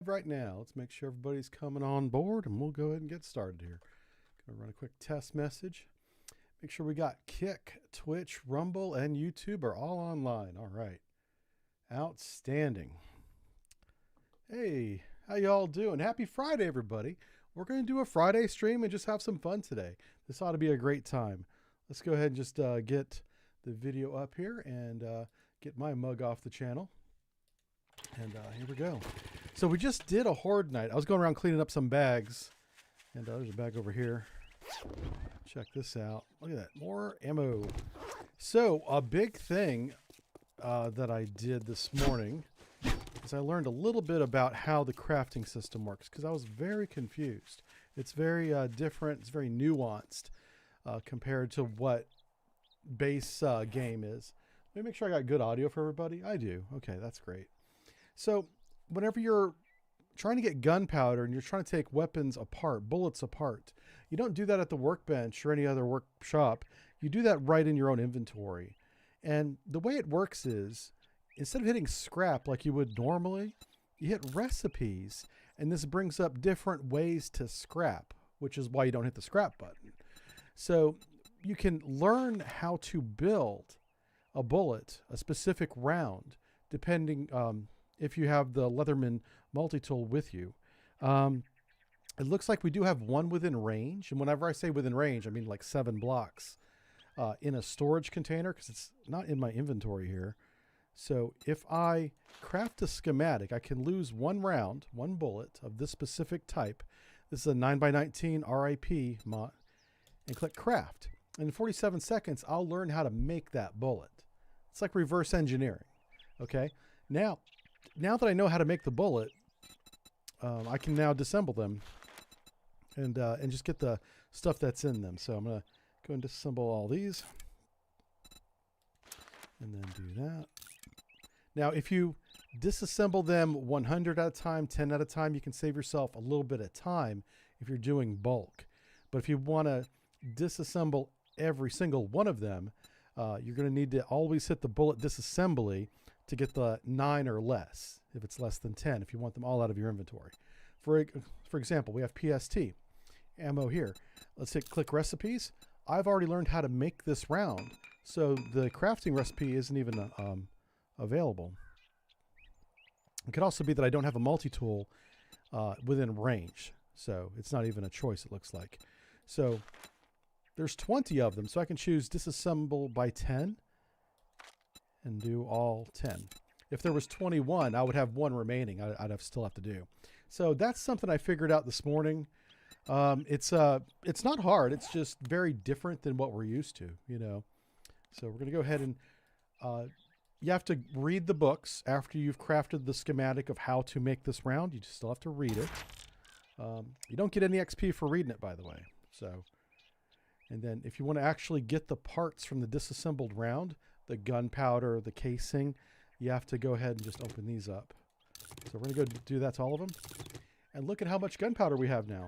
Right now. Let's make sure everybody's coming on board and we'll go ahead and get started here. Gonna run a quick test message. Make sure we got Kick, Twitch, Rumble, and YouTube are all online. All right. Outstanding. Hey, how y'all doing? Happy Friday, everybody. We're going to do a Friday stream and just have some fun today. This ought to be a great time. Let's go ahead and just get the video up here and get my mug off the channel. And here we go. So we just did a horde night. I was going around cleaning up some bags. And there's a bag over here. Check this out. Look at that. More ammo. So a big thing that I did this morning is I learned a little bit about how the crafting system works because I was very confused. It's very different. It's very nuanced compared to what base game is. Let me make sure I got good audio for everybody. I do. Okay, that's great. So whenever you're trying to get gunpowder and you're trying to take weapons apart, bullets apart, you don't do that at the workbench or any other workshop. You do that right in your own inventory. And the way it works is, instead of hitting scrap like you would normally, you hit recipes, and this brings up different ways to scrap, which is why you don't hit the scrap button. So you can learn how to build a bullet, a specific round, depending if you have the Leatherman multi-tool with you. It looks like we do have one within range. And whenever I say within range, I mean like 7 blocks in a storage container because it's not in my inventory here. So if I craft a schematic, I can lose one round, one bullet of this specific type. This is a 9x19 RIP mod, and click craft. And in 47 seconds, I'll learn how to make that bullet. It's like reverse engineering. Okay. Now that I know how to make the bullet, I can now disassemble them and just get the stuff that's in them. So I'm going to go and disassemble all these and then do that. Now, if you disassemble them 100 at a time, 10 at a time, you can save yourself a little bit of time if you're doing bulk. But if you want to disassemble every single one of them, you're going to need to always hit the bullet disassembly to get the 9 or less, if it's less than 10, if you want them all out of your inventory. For example, we have PST ammo here. Let's click recipes. I've already learned how to make this round, so the crafting recipe isn't even available. It could also be that I don't have a multi-tool within range, so it's not even a choice, it looks like. So there's 20 of them, so I can choose disassemble by 10 and do all 10. If there was 21, I would have one remaining I'd still have to do. So that's something I figured out this morning. It's not hard. It's just very different than what we're used to, you know. So we're going to go ahead and you have to read the books after you've crafted the schematic of how to make this round. You just still have to read it. You don't get any XP for reading it, by the way. So, and then if you want to actually get the parts from the disassembled round, the gunpowder, the casing, you have to go ahead and just open these up. So we're going to go do that to all of them. And look at how much gunpowder we have now.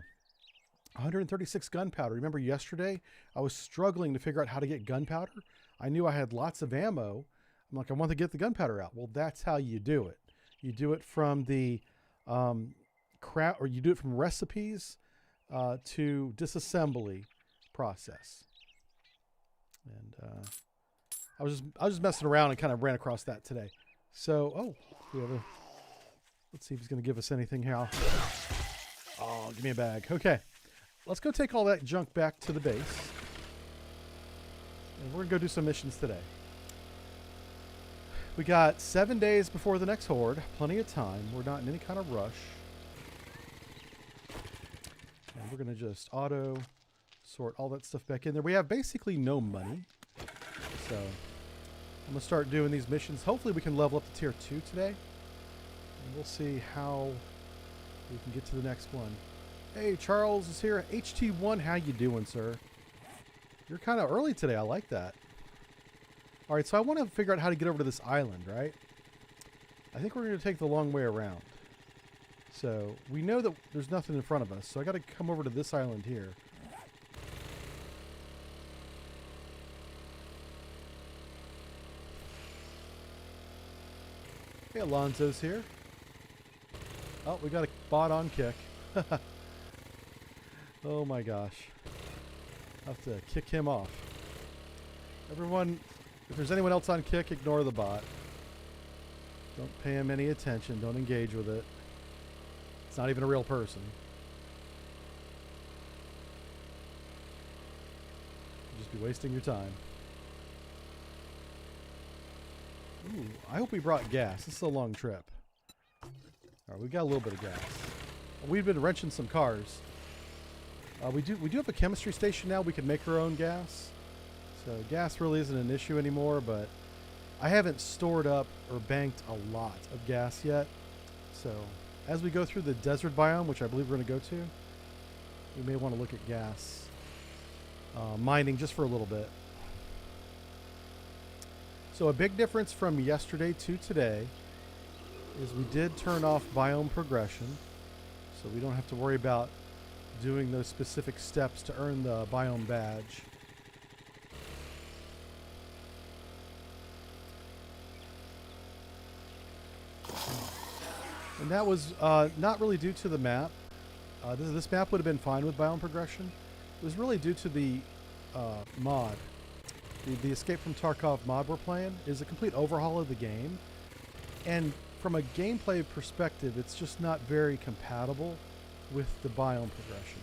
136 gunpowder. Remember yesterday, I was struggling to figure out how to get gunpowder. I knew I had lots of ammo. I'm like, I want to get the gunpowder out. Well, that's how you do it. You do it from the or you do it from recipes to disassembly process. And I was just messing around and kind of ran across that today. So, we have let's see if he's going to give us anything here. Oh, give me a bag. Okay. Let's go take all that junk back to the base. And we're going to go do some missions today. We got 7 days before the next horde. Plenty of time. We're not in any kind of rush. And we're going to just auto sort all that stuff back in there. We have basically no money. So I'm going to start doing these missions. Hopefully we can level up to tier 2 today. And we'll see how we can get to the next one. Hey, Charles is here. HT1, how you doing, sir? You're kind of early today. I like that. All right, so I want to figure out how to get over to this island, right? I think we're going to take the long way around. So we know that there's nothing in front of us, so I got to come over to this island here. Hey, Alonzo's here. Oh, we got a bot on Kick. Oh my gosh. I'll have to kick him off. Everyone, if there's anyone else on Kick, ignore the bot. Don't pay him any attention. Don't engage with it. It's not even a real person. You'll just be wasting your time. Ooh, I hope we brought gas. This is a long trip. Alright, we got a little bit of gas. We've been wrenching some cars. We do have a chemistry station now. We can make our own gas. So gas really isn't an issue anymore, but I haven't stored up or banked a lot of gas yet. So as we go through the desert biome, which I believe we're going to go to, we may want to look at gas mining just for a little bit. So a big difference from yesterday to today is we did turn off biome progression, so we don't have to worry about doing those specific steps to earn the biome badge. And that was not really due to the map. This map would have been fine with biome progression. It was really due to the mod. The Escape from Tarkov mod we're playing is a complete overhaul of the game. And from a gameplay perspective, it's just not very compatible with the biome progression.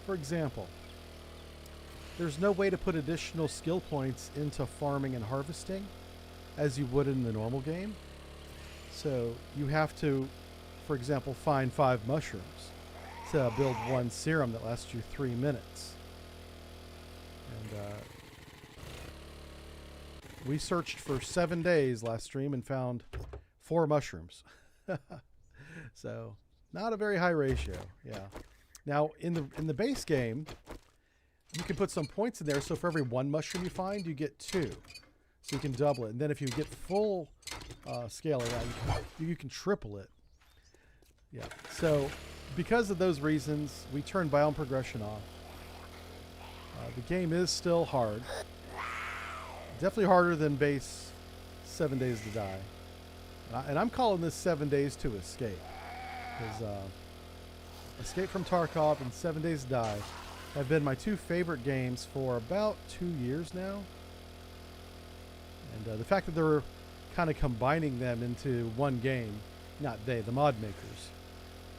For example, there's no way to put additional skill points into farming and harvesting as you would in the normal game. So you have to, for example, find 5 mushrooms to build 1 serum that lasts you 3 minutes. And we searched for 7 days last stream and found 4 mushrooms. So not a very high ratio. Yeah. Now in the base game, you can put some points in there. So for every 1 mushroom you find, you get 2. So you can double it. And then if you get full scale of that, you can triple it. Yeah. So because of those reasons, we turned biome progression off. The game is still hard. Definitely harder than base 7 Days to Die. And I'm calling this 7 Days to Escape. Because Escape from Tarkov and 7 Days to Die have been my 2 favorite games for about 2 years now. And the fact that they're kind of combining them into one game, not they, the mod makers,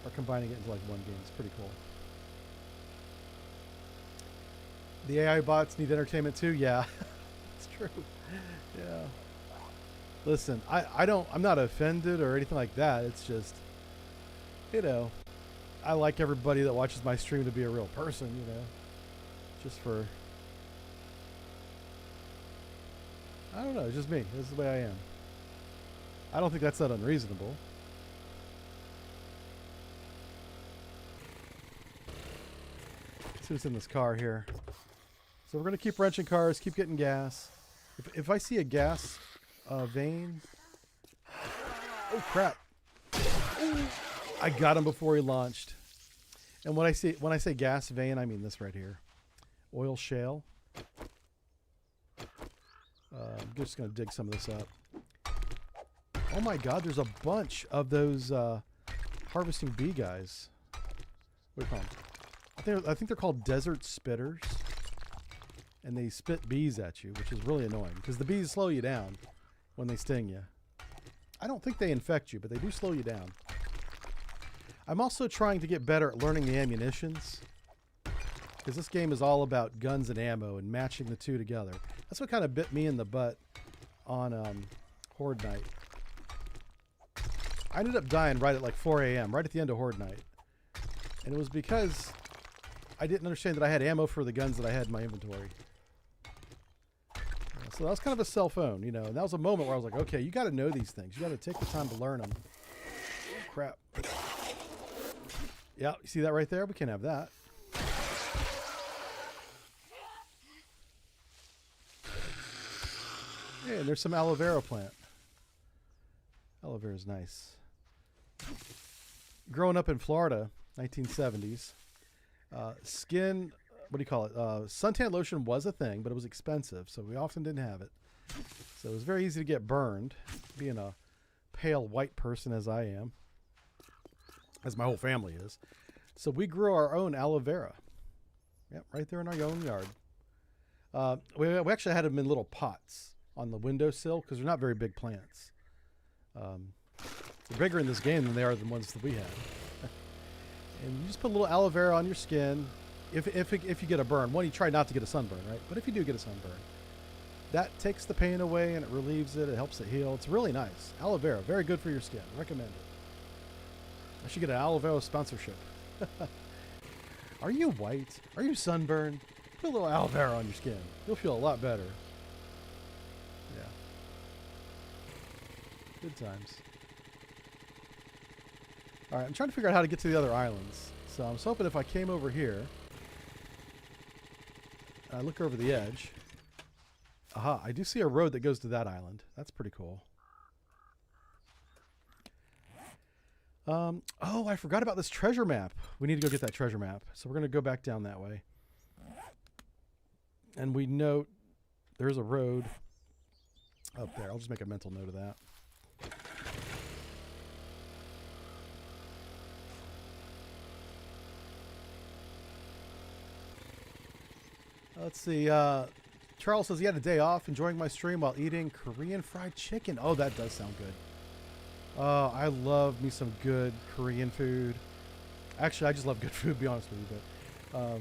are combining it into like one game. It's pretty cool. The AI bots need entertainment too? Yeah, it's true. Yeah. Listen, I'm not offended or anything like that. It's just, you know, I like everybody that watches my stream to be a real person, you know, just for, I don't know, it's just me. This is the way I am. I don't think that's that unreasonable. Let's see what's in this car here. So we're going to keep wrenching cars, keep getting gas. If I see a gas vein... Oh, crap. Ooh, I got him before he launched. And when I say gas vein, I mean this right here. Oil shale. I'm just going to dig some of this up. Oh my god, there's a bunch of those harvesting bee guys. What do you call them? I think they're called desert spitters. And they spit bees at you, which is really annoying because the bees slow you down when they sting you. I don't think they infect you, but they do slow you down. I'm also trying to get better at learning the ammunitions because this game is all about guns and ammo and matching the two together. That's what kind of bit me in the butt on Horde Night. I ended up dying right at like 4 a.m., right at the end of Horde Night. And it was because I didn't understand that I had ammo for the guns that I had in my inventory. So that was kind of a cell phone, you know, and that was a moment where I was like, okay, you got to know these things. You got to take the time to learn them. Oh, crap. Yeah, you see that right there? We can't have that. Yeah, and there's some aloe vera plant. Aloe vera is nice. Growing up in Florida, 1970s, skin... What do you call it? Suntan lotion was a thing, but it was expensive, so we often didn't have it. So it was very easy to get burned, being a pale white person as I am. as my whole family is. So we grew our own aloe vera. Yep, right there in our own yard. We actually had them in little pots on the windowsill because they're not very big plants. They're bigger in this game than they are the ones that we had. And you just put a little aloe vera on your skin. If you get a burn, one, you try not to get a sunburn, right? But if you do get a sunburn, that takes the pain away and it relieves it. It helps it heal. It's really nice. Aloe vera, very good for your skin. Recommend it. I should get an aloe vera sponsorship. Are you white? Are you sunburned? Put a little aloe vera on your skin. You'll feel a lot better. Yeah. Good times. All right, I'm trying to figure out how to get to the other islands. So I'm hoping if I came over here, I look over the edge. Aha, I do see a road that goes to that island. That's pretty cool. Oh, I forgot about this treasure map. We need to go get that treasure map. So we're going to go back down that way. And we note there's a road up there. I'll just make a mental note of that. Let's see. Charles says he had a day off, enjoying my stream while eating Korean fried chicken. Oh, that does sound good. Oh, I love me some good Korean food. Actually, I just love good food, to be honest with you. But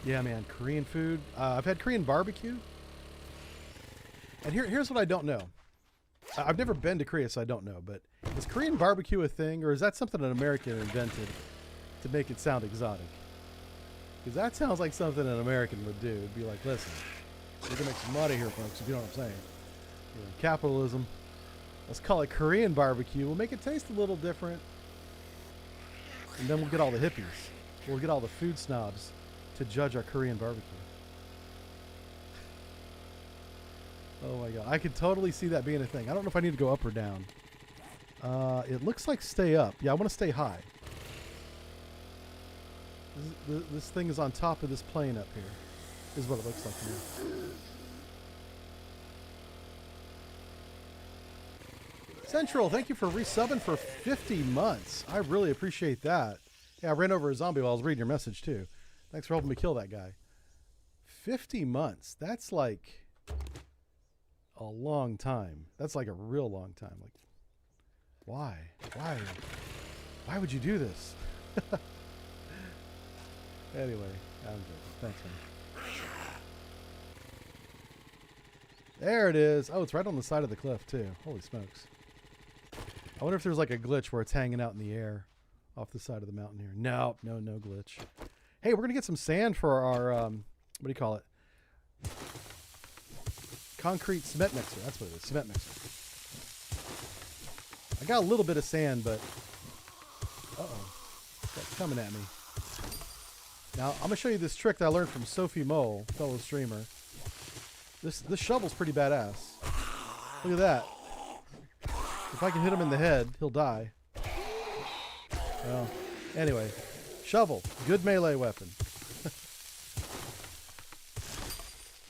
yeah, man, Korean food. I've had Korean barbecue. And here's what I don't know. I've never been to Korea, so I don't know. But is Korean barbecue a thing, or is that something an American invented to make it sound exotic? Because that sounds like something an American would do. It'd be like, listen, we're going to make some money here, folks, if you know what I'm saying. You know, capitalism. Let's call it Korean barbecue. We'll make it taste a little different. And then we'll get all the hippies. We'll get all the food snobs to judge our Korean barbecue. Oh my God. I could totally see that being a thing. I don't know if I need to go up or down. It looks like stay up. Yeah, I want to stay high. This thing is on top of this plane up here. Is what it looks like to me. Central, thank you for resubbing for 50 months. I really appreciate that. Yeah, I ran over a zombie while I was reading your message too. Thanks for helping me kill that guy. 50 months. That's like a long time. That's like a real long time. Like, why? Why would you do this? Anyway, I'm joking. Thanks, man. There it is. Oh, it's right on the side of the cliff too. Holy smokes. I wonder if there's like a glitch where it's hanging out in the air off the side of the mountain here. No glitch. Hey, we're going to get some sand for our, what do you call it? Concrete cement mixer. That's what it is, cement mixer. I got a little bit of sand, but, uh-oh, that's coming at me. Now, I'm going to show you this trick that I learned from Sophie Mole, fellow streamer. This shovel's pretty badass. Look at that. If I can hit him in the head, he'll die. Well, anyway, shovel, good melee weapon.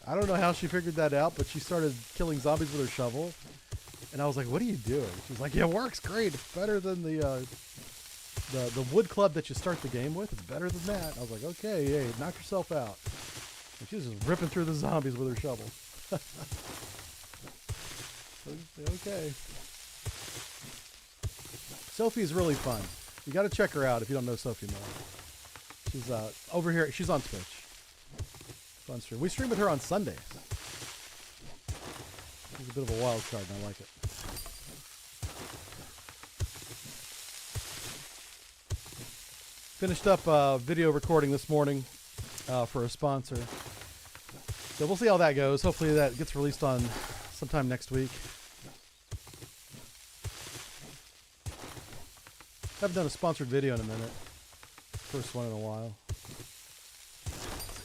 I don't know how she figured that out, but she started killing zombies with her shovel. And I was like, what are you doing? She's like, yeah, it works great. It's better than the wood club that you start the game with. It's better than that. I was like, okay, hey, knock yourself out. And she was just ripping through the zombies with her shovel. Okay. Sophie's really fun. You got to check her out if you don't know Sophie Miller. She's over here. She's on Twitch. Fun stream. We stream with her on Sundays. She's a bit of a wild card, and I like it. Finished up video recording this morning for a sponsor. So we'll see how that goes. Hopefully that gets released on sometime next week. Haven't done a sponsored video in a minute. First one in a while.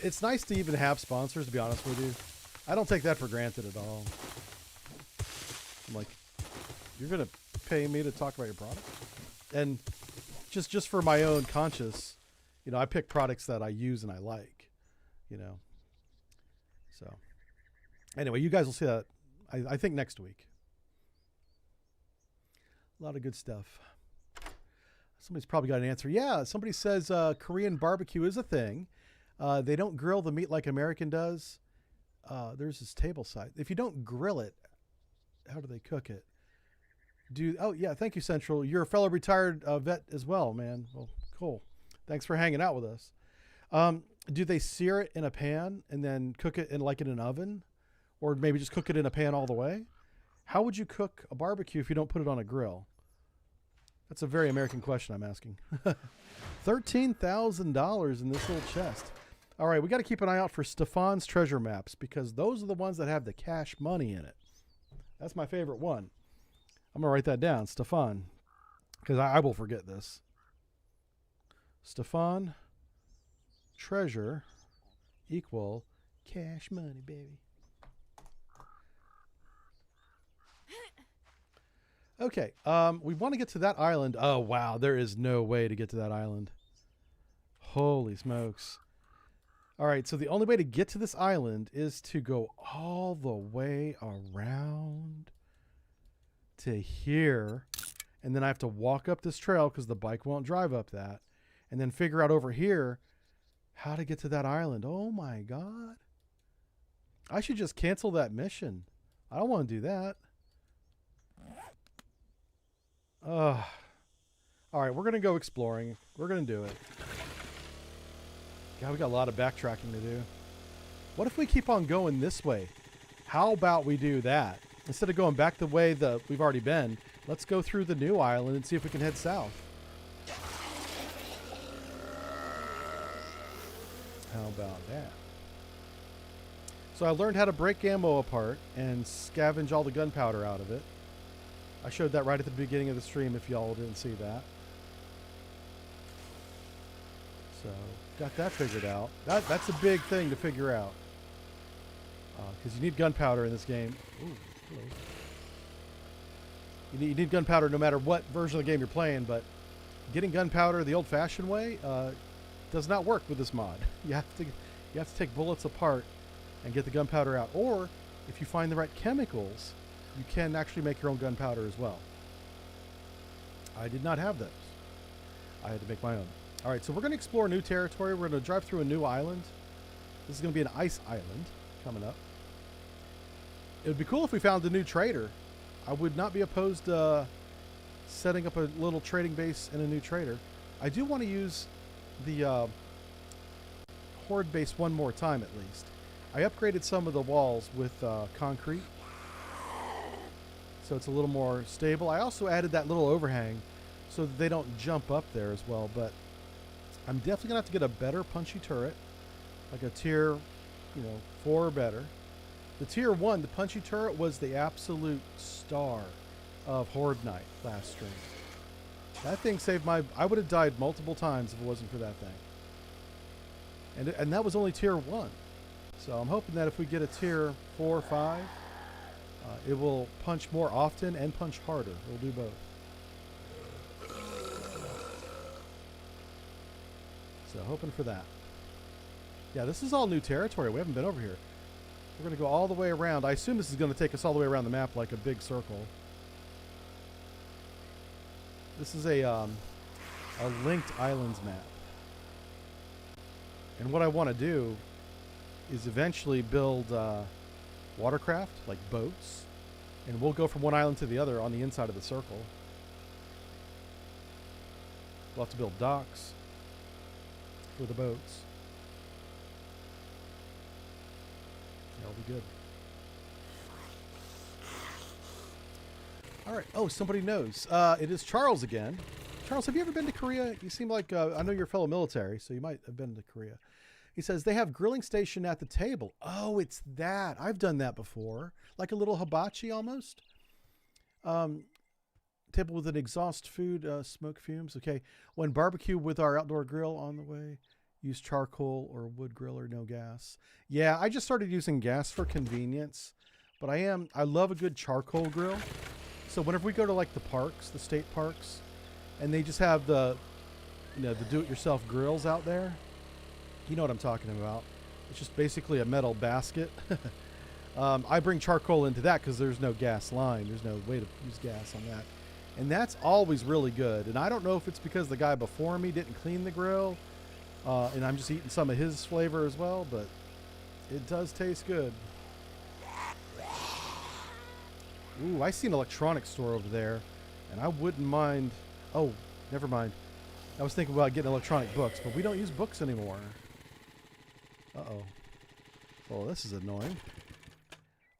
It's nice to even have sponsors, to be honest with you. I don't take that for granted at all. I'm like, you're going to pay me to talk about your product? And just for my own conscience, you know, I pick products that I use and I like, you know. So, anyway, you guys will see that, I think, next week. A lot of good stuff. Somebody's probably got an answer. Yeah, somebody says Korean barbecue is a thing. They don't grill the meat like American does. There's this table side. If you don't grill it, how do they cook it? Oh, yeah, thank you, Central. You're a fellow retired vet as well, man. Well, cool. Thanks for hanging out with us. Do they sear it in a pan and then cook it in an oven? Or maybe just cook it in a pan all the way? How would you cook a barbecue if you don't put it on a grill? That's a very American question I'm asking. $13,000 in this little chest. All right, we got to keep an eye out for Stefan's treasure maps because those are the ones that have the cash money in it. That's my favorite one. I'm going to write that down, Stefan, because I will forget this. Stefan, treasure equal cash money, baby. Okay, we want to get to that island. Oh, wow, there is no way to get to that island. Holy smokes. All right, so the only way to get to this island is to go all the way around to here, and then I have to walk up this trail because the bike won't drive up that, and then figure out over here how to get to that island. Oh, my God. I should just cancel that mission. I don't want to do that. All right, we're going to go exploring. We're going to do it. God, we got a lot of backtracking to do. What if we keep on going this way? How about we do that? Instead of going back the way that we've already been, let's go through the new island and see if we can head south. How about that? So I learned how to break ammo apart and scavenge all the gunpowder out of it. I showed that right at the beginning of the stream if y'all didn't see that. So, got that figured out. That's a big thing to figure out. Because you need gunpowder in this game. Ooh, hello. You need gunpowder no matter what version of the game you're playing, but getting gunpowder the old-fashioned way does not work with this mod. You have to take bullets apart and get the gunpowder out. Or, if you find the right chemicals, you can actually make your own gunpowder as well. I did not have those. I had to make my own. All right, so we're going to explore new territory. We're going to drive through a new island. This is going to be an ice island coming up. It would be cool if we found a new trader. I would not be opposed to setting up a little trading base and a new trader. I do want to use the horde base one more time at least. I upgraded some of the walls with concrete, so it's a little more stable. I also added that little overhang so that they don't jump up there as well, but I'm definitely gonna have to get a better punchy turret, like a tier, 4 or better. The tier 1, the punchy turret, was the absolute star of Horde Night last stream. That thing saved I would have died multiple times if it wasn't for that thing. And that was only tier 1. So I'm hoping that if we get a tier 4 or 5, it will punch more often and punch harder. We'll do both. So hoping for that. Yeah, this is all new territory. We haven't been over here. We're going to go all the way around. I assume this is going to take us all the way around the map like a big circle. This is a linked islands map. And what I want to do is eventually build watercraft, like boats. And we'll go from one island to the other on the inside of the circle. We'll have to build docks for the boats. That'll be good. All right. Oh, somebody knows. It is Charles again. Charles, have you ever been to Korea? You seem like, I know you're a fellow military, so you might have been to Korea. He says, they have grilling station at the table. Oh, it's that. I've done that before. Like a little hibachi almost. Table with an exhaust food, smoke fumes. Okay. When barbecue with our outdoor grill on the way, use charcoal or wood grill or no gas. Yeah, I just started using gas for convenience, but I love a good charcoal grill. So whenever we go to like the parks, the state parks, and they just have the do-it-yourself grills out there, you know what I'm talking about. It's just basically a metal basket. I bring charcoal into that because there's no gas line. There's no way to use gas on that. And that's always really good. And I don't know if it's because the guy before me didn't clean the grill, and I'm just eating some of his flavor as well, but it does taste good. Ooh, I see an electronics store over there, and I wouldn't mind. Oh, never mind. I was thinking about getting electronic books, but we don't use books anymore. Uh-oh. Well, this is annoying.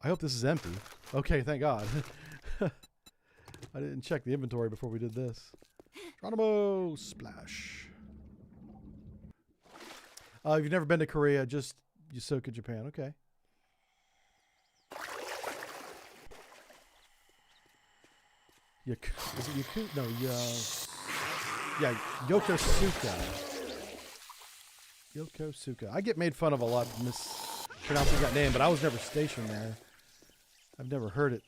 I hope this is empty. Okay, thank God. I didn't check the inventory before we did this. Geronimo Splash. If you've never been to Korea, just Yokosuka, Japan. Okay. Is it Yaku? No, yeah, Yokosuka. Yokosuka. I get made fun of a lot mispronouncing that name, but I was never stationed there. I've never heard it.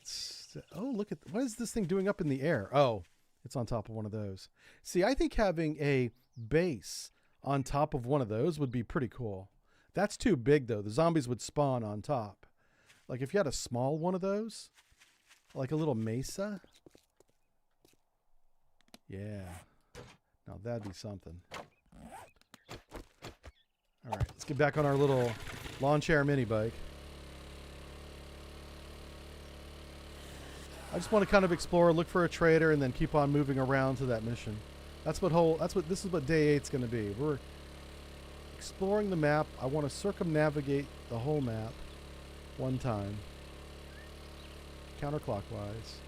Oh, look at what is this thing doing up in the air? Oh, it's on top of one of those. See, I think having a base on top of one of those would be pretty cool. That's too big though. The zombies would spawn on top. Like if you had a small one of those, like a little mesa. Yeah. Now that'd be something. All right, let's get back on our little lawn chair mini bike. I just want to kind of explore, look for a trader, and then keep on moving around to that mission. This is what day 8's going to be. We're exploring the map. I want to circumnavigate the whole map one time, counterclockwise.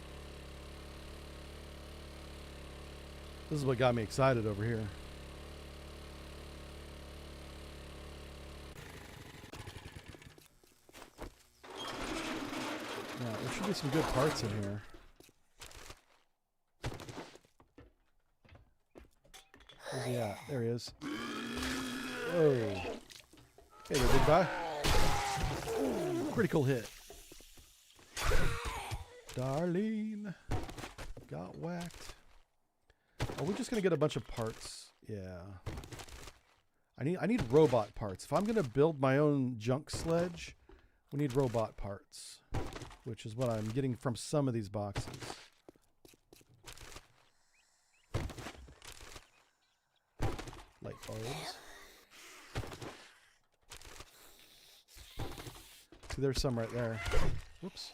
This is what got me excited over here. Yeah, there should be some good parts in here. Where's he at? There he is. Whoa. Hey there, big guy. Critical hit. Darlene. Got whacked. Are we just going to get a bunch of parts? Yeah. I need robot parts. If I'm going to build my own junk sledge, we need robot parts, which is what I'm getting from some of these boxes. Light bulbs. See, there's some right there. Whoops.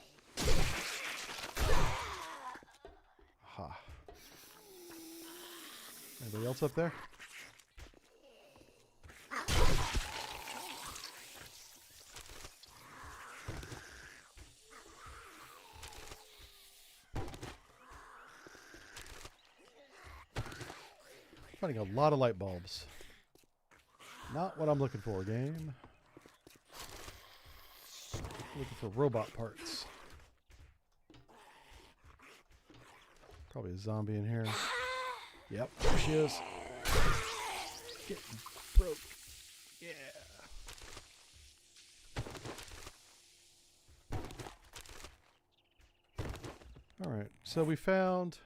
Aha. Anybody else up there? Finding a lot of light bulbs. Not what I'm looking for, game. Looking for robot parts. Probably a zombie in here. Yep, there she is. Getting broke. Yeah. Alright, so we found...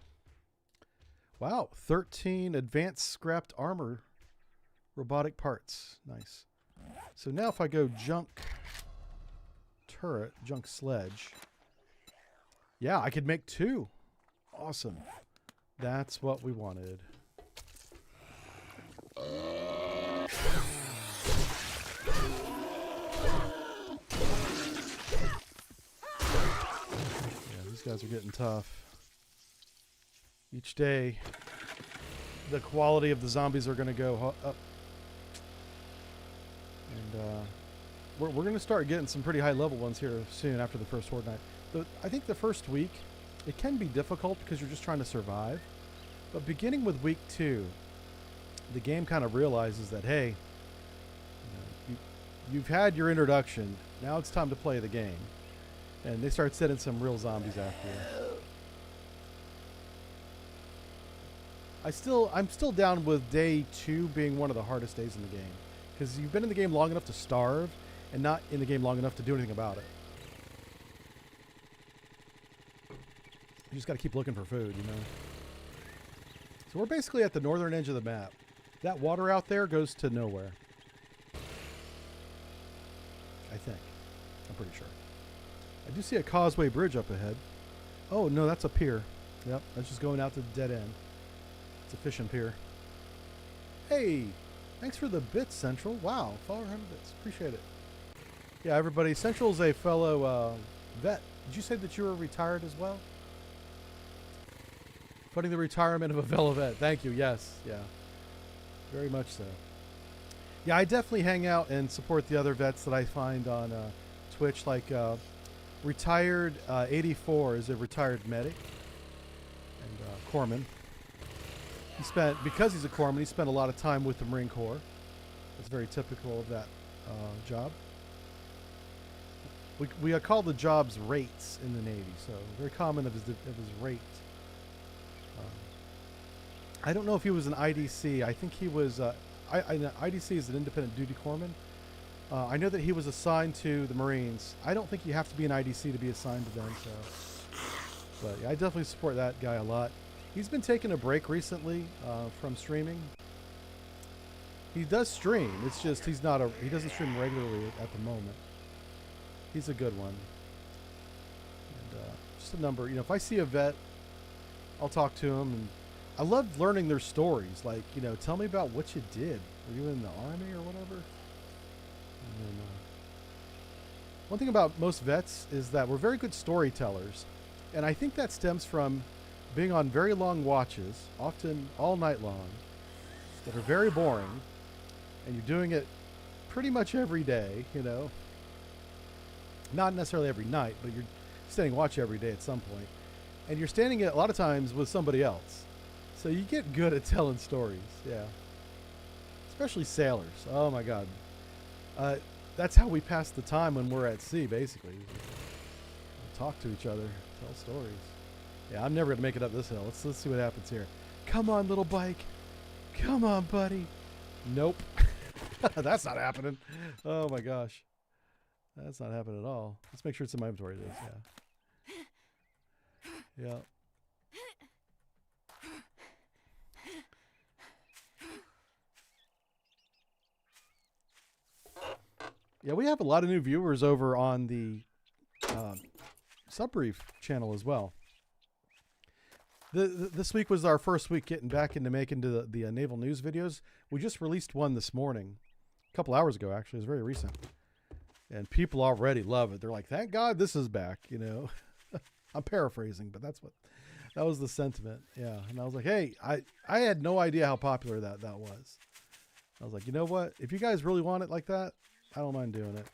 Wow, 13 advanced scrapped armor robotic parts. Nice. So now if I go junk turret, junk sledge. Yeah, I could make 2. Awesome. That's what we wanted. Yeah, these guys are getting tough. Each day, the quality of the zombies are going to go up. And we're going to start getting some pretty high level ones here soon after the first Horde night. I think the first week, it can be difficult because you're just trying to survive. But beginning with week 2, the game kind of realizes that, hey, you've had your introduction. Now it's time to play the game. And they start sending some real zombies after you. I'm still down with day 2 being one of the hardest days in the game. Because you've been in the game long enough to starve, and not in the game long enough to do anything about it. You just got to keep looking for food, you know. So we're basically at the northern edge of the map. That water out there goes to nowhere. I think. I'm pretty sure. I do see a causeway bridge up ahead. Oh, no, that's a pier. Yep, that's just going out to the dead end. It's a fishing pier. Hey, thanks for the bits, Central. Wow, 400 bits. Appreciate it. Yeah, everybody. Central's a fellow vet. Did you say that you were retired as well? Funding the retirement of a fellow vet. Thank you. Yes. Yeah. Very much so. Yeah, I definitely hang out and support the other vets that I find on Twitch. Like Retired 84 is a retired medic. And corpsman. He spent, because he's a corpsman, he spent a lot of time with the Marine Corps. It's very typical of that job. We call the jobs rates in the Navy, so very common of his rate. I don't know if he was an IDC. I think he was. IDC is an independent duty corpsman. I know that he was assigned to the Marines. I don't think you have to be an IDC to be assigned to them. So, but yeah, I definitely support that guy a lot. He's been taking a break recently from streaming. He does stream. It's just he doesn't stream regularly at the moment. He's a good one. And just a number. You know, if I see a vet, I'll talk to him, and I love learning their stories. Like, you know, tell me about what you did. Were you in the Army or whatever? And then, one thing about most vets is that we're very good storytellers, and I think that stems from being on very long watches, often all night long, that are very boring, and you're doing it pretty much every day, you know. Not necessarily every night, but you're standing watch every day at some point. And you're standing a lot of times with somebody else. So you get good at telling stories, yeah. Especially sailors. Oh my God. That's how we pass the time when we're at sea, basically. We talk to each other, tell stories. Yeah, I'm never gonna make it up this hill. Let's see what happens here. Come on, little bike. Come on, buddy. Nope. That's not happening. Oh my gosh. That's not happening at all. Let's make sure it's in my inventory. It is, yeah. Yeah. Yeah, we have a lot of new viewers over on the Subbrief channel as well. This week was our first week getting back into making the naval news videos. We just released one this morning, a couple hours ago actually. It's very recent. And people already love it. They're like, thank God this is back, you know. I'm paraphrasing, but that was the sentiment. Yeah. And I was like, hey, I had no idea how popular that was. I was like, you know what? If you guys really want it like that, I don't mind doing it.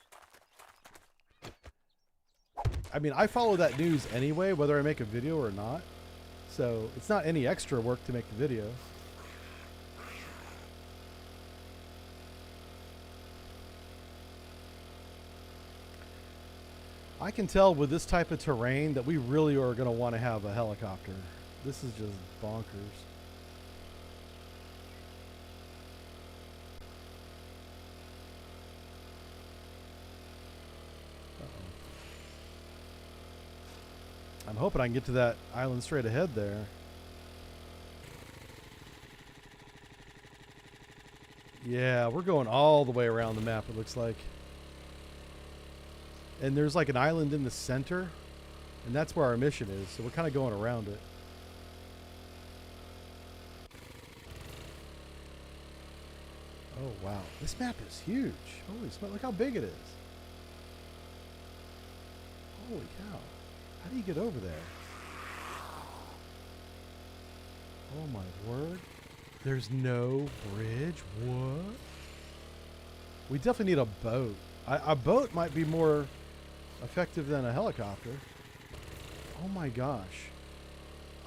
I mean, I follow that news anyway, whether I make a video or not. So it's not any extra work to make the video. I can tell with this type of terrain that we really are going to want to have a helicopter. This is just bonkers. I'm hoping I can get to that island straight ahead there. Yeah, we're going all the way around the map, it looks like. And there's like an island in the center, and that's where our mission is, so we're kind of going around it. Oh, wow. This map is huge. Holy smokes, look how big it is. Holy cow. How do you get over there? Oh my word. There's no bridge? What? We definitely need a boat. A boat might be more effective than a helicopter. Oh my gosh.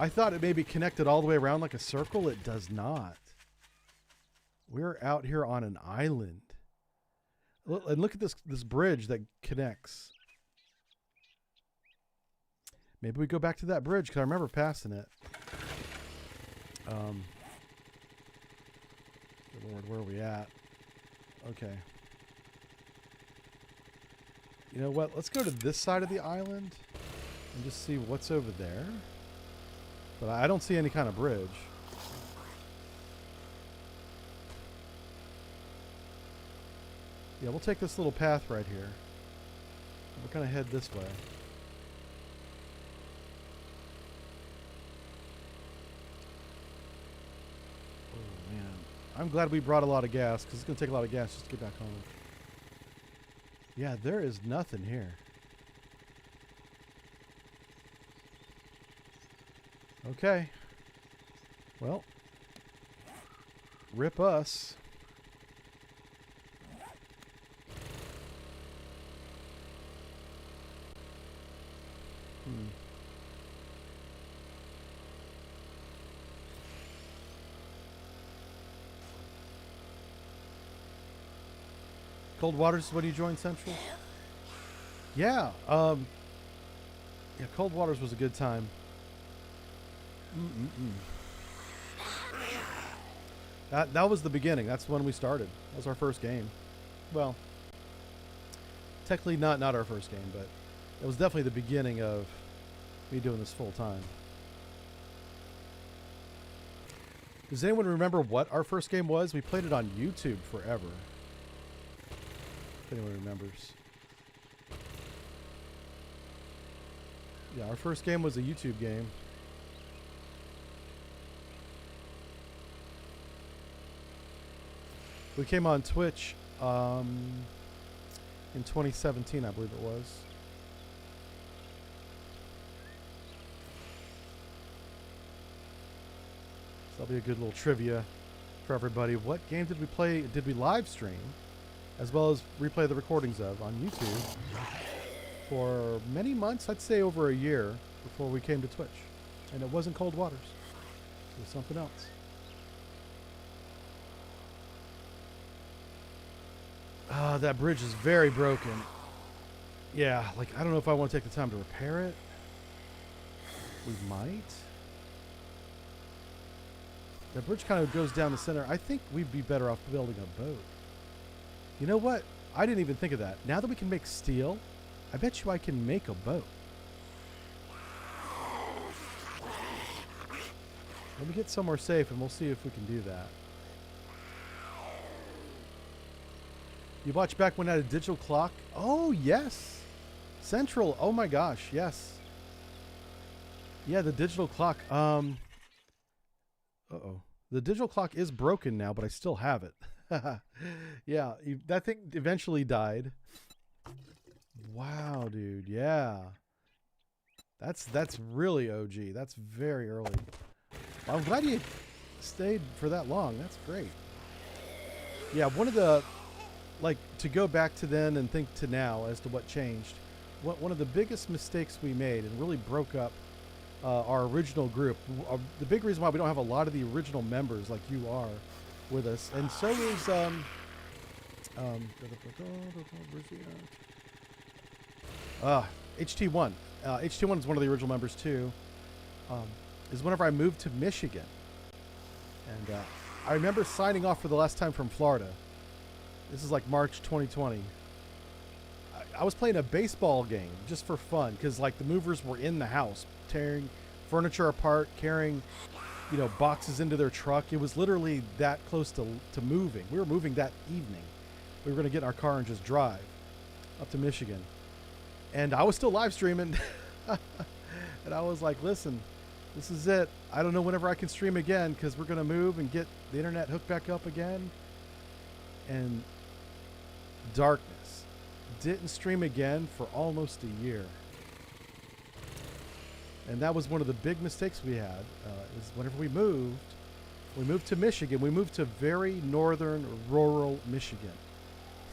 I thought it maybe connected all the way around like a circle. It does not. We're out here on an island. And look at this bridge that connects. Maybe we go back to that bridge because I remember passing it. Good Lord, where are we at? Okay. You know what? Let's go to this side of the island and just see what's over there. But I don't see any kind of bridge. Yeah, we'll take this little path right here. We're going to head this way. I'm glad we brought a lot of gas, because it's going to take a lot of gas just to get back home. Yeah, there is nothing here. Okay. Well, rip us. Cold Waters is when you joined Central? Yeah. Yeah, Cold Waters was a good time. That was the beginning. That's when we started. That was our first game. Well, technically not our first game, but it was definitely the beginning of me doing this full time. Does anyone remember what our first game was? We played it on YouTube forever. If anyone remembers. Yeah, our first game was a YouTube game. We came on Twitch in 2017, I believe it was. So that'll be a good little trivia for everybody. What game did we play? Did we live stream, as well as replay the recordings of on YouTube for many months? I'd say over a year before we came to Twitch. And it wasn't Cold Waters. It was something else. That bridge is very broken. Yeah, like, I don't know if I want to take the time to repair it. We might. That bridge kind of goes down the center. I think we'd be better off building a boat. You know what? I didn't even think of that. Now that we can make steel, I bet you I can make a boat. Let me get somewhere safe and we'll see if we can do that. You watched back when I had a digital clock? Oh, yes. Central. Oh, my gosh. Yes. Yeah, the digital clock. Uh-oh. The digital clock is broken now, but I still have it. Yeah, that thing eventually died. Wow, dude. Yeah. That's really OG. That's very early. I'm glad you stayed for that long. That's great. Yeah, one of the... Like, to go back to then and think to now as to what changed, one of the biggest mistakes we made and really broke up our original group, the big reason why we don't have a lot of the original members like you are with us, and so is HT1. HT1 is one of the original members too, is whenever I moved to Michigan. And I remember signing off for the last time from Florida. This is like March 2020. I was playing a baseball game just for fun because like the movers were in the house tearing furniture apart, carrying, you know, boxes into their truck. It was literally that close to moving. We were moving that evening. We were going to get in our car and just drive up to Michigan. And I was still live streaming. And I was like, listen, this is it. I don't know whenever I can stream again because we're going to move and get the internet hooked back up again. And darkness. Didn't stream again for almost a year. And that was one of the big mistakes we had, is whenever we moved to Michigan. We moved to very northern, rural Michigan.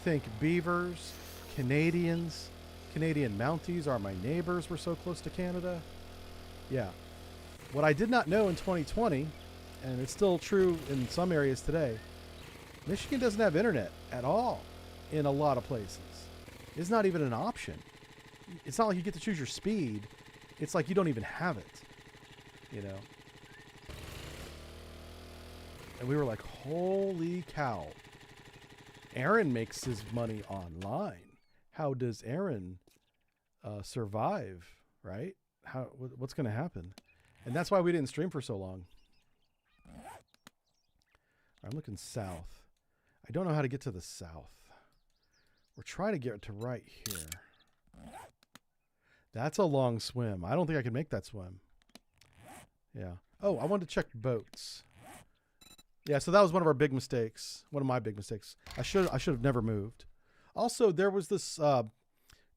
Think beavers, Canadians, Canadian Mounties are my neighbors. We're so close to Canada. Yeah. What I did not know in 2020, and it's still true in some areas today, Michigan doesn't have internet at all in a lot of places. It's not even an option. It's not like you get to choose your speed. It's like you don't even have it, you know? And we were like, holy cow. Aaron makes his money online. How does Aaron survive, right? What's going to happen? And that's why we didn't stream for so long. I'm looking south. I don't know how to get to the south. We're trying to get to right here. That's a long swim. I don't think I can make that swim. Yeah. Oh, I wanted to check boats. Yeah, so that was one of our big mistakes. One of my big mistakes. I should have never moved. Also, there was this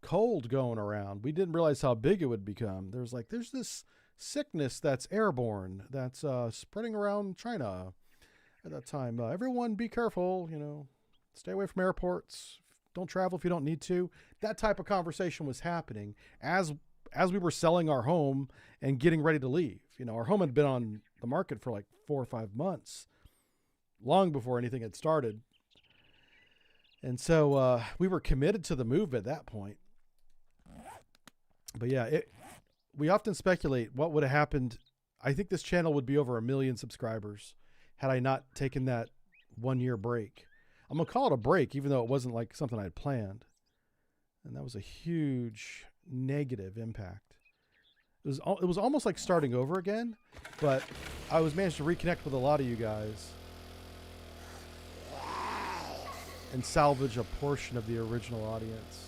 cold going around. We didn't realize how big it would become. There's this sickness that's airborne that's spreading around China at that time. Everyone be careful, stay away from airports. Don't travel if you don't need to. That type of conversation was happening as we were selling our home and getting ready to leave. Our home had been on the market for like 4 or 5 months, long before anything had started. And so we were committed to the move at that point. But yeah, we often speculate what would have happened. I think this channel would be over 1 million subscribers had I not taken that 1 year break. I'm going to call it a break, even though it wasn't like something I had planned. And that was a huge negative impact. It was almost like starting over again, but I was managed to reconnect with a lot of you guys and salvage a portion of the original audience.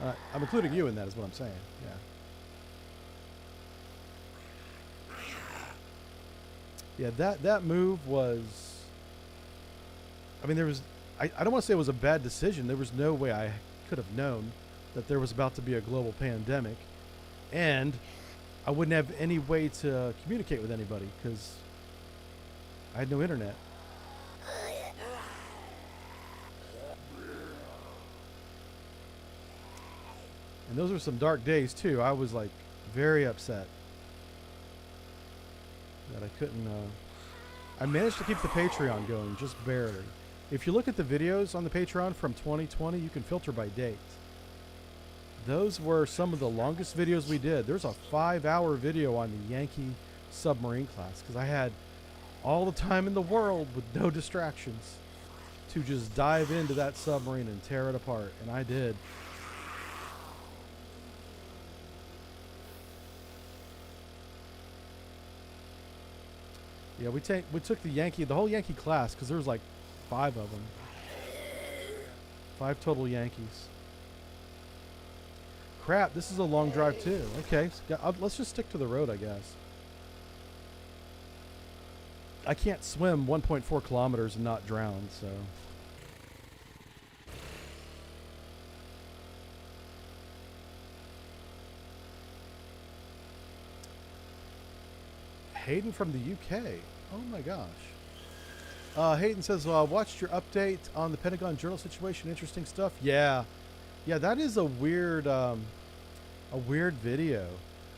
I'm including you in that, is what I'm saying. Yeah. Yeah, that move was, I mean, I don't want to say it was a bad decision. There was no way I could have known that there was about to be a global pandemic, and I wouldn't have any way to communicate with anybody because I had no internet. And those were some dark days too. I was like very upset that I couldn't. I managed to keep the Patreon going just barely. If you look at the videos on the Patreon from 2020, you can filter by date. Those were some of the longest videos we did. There's a 5-hour video on the Yankee submarine class because I had all the time in the world with no distractions to just dive into that submarine and tear it apart. And I did. Yeah, we took the whole Yankee class because there was like 5 of them. 5 total Yankees. Crap, this is a long drive too. Okay, so let's just stick to the road, I guess. I can't swim 1.4 kilometers and not drown, so. Hayden from the UK. Oh my gosh. Hayden says, watched your update on the Pentagon Journal situation. Interesting stuff. Yeah, that is a weird video.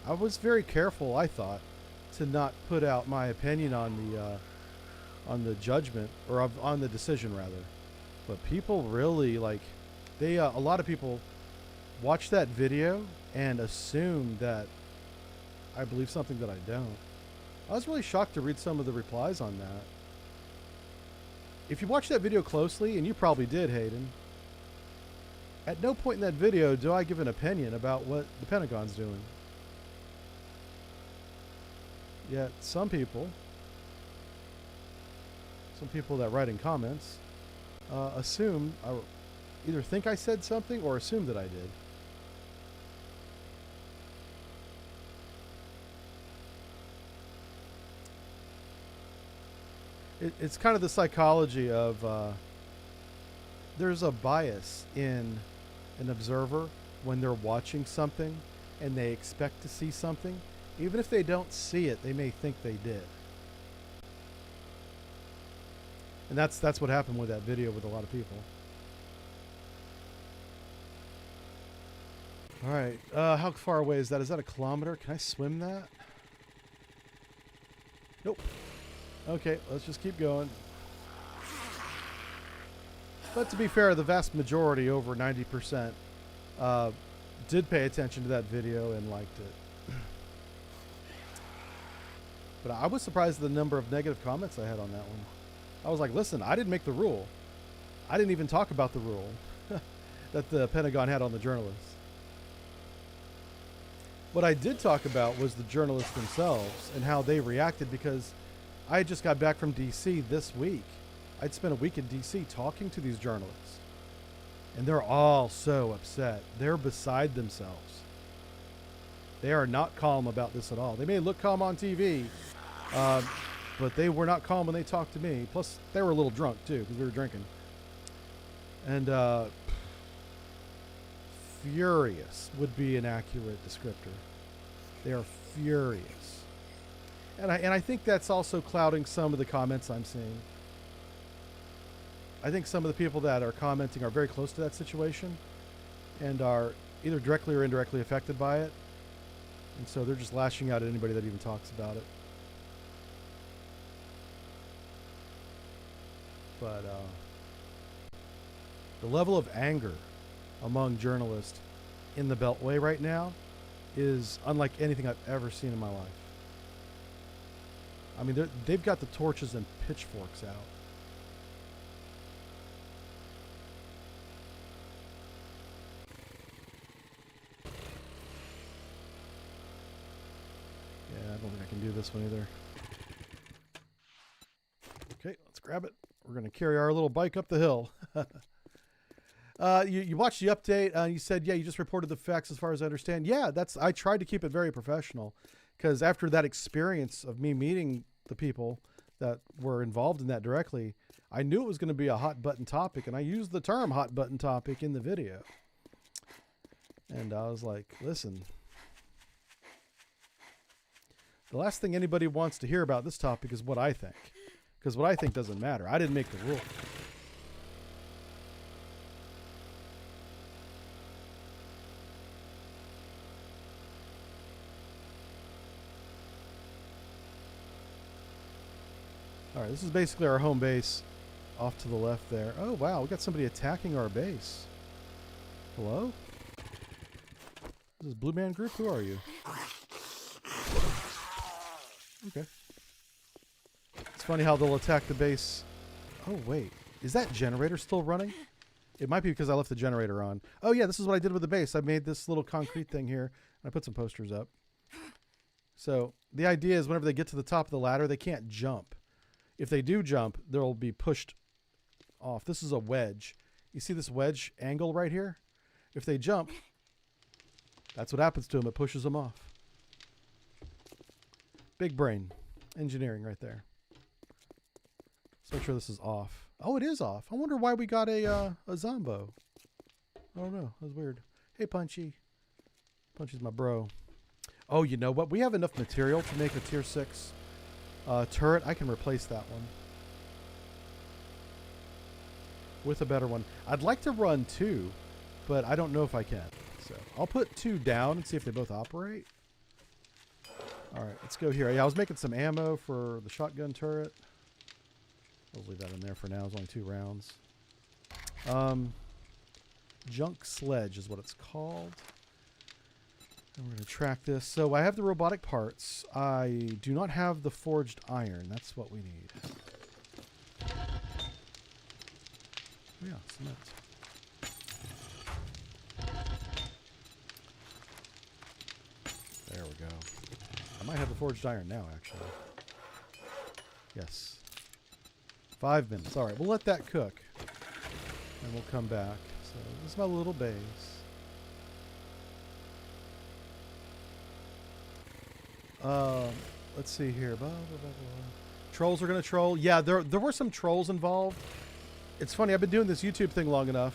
I was very careful, I thought, to not put out my opinion on the judgment, or on the decision rather. But people really a lot of people watch that video and assume that I believe something that I don't. I was really shocked to read some of the replies on that. If you watch that video closely, and you probably did, Hayden, at no point in that video do I give an opinion about what the Pentagon's doing. Yet some people that write in comments assume, either think I said something or assume that I did. It's kind of the psychology of there's a bias in an observer when they're watching something and they expect to see something. Even if they don't see it, they may think they did. And that's what happened with that video with a lot of people. All right, how far away is that? Is that a kilometer? Can I swim that? Nope. Okay, let's just keep going. But to be fair, the vast majority, over 90%, did pay attention to that video and liked it. But I was surprised at the number of negative comments I had on that one. I was like, listen, I didn't make the rule. I didn't even talk about the rule that the Pentagon had on the journalists. What I did talk about was the journalists themselves and how they reacted, because I just got back from D.C. this week. I'd spent a week in D.C. talking to these journalists. And they're all so upset. They're beside themselves. They are not calm about this at all. They may look calm on TV, but they were not calm when they talked to me. Plus, they were a little drunk, too, because we were drinking. And furious would be an accurate descriptor. They are furious. And I think that's also clouding some of the comments I'm seeing. I think some of the people that are commenting are very close to that situation and are either directly or indirectly affected by it. And so they're just lashing out at anybody that even talks about it. But the level of anger among journalists in the Beltway right now is unlike anything I've ever seen in my life. I mean, they've got the torches and pitchforks out. Yeah, I don't think I can do this one either. Okay, let's grab it. We're going to carry our little bike up the hill. You watched the update. You said, yeah, you just reported the facts as far as I understand. Yeah, I tried to keep it very professional because after that experience of me meeting the people that were involved in that directly, I knew it was going to be a hot button topic, and I used the term hot button topic in the video. And I was like, listen, the last thing anybody wants to hear about this topic is what I think, because what I think doesn't matter. I didn't make the rule. All right, this is basically our home base off to the left there. Oh, wow, we got somebody attacking our base. Hello? This is Blue Man Group? Who are you? Okay. It's funny how they'll attack the base. Oh, wait. Is that generator still running? It might be because I left the generator on. Oh, yeah, this is what I did with the base. I made this little concrete thing here, and I put some posters up. So the idea is whenever they get to the top of the ladder, they can't jump. If they do jump, they'll be pushed off. This is a wedge. You see this wedge angle right here? If they jump, that's what happens to them. It pushes them off. Big brain engineering right there. Let's make sure this is off. Oh, it is off. I wonder why we got a Zombo. I don't know. That was weird. Hey, Punchy. Punchy's my bro. Oh, you know what? We have enough material to make a tier 6 turret. I can replace that one with a better one. I'd like to run 2, but I don't know if I can. So I'll put 2 down and see if they both operate. All right, let's go here. Yeah, I was making some ammo for the shotgun turret. I'll leave that in there for now. It's only 2 rounds. Junk sledge is what it's called. And we're going to track this. So I have the robotic parts. I do not have the forged iron. That's what we need. Oh, yeah, cement. There we go. I might have the forged iron now, actually. Yes. 5 minutes. All right, we'll let that cook. And we'll come back. So this is my little base. Let's see here. Blah, blah, blah, blah. Trolls are going to troll. Yeah, there were some trolls involved. It's funny, I've been doing this YouTube thing long enough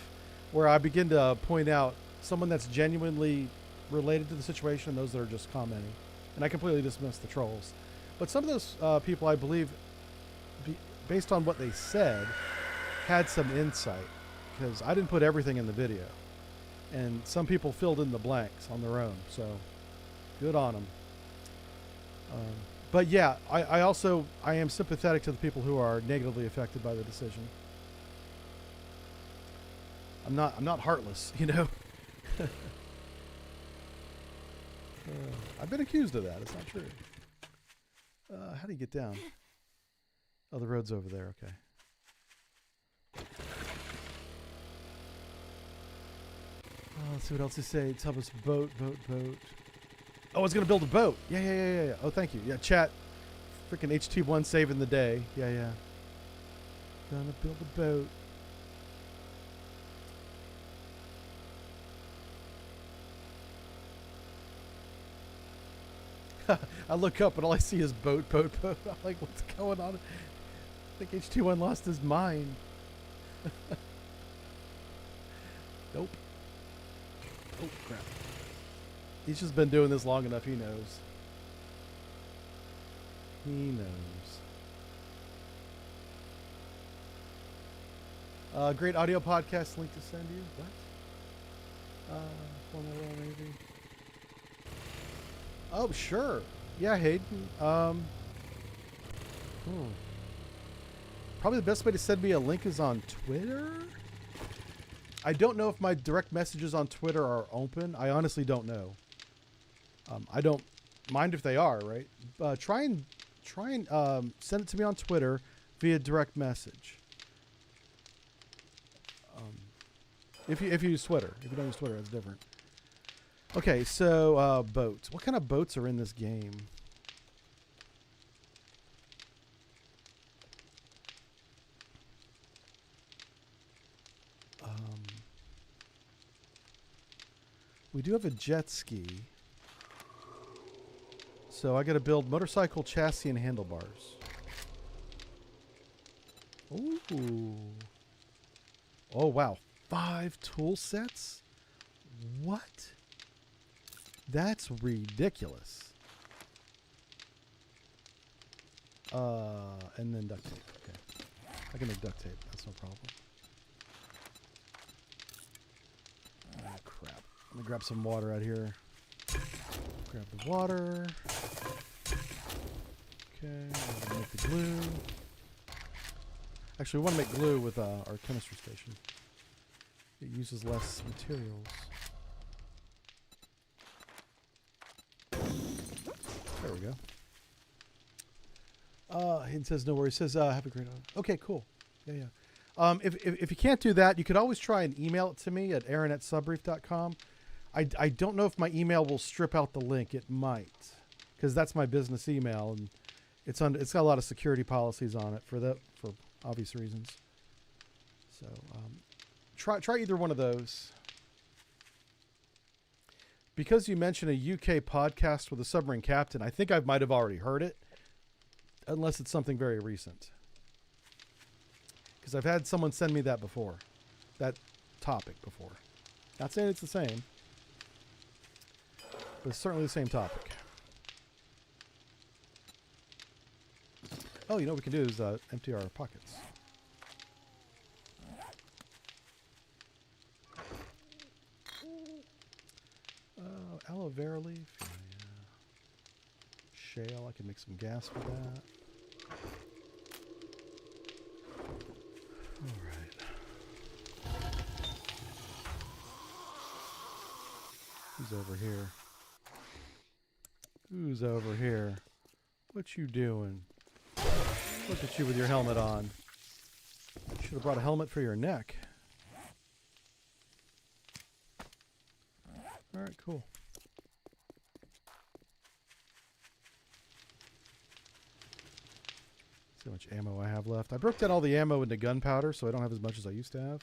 where I begin to point out someone that's genuinely related to the situation and those that are just commenting. And I completely dismiss the trolls. But some of those people, I believe, based on what they said, had some insight. Because I didn't put everything in the video. And some people filled in the blanks on their own. So, good on them. But yeah, I am sympathetic to the people who are negatively affected by the decision. I'm not heartless, you know. I've been accused of that. It's not true. How do you get down? Oh, the road's over there. Okay. Let's see what else they say. Tell us boat. Oh, I was going to build a boat. Yeah. Oh, thank you. Yeah, chat. Freaking HT1 saving the day. Yeah. Gonna build a boat. I look up and all I see is boat, boat, boat. I'm like, what's going on? I think H21 lost his mind. Nope. Oh, crap. He's just been doing this long enough. He knows. He knows. Great audio podcast link to send you. What? Formula maybe. Oh, sure. Yeah, Hayden. Probably the best way to send me a link is on Twitter. I don't know if my direct messages on Twitter are open. I honestly don't know. I don't mind if they are, right? Try and send it to me on Twitter via direct message. If you use Twitter. If you don't use Twitter, that's different. Okay, so boats. What kind of boats are in this game? We do have a jet ski. So I got to build motorcycle chassis and handlebars. Ooh. Oh, wow. 5 tool sets? What? That's ridiculous. And then duct tape. Okay. I can make duct tape. That's no problem. Ah, crap. Let me grab some water out here. Grab the water. Okay. I'm gonna make the glue. Actually, we want to make glue with our chemistry station. It uses less materials. There we go. He says no worries. He says have a great one. Okay, cool. Yeah. If you can't do that, you could always try and email it to me at aaron@subbrief.com. I don't know if my email will strip out the link. It might, because that's my business email, and it's got a lot of security policies on it for obvious reasons. So try either one of those. Because you mentioned a UK podcast with a submarine captain, I think I might have already heard it, unless it's something very recent. Because I've had someone send me that before, that topic before. Not saying it's the same, but it's certainly the same topic. Oh, you know what we can do is empty our pockets. Aloe vera leaf. Yeah. Shale. I can make some gas with that. All right. Who's over here? Who's over here? What you doing? Look at you with your helmet on. Should have brought a helmet for your neck. All right, cool. See how much ammo I have left. I broke down all the ammo into gunpowder, so I don't have as much as I used to have.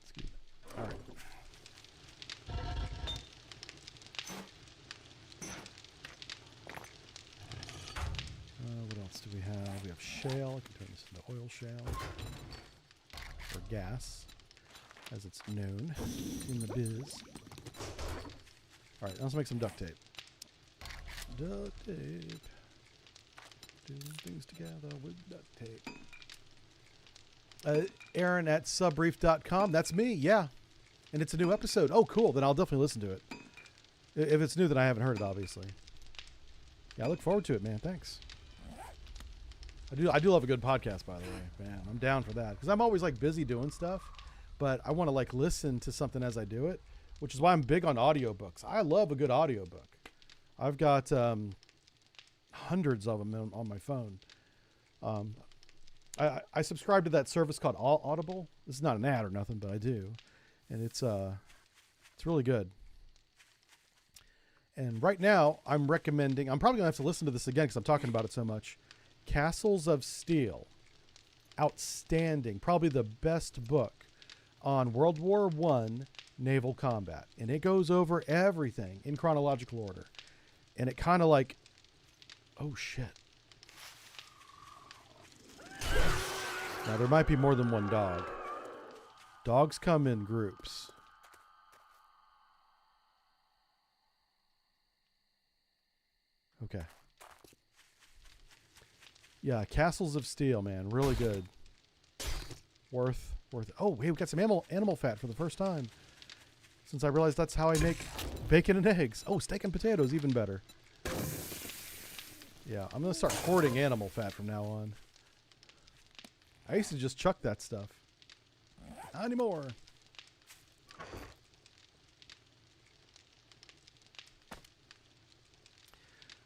Excuse me. All right. What else do we have? We have shale. I can turn this into oil shale. Or gas, as it's known in the biz. All right, let's make some duct tape. Duct tape. Doing things together with duct tape. Aaron@subbrief.com. That's me, yeah. And it's a new episode. Oh, cool. Then I'll definitely listen to it. If it's new, then I haven't heard it, obviously. Yeah, I look forward to it, man. Thanks. I do love a good podcast, by the way, man. I'm down for that. Because I'm always, like, busy doing stuff. But I want to, like, listen to something as I do it. Which is why I'm big on audiobooks. I love a good audiobook. I've got hundreds of them on my phone. I subscribe to that service called Audible. This is not an ad or nothing, but I do. And it's really good. And right now, I'm recommending... I'm probably going to have to listen to this again because I'm talking about it so much. Castles of Steel. Outstanding. Probably the best book on World War I naval combat. And it goes over everything in chronological order. And it kind of like... Oh, shit. Now, there might be more than one dog. Dogs come in groups. Okay. Yeah, Castles of Steel, man. Really good. Worth. Oh, hey, we got some animal fat for the first time. Since I realized that's how I make bacon and eggs. Oh, steak and potatoes, even better. Yeah, I'm going to start hoarding animal fat from now on. I used to just chuck that stuff. Not anymore.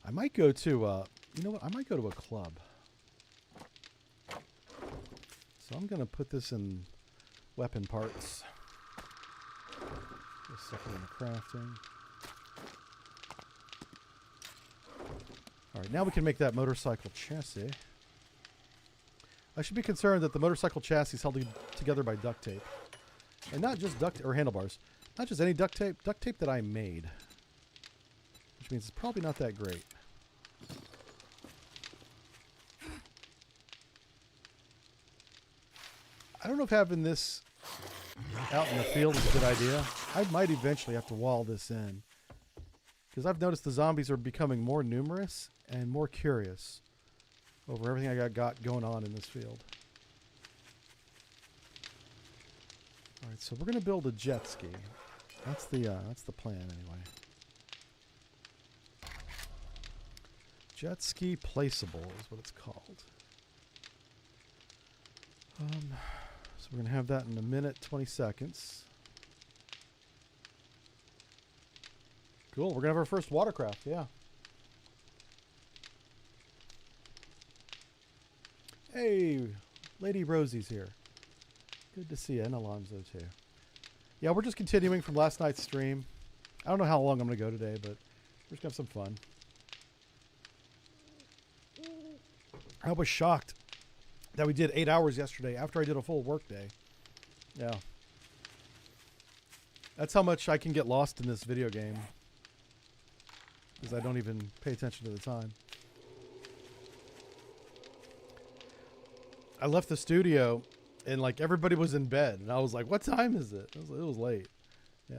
I might go to, you know what? I might go to a club. So I'm going to put this in weapon parts. Just stuff it in the crafting. All right, now we can make that motorcycle chassis. I should be concerned that the motorcycle chassis is held together by duct tape. And not just or handlebars. Not just any duct tape that I made. Which means it's probably not that great. I don't know if having this out in the field is a good idea. I might eventually have to wall this in. Because I've noticed the zombies are becoming more numerous and more curious over everything I got going on in this field. Alright, so we're going to build a jet ski. That's the plan anyway. Jet ski placeable is what it's called. So we're going to have that in a minute, 20 seconds. Cool, we're going to have our first watercraft, yeah. Hey, Lady Rosie's here. Good to see you, and Alonzo too. Yeah, we're just continuing from last night's stream. I don't know how long I'm going to go today, but we're just going to have some fun. I was shocked that we did 8 hours yesterday after I did a full work day. Yeah. That's how much I can get lost in this video game. Because I don't even pay attention to the time. I left the studio and like everybody was in bed. And I was like, what time is it? It was late. Yeah.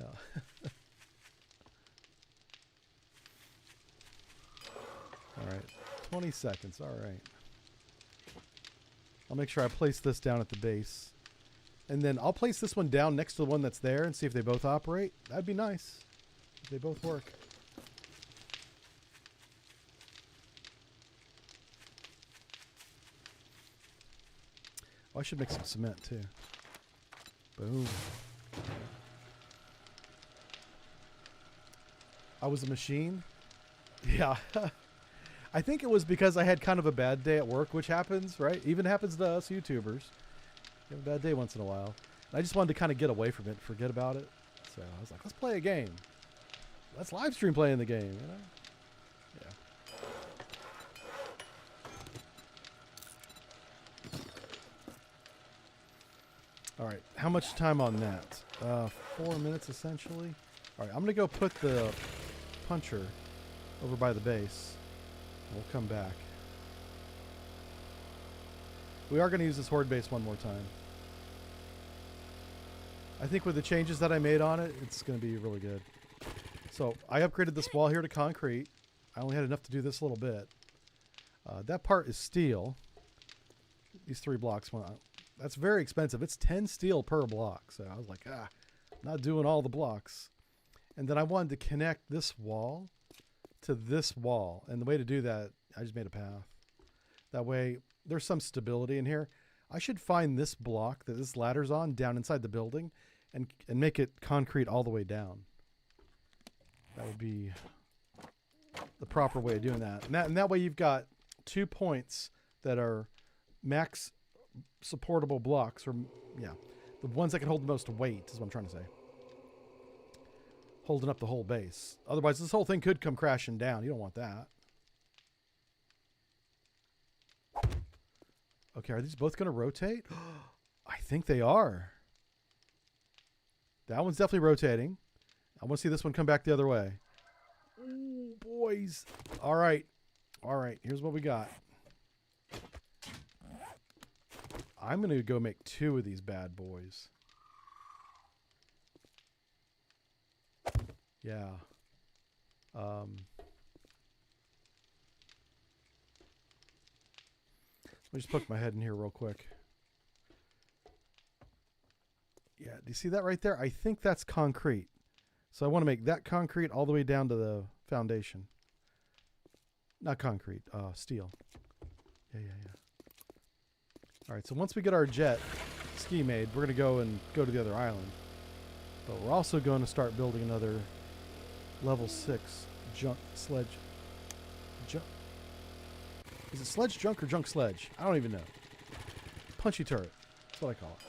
All right. 20 seconds. All right. I'll make sure I place this down at the base. And then I'll place this one down next to the one that's there and see if they both operate. That'd be nice. If they both work. Oh, I should make some cement too. Boom. I was a machine? Yeah. I think it was because I had kind of a bad day at work, which happens, right? Even happens to us YouTubers. You have a bad day once in a while. And I just wanted to kind of get away from it, forget about it. So I was like, let's play a game. Let's live stream playing the game, you know? Yeah. All right, how much time on that? 4 minutes essentially. All right, I'm gonna go put the puncher over by the base. We'll come back. We are going to use this horde base one more time. I think with the changes that I made on it, it's going to be really good. So I upgraded this wall here to concrete. I only had enough to do this a little bit. That part is steel. These 3 blocks. Well, that's very expensive. It's 10 steel per block. So I was like, not doing all the blocks. And then I wanted to connect this wall to this wall, and the way to do that, I just made a path. That way there's some stability in here. I should find this block that this ladder's on down inside the building and make it concrete all the way down. That would be the proper way of doing that. And that way you've got 2 points that are max supportable blocks, or yeah, the ones that can hold the most weight is what I'm trying to say. Holding up the whole base. Otherwise, this whole thing could come crashing down. You don't want that. Okay, are these both going to rotate? I think they are. That one's definitely rotating. I want to see this one come back the other way. Ooh, boys. All right. All right. Here's what we got. I'm going to go make 2 of these bad boys. Yeah. Let me just poke my head in here real quick. Yeah, do you see that right there? I think that's concrete. So I want to make that concrete all the way down to the foundation. Not concrete, steel. Yeah. All right, so once we get our jet ski made, we're going to go to the other island. But we're also going to start building another level 6 junk sledge. Is it sledge junk or junk sledge? I don't even know. Punchy turret. That's what I call it.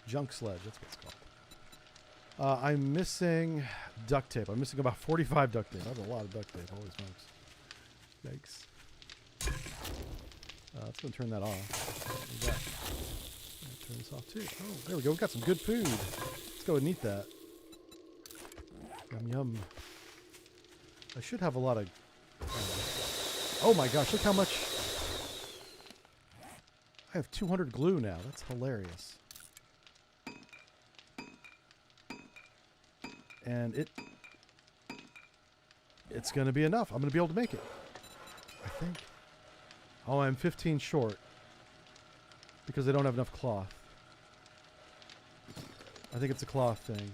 Junk sledge. That's what it's called. I'm missing duct tape. I'm missing about 45 duct tape. That's a lot of duct tape. Holy smokes. Yikes. Let's go and turn that off. Turn this off too. Oh, there we go. We got some good food. Let's go and eat that. Yum, yum. I should have a lot of... oh my gosh, look how much... I have 200 glue now. That's hilarious. And it's going to be enough. I'm going to be able to make it. I think. Oh, I'm 15 short. Because I don't have enough cloth. I think it's a cloth thing.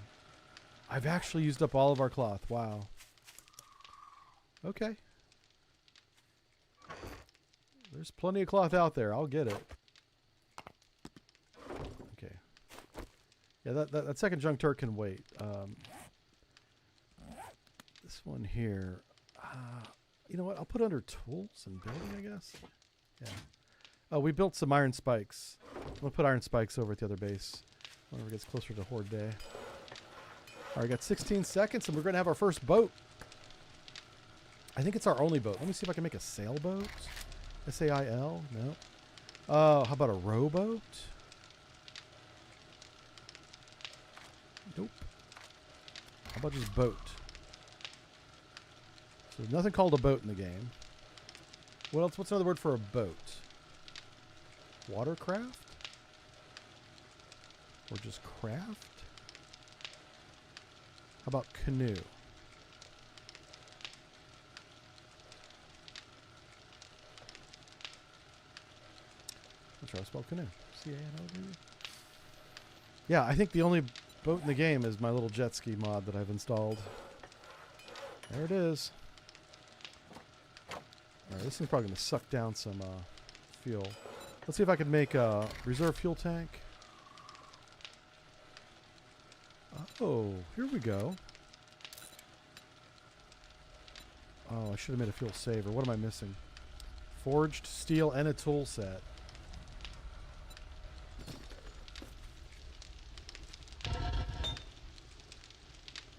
I've actually used up all of our cloth. Wow. Okay. There's plenty of cloth out there. I'll get it. Okay. Yeah, that second junk turret can wait. This one here. You know what? I'll put under tools and building, I guess. Yeah. Oh, we built some iron spikes. I'm going to put iron spikes over at the other base. Whenever it gets closer to Horde Day. Alright, got 16 seconds and we're going to have our first boat. I think it's our only boat. Let me see if I can make a sailboat. S-A-I-L? No. How about a rowboat? Nope. How about just boat? So there's nothing called a boat in the game. What else? What's another word for a boat? Watercraft? Or just craft? How about canoe? I'll try to spell canoe. C-A-N-O-E. Yeah, I think the only boat in the game is my little jet ski mod that I've installed. There it is. Alright, this thing's probably going to suck down some fuel. Let's see if I can make a reserve fuel tank. Oh, here we go. Oh, I should have made a fuel saver. What am I missing? Forged steel and a tool set.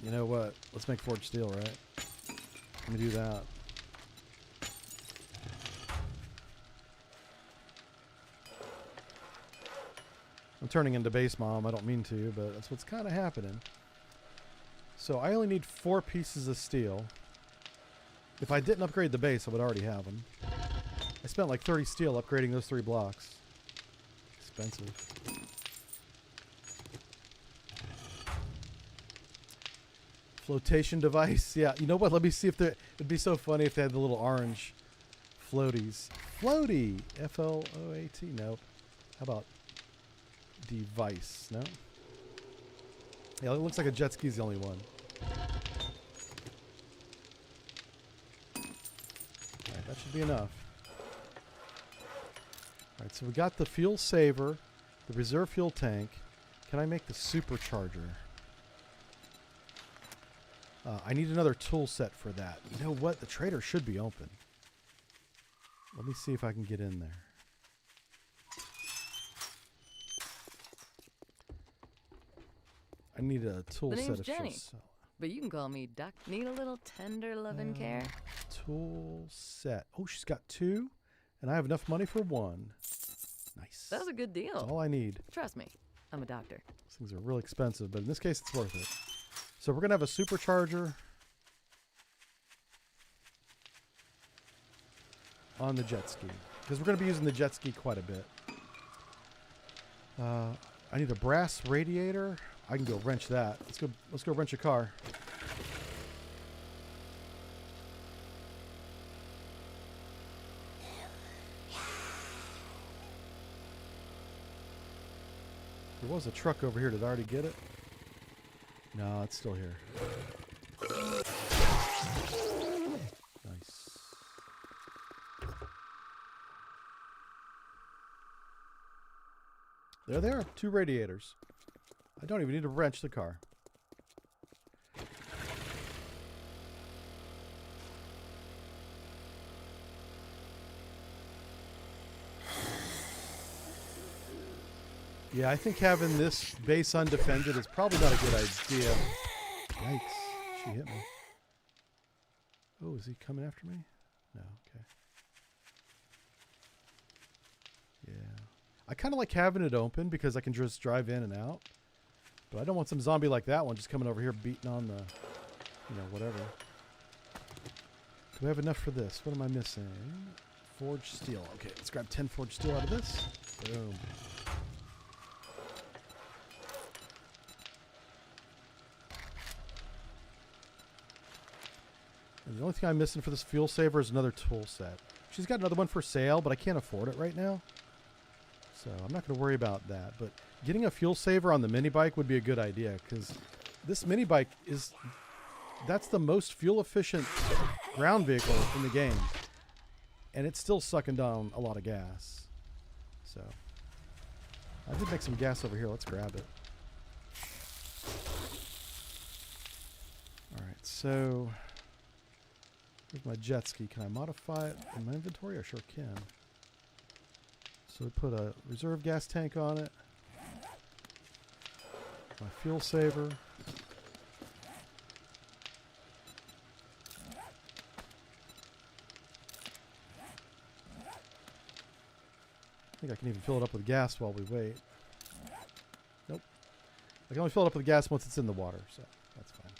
You know what? Let's make forged steel, right? Let me do that. I'm turning into base mom. I don't mean to, but that's what's kind of happening. So I only need 4 pieces of steel. If I didn't upgrade the base, I would already have them. I spent like 30 steel upgrading those 3 blocks. Expensive. Flotation device. Yeah, you know what? Let me see if it'd be so funny if they had the little orange floaties. Floaty. F-L-O-A-T. Nope. How about device? No? Yeah, it looks like a jet ski's the only one. Alright, that should be enough. Alright, so we got the fuel saver, the reserve fuel tank. Can I make the supercharger? I need another tool set for that. You know what? The trader should be open. Let me see if I can get in there. I need a tool set. The name's of Jenny, but you can call me Duck. Need a little tender loving care? Tool set. Oh, she's got 2, and I have enough money for 1. Nice. That was a good That's deal. all I need. Trust me, I'm a doctor. These things are really expensive, but in this case, it's worth it. So we're going to have a supercharger on the jet ski, because we're going to be using the jet ski quite a bit. I need a brass radiator. I can go wrench that. Let's go wrench a car. There was a truck over here. Did I already get it? No, it's still here. Nice. There they are. 2 radiators. I don't even need to wrench the car. Yeah, I think having this base undefended is probably not a good idea. Yikes. She hit me. Oh, is he coming after me? No, okay. Yeah. I kind of like having it open because I can just drive in and out. But I don't want some zombie like that one just coming over here beating on the, whatever. Do we have enough for this? What am I missing? Forged steel. Okay, let's grab 10 forged steel out of this. Boom. And the only thing I'm missing for this fuel saver is another tool set. She's got another one for sale, but I can't afford it right now. So I'm not going to worry about that. But getting a fuel saver on the mini bike would be a good idea, because this mini bike that's the most fuel efficient ground vehicle in the game. And it's still sucking down a lot of gas. So I did make some gas over here. Let's grab it. All right, so here's my jet ski. Can I modify it in my inventory? I sure can. So we put a reserve gas tank on it. My fuel saver. I think I can even fill it up with gas while we wait. Nope. I can only fill it up with gas once it's in the water, so that's fine.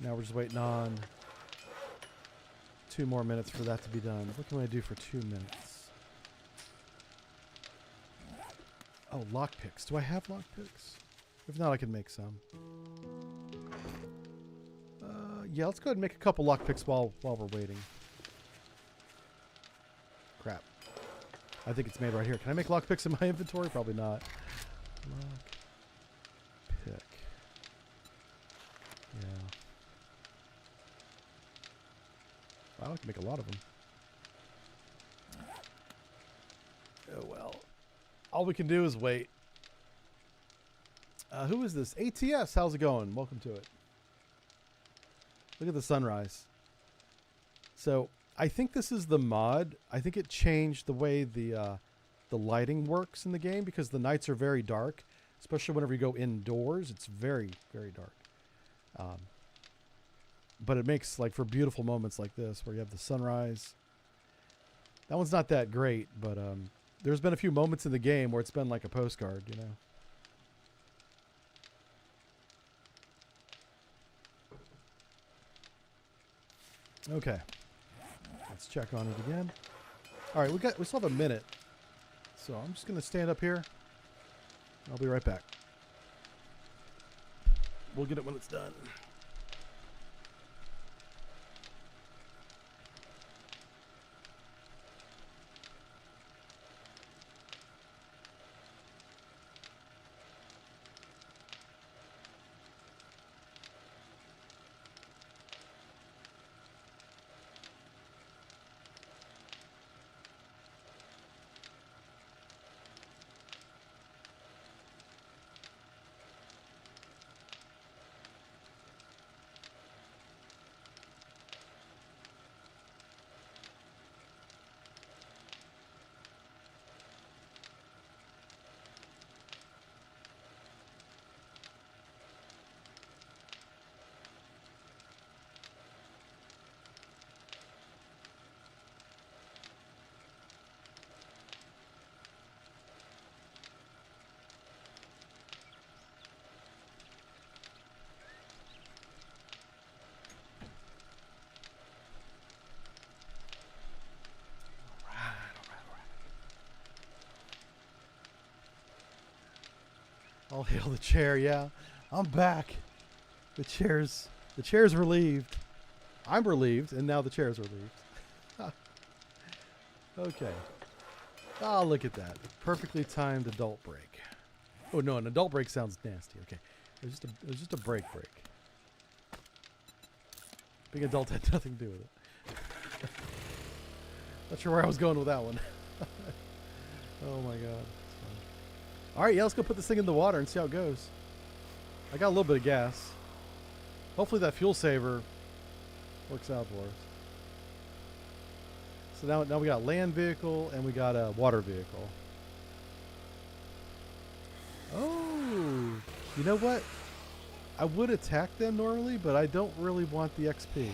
Now we're just waiting on 2 more minutes for that to be done. What can I do for 2 minutes? Oh, lockpicks. Do I have lockpicks? If not, I can make some. Yeah, let's go ahead and make a couple lockpicks while we're waiting. Crap. I think it's made right here. Can I make lockpicks in my inventory? Probably not. Lockpick. Yeah. Wow, I can make a lot of them. Oh, well. All we can do is wait. Who is this? ATS, how's it going? Welcome to it. Look at the sunrise. So, I think this is the mod. I think it changed the way the lighting works in the game, because the nights are very dark. Especially whenever you go indoors, it's very, very dark. But it makes, like, for beautiful moments like this, where you have the sunrise. That one's not that great, but there's been a few moments in the game where it's been like a postcard, you know. Okay. Let's check on it again. All right, we still have a minute. So I'm just going to stand up here. I'll be right back. We'll get it when it's done. All hail the chair, yeah. I'm back. The chair's relieved. I'm relieved, and now the chair's relieved. Okay. Oh, look at that. Perfectly timed adult break. Oh, no, an adult break sounds nasty. Okay. It was just a break. Being adult had nothing to do with it. Not sure where I was going with that one. Oh, my God. All right, yeah, let's go put this thing in the water and see how it goes. I got a little bit of gas. Hopefully that fuel saver works out for us. So now we got land vehicle and we got a water vehicle. Oh, you know what? I would attack them normally, but I don't really want the XP.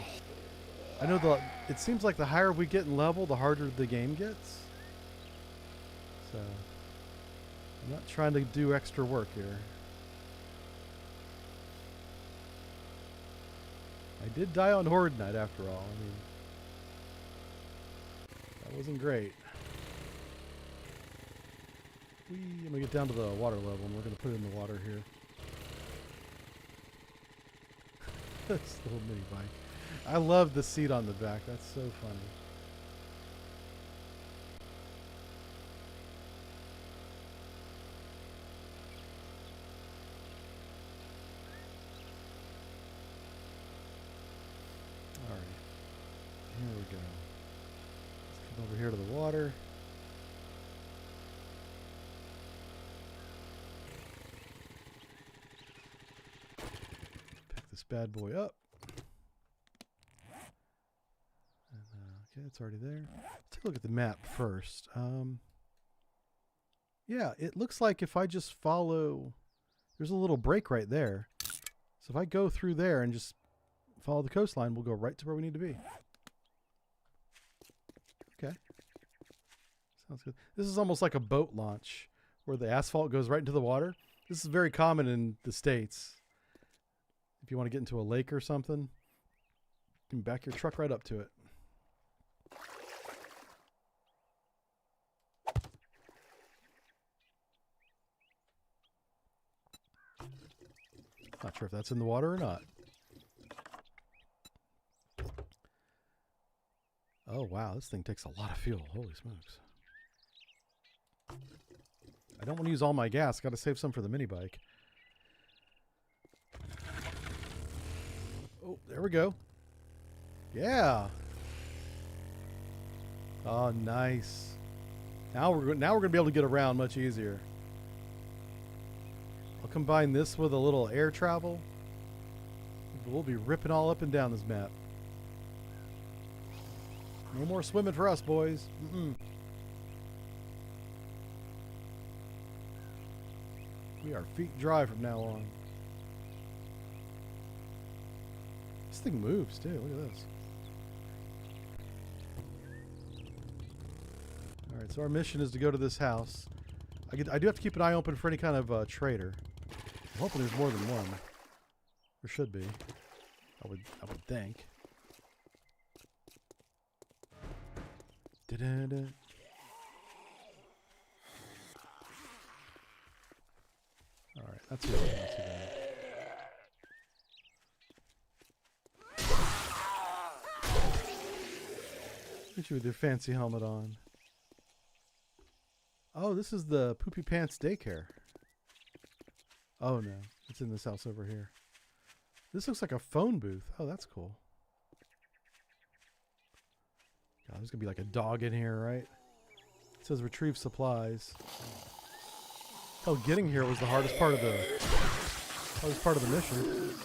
I know it seems like the higher we get in level, the harder the game gets. So I'm not trying to do extra work here. I did die on Horde Night after all. I mean, that wasn't great. I'm going to get down to the water level and we're going to put it in the water here. This little mini bike. I love the seat on the back. That's so funny. Here we go. Let's come over here to the water. Pick this bad boy up. And, okay, it's already there. Let's take a look at the map first. Yeah, it looks like if I just follow, there's a little break right there. So if I go through there and just follow the coastline, we'll go right to where we need to be. Okay. Sounds good. This is almost like a boat launch where the asphalt goes right into the water. This is very common in the States. If you want to get into a lake or something, you can back your truck right up to it. Not sure if that's in the water or not. Oh, wow. This thing takes a lot of fuel. Holy smokes. I don't want to use all my gas. Got to save some for the mini bike. Oh, there we go. Yeah. Oh, nice. Now we're going to be able to get around much easier. I'll combine this with a little air travel. We'll be ripping all up and down this map. No more swimming for us, boys. We are feet dry from now on. This thing moves too. Look at this. Alright, so our mission is to go to this house. I do have to keep an eye open for any kind of trader. I'm hoping there's more than one. There should be. I would think. Da-da-da. Alright, that's really not too bad. Get you with your fancy helmet on. Oh, this is the Poopy Pants daycare. Oh no, it's in this house over here. This looks like a phone booth. Oh, that's cool. God, there's gonna be like a dog in here, right? It says retrieve supplies. Oh, getting here was the hardest part of the mission.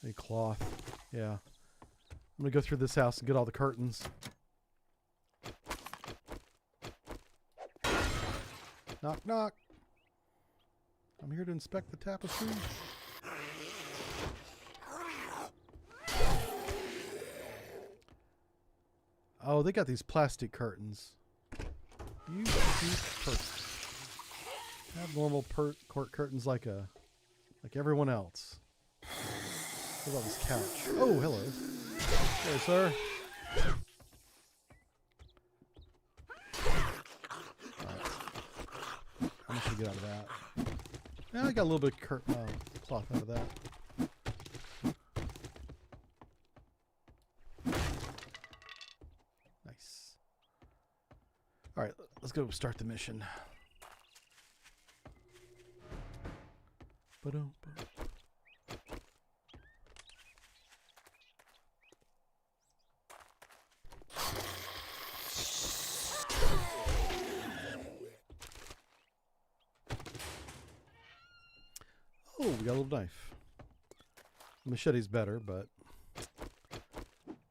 A cloth. Yeah. I'm gonna go through this house and get all the curtains. Knock, knock. I'm here to inspect the tapestry. Oh, they got these plastic curtains. You cute curtains. Have normal court curtains like everyone else. What about this couch? Oh, hello. Hey, sir. I should get out of that. Yeah, I got a little bit of cloth out of that. Nice. All right, let's go start the mission. Ba-dum, ba. Oh, we got a little knife. Machete's better, but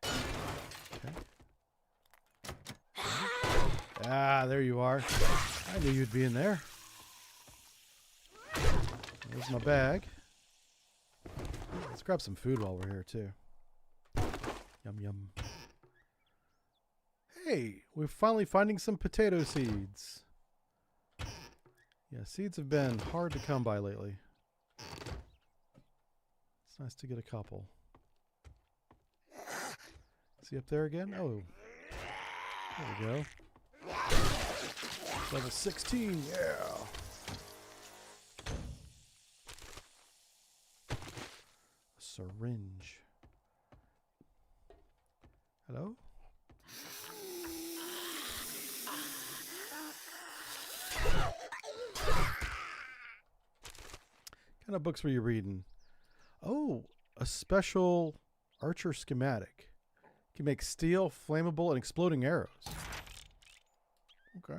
okay. Ah, there you are. I knew you'd be in there. There's my bag. Let's grab some food while we're here too. Yum yum. Hey, we're finally finding some potato seeds. Yeah, seeds have been hard to come by lately. It's nice to get a couple. Is he up there again? Oh. There we go. Level 16, yeah. A syringe. Hello? What kind of books were you reading? Oh, a special archer schematic. You can make steel, flammable, and exploding arrows. Okay.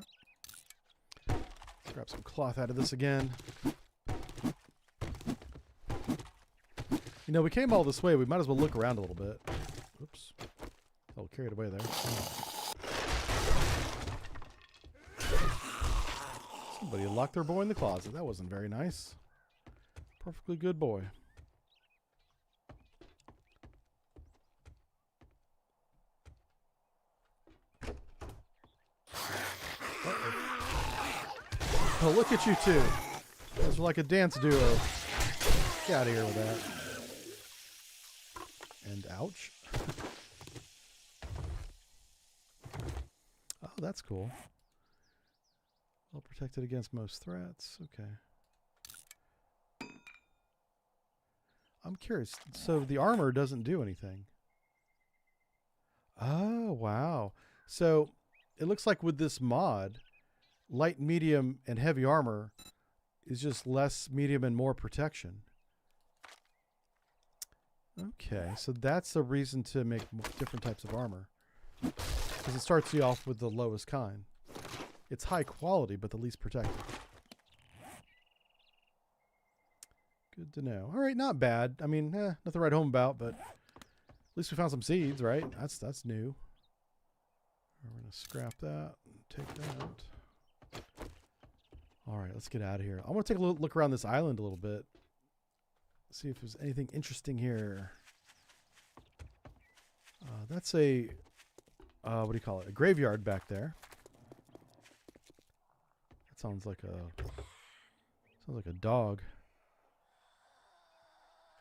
Let's grab some cloth out of this again. You know, we came all this way. We might as well look around a little bit. Oops. A little carried away there. Somebody locked their boy in the closet. That wasn't very nice. Perfectly good boy. Oh, look at you two. You guys are like a dance duo. Get out of here with that. And ouch. Oh, that's cool. Well protected against most threats. Okay. I'm curious. So the armor doesn't do anything. Oh, wow. So it looks like with this mod, light, medium, and heavy armor is just less medium and more protection. Okay, so that's a reason to make different types of armor. Because it starts you off with the lowest kind. It's high quality, but the least protected. Good to know. All right, not bad. I mean, nothing to write home about, but at least we found some seeds, right? That's new. We're going to scrap that and take that. All right, let's get out of here. I want to take a look around this island a little bit. See if there's anything interesting here. That's a, what do you call it? A graveyard back there. That sounds like a dog.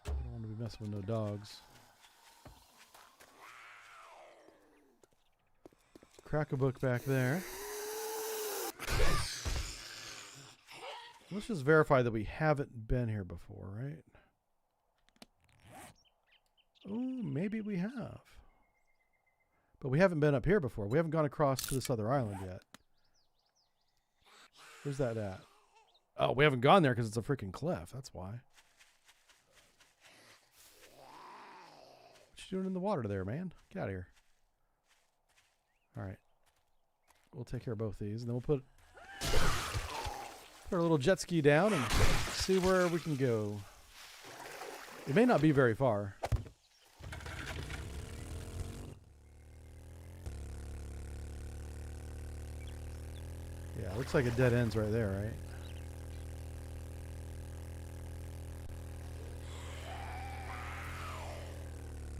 I don't want to be messing with no dogs. Crack a book back there. Let's just verify that we haven't been here before, right? Oh, maybe we have. But we haven't been up here before. We haven't gone across to this other island yet. Where's that at? Oh, we haven't gone there because it's a freaking cliff. That's why. What you doing in the water there, man? Get out of here. All right. We'll take care of both these, and then we'll put our little jet ski down and see where we can go. It may not be very far. Yeah, looks like it dead ends right there, right?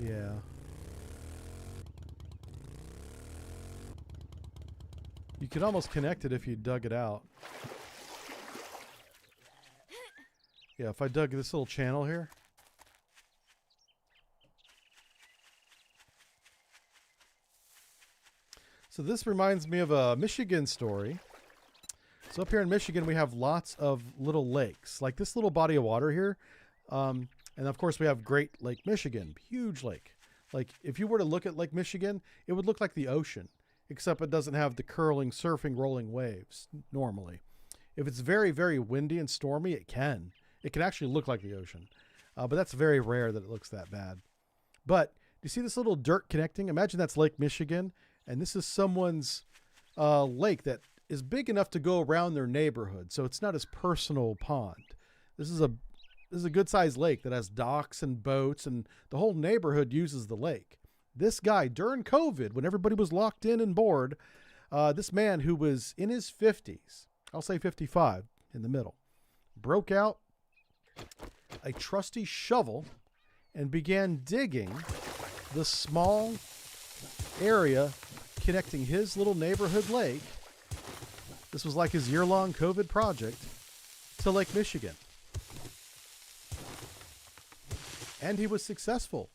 Yeah. You could almost connect it if you dug it out. Yeah, if I dug this little channel here. So this reminds me of a Michigan story. So up here in Michigan, we have lots of little lakes, like this little body of water here. And of course, we have Great Lake Michigan, huge lake. Like if you were to look at Lake Michigan, it would look like the ocean, except it doesn't have the curling, surfing, rolling waves normally. If it's very, very windy and stormy, it can. It can actually look like the ocean. But that's very rare that it looks that bad. But do you see this little dirt connecting? Imagine that's Lake Michigan, and this is someone's lake that is big enough to go around their neighborhood, so it's not his personal pond. This is a good-sized lake that has docks and boats, and the whole neighborhood uses the lake. This guy, during COVID, when everybody was locked in and bored, this man who was in his 50s, I'll say 55 in the middle, broke out a trusty shovel and began digging the small area connecting his little neighborhood lake. This was like his year-long COVID project to Lake Michigan. And he was successful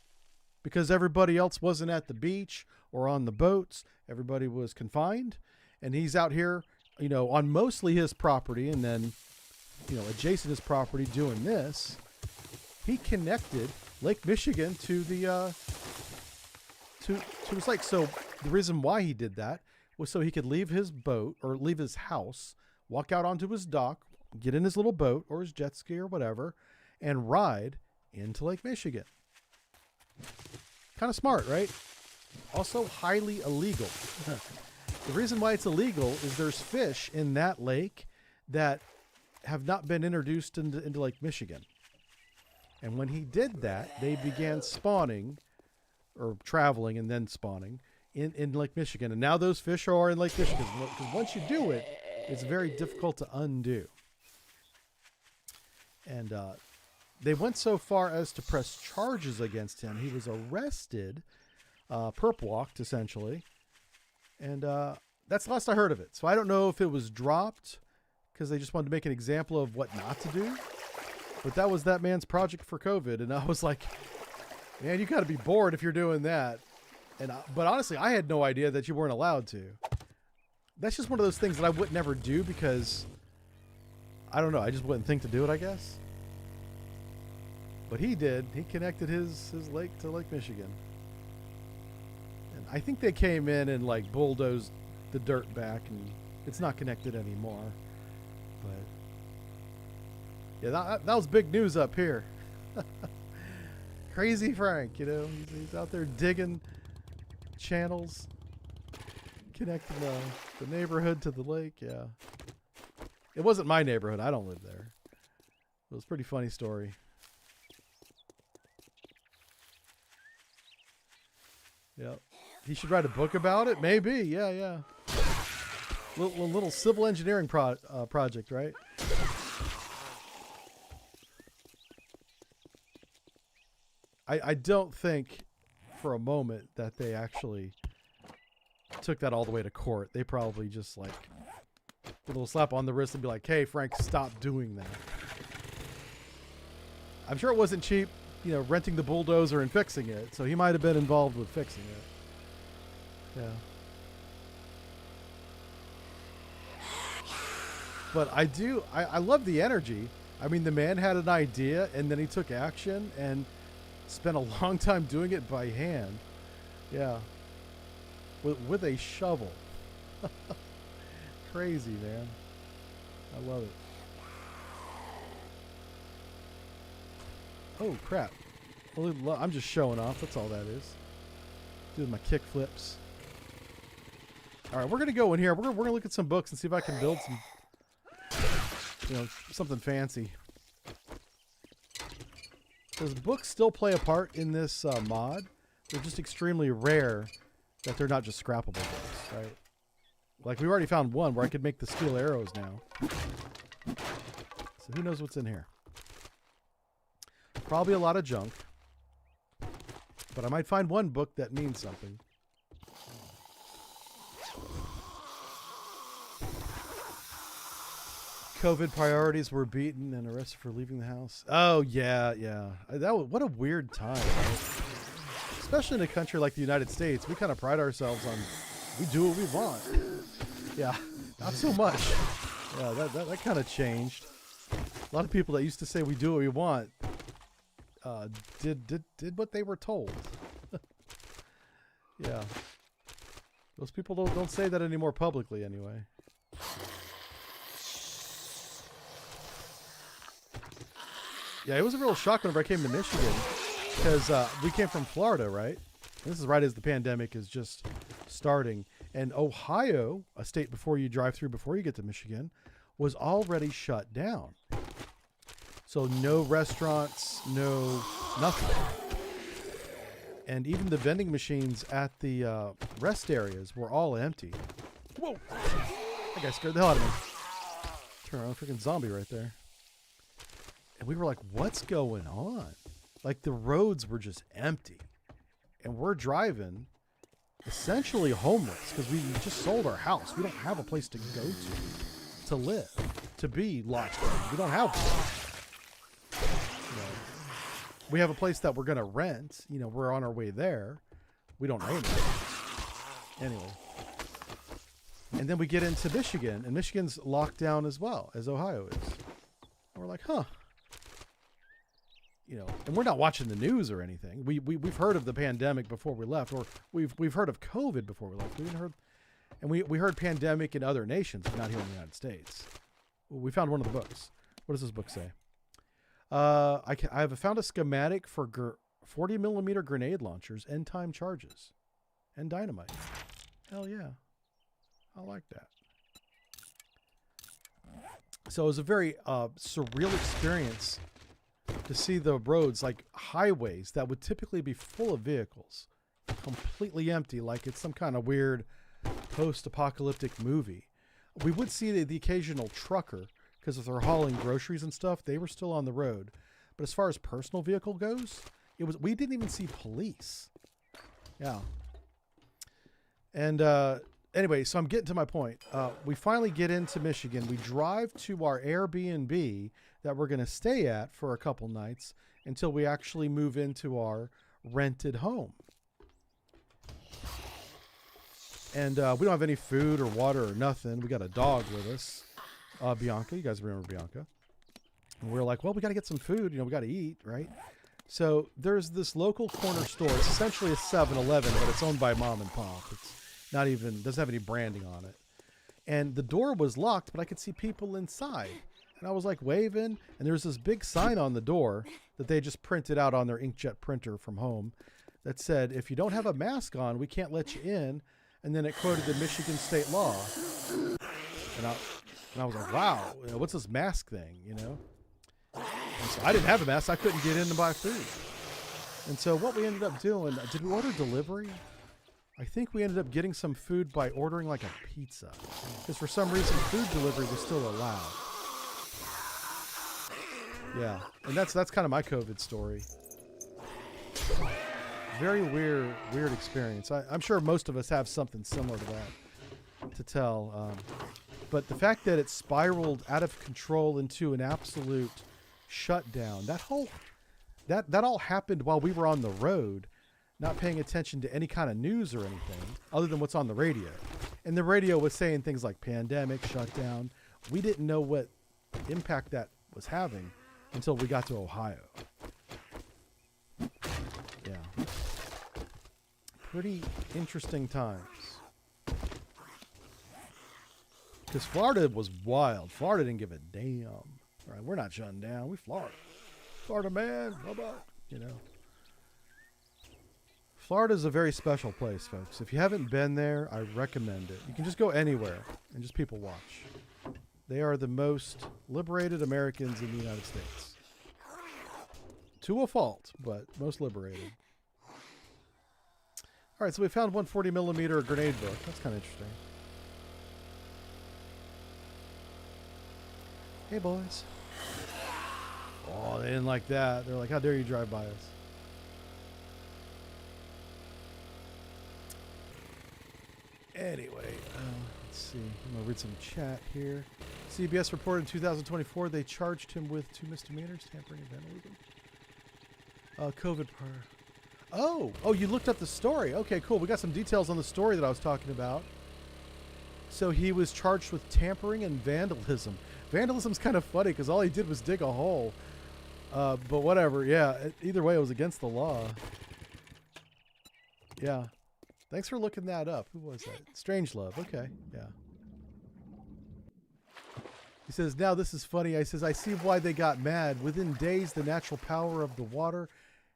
because everybody else wasn't at the beach or on the boats. Everybody was confined. And he's out here, on mostly his property and then, adjacent his property doing this. He connected Lake Michigan to the to his lake. So the reason why he did that was so he could leave his boat or leave his house, walk out onto his dock, get in his little boat or his jet ski or whatever, and ride into Lake Michigan. Kind of smart, right? Also highly illegal. The reason why it's illegal is there's fish in that lake that have not been introduced into Lake Michigan. And when he did that, they began spawning or traveling and then spawning in Lake Michigan. And now those fish are in Lake Michigan. Because once you do it, it's very difficult to undo. And they went so far as to press charges against him. He was arrested, perp walked essentially. And that's the last I heard of it. So I don't know if it was dropped because they just wanted to make an example of what not to do. But that was that man's project for COVID. And I was like, man, you got to be bored if you're doing that. But honestly, I had no idea that you weren't allowed to. That's just one of those things that I would never do because, I don't know, I just wouldn't think to do it, I guess. But he did. He connected his lake to Lake Michigan. And I think they came in and like bulldozed the dirt back and it's not connected anymore. But yeah, that was big news up here. Crazy Frank, he's out there digging channels, connecting the neighborhood to the lake. Yeah, it wasn't my neighborhood. I don't live there. It was a pretty funny story. Yep. He should write a book about it. Maybe. Yeah. Little civil engineering project, right? I don't think for a moment that they actually took that all the way to court. They probably just like put a little slap on the wrist and be like, hey, Frank, stop doing that. I'm sure it wasn't cheap, renting the bulldozer and fixing it. So he might have been involved with fixing it. Yeah. But I love the energy. I mean, the man had an idea and then he took action and spent a long time doing it by hand. Yeah. With a shovel. Crazy, man. I love it. Oh, crap. I'm just showing off. That's all that is. Doing my kick flips. All right, we're going to go in here. We're going to look at some books and see if I can build some, something fancy. Does books still play a part in this mod? They're just extremely rare that they're not just scrappable books, right? Like we already found one where I could make the steel arrows now. So who knows what's in here? Probably a lot of junk. But I might find one book that means something. COVID priorities were beaten and arrested for leaving the house. Oh, yeah. What a weird time, right? Especially in a country like the United States. We kind of pride ourselves on, we do what we want. Yeah, not so much Yeah, that kind of changed. A lot of people that used to say we do what we want did what they were told. Yeah. Those people don't say that anymore publicly anyway. Yeah, it was a real shock whenever I came to Michigan because we came from Florida, right? This is right as the pandemic is just starting. And Ohio, a state before you drive through before you get to Michigan, was already shut down. So no restaurants, no nothing. And even the vending machines at the rest areas were all empty. Whoa! That guy scared the hell out of me. Turn around, freaking zombie right there. And we were like, what's going on? Like the roads were just empty. And we're driving essentially homeless because we just sold our house. We don't have a place to go to live, to be locked in. We don't have one. You know, we have a place that we're going to rent. You know, we're on our way there. We don't own it. Anyway. And then we get into Michigan, and Michigan's locked down as well as Ohio is. And we're like, huh. You know, and we're not watching the news or anything. We've heard of the pandemic before we left, or we've heard of COVID before we left. We didn't heard, and we heard pandemic in other nations, but not here in the United States. We found one of the books. What does this book say? I have found a schematic for 40 millimeter grenade launchers, end time charges, and dynamite. Hell yeah, I like that. So it was a very surreal experience to see the roads, like highways that would typically be full of vehicles, completely empty, like it's some kind of weird post-apocalyptic movie. We would see the occasional trucker, because if they're hauling groceries and stuff, they were still on the road. But as far as personal vehicle goes, we didn't even see police. Yeah. And anyway, so I'm getting to my point. We finally get into Michigan. We drive to our Airbnb that we're going to stay at for a couple nights until we actually move into our rented home. And we don't have any food or water or nothing. We got a dog with us, Bianca. You guys remember Bianca? And we're like, well, we got to get some food. You know, we got to eat, right? So there's this local corner store. It's essentially a 7-Eleven, but it's owned by mom and pop. It's not even, doesn't have any branding on it. And the door was locked, but I could see people inside. And I was like waving, and there was this big sign on the door that they just printed out on their inkjet printer from home that said, if you don't have a mask on, we can't let you in. And then it quoted the Michigan state law. And I was like, wow, you know, what's this mask thing, you know? And so I didn't have a mask. I couldn't get in to buy food. And so what we ended up doing, did we order delivery? I think we ended up getting some food by ordering like a pizza. Because for some reason, food delivery was still allowed. Yeah, and that's kind of my COVID story. Very weird experience. I'm sure most of us have something similar to that to tell. But the fact that it spiraled out of control into an absolute shutdown, that all happened while we were on the road, not paying attention to any kind of news or anything other than what's on the radio. And the radio was saying things like pandemic, shutdown. We didn't know what impact that was having until we got to Ohio. Yeah. Pretty interesting times. Because Florida was wild. Florida didn't give a damn. Right? We're not shutting down. We Florida. Florida man. Bye bye. You know. Florida is a very special place, folks. If you haven't been there, I recommend it. You can just go anywhere and just people watch. They are the most liberated Americans in the United States. To a fault, but most liberated. All right, so we found 140 millimeter grenade book. That's kind of interesting. Hey, boys. Oh, they didn't like that. They're like, how dare you drive by us? Anyway, let's see. I'm going to read some chat here. CBS reported in 2024 they charged him with 2 misdemeanors, tampering and vandalism. COVID Oh, you looked up the story. Okay, cool. We got some details on the story that I was talking about. So he was charged with tampering and vandalism. Vandalism's kind of funny because all he did was dig a hole. But whatever. Yeah. Either way, it was against the law. Yeah. Thanks for looking that up. Who was that? Strangelove. Okay. Yeah. He says, now this is funny. I says, I see why they got mad. Within days, the natural power of the water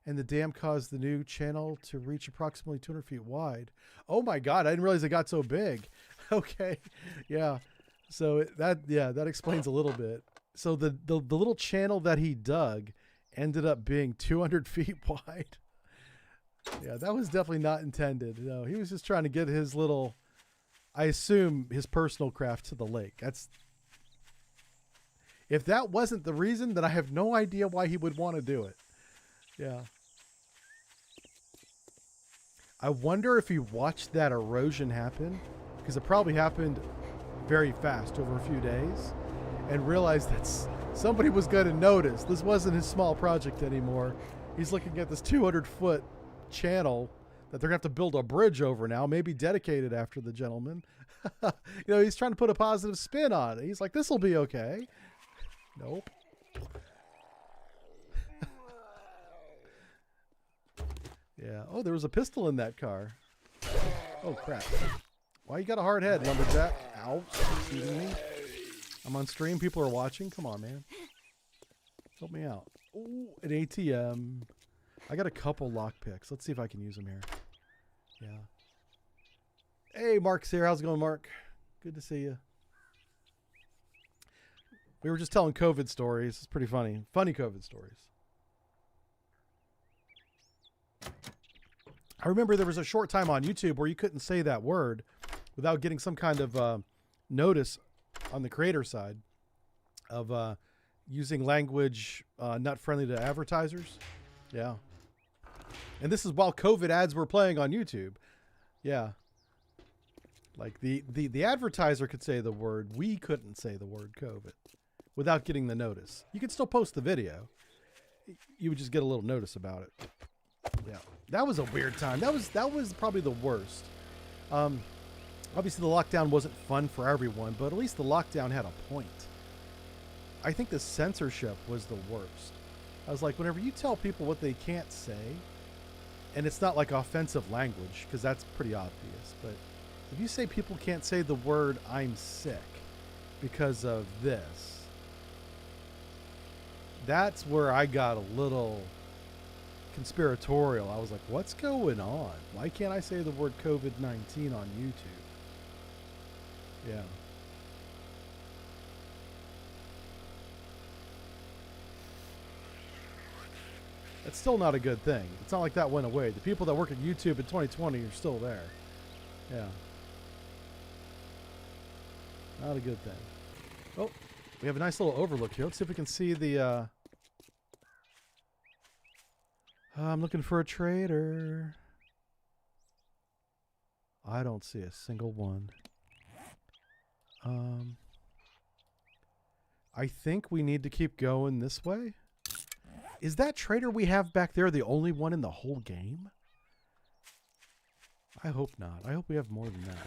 and the dam caused the new channel to reach approximately 200 feet wide. Oh my God. I didn't realize it got so big. Okay. Yeah. So that explains a little bit. So the little channel that he dug ended up being 200 feet wide. Yeah, that was definitely not intended. No, he was just trying to get his little, I assume, his personal craft to the lake. If that wasn't the reason, then I have no idea why he would want to do it. Yeah. I wonder if he watched that erosion happen, because it probably happened very fast over a few days, and realized that somebody was going to notice. This wasn't his small project anymore. He's looking at this 200-foot channel that they're going to have to build a bridge over now, maybe dedicated after the gentleman. He's trying to put a positive spin on it. He's like, this will be okay. Nope. Yeah. Oh, there was a pistol in that car. Oh, crap. Why you got a hard head, lumberjack? Ow. Shooting me. I'm on stream. People are watching. Come on, man. Help me out. Ooh, an ATM. I got a couple lockpicks. Let's see if I can use them here. Yeah. Hey, Mark's here. How's it going, Mark? Good to see you. We were just telling COVID stories. It's pretty funny. Funny COVID stories. I remember there was a short time on YouTube where you couldn't say that word without getting some kind of notice on the creator side of using language not friendly to advertisers. Yeah. And this is while COVID ads were playing on YouTube. Yeah. Like the advertiser could say the word. We couldn't say the word COVID without getting the notice. You could still post the video. You would just get a little notice about it. Yeah. That was a weird time. That was probably the worst. Obviously the lockdown wasn't fun for everyone, but at least the lockdown had a point. I think the censorship was the worst. I was like, whenever you tell people what they can't say, and it's not like offensive language, because that's pretty obvious, but if you say people can't say the word I'm sick because of this, that's where I got a little conspiratorial. I was like, what's going on? Why can't I say the word COVID-19 on YouTube? Yeah. That's still not a good thing. It's not like that went away. The people that work at YouTube in 2020 are still there. Yeah. Not a good thing. Oh, we have a nice little overlook here. Let's see if we can see the... I'm looking for a trader. I don't see a single one. I think we need to keep going this way. Is that trader we have back there the only one in the whole game? I hope not. I hope we have more than that.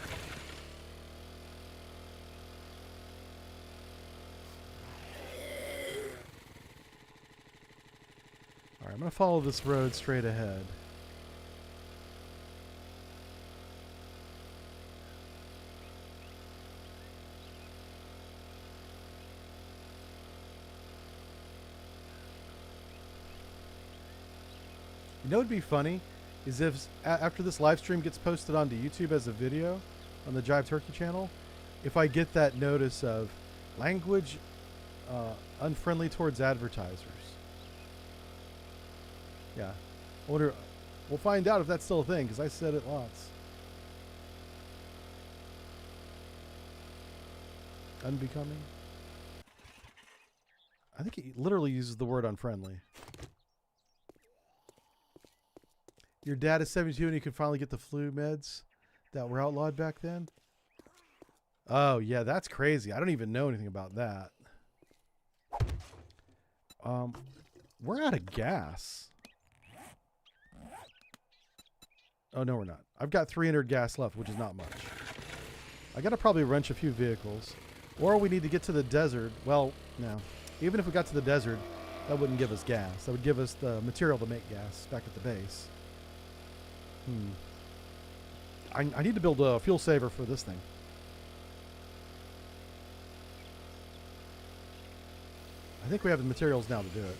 Alright, I'm going to follow this road straight ahead. You know what would be funny is if after this live stream gets posted onto YouTube as a video on the Jive Turkey channel, if I get that notice of language unfriendly towards advertisers. Yeah. I wonder, we'll find out if that's still a thing because I said it lots. Unbecoming? I think he literally uses the word unfriendly. Your dad is 72 and he could finally get the flu meds that were outlawed back then? Oh, yeah, that's crazy. I don't even know anything about that. We're out of gas. Oh, no, we're not. I've got 300 gas left, which is not much. I got to probably wrench a few vehicles. Or we need to get to the desert. Well, no. Even if we got to the desert, that wouldn't give us gas. That would give us the material to make gas back at the base. I need to build a fuel saver for this thing. I think we have the materials now to do it.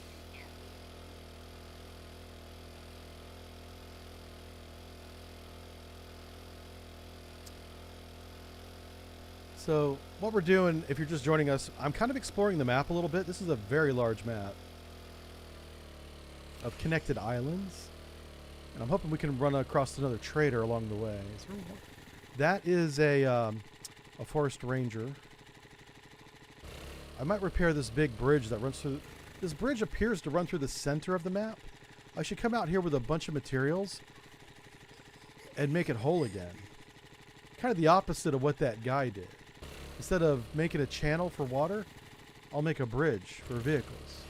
So what we're doing, if you're just joining us, I'm kind of exploring the map a little bit. This is a very large map of connected islands. And I'm hoping we can run across another trader along the way. That is a forest ranger. I might repair this big bridge that runs through. This bridge appears to run through the center of the map. I should come out here with a bunch of materials and make it whole again. Kind of the opposite of what that guy did. Instead of making a channel for water, I'll make a bridge for vehicles.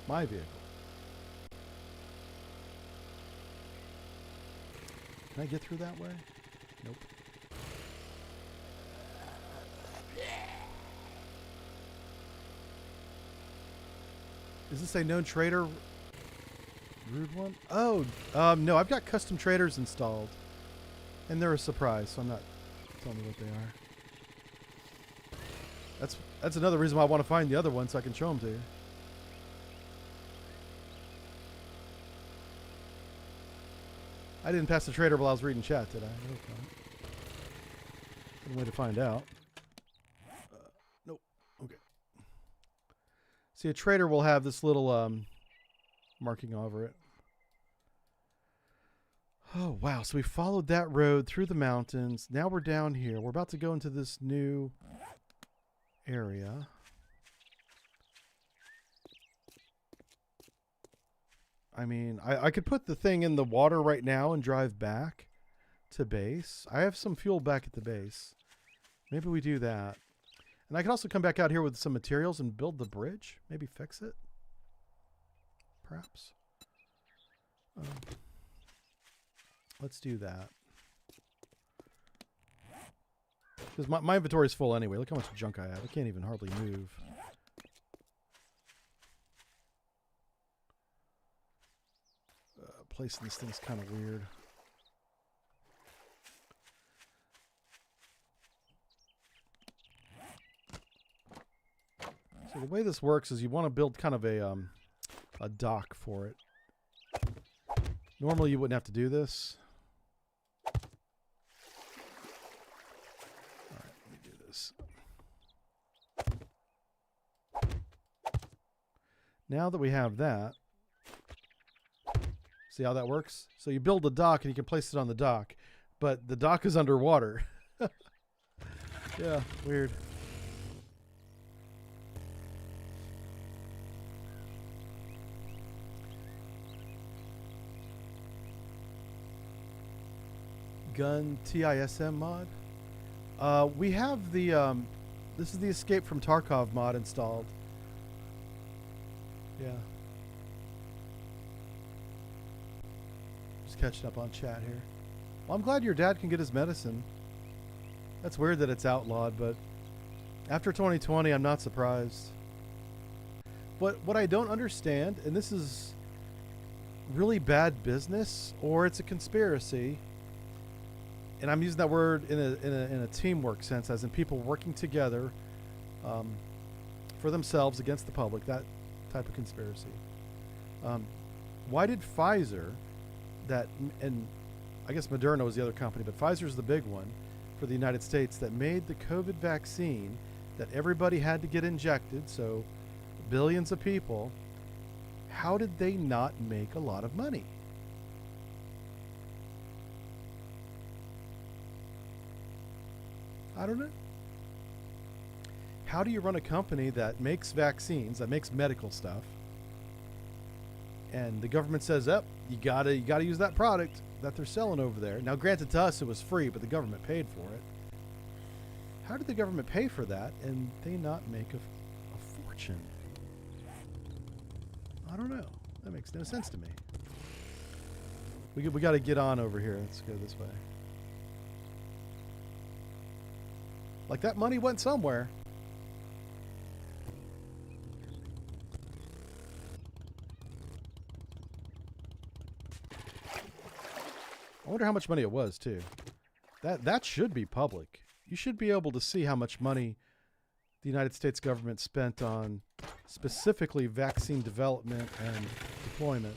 My vehicle. Can I get through that way? Nope. Does this say known trader? Rude one? Oh, no, I've got custom traders installed. And they're a surprise, so I'm not telling you what they are. That's another reason why I want to find the other one so I can show them to you. I didn't pass the trader while I was reading chat, did I? Okay. Good way to find out. Nope. Okay. See, a trader will have this little marking over it. Oh, wow. So we followed that road through the mountains. Now we're down here. We're about to go into this new area. I mean, I could put the thing in the water right now and drive back to base. I have some fuel back at the base. Maybe we do that. And I can also come back out here with some materials and build the bridge. Maybe fix it. Perhaps. Let's do that. Because my inventory is full anyway. Look how much junk I have. I can't even hardly move. Placing this thing's kind of weird. So the way this works is you want to build kind of a dock for it. Normally you wouldn't have to do this. All right, let me do this. Now that we have that, see how that works? So you build a dock and you can place it on the dock, but the dock is underwater. Yeah, weird. Gun TISM mod. We have the this is the Escape from Tarkov mod installed. Yeah. Just catching up on chat here. Well, I'm glad your dad can get his medicine. That's weird that it's outlawed, but after 2020, I'm not surprised. What I don't understand, and this is really bad business, or it's a conspiracy, and I'm using that word in a teamwork sense, as in people working together for themselves against the public, that type of conspiracy. Why did Pfizer, and I guess Moderna was the other company, but Pfizer's the big one for the United States that made the COVID vaccine that everybody had to get injected, so billions of people, how did they not make a lot of money? I don't know. How do you run a company that makes vaccines, that makes medical stuff, and the government says, "Up, you gotta use that product that they're selling over there." Now, granted, to us it was free, but the government paid for it. How did the government pay for that and they not make a fortune? I don't know. That makes no sense to me. We got to get on over here. Let's go this way. Like that money went somewhere. I wonder how much money it was, too. That should be public. You should be able to see how much money the United States government spent on specifically vaccine development and deployment.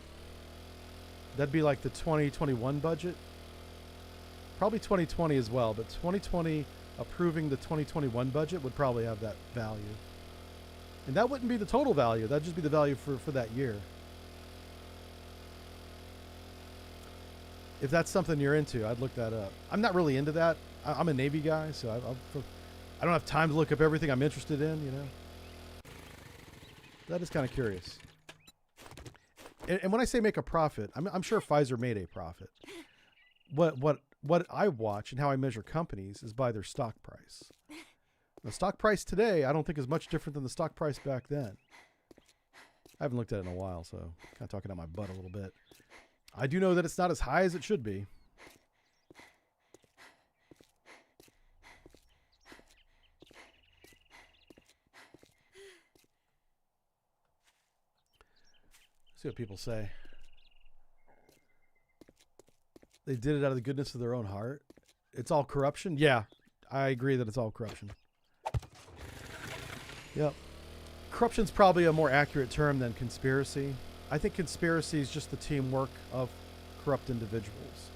That'd be like the 2021 budget. Probably 2020 as well, but 2020 approving the 2021 budget would probably have that value. And that wouldn't be the total value. That'd just be the value for that year. If that's something you're into, I'd look that up. I'm not really into that. I'm a Navy guy, so I don't have time to look up everything I'm interested in, you know. That is kind of curious. And when I say make a profit, I'm sure Pfizer made a profit. What I watch and how I measure companies is by their stock price. The stock price today, I don't think is much different than the stock price back then. I haven't looked at it in a while, so kind of talking out my butt a little bit. I do know that it's not as high as it should be. See what people say. They did it out of the goodness of their own heart. It's all corruption? Yeah, I agree that it's all corruption. Yep. Corruption's probably a more accurate term than conspiracy. I think conspiracy is just the teamwork of corrupt individuals.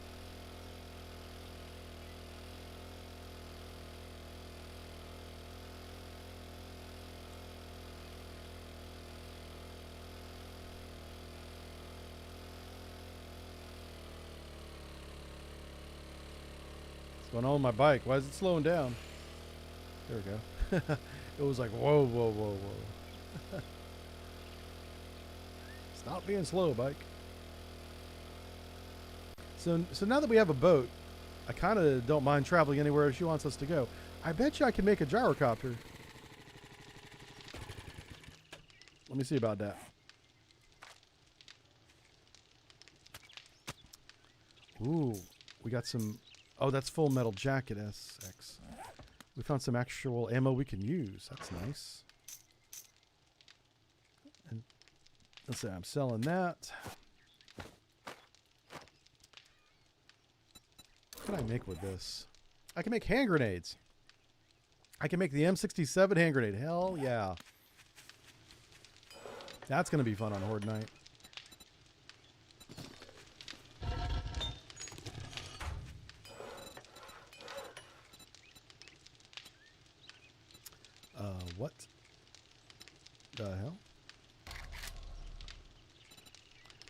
What's going on with my bike? Why is it slowing down? There we go. It was like, whoa, whoa, whoa, whoa. Stop being slow, bike. So now that we have a boat, I kind of don't mind traveling anywhere she wants us to go. I bet you I can make a gyrocopter. Let me see about that. Ooh, we got some... Oh, that's Full Metal Jacket SX. We found some actual ammo we can use. That's nice. And let's say I'm selling that. What can I make with this? I can make hand grenades. I can make the M67 hand grenade. Hell yeah. That's going to be fun on Horde Night. What the hell?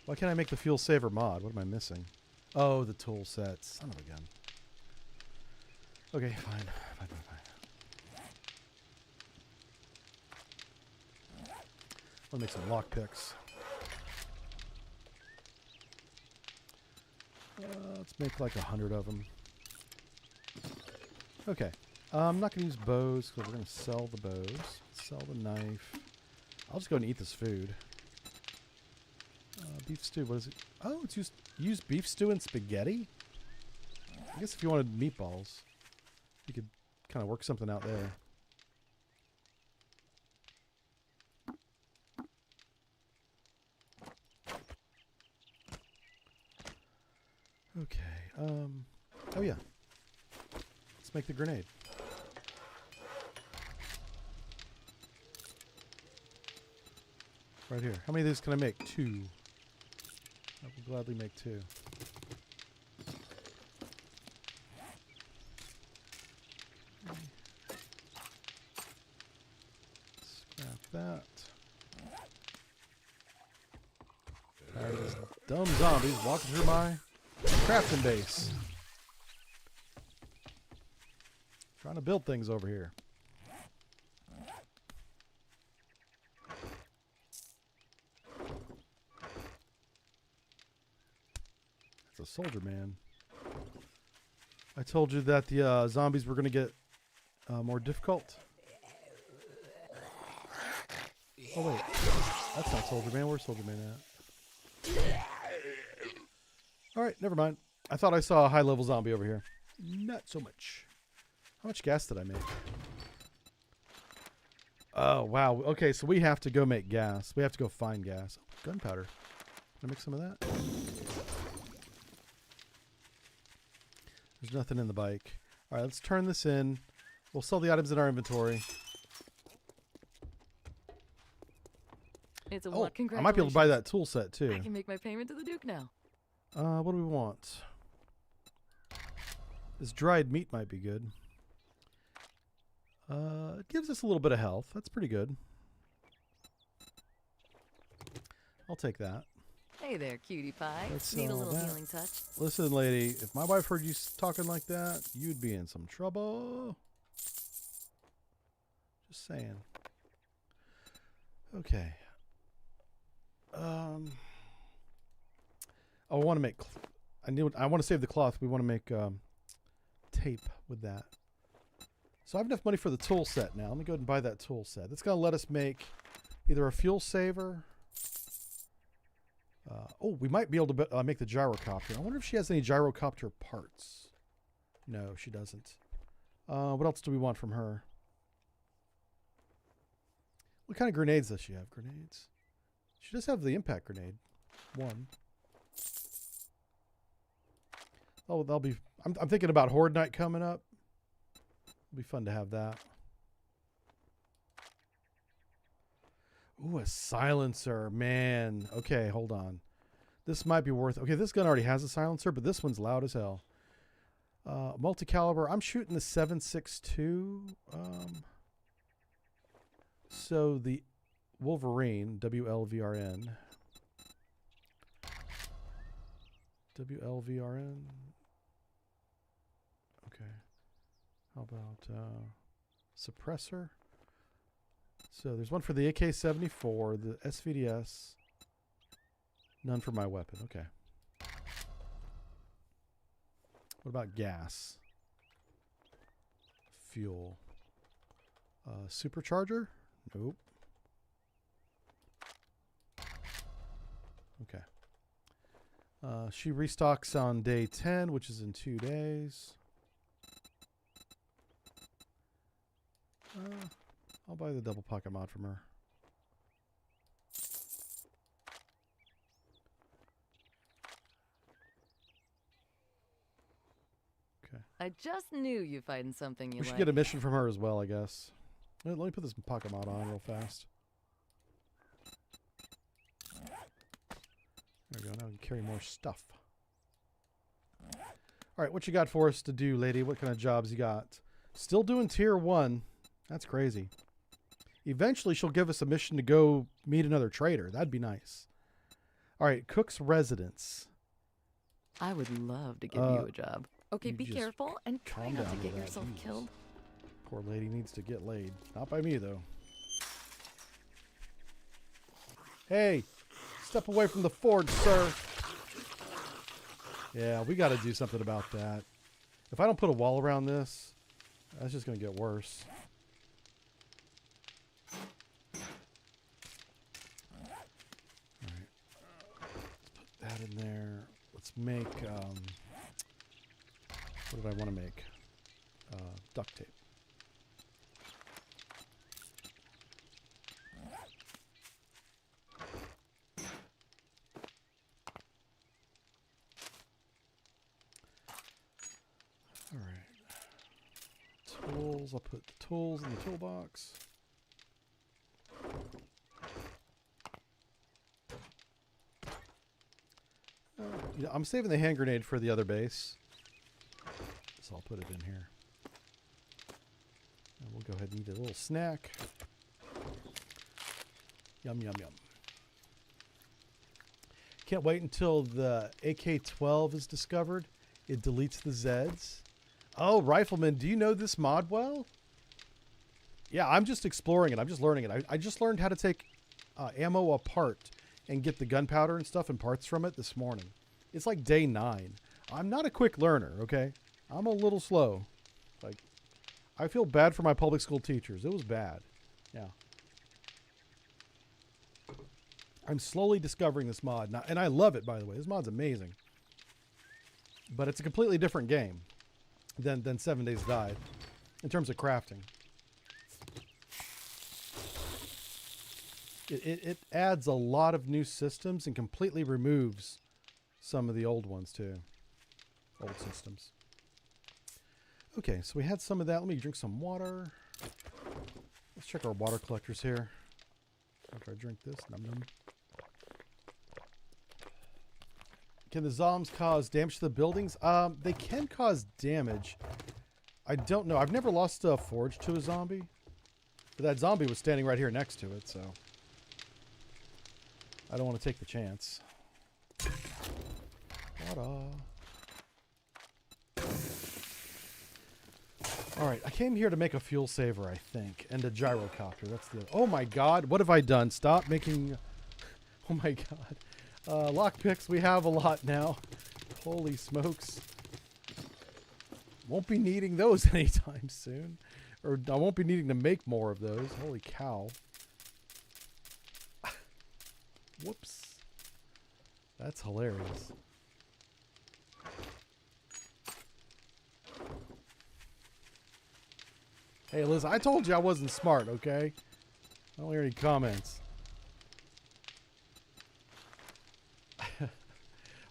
Why can't I make the fuel saver mod? What am I missing? Oh, the tool set. Son of a gun. Okay, fine. I'll make some lockpicks. Let's make like 100 of them. Okay. I'm not going to use bows because we're going to sell the bows. Sell the knife. I'll just go and eat this food. Beef stew, what is it? Oh, it's use beef stew and spaghetti? I guess if you wanted meatballs, you could kind of work something out there. Okay. Oh yeah. Let's make the grenade. Right here. How many of these can I make? 2. I will gladly make 2. Scrap that. Tired of these dumb zombies walking through my crafting base. Trying to build things over here. It's a soldier man. I told you that the zombies were going to get more difficult. Oh wait, that's not soldier man. Where's soldier man at? All right, never mind. I thought I saw a high level zombie over here. Not so much. How much gas did I make? Oh, wow. Okay, so we have to go make gas. We have to go find gas. Oh, gunpowder. Can I make some of that? There's nothing in the bike. All right, let's turn this in. We'll sell the items in our inventory. It's a Oh, what? I might be able to buy that tool set, too. I can make my payment to the Duke now. What do we want? This dried meat might be good. It gives us a little bit of health. That's pretty good. I'll take that. Hey there, cutie pie. Let's Need a sell little that. healing touch? Listen, lady, if my wife heard you talking like that, you'd be in some trouble. Just saying. Okay. I want to make. I want to save the cloth. We want to make tape with that. So I have enough money for the tool set now. Let me go ahead and buy that tool set. That's going to let us make either a fuel saver. Oh, we might be able to make the gyrocopter. I wonder if she has any gyrocopter parts. No, she doesn't. What else do we want from her? What kind of grenades does she have? Grenades? She does have the impact grenade. One. Oh, that'll be... I'm thinking about Horde Night coming up. It'll be fun to have that. Ooh, a silencer. Man. Okay, hold on. This might be worth... Okay, this gun already has a silencer, but this one's loud as hell. Multi-caliber. I'm shooting the 7.62. So the Wolverine, WLVRN. WLVRN. Okay. How about suppressor? So there's one for the AK-74, the SVDS. None for my weapon. Okay. What about gas? Fuel. Supercharger? Nope. Okay. She restocks on day 10, which is in 2 days. I'll buy the double pocket mod from her. Okay. I just knew you'd find something you We should like. get a mission from her as well, I guess. Let me put this pocket mod on real fast. There we go. Now we can carry more stuff. All right, what you got for us to do, lady? What kind of jobs you got? Still doing tier 1. That's crazy. Eventually, she'll give us a mission to go meet another trader. That'd be nice. All right, cook's residence. I would love to give you a job. Okay, you be just careful and try calm not down to get with that. yourself Jesus. killed. Poor lady needs to get laid. Not by me, though. Hey, step away from the forge, sir. Yeah, we got to do something about that. If I don't put a wall around this, that's just going to get worse. All right. Let's put that in there. Let's make... what did I want to make? Duct tape. All right. Tools. I'll put the tools in the toolbox. You know, I'm saving the hand grenade for the other base. So I'll put it in here. And we'll go ahead and eat a little snack. Yum, yum, yum. Can't wait until the AK-12 is discovered. It deletes the Zeds. Oh, Rifleman, do you know this mod well? Yeah, I'm just exploring it. I'm just learning it. I just learned how to take ammo apart and get the gunpowder and stuff and parts from it this morning. It's like day 9. I'm not a quick learner, okay? I'm a little slow. Like, I feel bad for my public school teachers. It was bad. Yeah. I'm slowly discovering this mod. Now, and I love it, by the way. This mod's amazing. But it's a completely different game than 7 Days Died. in terms of crafting. It adds a lot of new systems and completely removes some of the old ones too. Old systems. Okay, so we had some of that. Let me drink some water. Let's check our water collectors here. After I drink this. Num num. Can the zombies cause damage to the buildings? They can cause damage. I don't know. I've never lost a forge to a zombie. But that zombie was standing right here next to it, so I don't want to take the chance. Ta-da. Alright, I came here to make a fuel saver, I think. And a gyrocopter. That's the... Oh my god, what have I done? Stop making... Oh my god. Lockpicks, we have a lot now. Holy smokes. Won't be needing those anytime soon. Or I won't be needing to make more of those. Holy cow. Whoops. That's hilarious. Hey, Liz, I told you I wasn't smart, okay? I don't hear any comments.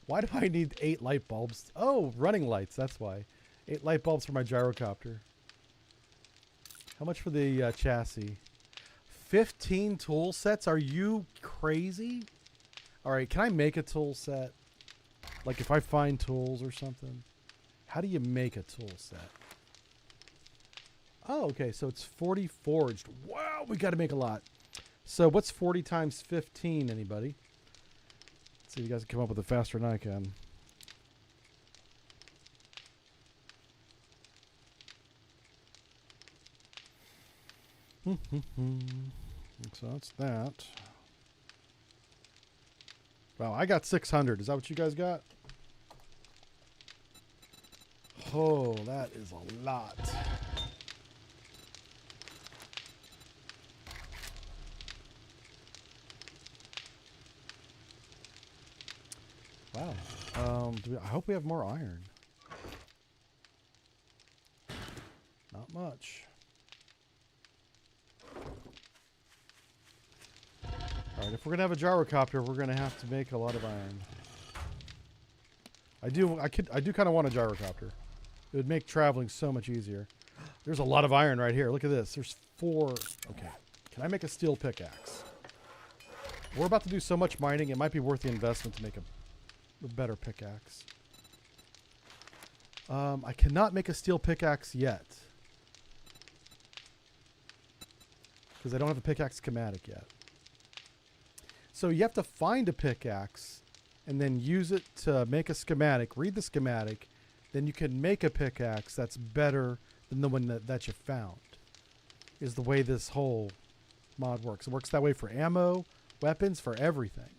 Why do I need 8 light bulbs? Oh, running lights, that's why. 8 light bulbs for my gyrocopter. How much for the chassis? 15 tool sets? Are you crazy? Alright, can I make a tool set? Like if I find tools or something? How do you make a tool set? Oh, okay, so it's 40 forged. Wow, we got to make a lot. So what's 40 times 15, anybody? Let's see if you guys can come up with it faster than I can. So that's that. Wow, I got 600. Is that what you guys got? Oh, that is a lot. Wow. I hope we have more iron. Not much. Alright, if we're gonna have a gyrocopter, we're gonna have to make a lot of iron. I do kind of want a gyrocopter. It would make traveling so much easier. There's a lot of iron right here. Look at this. There's 4. Okay. Can I make a steel pickaxe? We're about to do so much mining, it might be worth the investment to make a better pickaxe. I cannot make a steel pickaxe yet. Because I don't have a pickaxe schematic yet. So you have to find a pickaxe and then use it to make a schematic, read the schematic, then you can make a pickaxe that's better than the one that you found. Is the way this whole mod works. It works that way for ammo, weapons, for everything.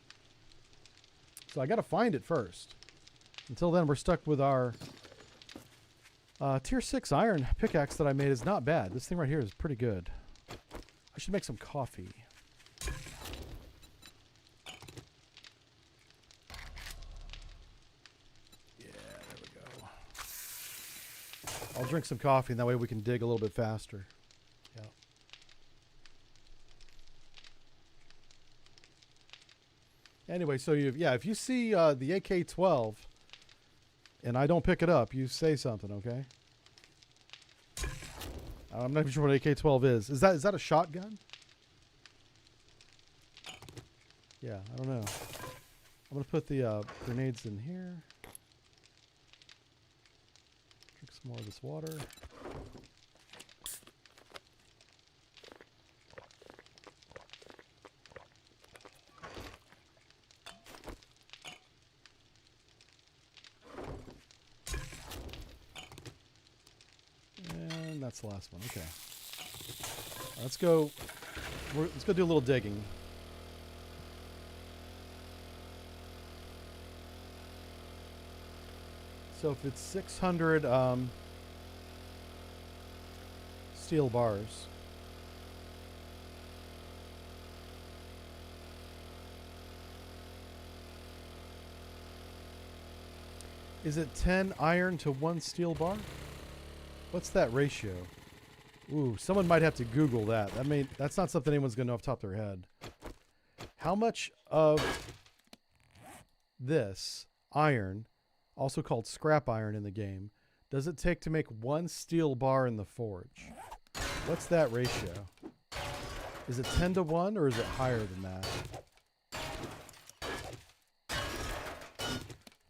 So I got to find it first. Until then, we're stuck with our tier 6 iron pickaxe that I made. Is not bad. This thing right here is pretty good. I should make some coffee. Yeah, there we go. I'll drink some coffee, and that way we can dig a little bit faster. Yeah. Anyway, so if you see the AK-12 and I don't pick it up, you say something, okay? I'm not even sure what AK-12 is. Is that a shotgun? Yeah, I don't know. I'm gonna put the grenades in here. Drink some more of this water. That's the last one. Okay. Let's go. Let's go do a little digging. So if it's 600 steel bars. Is it 10 iron to 1 steel bar? What's that ratio? Ooh, someone might have to Google that. That's not something anyone's gonna know off the top of their head. How much of this iron, also called scrap iron in the game, does it take to make one steel bar in the forge? What's that ratio? Is it 10 to 1 or is it higher than that?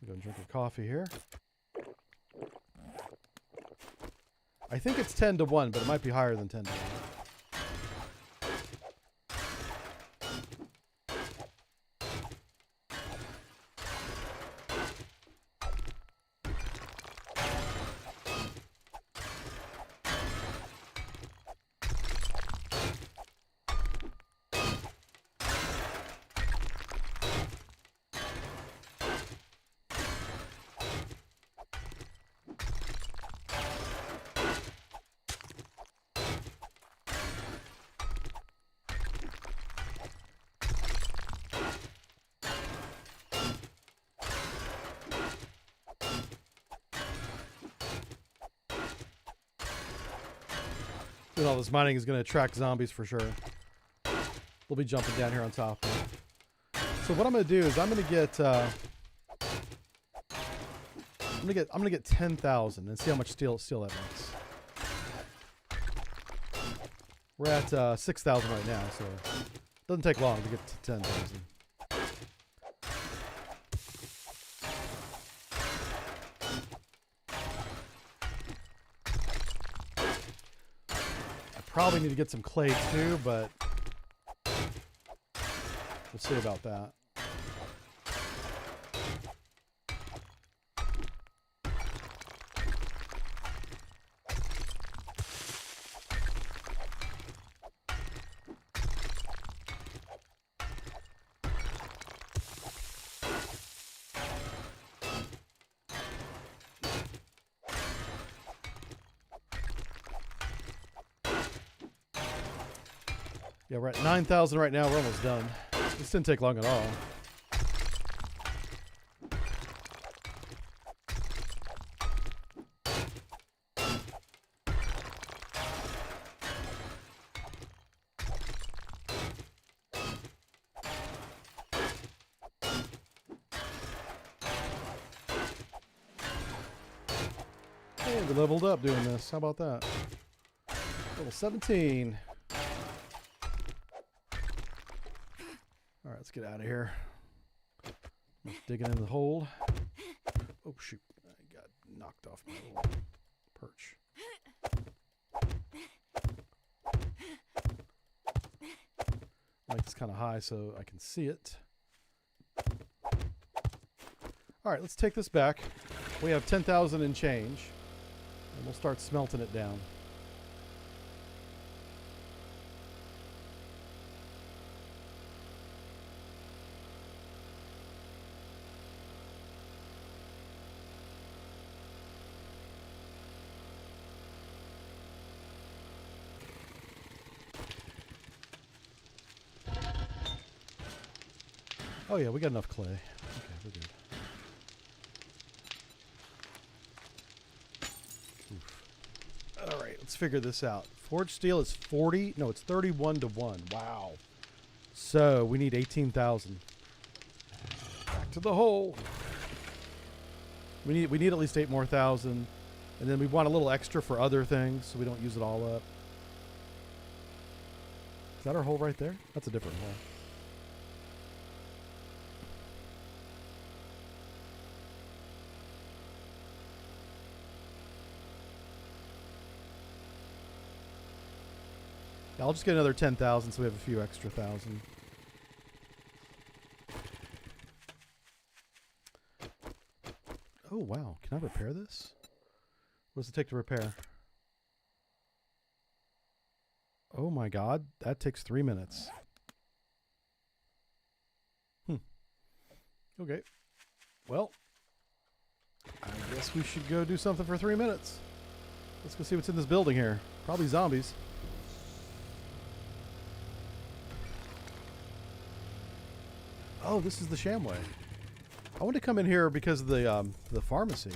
Go and drink a coffee here. I think it's 10 to 1, but it might be higher than 10 to 1. Doing all this mining is going to attract zombies for sure. We'll be jumping down here on top. So what I'm going to do is I'm going to get 10,000 and see how much steel that makes. We're at 6,000 right now, so it doesn't take long to get to 10,000. Probably need to get some clay too, but we'll see about that. Yeah, we're at 9,000 right now. We're almost done. This didn't take long at all. Hey, we leveled up doing this. How about that? Level 17. Alright, let's get out of here. Digging in the hole. Oh, shoot. I got knocked off my little perch. Mike's kind of high so I can see it. Alright, let's take this back. We have 10,000 and change. And we'll start smelting it down. Oh yeah, we got enough clay. Okay, we're good. Oof. All right, let's figure this out. Forged steel is 40. No, it's 31 to 1. Wow. So we need 18,000. Back to the hole. We need at least 8 more thousand, and then we want a little extra for other things so we don't use it all up. Is that our hole right there? That's a different hole. I'll just get another 10,000 so we have a few extra thousand. Oh, wow. Can I repair this? What does it take to repair? Oh my god. That takes 3 minutes. Okay. Well, I guess we should go do something for 3 minutes. Let's go see what's in this building here. Probably zombies. Oh, this is the Shamway. I want to come in here because of the pharmacy.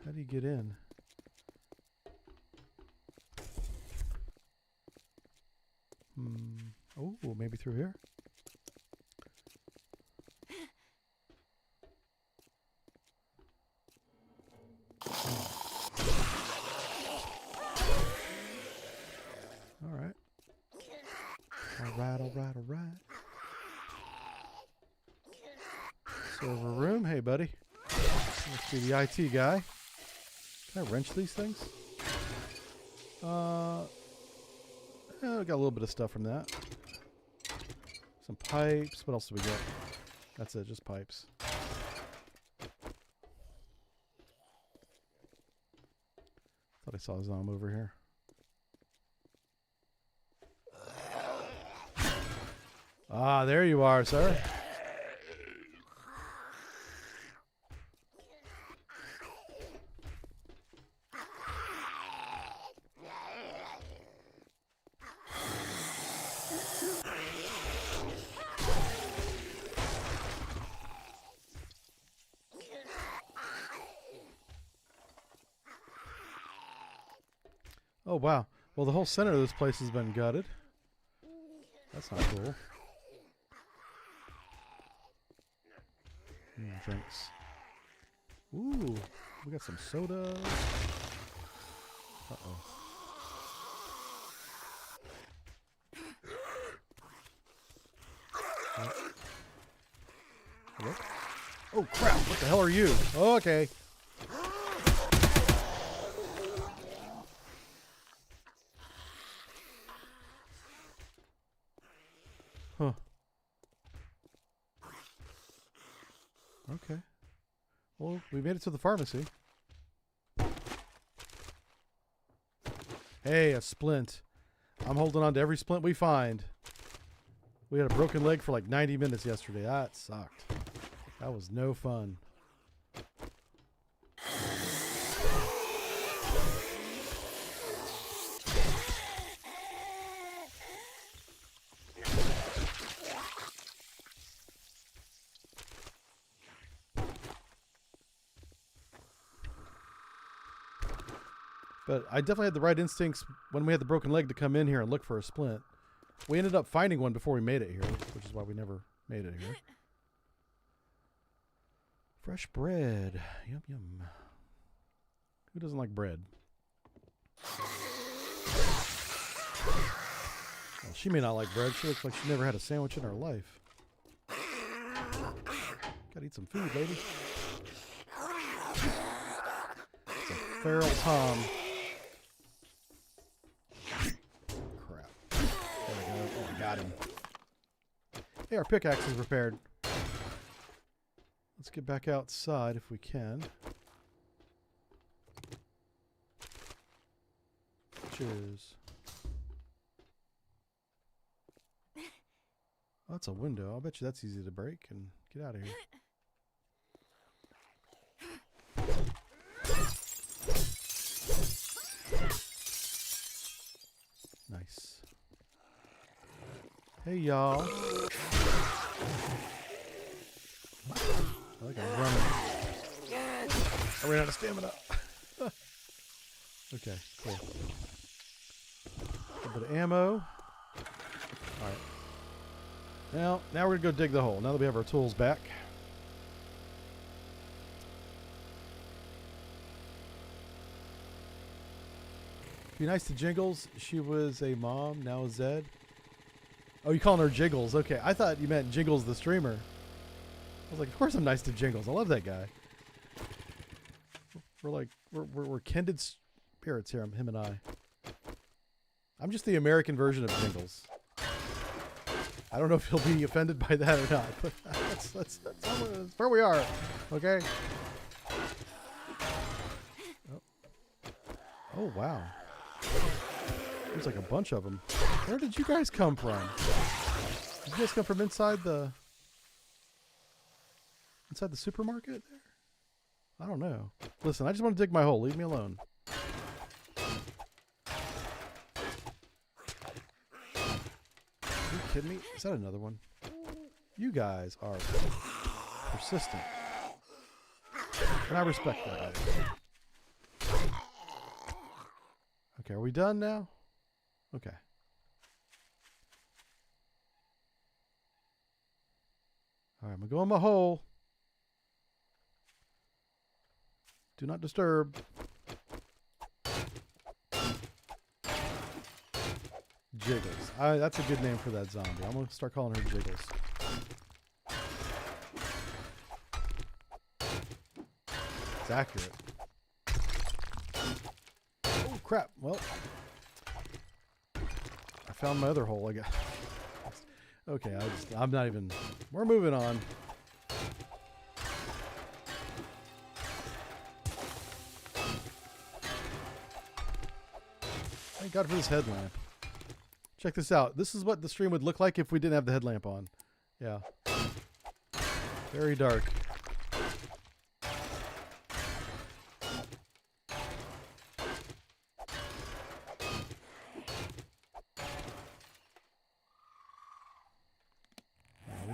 How do you get in? Oh, maybe through here. All right. All right. Server room. Hey, buddy. Let's be the IT guy. Can I wrench these things? Yeah, we got a little bit of stuff from that. Some pipes. What else do we get? That's it, just pipes. Thought I saw a zombie over here. Ah, there you are, sir. Oh, wow. Well, the whole center of this place has been gutted. That's not cool. Drinks. Ooh, we got some soda. Uh-oh. Hello? Oh, crap. What the hell are you? Oh, okay. Huh. Okay. Well, we made it to the pharmacy. Hey, a splint. I'm holding on to every splint we find. We had a broken leg for like 90 minutes yesterday. That sucked. That was no fun. But I definitely had the right instincts when we had the broken leg to come in here and look for a splint. We ended up finding one before we made it here, which is why we never made it here. Fresh bread. Yum, yum. Who doesn't like bread? Well, she may not like bread. She looks like she never had a sandwich in her life. Gotta eat some food, lady. It's a feral Tom. Crap. There we go. Oh, I got him. Hey, our pickaxe is repaired. Let's get back outside if we can. Cheers. Oh, that's a window. I'll bet you that's easy to break and get out of here. Nice. Hey, y'all. I think I'm running. I ran out of stamina. Okay, cool. A bit of ammo. Alright. Now we're going to go dig the hole. Now that we have our tools back. Be nice to Jingles. She was a mom, now a Zed. Oh, you calling her Jiggles. Okay, I thought you meant Jingles the streamer. I was like, of course I'm nice to Jingles. I love that guy. We're kindred spirits here, him and I. I'm just the American version of Jingles. I don't know if he'll be offended by that or not, but that's where we are. Okay. Oh wow. There's like a bunch of them. Where did you guys come from? Did you guys come from inside the supermarket there? I don't know. Listen, I just want to dig my hole. Leave me alone. Are you kidding me? Is that another one? You guys are persistent. And I respect that. Okay, are we done now? Okay. All right, I'm gonna go in my hole. Do not disturb. Jiggles. That's a good name for that zombie. I'm gonna start calling her Jiggles. It's accurate. Oh crap! Well, I found my other hole. I guess. Okay, I'm not even. We're moving on. Thank God for this headlamp. Check this out. This is what the stream would look like if we didn't have the headlamp on. Yeah. Very dark.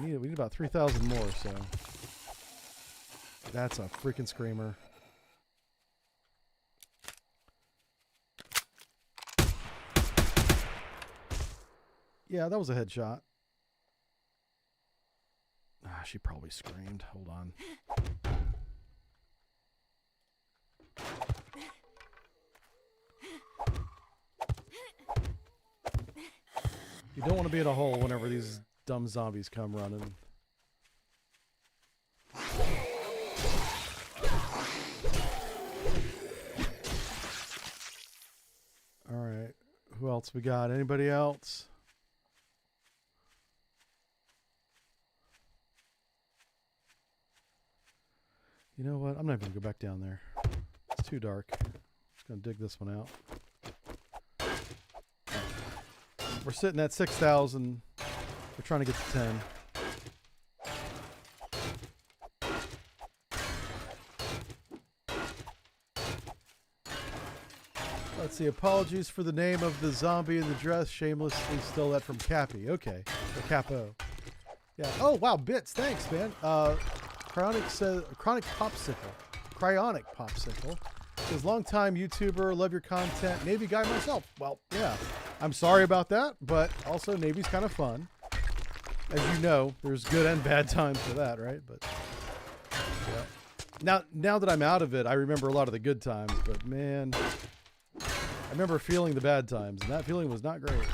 We need about 3,000 more, so. That's a freaking screamer. Yeah, that was a headshot. Ah, she probably screamed. Hold on. You don't want to be in a hole whenever these dumb zombies come running. All right. Who else we got? Anybody else? You know what? I'm not even going to go back down there. It's too dark. I'm just going to dig this one out. We're sitting at 6,000. We're trying to get to 10. Let's see. Apologies for the name of the zombie in the dress. Shamelessly stole that from Cappy. Okay. Or Capo. Yeah. Oh, wow. Bits. Thanks, man. Cryonic Popsicle says, long time YouTuber, love your content, Navy guy myself. Well, yeah, I'm sorry about that, but also Navy's kind of fun. As you know, there's good and bad times for that, right? But yeah. Now that I'm out of it, I remember a lot of the good times, but man, I remember feeling the bad times, and that feeling was not great.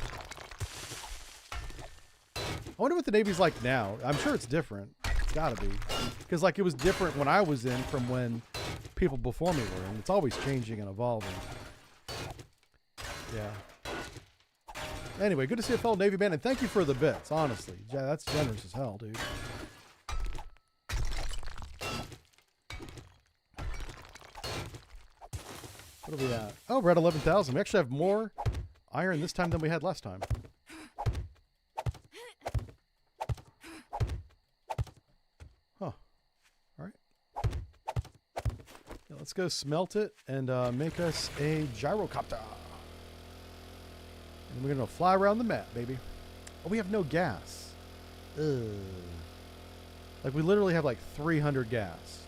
I wonder what the Navy's like now. I'm sure it's different. It's gotta be. Because like it was different when I was in from when people before me were in. It's always changing and evolving. Yeah. Anyway, good to see a fellow Navy man, and thank you for the bits, honestly. Yeah, that's generous as hell, dude. What are we at? Oh, we're at 11,000. We actually have more iron this time than we had last time. Let's go smelt it and make us a gyrocopter. And we're going to fly around the map, baby. Oh, we have no gas. Ugh. Like, we literally have like 300 gas,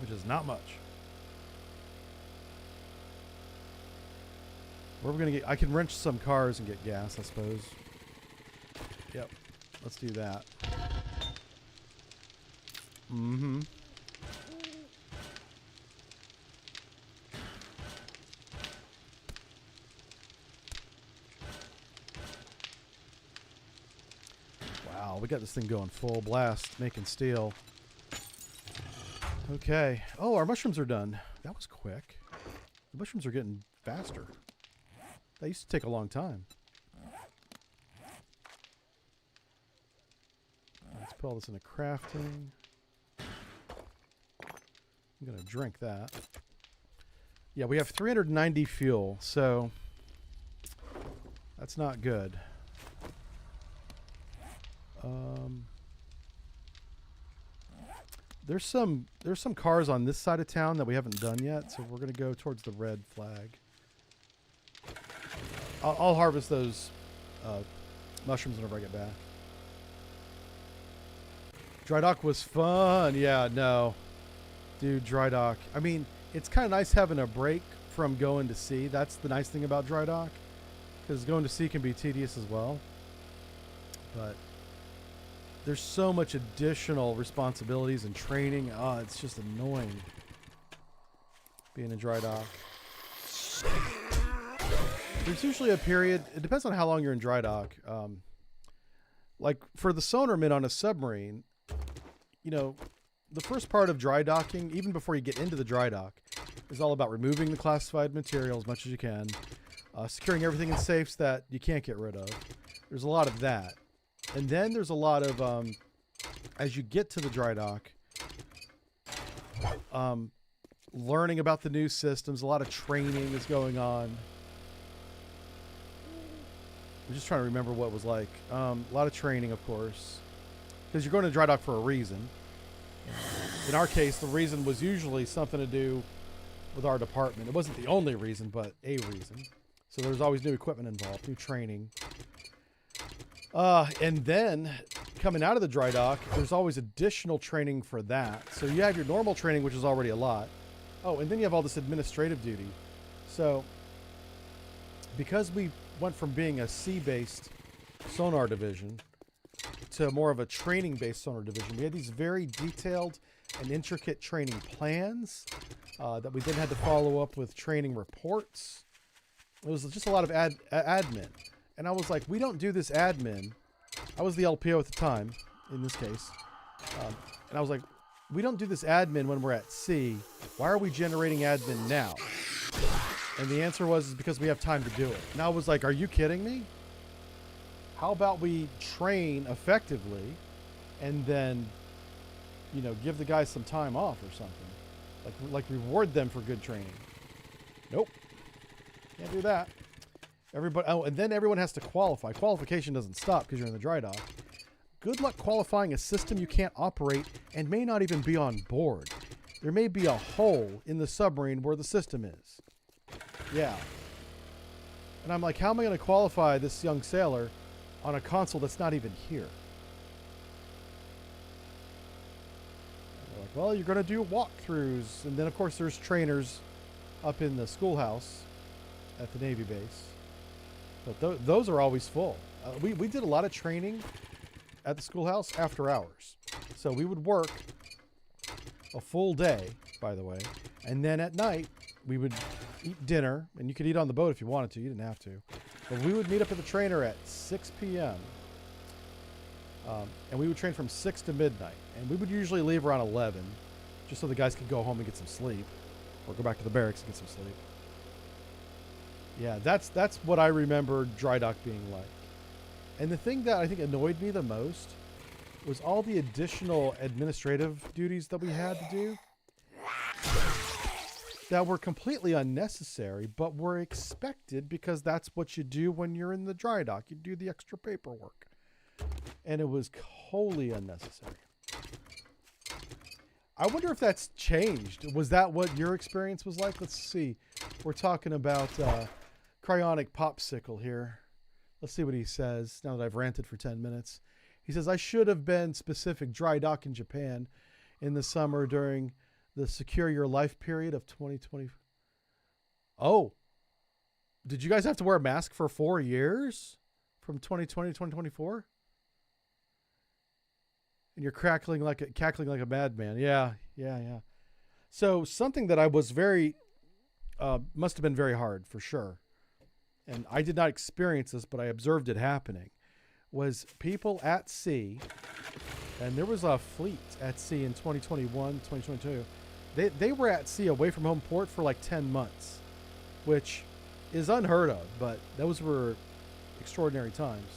which is not much. Where are we going to get? I can wrench some cars and get gas, I suppose. Yep. Let's do that. Mm-hmm. We got this thing going full blast, making steel. Okay. Oh, our mushrooms are done. That was quick. The mushrooms are getting faster. That used to take a long time. Let's put all this into crafting. I'm going to drink that. Yeah, we have 390 fuel, so that's not good. There's some cars on this side of town that we haven't done yet, so we're gonna go towards the red flag. I'll harvest those mushrooms whenever I get back. Dry dock was fun. Yeah, no, dude, dry dock. I mean, it's kind of nice having a break from going to sea. That's the nice thing about dry dock, because going to sea can be tedious as well. But there's so much additional responsibilities and training. Oh, it's just annoying being in dry dock. There's usually a period, it depends on how long you're in dry dock. Like for the sonarman on a submarine, you know, the first part of dry docking, even before you get into the dry dock, is all about removing the classified material as much as you can, securing everything in safes that you can't get rid of. There's a lot of that. And then there's a lot of, as you get to the dry dock, learning about the new systems, a lot of training is going on. I'm just trying to remember what it was like. A lot of training, of course, because you're going to dry dock for a reason. In our case, the reason was usually something to do with our department. It wasn't the only reason, but a reason. So there's always new equipment involved, new training. And then coming out of the dry dock, there's always additional training for that. So you have your normal training, which is already a lot. Oh, and then you have all this administrative duty. So because we went from being a sea-based sonar division to more of a training-based sonar division, we had these very detailed and intricate training plans that we then had to follow up with training reports. It was just a lot of admin. And I was like, we don't do this admin. I was the LPO at the time, in this case. And I was like, we don't do this admin when we're at sea. Why are we generating admin now? And the answer was, is because we have time to do it. And I was like, are you kidding me? How about we train effectively and then, you know, give the guys some time off or something? Like reward them for good training. Nope. Can't do that. Everybody, oh, and then everyone has to qualify. Qualification doesn't stop because you're in the dry dock. Good luck qualifying a system you can't operate and may not even be on board. There may be a hole in the submarine where the system is. Yeah. And I'm like, how am I going to qualify this young sailor on a console that's not even here? And they're like, well, you're going to do walkthroughs. And then, of course, there's trainers up in the schoolhouse at the Navy base. But those are always full. We did a lot of training at the schoolhouse after hours. So we would work a full day, by the way. And then at night, we would eat dinner. And you could eat on the boat if you wanted to. You didn't have to. But we would meet up at the trainer at 6 p.m. And we would train from 6 to midnight. And we would usually leave around 11, just so the guys could go home and get some sleep. Or go back to the barracks and get some sleep. Yeah, that's what I remember dry dock being like. And the thing that I think annoyed me the most was all the additional administrative duties that we had to do that were completely unnecessary, but were expected because that's what you do when you're in the dry dock. You do the extra paperwork. And it was wholly unnecessary. I wonder if that's changed. Was that what your experience was like? Let's see. We're talking about Cryonic Popsicle here. Let's see what he says now that I've ranted for 10 minutes. He says, I should have been specific dry dock in Japan in the summer during the Secure Your Life period of 2020. Oh, did you guys have to wear a mask for 4 years from 2020 to 2024? And you're cackling like a madman. Yeah. So something that I was must have been very hard for sure. And I did not experience this, but I observed it happening, was people at sea, and there was a fleet at sea in 2021, 2022. They were at sea away from home port for like 10 months, which is unheard of, but those were extraordinary times.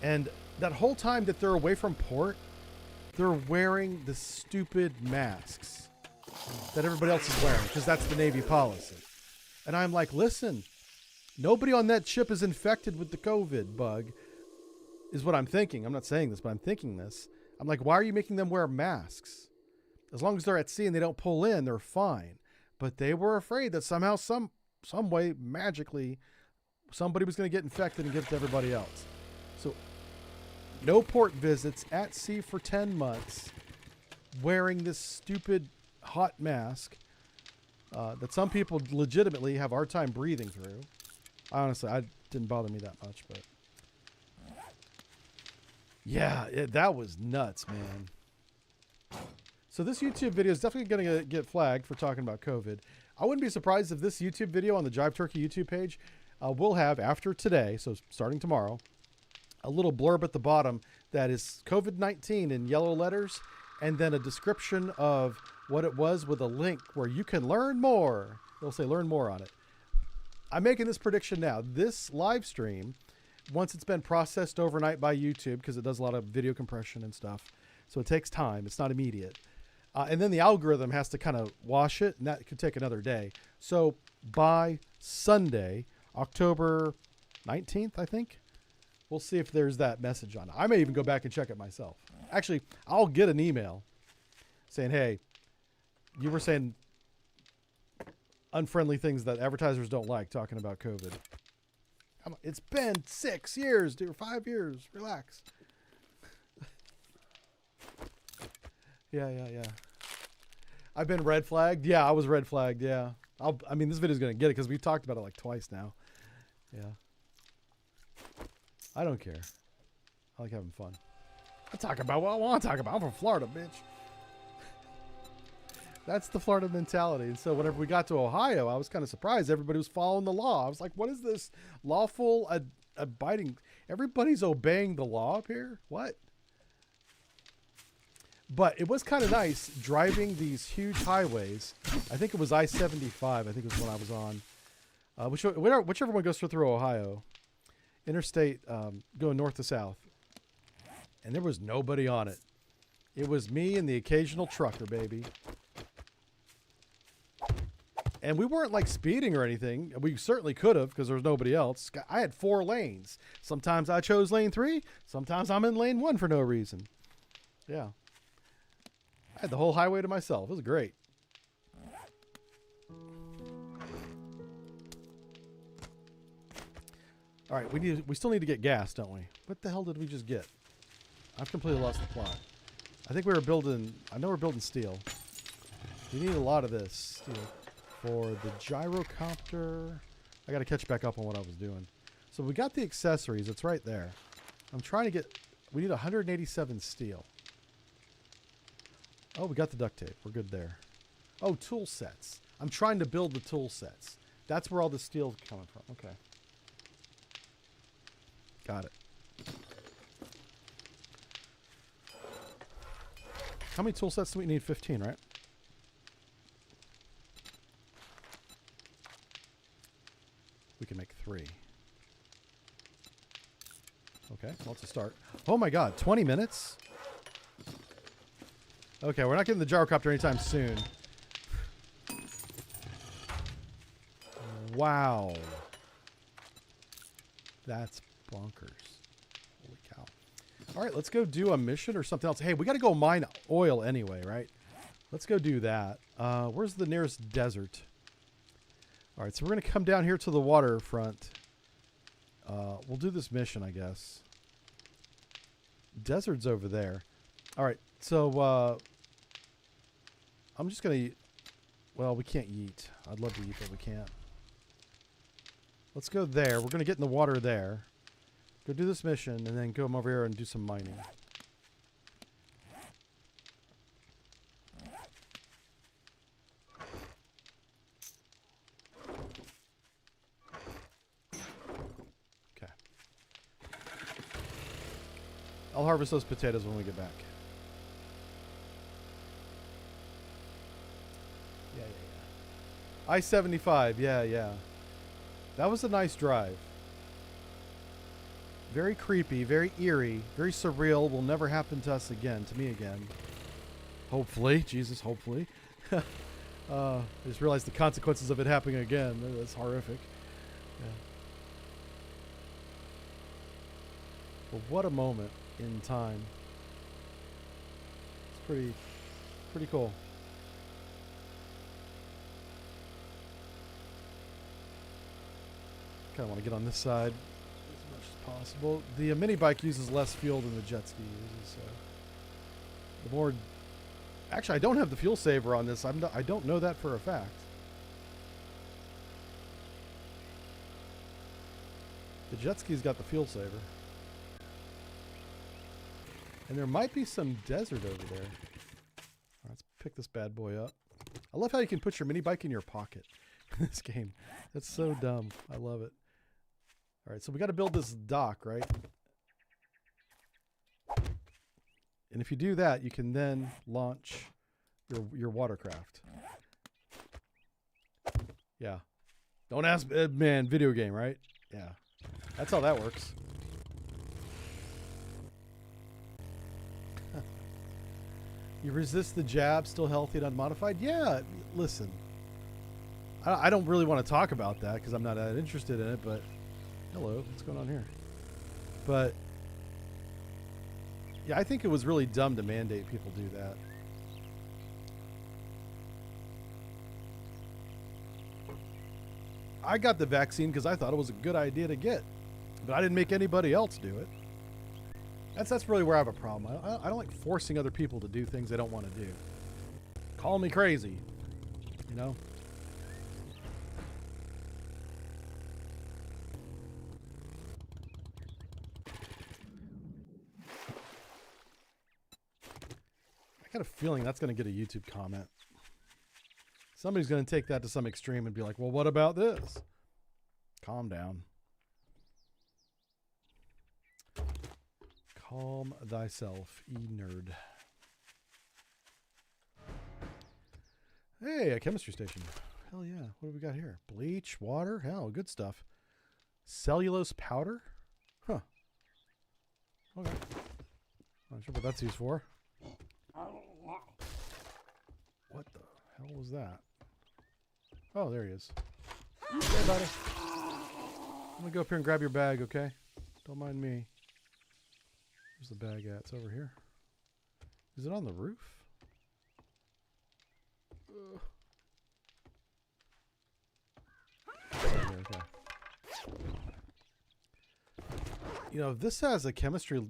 And that whole time that they're away from port, they're wearing the stupid masks that everybody else is wearing, because that's the Navy policy. And I'm like, listen, nobody on that ship is infected with the COVID bug, is what I'm thinking. I'm not saying this, but I'm thinking this. I'm like, why are you making them wear masks? As long as they're at sea and they don't pull in, they're fine. But they were afraid that somehow, some way, magically, somebody was going to get infected and get it to everybody else. So, no port visits, at sea for 10 months, wearing this stupid hot mask. That some people legitimately have a hard time breathing through. Honestly, it didn't bother me that much, but Yeah, that was nuts, man. So this YouTube video is definitely going to get flagged for talking about COVID. I wouldn't be surprised if this YouTube video on the Jive Turkey YouTube page will have, after today, so starting tomorrow, a little blurb at the bottom that is COVID-19 in yellow letters, and then a description of what it was with a link where you can learn more. They'll say learn more on it. I'm making this prediction now. This live stream, once it's been processed overnight by YouTube, because it does a lot of video compression and stuff, so it takes time. It's not immediate. And then the algorithm has to kind of wash it, and that could take another day. So by Sunday, October 19th, I think, we'll see if there's that message on it. I may even go back and check it myself. Actually, I'll get an email saying, hey, you were saying unfriendly things that advertisers don't like talking about COVID. It's been 6 years, dude, 5 years. Relax. Yeah. I've been red flagged. Yeah, I was red flagged. Yeah. I mean, this video's going to get it because we've talked about it like twice now. Yeah. I don't care. I like having fun. I talk about what I want to talk about. I'm from Florida, bitch. That's the Florida mentality. And so whenever we got to Ohio, I was kind of surprised everybody was following the law. I was like, what is this lawful abiding? Everybody's obeying the law up here? What? But it was kind of nice driving these huge highways. I think it was I-75. I think it was when I was on. Whichever one goes through Ohio. Interstate going north to south. And there was nobody on it. It was me and the occasional trucker, baby. And we weren't like speeding or anything. We certainly could have because there was nobody else. I had 4 lanes. Sometimes I chose lane 3. Sometimes I'm in lane 1 for no reason. Yeah. I had the whole highway to myself. It was great. All right, we still need to get gas, don't we? What the hell did we just get? I've completely lost the plot. I think we were building, I know we're building steel. We need a lot of this steel. For the gyrocopter, I got to catch back up on what I was doing. So we got the accessories. It's right there. I'm trying to get, we need 187 steel. Oh, we got the duct tape. We're good there. Oh, tool sets. I'm trying to build the tool sets. That's where all the steel's coming from. Okay. Got it. How many tool sets do we need? 15, right? We can make 3. Okay, well, it's a start. Oh my god, 20 minutes? Okay, we're not getting the gyrocopter anytime soon. Wow. That's bonkers. Holy cow. All right, let's go do a mission or something else. Hey, we got to go mine oil anyway, right? Let's go do that. Where's the nearest desert? All right, so we're going to come down here to the waterfront. We'll do this mission, I guess. Desert's over there. All right, so I'm just going to eat. Well, we can't eat. I'd love to eat, but we can't. Let's go there. We're going to get in the water there. Go do this mission, and then come over here and do some mining. Okay. I'll harvest those potatoes when we get back. Yeah. I-75, yeah. That was a nice drive. Very creepy, very eerie, very surreal. Will never happen to us again, to me again. Hopefully. Jesus, hopefully. I just realized the consequences of it happening again. That's horrific. Yeah. But what a moment in time. It's pretty cool. Kind of want to get on this side as much as possible. The mini bike uses less fuel than the jet ski uses, so the more. Actually, I don't have the fuel saver on this. I don't know that for a fact. The jet ski's got the fuel saver. And there might be some desert over there. Let's pick this bad boy up. I love how you can put your mini bike in your pocket in this game. That's so dumb. I love it. All right, so we got to build this dock, right? And if you do that, you can then launch your watercraft. Yeah. Don't ask, man, video game, right? Yeah. That's how that works. You resist the jab, still healthy and unmodified? Yeah, listen. I don't really want to talk about that because I'm not that interested in it, but hello, what's going on here? But yeah, I think it was really dumb to mandate people do that. I got the vaccine because I thought it was a good idea to get, but I didn't make anybody else do it. That's really where I have a problem. I don't like forcing other people to do things they don't want to do. Call me crazy, you know? I got a feeling that's going to get a YouTube comment. Somebody's going to take that to some extreme and be like, well, what about this? Calm down. Calm thyself, nerd. Hey, a chemistry station. Hell yeah. What do we got here? Bleach, water. Hell, good stuff. Cellulose powder? Huh. Okay. Not sure what that's used for. What the hell was that? Oh, there he is. Hey, buddy. I'm gonna go up here and grab your bag, okay? Don't mind me. Where's the bag at? It's over here. Is it on the roof? Okay. You know, if this has a chemistry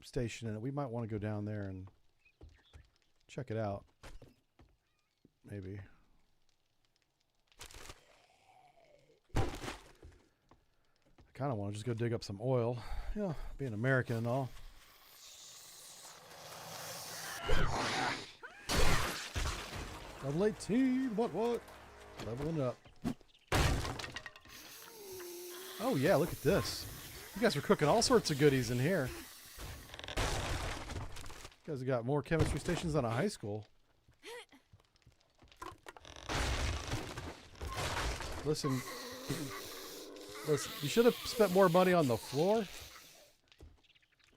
station in it, we might want to go down there and check it out. Maybe. I kind of want to just go dig up some oil. Yeah, being American and all. Level 18. What? Leveling up. Oh, yeah, look at this. You guys are cooking all sorts of goodies in here. You guys have got more chemistry stations than a high school. Listen, you should have spent more money on the floor.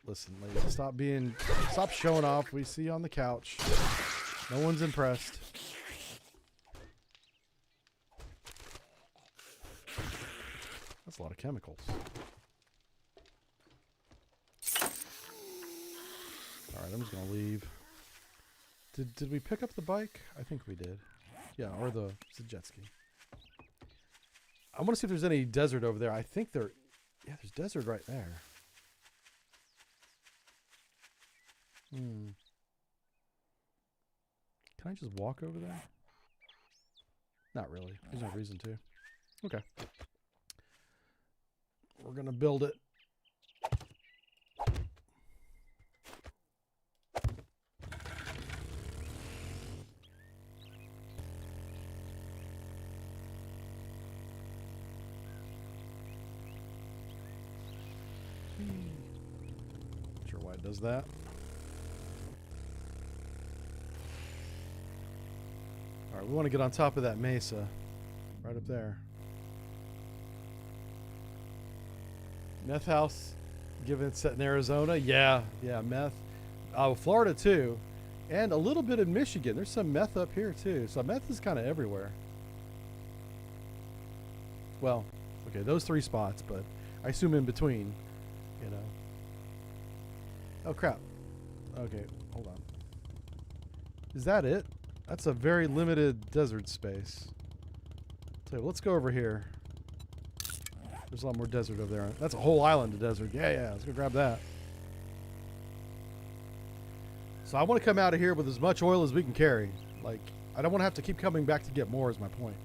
Listen, lady, stop showing off. We see you on the couch. No one's impressed. That's a lot of chemicals. All right, I'm just gonna leave. Did we pick up the bike? I think we did. Yeah, or the jet ski. I want to see if there's any desert over there. I think there... Yeah, there's desert right there. Can I just walk over there? Not really. There's no reason to. Okay. We're going to build it. Not sure why it does that. All right, we want to get on top of that mesa. Right up there. Meth house, given it's set in Arizona. Yeah, meth. Florida too. And a little bit in Michigan. There's some meth up here too. So meth is kind of everywhere. Well, okay, those three spots, but I assume in between, you know. Oh, crap. Okay, hold on. Is that it? That's a very limited desert space. So let's go over here. There's a lot more desert over there. That's a whole island of desert. Yeah, let's go grab that. So I want to come out of here with as much oil as we can carry. Like, I don't want to have to keep coming back to get more is my point.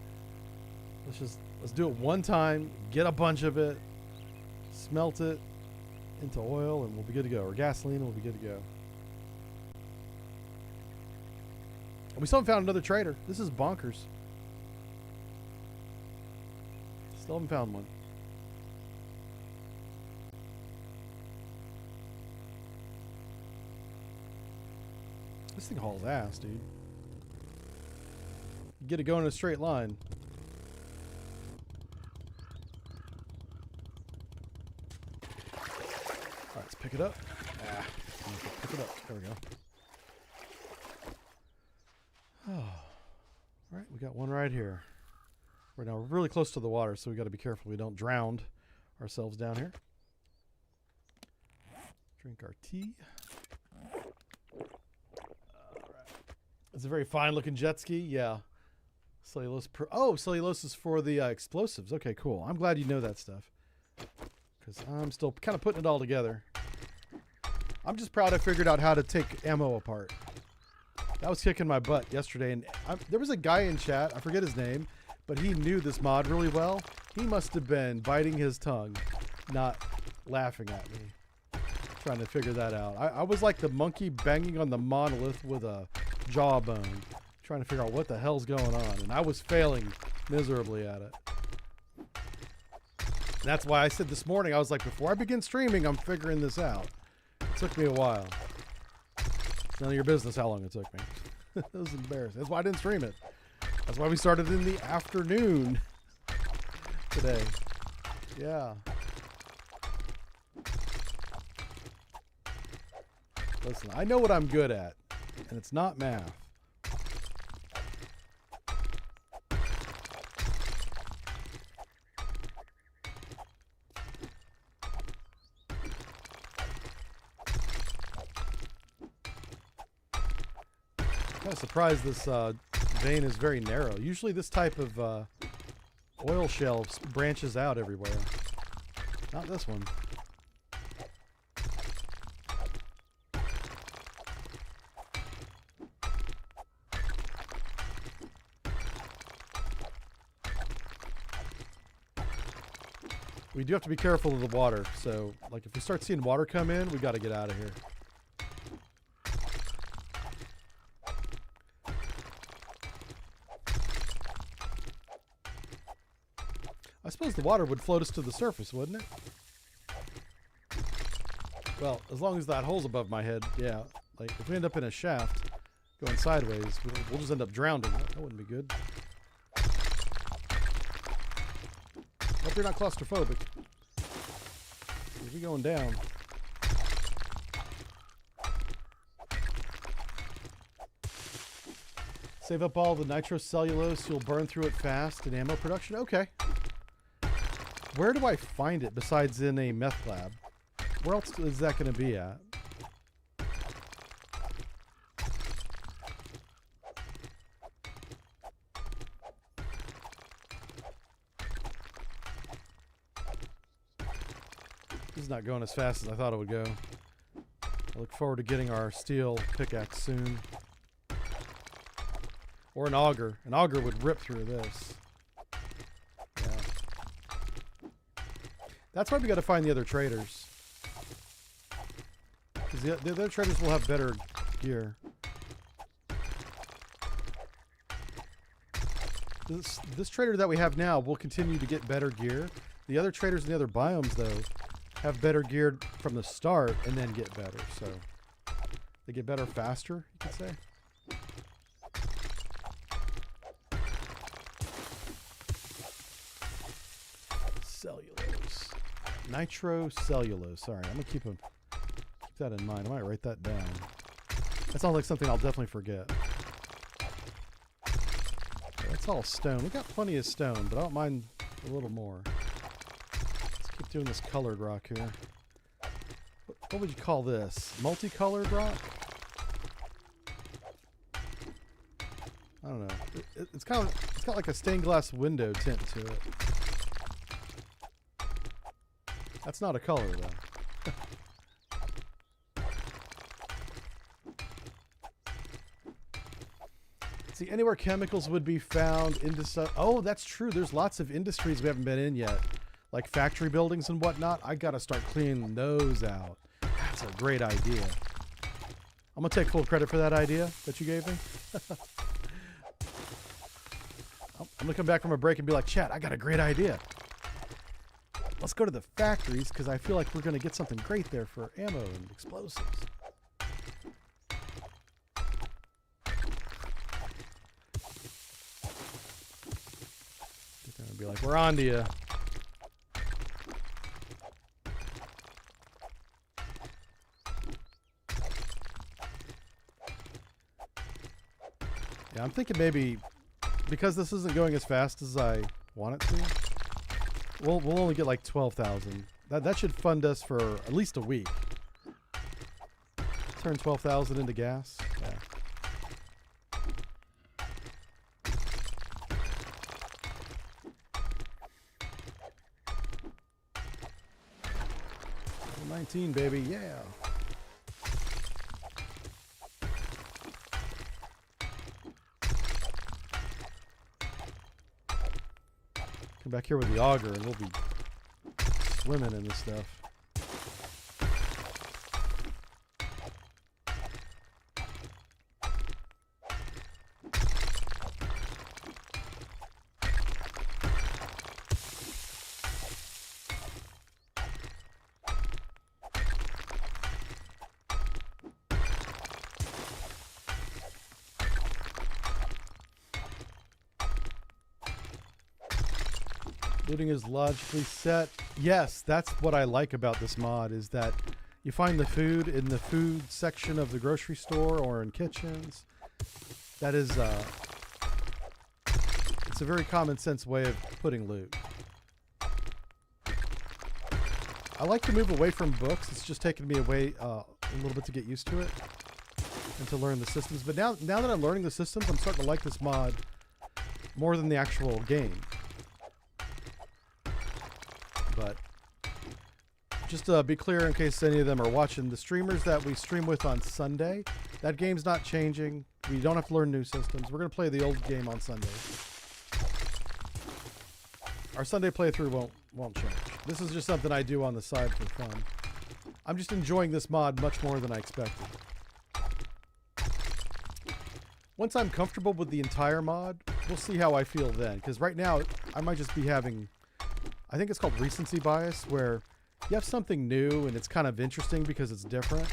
Let's do it one time, get a bunch of it, smelt it into oil, and we'll be good to go. Or gasoline, and we'll be good to go. We still haven't found another trader. This is bonkers. Still haven't found one. This thing hauls ass, dude. You get it going in a straight line. Alright, let's pick it up. Pick it up. There we go. Oh. Alright, we got one right here. We're now really close to the water, so we got to be careful we don't drown ourselves down here. Drink our tea. It's a very fine-looking jet ski. Yeah. Cellulose. Cellulose is for the explosives. Okay, cool. I'm glad you know that stuff. Because I'm still kind of putting it all together. I'm just proud I figured out how to take ammo apart. That was kicking my butt yesterday. And there was a guy in chat. I forget his name. But he knew this mod really well. He must have been biting his tongue, not laughing at me. Trying to figure that out. I was like the monkey banging on the monolith with a jawbone, trying to figure out what the hell's going on, and I was failing miserably at it. That's why I said this morning, I was like, before I begin streaming, I'm figuring this out. It took me a while. It's none of your business how long it took me. It was embarrassing. That's why I didn't stream it. That's why we started in the afternoon today. Yeah. Listen, I know what I'm good at. And it's not math. Kind of surprised this vein is very narrow. Usually this type of oil shale branches out everywhere. Not this one. We do have to be careful of the water. So, like, if we start seeing water come in, we got to get out of here. I suppose the water would float us to the surface, wouldn't it? Well, as long as that hole's above my head, yeah. Like, if we end up in a shaft going sideways, we'll just end up drowning. That wouldn't be good. Hope you're not claustrophobic. We're going down. Save up all the nitrocellulose. You'll burn through it fast in ammo production. Okay. Where do I find it besides in a meth lab? Where else is that going to be at? This is not going as fast as I thought it would go. I look forward to getting our steel pickaxe soon. Or an auger. An auger would rip through this. Yeah. That's why we got to find the other traders. Because the other traders will have better gear. This trader that we have now will continue to get better gear. The other traders in the other biomes, though, have better gear from the start and then get better. So they get better faster, you could say. Cellulose. Nitrocellulose. Sorry, I'm going to keep that in mind. I might write that down. That sounds like something I'll definitely forget. That's all stone. We got plenty of stone, but I don't mind a little more. Let's keep doing this colored rock here. What would you call this? Multicolored rock? I don't know. It's got like a stained glass window tint to it. That's not a color though. See, anywhere chemicals would be found oh, that's true. There's lots of industries we haven't been in yet, like factory buildings and whatnot. I gotta start cleaning those out. That's a great idea. I'm gonna take full credit for that idea that you gave me. I'm going to come back from a break and be like, chat, I got a great idea. Let's go to the factories because I feel like we're going to get something great there for ammo and explosives. Get there and be like, we're on to you. Yeah, I'm thinking maybe because this isn't going as fast as I want it to, we'll only get like 12,000. That should fund us for at least a week. Turn 12,000 into gas. Yeah. Level 19, baby, yeah. Come back here with the auger and we'll be swimming in this stuff. Looting is logically set. Yes, that's what I like about this mod, is that you find the food in the food section of the grocery store or in kitchens. That is, it's a very common sense way of putting loot. I like to move away from books. It's just taken me away a little bit to get used to it and to learn the systems. But now that I'm learning the systems, I'm starting to like this mod more than the actual game. But just to be clear, in case any of them are watching, the streamers that we stream with on Sunday, that game's not changing. We don't have to learn new systems. We're going to play the old game on Sundays. Our Sunday playthrough won't change. This is just something I do on the side for fun. I'm just enjoying this mod much more than I expected. Once I'm comfortable with the entire mod, we'll see how I feel then. Because right now, I might just be having... I think it's called recency bias, where you have something new and it's kind of interesting because it's different.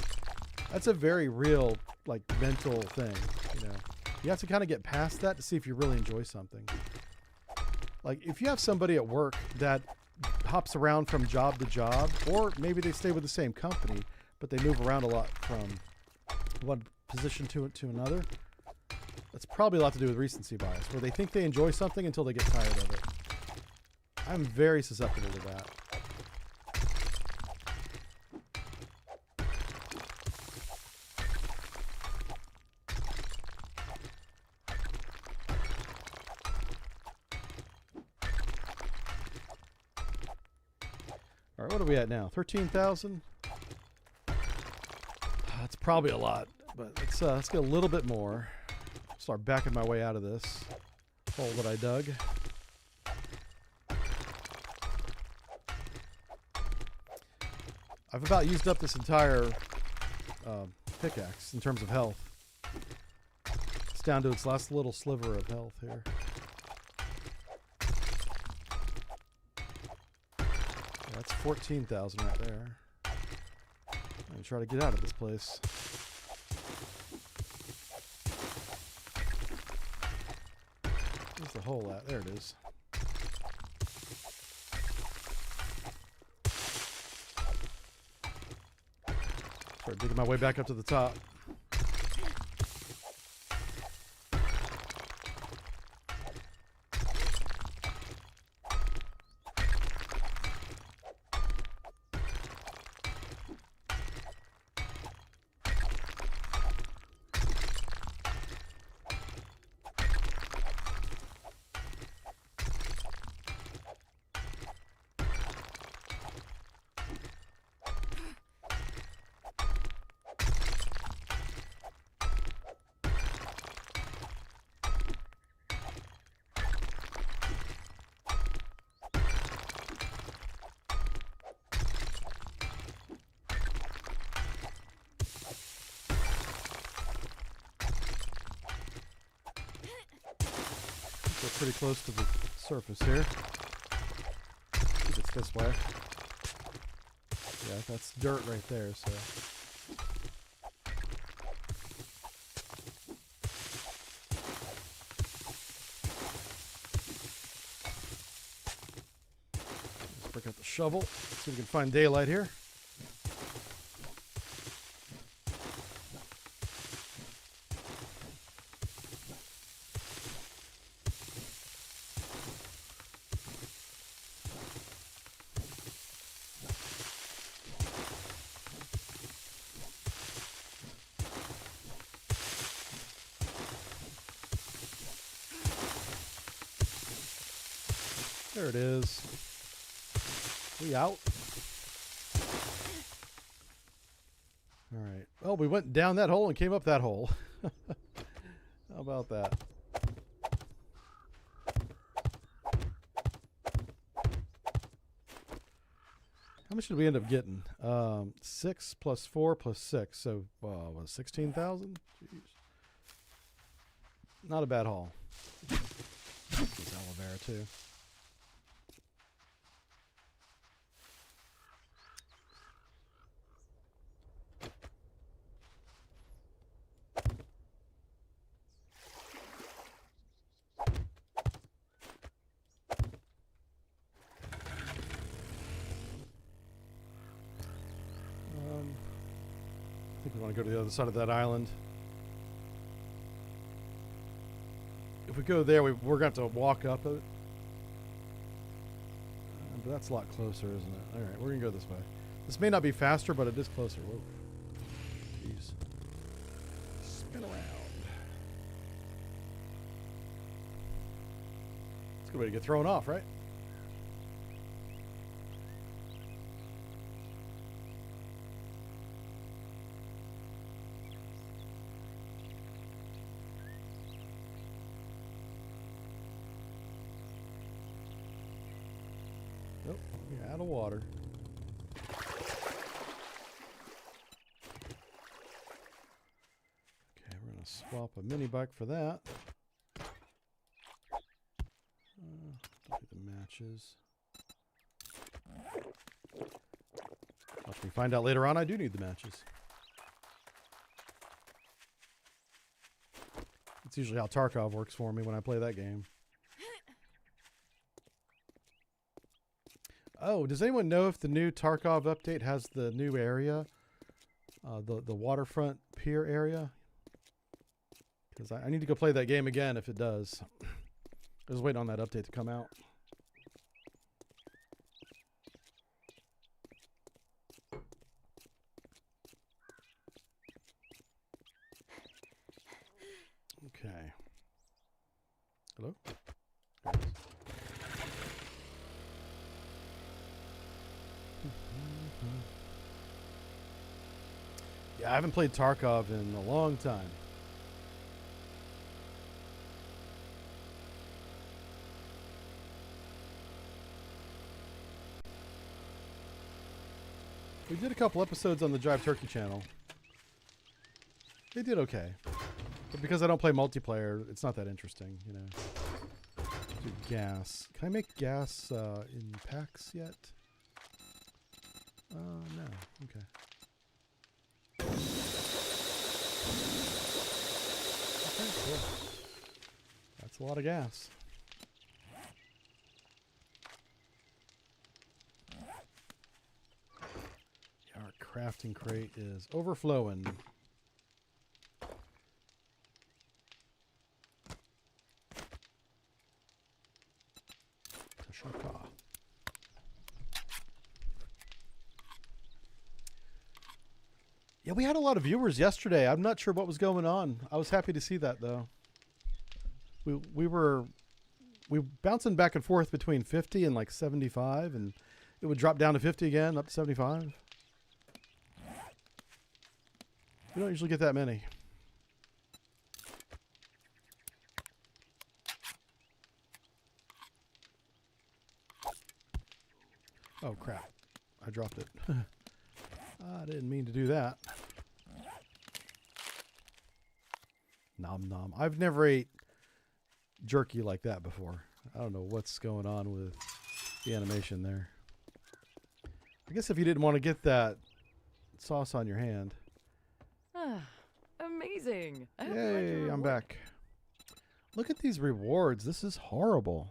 That's a very real, like, mental thing, you know. You have to kind of get past that to see if you really enjoy something. Like, if you have somebody at work that hops around from job to job, or maybe they stay with the same company, but they move around a lot from one position to another, that's probably a lot to do with recency bias, where they think they enjoy something until they get tired of it. I'm very susceptible to that. All right, what are we at now? 13,000? That's probably a lot, but let's get a little bit more. Start backing my way out of this hole that I dug. I've about used up this entire pickaxe in terms of health. It's down to its last little sliver of health here. Yeah, that's 14,000 right there. I'm gonna try to get out of this place. Where's the hole at? There it is. Start digging my way back up to the top. We're pretty close to the surface here. I think it's this way. Yeah, that's dirt right there, so. Let's break out the shovel. See if we can find daylight here. There it is. We out. All right. Well, we went down that hole and came up that hole. How about that? How much did we end up getting? 6 plus 4 plus 6. So, what, 16,000? Jeez. Not a bad haul. This aloe vera, too. I think we want to go to the other side of that island. If we go there, we're going to have to walk up it. But that's a lot closer, isn't it? Alright, we're going to go this way. This may not be faster, but it is closer. Whoa. Jeez. Spin around. It's a good way to get thrown off, right? Nope, you're out of water. Okay, we're going to swap a mini bike for that. Don't need the matches. Watch me find out later on I do need the matches. It's usually how Tarkov works for me when I play that game. Oh, does anyone know if the new Tarkov update has the new area? The waterfront pier area? Because I need to go play that game again if it does. I was waiting on that update to come out. Okay. Hello? Yeah, I haven't played Tarkov in a long time. We did a couple episodes on the Drive Turkey channel. They did okay. But because I don't play multiplayer, it's not that interesting, you know. Do gas. Can I make gas in packs yet? No. Okay. Okay, cool. That's a lot of gas. Our crafting crate is overflowing. Tashaka. Yeah, we had a lot of viewers yesterday. I'm not sure what was going on. I was happy to see that though. We were bouncing back and forth between 50 and like 75, and it would drop down to 50 again, up to 75. We don't usually get that many. Oh crap. I dropped it. I didn't mean to do that. Nom nom. I've never ate jerky like that before. I don't know what's going on with the animation there. I guess if you didn't want to get that sauce on your hand. Amazing. I hope you liked your Yay, I'm reward. back. Look at these rewards. This is horrible.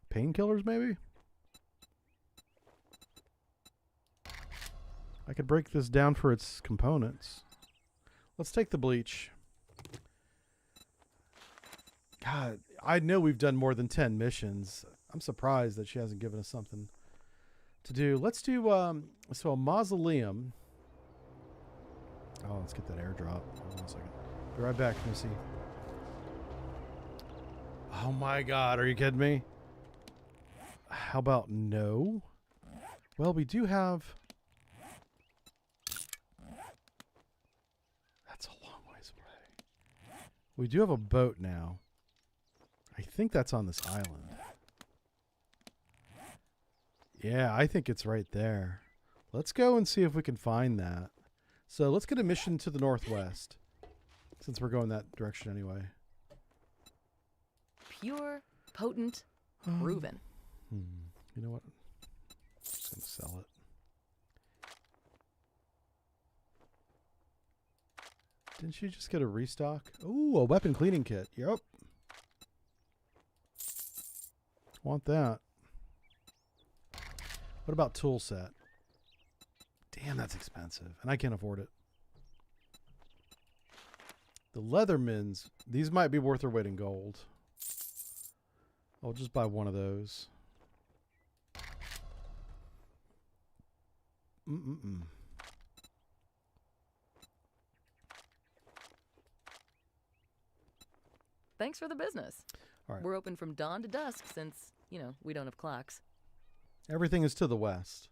Painkillers, maybe? I could break this down for its components. Let's take the bleach. God, I know we've done more than 10 missions. I'm surprised that she hasn't given us something to do. Let's do so a mausoleum. Oh, let's get that airdrop. Hold on a second. Be right back, Missy. Oh my God, are you kidding me? How about no? Well, we do have... That's a long ways away. We do have a boat now. I think that's on this island. Yeah, I think it's right there. Let's go and see if we can find that. So let's get a mission to the northwest, since we're going that direction anyway. Pure, potent, proven. You know what? I'm just going to sell it. Didn't she just get a restock? Ooh, a weapon cleaning kit. Yep. Want that. What about tool set? Damn, that's expensive. And I can't afford it. The Leathermans, these might be worth their weight in gold. I'll just buy one of those. Thanks for the business. All right. We're open from dawn to dusk since, you know, we don't have clocks. Everything is to the west.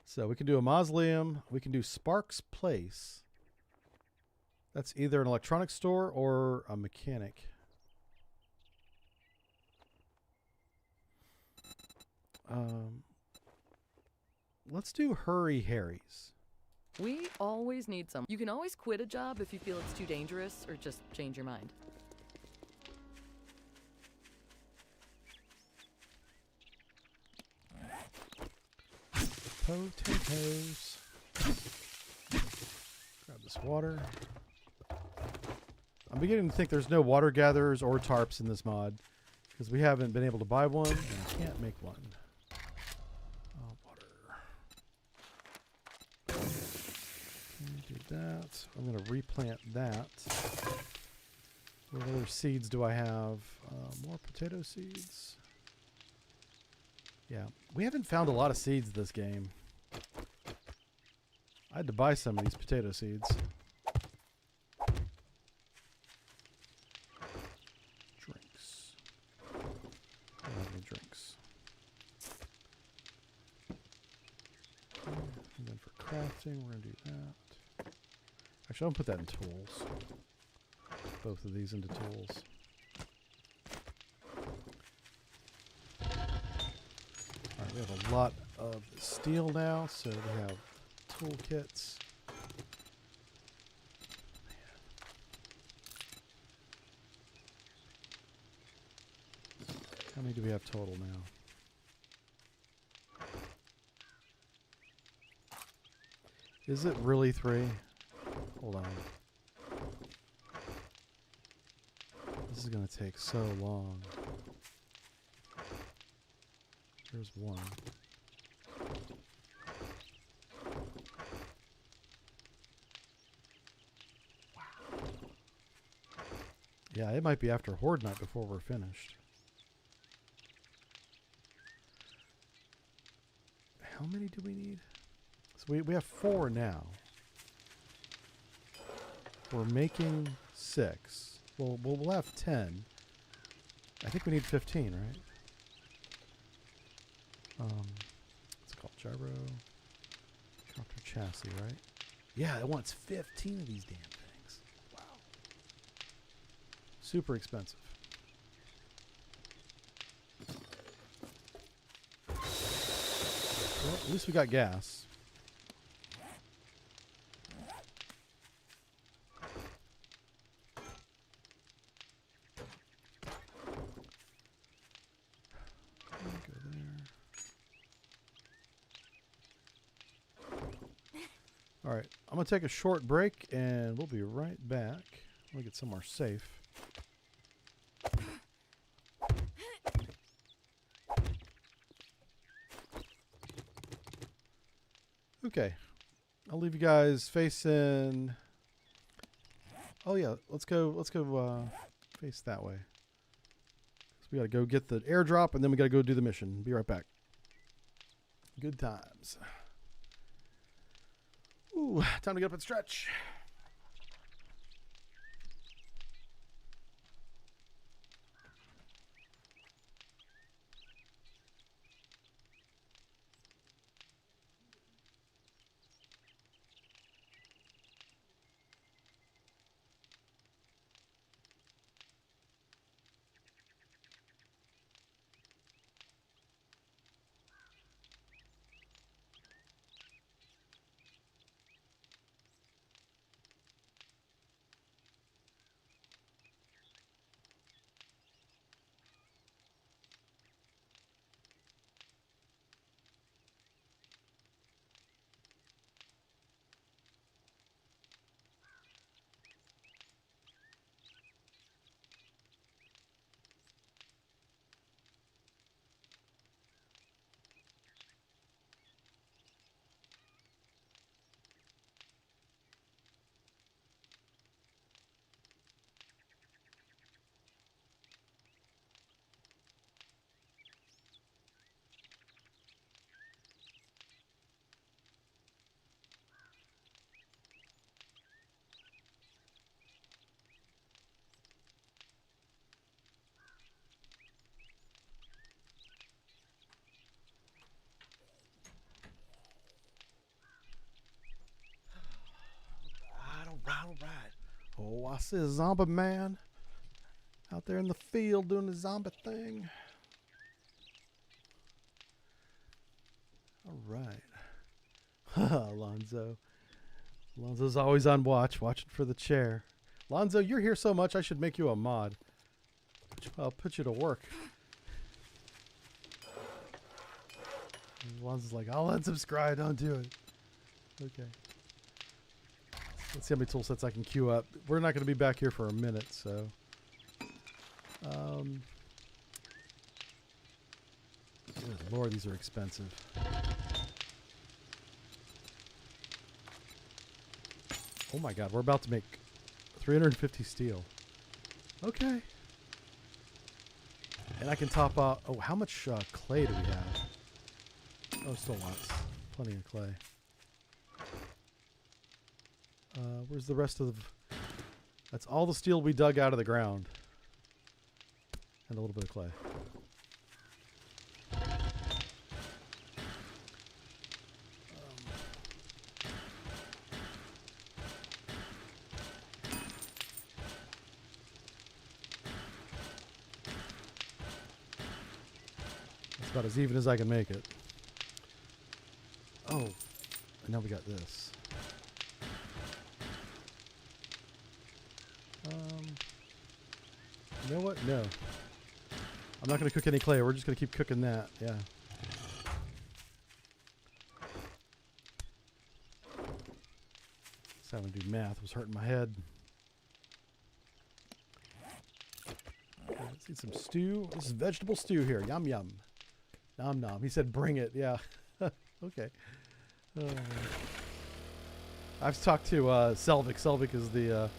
So we can do a mausoleum. We can do Sparks Place. That's either an electronics store or a mechanic. Let's do Hurry Harry's. We always need some. You can always quit a job if you feel it's too dangerous or just change your mind. Potatoes. Grab this water. I'm beginning to think there's no water gatherers or tarps in this mod because we haven't been able to buy one and can't make one. Water. Do that. I'm going to replant that. What other seeds do I have? More potato seeds. Yeah, we haven't found a lot of seeds this game. I had to buy some of these potato seeds. Drinks. I don't have any drinks. And then for crafting, we're going to do that. Actually, I'll put that in tools. Both of these into tools. We have a lot of steel now, so we have toolkits. How many do we have total now? Is it really 3? Hold on. This is going to take so long. There's 1. Wow. Yeah, it might be after Horde Night before we're finished. How many do we need? So we have 4 now. We're making 6. Well, we'll have 10. I think we need 15, right? What's it called? Gyro. Copter chassis, right? Yeah, it wants 15 of these damn things. Wow. Super expensive. Well, at least we got gas. All right, I'm gonna take a short break, and we'll be right back. Let me get somewhere safe. Okay, I'll leave you guys facing. Oh yeah, let's go face that way. So we gotta go get the airdrop, and then we gotta go do the mission. Be right back. Good times. Ooh, time to get up and stretch. All right. Oh, I see a zombie man out there in the field doing the zombie thing. All right. Alonzo. Alonzo's always on watch, watching for the chair. Alonzo, you're here so much, I should make you a mod. I'll put you to work. Alonzo's like, I'll unsubscribe, don't do it. Okay. Let's see how many tool sets I can queue up. We're not going to be back here for a minute, so. Good Lord, these are expensive. Oh my God, we're about to make 350 steel. Okay. And I can top out. Oh, how much clay do we have? Oh, still lots. Plenty of clay. Where's the rest of the... That's all the steel we dug out of the ground. And a little bit of clay. That's about as even as I can make it. Oh, and now we got this. You know what? No. I'm not going to cook any clay. We're just going to keep cooking that. Yeah. Just having to do math was hurting my head. Okay, let's eat some stew. This is vegetable stew here. Yum, yum. Nom, nom. He said bring it. Yeah. Okay. I've talked to Selvik. Selvik is the...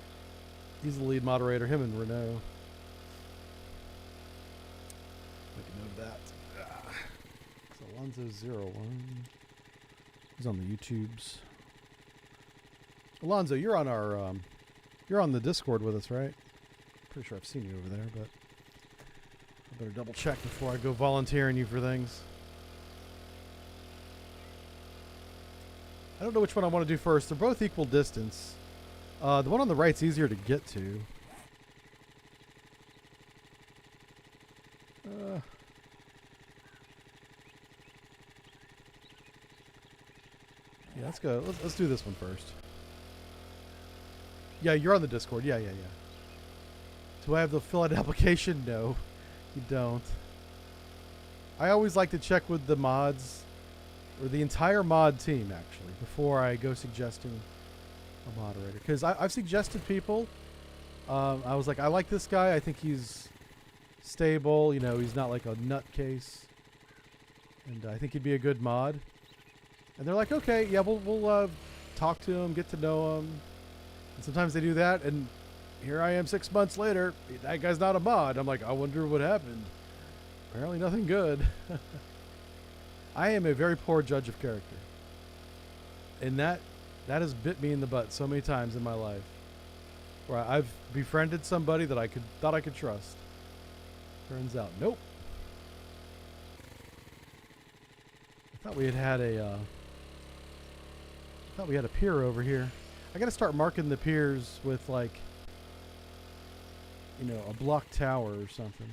he's the lead moderator. Him and Renault. Make a note of that. So Alonzo01. He's on the YouTubes. Alonzo, you're on our you're on the Discord with us, right? Pretty sure I've seen you over there, but I better double check before I go volunteering you for things. I don't know which one I want to do first. They're both equal distance. The one on the right's easier to get to. Yeah, let's go. Let's do this one first. Yeah, you're on the Discord. Yeah. Do I have to fill out an application? No, you don't. I always like to check with the mods or the entire mod team actually, before I go suggesting a moderator. Because I've suggested people. I was like, I like this guy. I think he's stable. You know, he's not like a nutcase. And I think he'd be a good mod. And they're like, okay, yeah, we'll talk to him, get to know him. And sometimes they do that, and here I am 6 months later. That guy's not a mod. I'm like, I wonder what happened. Apparently nothing good. I am a very poor judge of character. And that has bit me in the butt so many times in my life. Where I've befriended somebody that thought I could trust. Turns out, nope. I thought we had a pier over here. I gotta start marking the piers with like, you know, a block tower or something.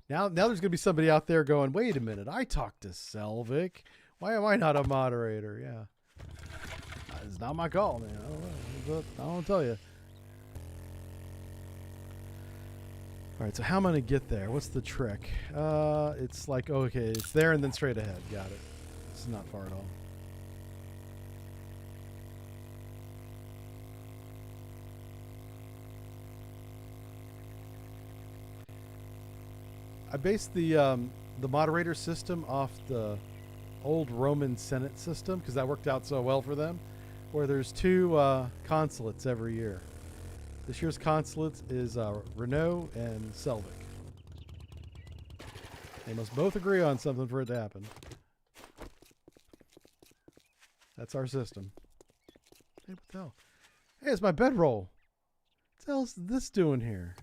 Now there's gonna be somebody out there going, wait a minute, I talked to Selvik. Why am I not a moderator? Yeah. It's not my call, man. I don't tell you. All right, so how am I going to get there? What's the trick? It's like, oh, okay, it's there and then straight ahead. Got it. This is not far at all. I based the moderator system off the old Roman Senate system because that worked out so well for them, where there's 2 consulates every year. This year's consulates is Renault and Selvik. They must both agree on something for it to happen. That's our system. Hey, what the hell? Hey, it's my bedroll. What the hell's this doing here?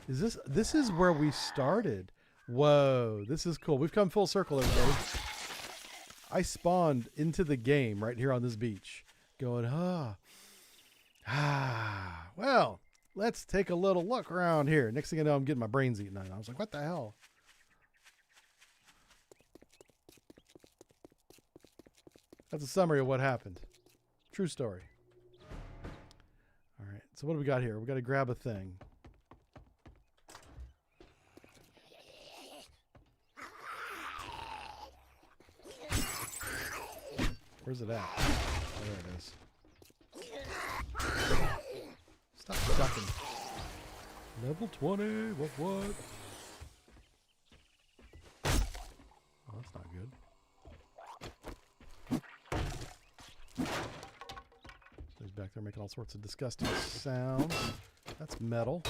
This is where we started. Whoa, this is cool. We've come full circle, everybody. I spawned into the game right here on this beach. Going, well, let's take a little look around here. Next thing I know, I'm getting my brains eaten. I was like, what the hell? That's a summary of what happened. True story. All right, so what do we got here? We got to grab a thing. Where's it at? Oh, there it is. Stop ducking. Level 20. What? Oh, that's not good. So he's back there making all sorts of disgusting sounds. That's metal.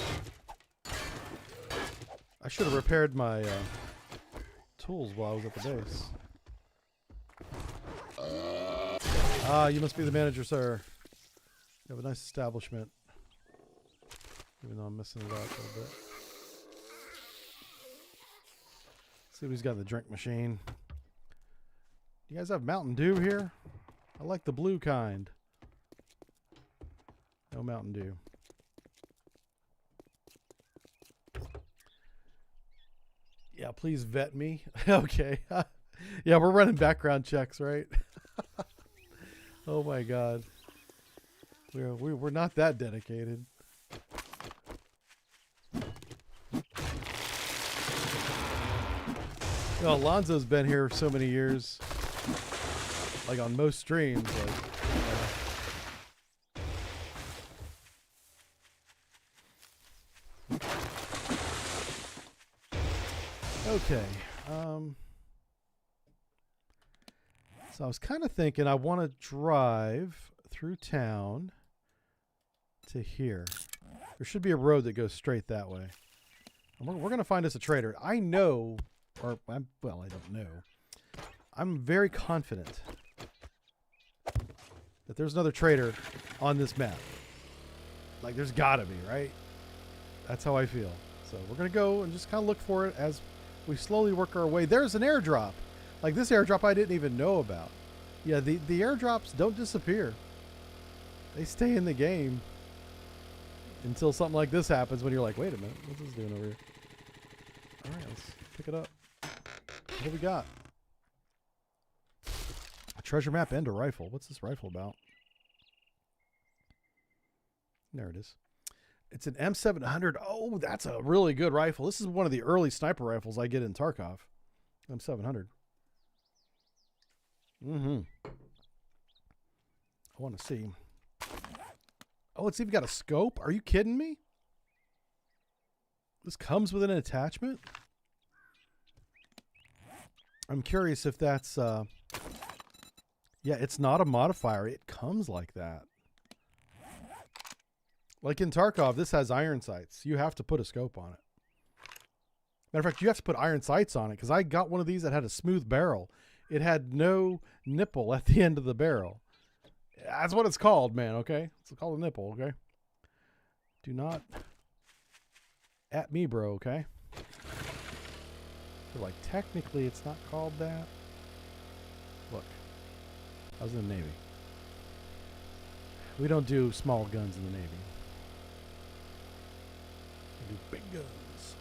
I should have repaired my tools while I was at the base. You must be the manager, sir. You have a nice establishment. Even though I'm messing it up a little bit. See what he's got in the drink machine. You guys have Mountain Dew here? I like the blue kind. No Mountain Dew. Yeah, please vet me. Okay. Yeah, we're running background checks, right? Oh my God. We're not that dedicated. You know, Alonzo's been here so many years, like on most streams. Like, okay. So I was kind of thinking I want to drive through town to here. There should be a road that goes straight that way. And we're going to find us a trader. I know, well, I don't know. I'm very confident that there's another trader on this map. Like, there's got to be, right? That's how I feel. So we're going to go and just kind of look for it as we slowly work our way. There's an airdrop. Like this airdrop I didn't even know about. Yeah, the airdrops don't disappear. They stay in the game until something like this happens when you're like, wait a minute, what's this doing over here? All right, let's pick it up. What do we got? A treasure map and a rifle. What's this rifle about? There it is. It's an M700. Oh, that's a really good rifle. This is one of the early sniper rifles I get in Tarkov. M700. I want to see. Oh, it's even got a scope? Are you kidding me? This comes with an attachment? I'm curious if that's... yeah, it's not a modifier. It comes like that. Like in Tarkov, this has iron sights. You have to put a scope on it. Matter of fact, you have to put iron sights on it, because I got one of these that had a smooth barrel. It had no nipple at the end of the barrel. That's what it's called, man, okay? It's called a nipple, okay? Do not at me, bro, okay? But like, technically, it's not called that. Look, I was in the Navy. We don't do small guns in the Navy. We do big guns.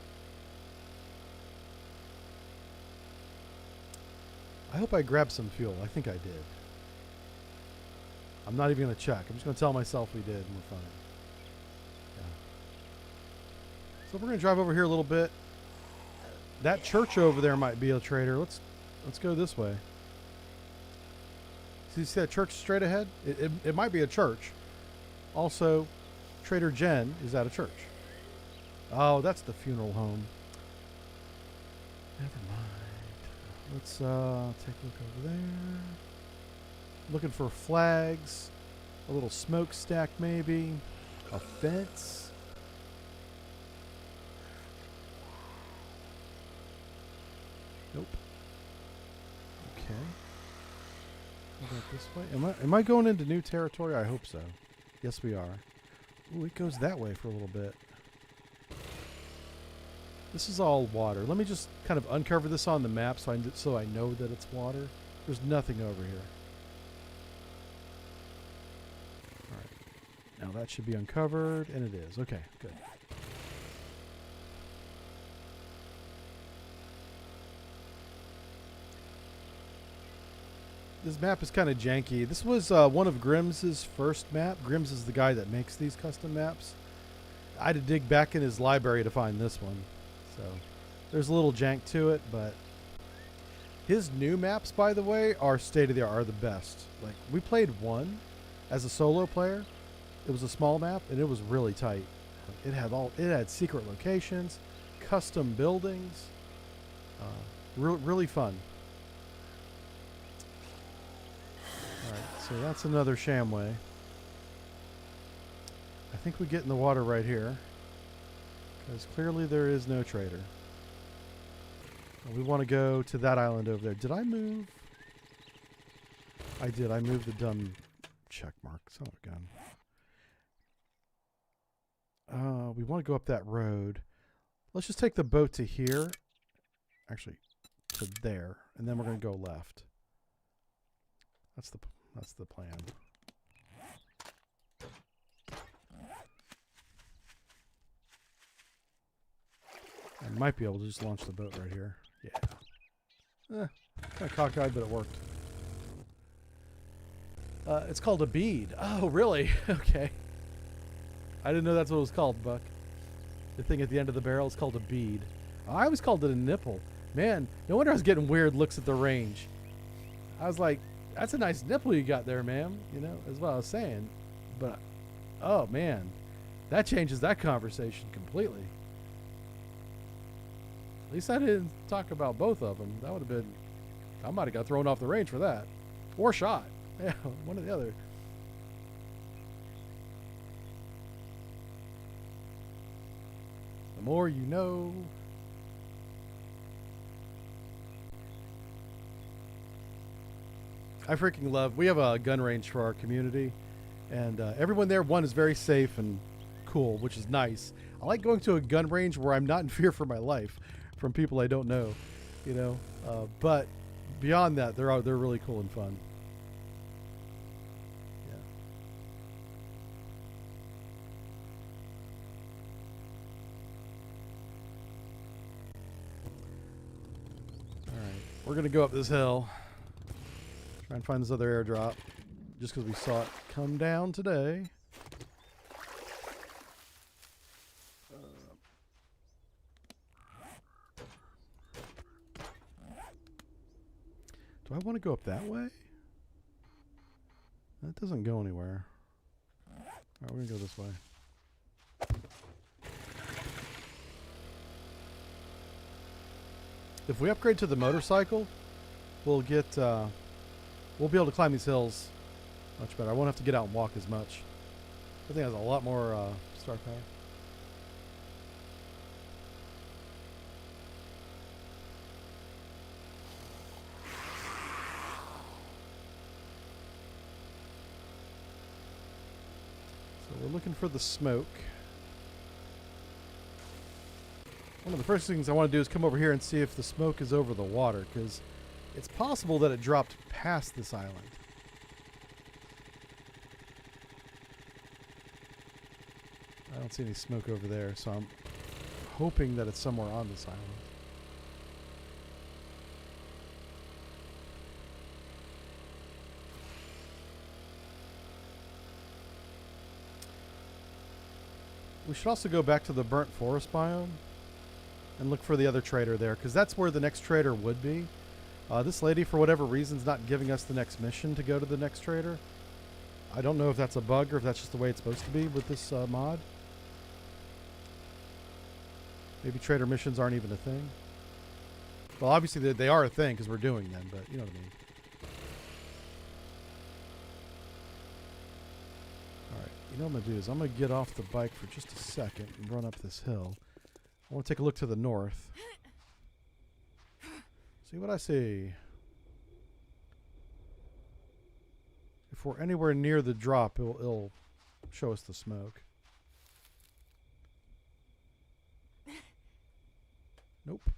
I hope I grabbed some fuel. I think I did. I'm not even going to check. I'm just going to tell myself we did and we're fine. Yeah. So we're going to drive over here a little bit. That church over there might be a trader. Let's go this way. See that church straight ahead? It might be a church. Also, Trader Jen is at a church. Oh, that's the funeral home. Never mind. Let's take a look over there. Looking for flags. A little smokestack maybe. A fence. Nope. Okay. How about this way? Am I going into new territory? I hope so. Yes, we are. Ooh, it goes that way for a little bit. This is all water. Let me just kind of uncover this on the map so I know that it's water. There's nothing over here. All right. Now that should be uncovered, and it is. Okay, good. This map is kind of janky. This was one of Grimm's first map. Grimm's is the guy that makes these custom maps. I had to dig back in his library to find this one. So there's a little jank to it, but his new maps, by the way, are state of the art, are the best. Like, we played one as a solo player. It was a small map, and it was really tight. It had secret locations, custom buildings. Really fun. All right, so that's another Shamway. I think we get in the water right here, because clearly there is no trader. We want to go to that island over there. Did I move? I did. I moved the dumb check mark. Son of a gun. We want to go up that road. Let's just take the boat to here. Actually, to there. And then we're going to go left. That's the plan. I might be able to just launch the boat right here. Yeah. Kind of cockeyed, but it worked. It's called a bead. Oh, really? Okay. I didn't know that's what it was called, Buck. The thing at the end of the barrel is called a bead. I always called it a nipple. Man, no wonder I was getting weird looks at the range. I was like, that's a nice nipple you got there, ma'am. You know, is what I was saying. But, oh, man. That changes that conversation completely. At least I didn't talk about both of them. That would have been... I might have got thrown off the range for that. Or shot. Yeah, one or the other. The more you know. I freaking love... We have a gun range for our community. And everyone there, one, is very safe and cool, which is nice. I like going to a gun range where I'm not in fear for my life from people I don't know, you know. But beyond that, they're really cool and fun. Yeah. All right, we're gonna go up this hill, try and find this other airdrop, just because we saw it come down today. Do I want to go up that way? That doesn't go anywhere. Alright, we're going to go this way. If we upgrade to the motorcycle, we'll get, we'll be able to climb these hills much better. I won't have to get out and walk as much. I think it has a lot more star power. So we're looking for the smoke. One of the first things I want to do is come over here and see if the smoke is over the water, because it's possible that it dropped past this island. I don't see any smoke over there, so I'm hoping that it's somewhere on this island. We should also go back to the burnt forest biome and look for the other trader there, because that's where the next trader would be. This lady, for whatever reason, is not giving us the next mission to go to the next trader. I don't know if that's a bug or if that's just the way it's supposed to be with this mod. Maybe trader missions aren't even a thing. Well, obviously they are a thing because we're doing them, but you know what I mean. Alright, you know what I'm going to do is I'm going to get off the bike for just a second and run up this hill. I want to take a look to the north. See what I see. If we're anywhere near the drop, it'll show us the smoke. Nope.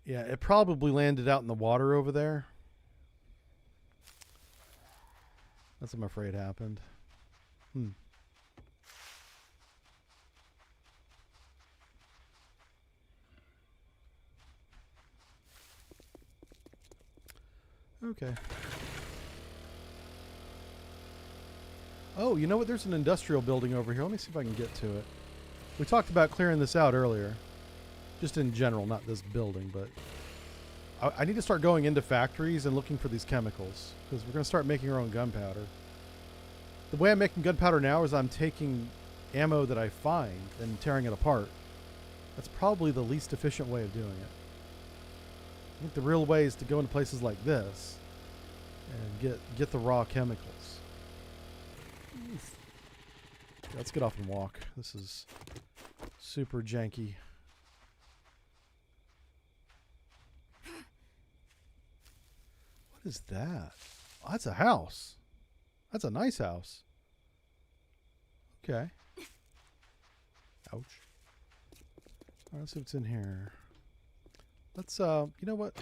Yeah, it probably landed out in the water over there. That's what I'm afraid happened. Okay. Oh, you know what? There's an industrial building over here. Let me see if I can get to it. We talked about clearing this out earlier. Just in general, not this building, but I need to start going into factories and looking for these chemicals, because we're going to start making our own gunpowder. The way I'm making gunpowder now is I'm taking ammo that I find and tearing it apart. That's probably the least efficient way of doing it. I think the real way is to go into places like this and get the raw chemicals. Oof. Let's get off and walk. This is super janky. What is that? Oh, that's a house. That's a nice house. Okay. Ouch. All right, let's see what's in here. Let's, you know what?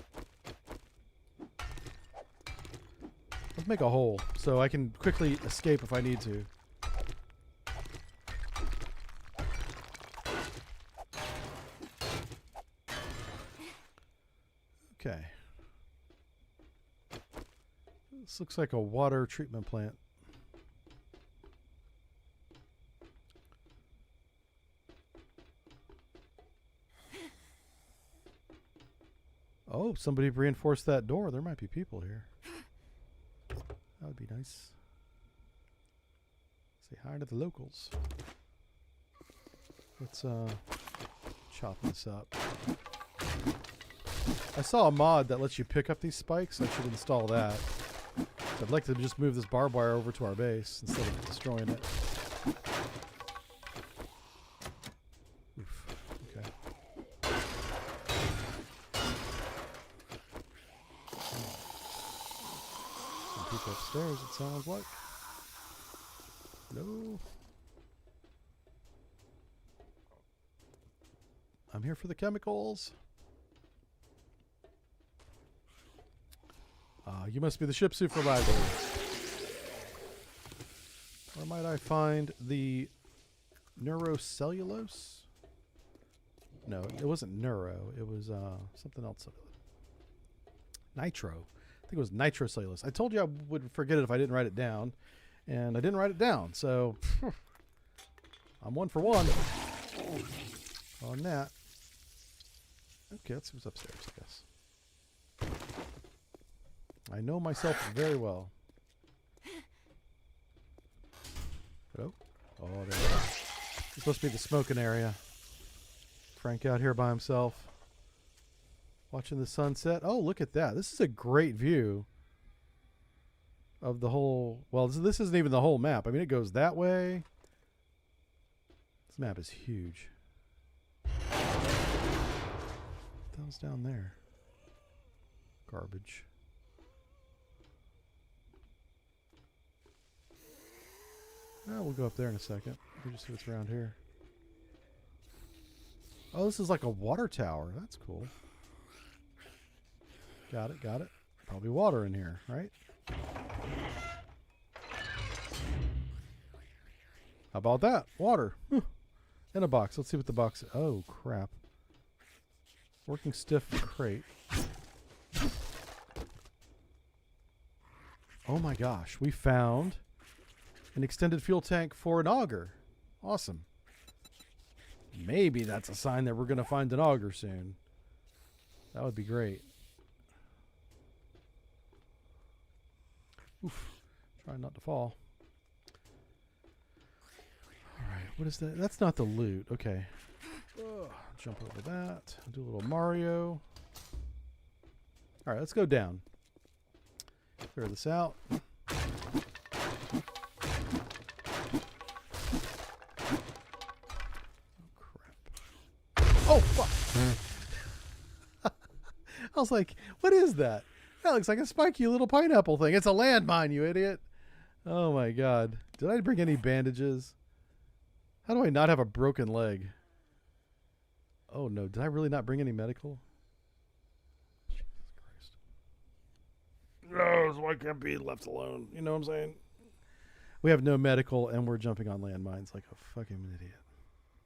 Let's make a hole so I can quickly escape if I need to. Okay. This looks like a water treatment plant. Oh, somebody reinforced that door. There might be people here. That would be nice. Say hi to the locals. Let's chop this up. I saw a mod that lets you pick up these spikes. I should install that. I'd like to just move this barbed wire over to our base instead of destroying it. Oof. Okay. Some people upstairs, it sounds like. No. I'm here for the chemicals. You must be the ship supervisor. Where might I find the neurocellulose? No, it wasn't neuro. It was something else. Nitro. I think it was nitrocellulose. I told you I would forget it if I didn't write it down. And I didn't write it down. So I'm 1 for 1 on that. Okay, let's see what's upstairs, I guess. I know myself very well. Hello? Oh, there we go. It's supposed to be the smoking area. Frank out here by himself. Watching the sunset. Oh, look at that. This is a great view of the whole... Well, this isn't even the whole map. I mean, it goes that way. This map is huge. What the hell's down there? Garbage. Oh, we'll go up there in a second. We'll just see what's around here. Oh, this is like a water tower. That's cool. Got it, got it. Probably water in here, right? How about that? Water. In a box. Let's see what the box is. Oh, crap. Working stiff crate. Oh my gosh. We found an extended fuel tank for an auger. Awesome. Maybe that's a sign that we're going to find an auger soon. That would be great. Oof. Trying not to fall. Alright, what is that? That's not the loot. Okay. Jump over that. Do a little Mario. Alright, let's go down. Clear this out. Oh, fuck. I was like, what is that? That looks like a spiky little pineapple thing. It's a landmine, you idiot. Oh, my God. Did I bring any bandages? How do I not have a broken leg? Oh, no. Did I really not bring any medical? Jesus Christ. No, so I can't be left alone. You know what I'm saying? We have no medical, and we're jumping on landmines like a fucking idiot.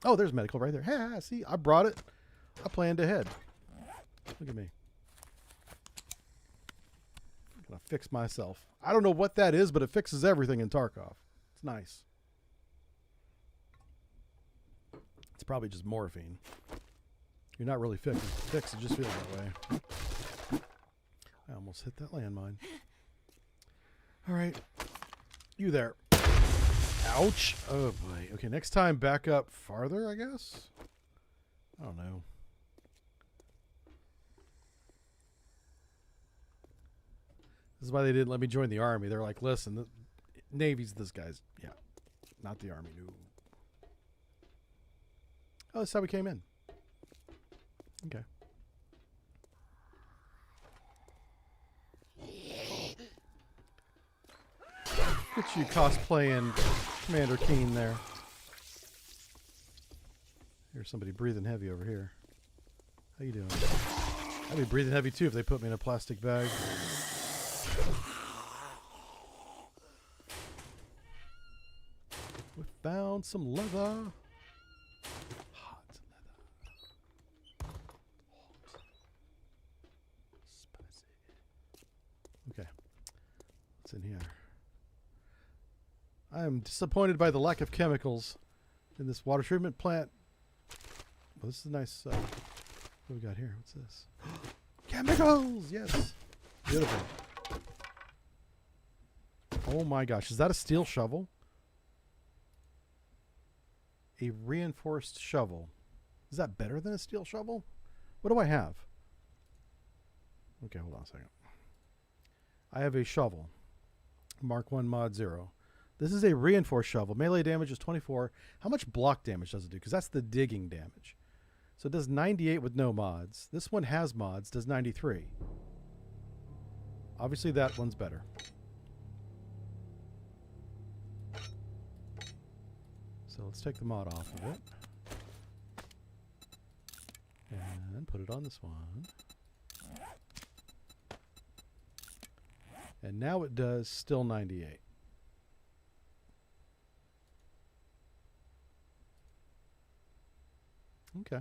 Oh, there's medical right there. Hey, see, I brought it. I planned ahead. Look at me. I'm gonna fix myself. I don't know what that is, but it fixes everything in Tarkov. It's nice. It's probably just morphine. You're not really fixed. It just feels that way. I almost hit that landmine. All right. You there. Ouch. Oh, boy. Okay, next time back up farther, I guess? I don't know. This is why they didn't let me join the Army. They're like, listen, the Navy's this guy's... Yeah, not the Army. No. Oh, that's how we came in. Okay. Get you cosplaying Commander Keen there. Here's somebody breathing heavy over here. How you doing? I'd be breathing heavy too if they put me in a plastic bag. We found some leather. Hot leather. Hot. Spicy. Okay. What's in here? I am disappointed by the lack of chemicals in this water treatment plant. Well, this is a nice... what do we got here? What's this? Chemicals! Yes. Beautiful. Oh my gosh. Is that a steel shovel? A reinforced shovel. Is that better than a steel shovel? What do I have? Okay, hold on a second. I have a shovel. Mark 1 Mod 0. This is a reinforced shovel. Melee damage is 24. How much block damage does it do? Because that's the digging damage. So it does 98 with no mods. This one has mods, does 93. Obviously that one's better. So let's take the mod off of it. And put it on this one. And now it does still 98. Okay.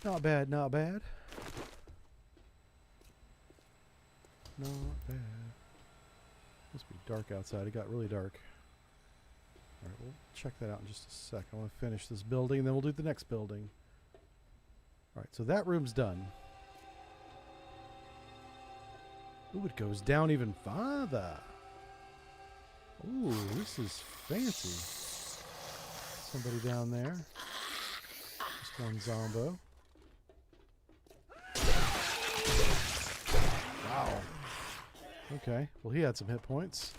Not bad, not bad. Not bad. Must be dark outside. It got really dark. Alright, we'll check that out in just a sec. I want to finish this building, and then we'll do the next building. All right, so that room's done. Ooh, it goes down even farther. Ooh, this is fancy. Somebody down there. Just one zombo. Wow. Okay, well, he had some hit points.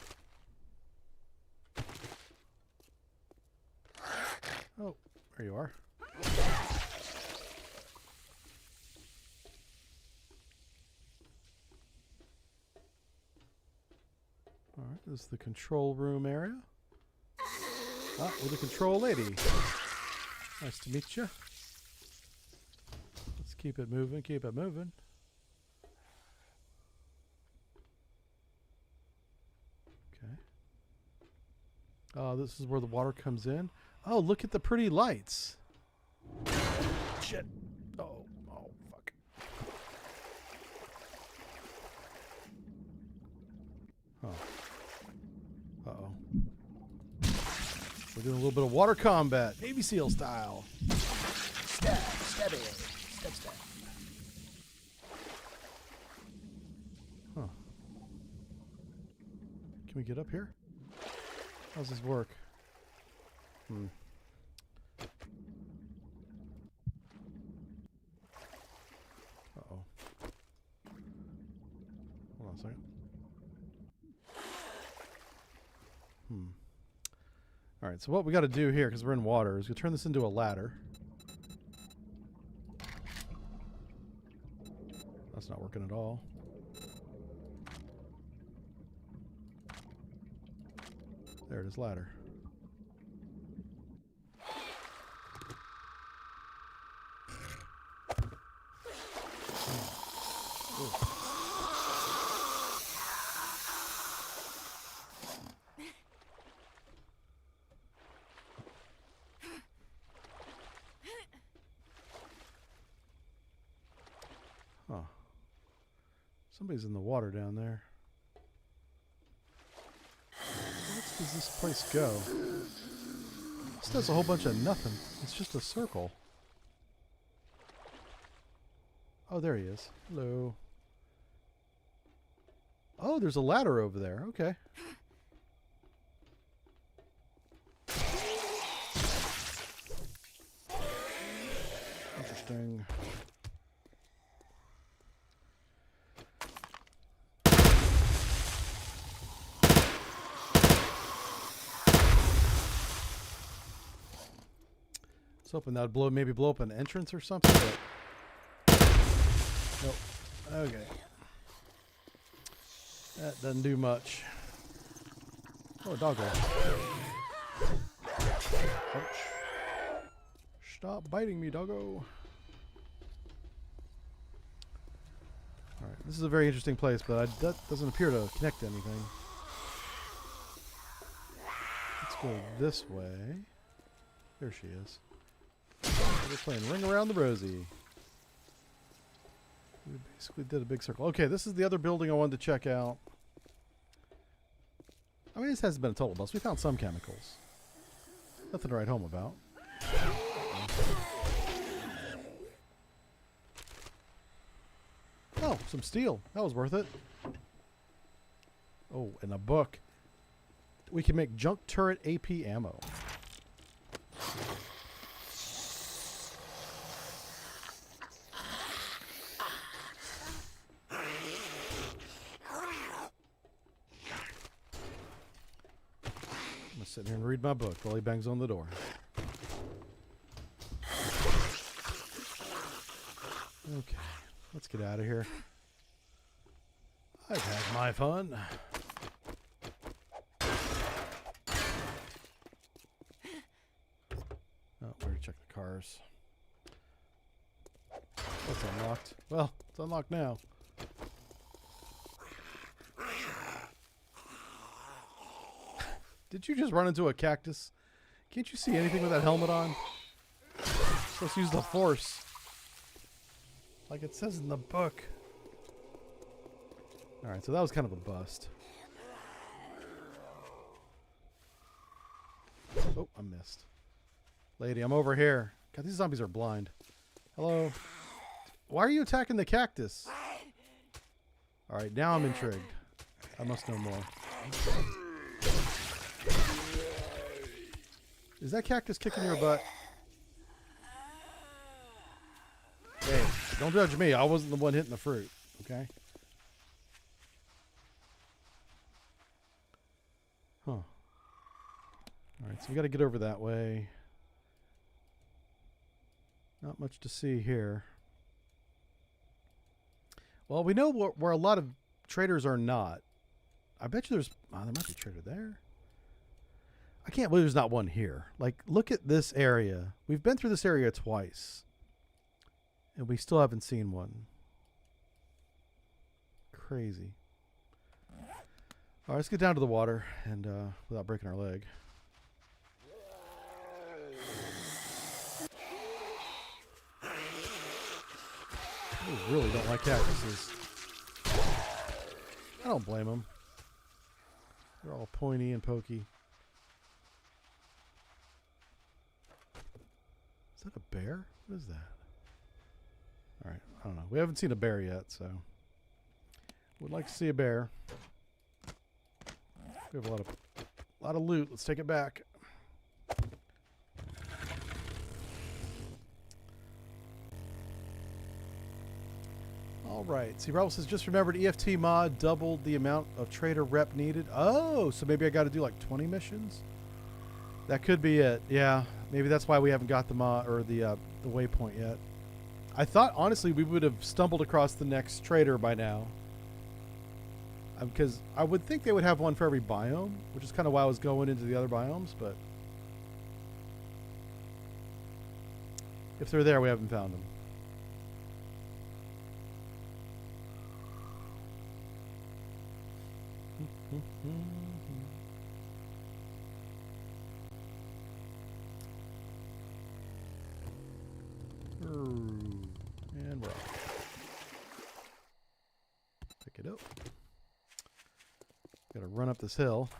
Oh, there you are. All right, this is the control room area. Ah, we're the control lady. Nice to meet you. Let's keep it moving, keep it moving. Okay. Oh, this is where the water comes in. Oh, look at the pretty lights. Shit. Oh, fuck. Oh. Uh-oh. We're doing a little bit of water combat, Navy SEAL style. Stab, stab it, stab, stab. Huh. Can we get up here? How's this work? Uh-oh. Hold on a second. All right, so what we got to do here, because we're in water, is we turn this into a ladder. That's not working at all. There it is, ladder. Huh. Somebody's in the water down there. Where does this place go? This does a whole bunch of nothing. It's just a circle. Oh, there he is. Hello. Oh, there's a ladder over there. Okay. Interesting. I was hoping that would maybe blow up an entrance or something, but nope. Okay. That doesn't do much. Oh, a doggo. Ouch. Stop biting me, doggo. Alright, this is a very interesting place, but that doesn't appear to connect to anything. Let's go this way. There she is. We're playing Ring Around the Rosie. We basically did a big circle. Okay, this is the other building I wanted to check out. I mean, this hasn't been a total bust. We found some chemicals. Nothing to write home about. Oh, some steel. That was worth it. Oh, and a book. We can make junk turret AP ammo. I'm gonna sit here and read my book while he bangs on the door. Okay, let's get out of here. I've had my fun. Oh, we're gonna check the cars. That's unlocked. Well, it's unlocked now. Did you just run into a cactus? Can't you see anything with that helmet on? You're supposed to use the force. Like it says in the book. Alright, so that was kind of a bust. Oh, I missed. Lady, I'm over here. God, these zombies are blind. Hello? Why are you attacking the cactus? All right, now I'm intrigued. I must know more. Is that cactus kicking your butt? Hey, don't judge me. I wasn't the one hitting the fruit, okay? Huh. All right, so we got to get over that way. Not much to see here. Well, we know where a lot of traders are not. I bet you there's... Oh, there might be a trader there. I can't believe there's not one here. Like, look at this area. We've been through this area twice. And we still haven't seen one. Crazy. All right, let's get down to the water and without breaking our leg. I really don't like cactuses. I don't blame them. They're all pointy and pokey. Is that a bear? What is that? All right, I don't know. We haven't seen a bear yet, so would like to see a bear. We have a lot of loot. Let's take it back. All right. See, Rebel says, just remembered EFT mod doubled the amount of trader rep needed. Oh, so maybe I got to do like 20 missions? That could be it. Yeah, maybe that's why we haven't got the mod or the waypoint yet. I thought, honestly, we would have stumbled across the next trader by now. Because I would think they would have one for every biome, which is kind of why I was going into the other biomes, but if they're there, we haven't found them. And we're off. Pick it up. Gotta run up this hill.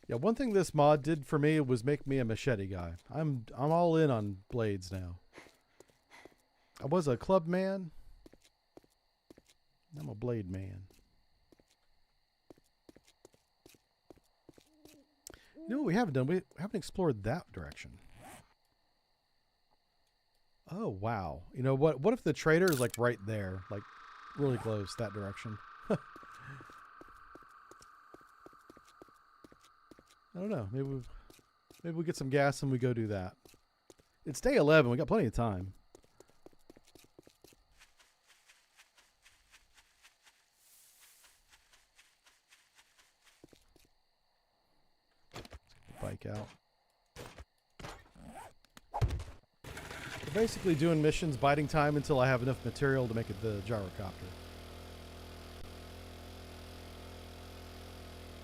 Yeah, one thing this mod did for me was make me a machete guy. I'm all in on blades now. I was a club man. I'm a blade man. You know what we haven't done? We haven't explored that direction. Oh, wow. You know what? What if the trader is like right there? Like really close that direction? I don't know. Maybe we get some gas and we go do that. It's day 11. We got plenty of time. Bike out. We're basically doing missions, biding time until I have enough material to make it the gyrocopter.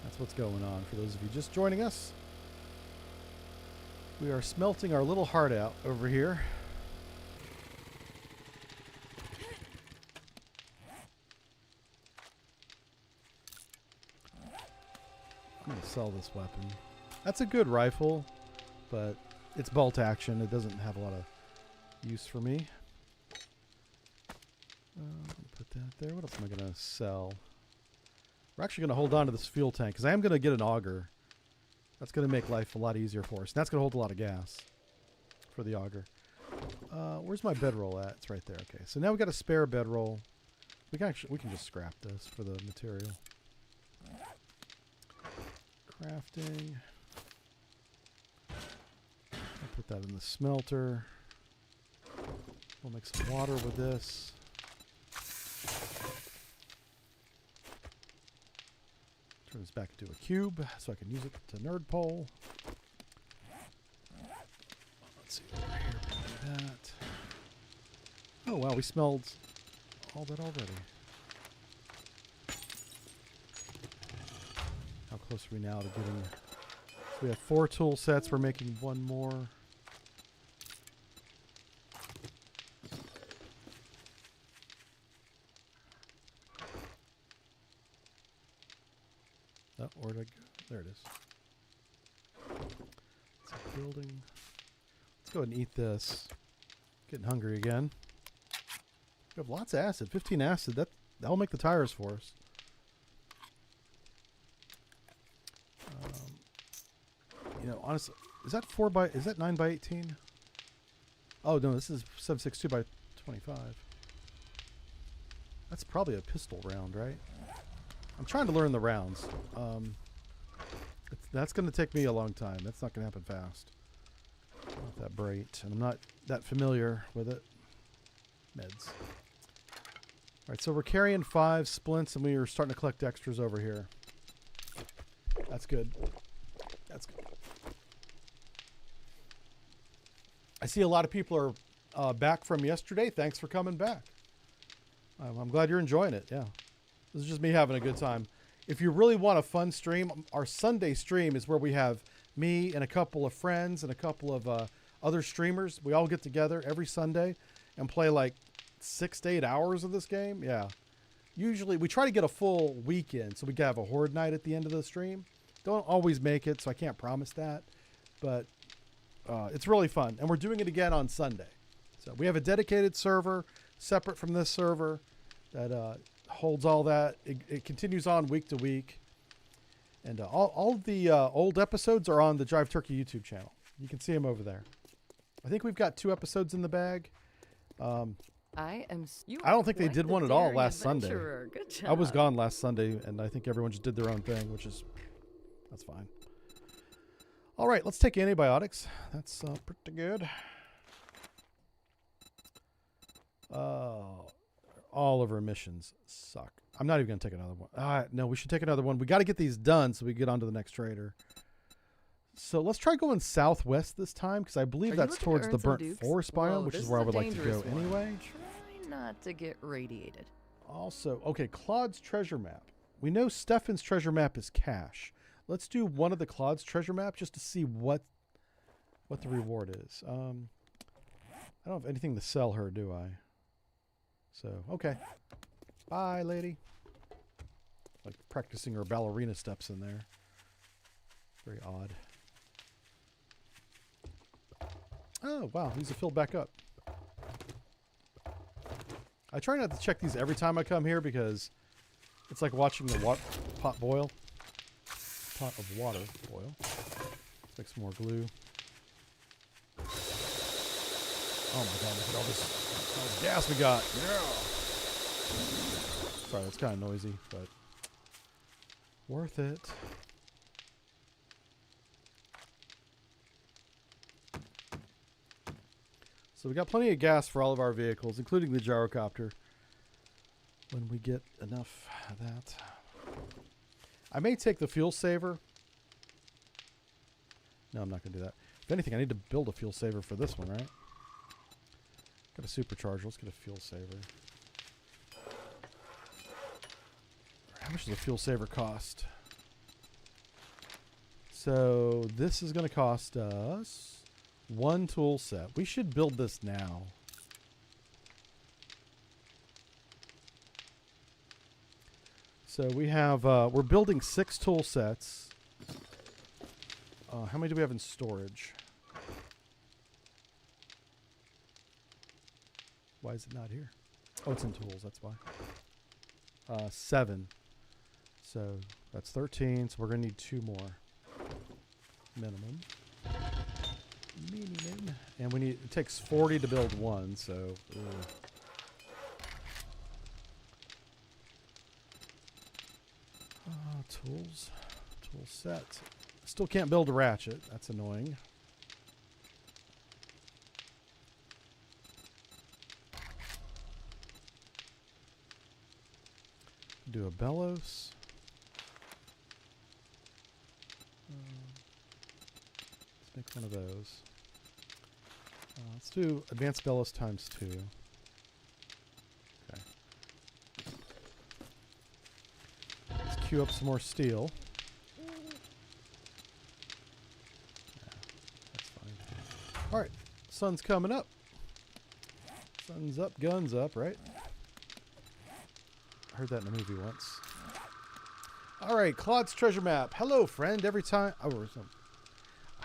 That's what's going on. For those of you just joining us, we are smelting our little heart out over here. I'm going to sell this weapon. That's a good rifle, but it's bolt action. It doesn't have a lot of use for me. Put that there. What else am I going to sell? We're actually going to hold on to this fuel tank because I am going to get an auger. That's going to make life a lot easier for us. And that's going to hold a lot of gas for the auger. Where's my bedroll at? It's right there. Okay, so now we've got a spare bedroll. We can just scrap this for the material. Crafting. I'll put that in the smelter. We'll make some water with this. Turn this back into a cube so I can use it to nerd pole. Let's see over here. That. Oh wow, we smelled all that already. How close are we now to getting? So we have 4 tool sets. We're making 1 more. Oh, where did I go? There it is. It's a building. Let's go ahead and eat this. Getting hungry again. We have lots of acid. 15 acid. That'll make the tires for us. You know, honestly, is that 9 by 18? Oh no, this is 7.62 by 25. That's probably a pistol round, right? I'm trying to learn the rounds. That's going to take me a long time. That's not going to happen fast. Not that bright, and I'm not that familiar with it. Meds. All right, so we're carrying 5 splints, and we are starting to collect extras over here. That's good. That's good. I see a lot of people are back from yesterday. Thanks for coming back. I'm glad you're enjoying it. Yeah. This is just me having a good time. If you really want a fun stream, our Sunday stream is where we have me and a couple of friends and a couple of other streamers. We all get together every Sunday and play like 6 to 8 hours of this game. Yeah. Usually we try to get a full weekend so we can have a horde night at the end of the stream. Don't always make it, so I can't promise that. But it's really fun. And we're doing it again on Sunday. So we have a dedicated server separate from this server that holds all that. It continues on week to week. And all of the old episodes are on the Drive Turkey YouTube channel. You can see them over there. I think we've got 2 episodes in the bag. I don't think they did one at all last Sunday. Good job. I was gone last Sunday, and I think everyone just did their own thing, that's fine. All right, let's take antibiotics. That's pretty good. All of our missions suck. I'm not even going to take another one. No, we should take another one. We got to get these done so we get on to the next trader. So let's try going southwest this time, because I believe that's towards the burnt forest biome, which is where I would like to go anyway. Try not to get radiated. Also, okay, Claude's treasure map. We know Stefan's treasure map is cash. Let's do one of the Claude's treasure map just to see what the reward is. I don't have anything to sell her, do I? So, okay. Bye, lady. Like practicing her ballerina steps in there. Very odd. Oh, wow. These are filled back up. I try not to check these every time I come here because it's like watching the pot boil. Pot of water boil. Let's make some more glue. Oh my god, look at all this gas we got. Yeah. Sorry, it's kind of noisy, but worth it. So we got plenty of gas for all of our vehicles, including the gyrocopter, when we get enough of that. I may take the fuel saver. No, I'm not going to do that. If anything, I need to build a fuel saver for this one, right? Got a supercharger. Let's get a fuel saver. How much does a fuel saver cost? So this is going to cost us 1 tool set. We should build this now. So we have, we're building 6 tool sets. How many do we have in storage? Why is it not here? Oh, it's in tools, that's why. 7. So that's 13, so we're going to need 2 more. Minimum. And we need, it takes 40 to build 1, so... tools. Tool set. Still can't build a ratchet. That's annoying. Do a bellows. Let's make one of those. Let's do advanced bellows times 2. Okay. Let's queue up some more steel. Yeah, that's fine. Alright, sun's coming up. Sun's up, guns up, right? I heard that in a movie once. All right, Claude's treasure map. Hello, friend. Every time... Oh,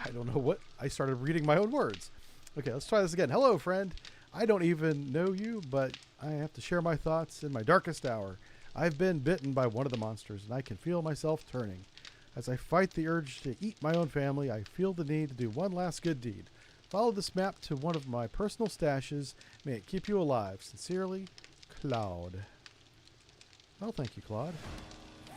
I don't know what... I started reading my own words. Okay, let's try this again. Hello, friend. I don't even know you, but I have to share my thoughts in my darkest hour. I've been bitten by one of the monsters, and I can feel myself turning. As I fight the urge to eat my own family, I feel the need to do one last good deed. Follow this map to one of my personal stashes. May it keep you alive. Sincerely, Claude. Well, thank you, Claude.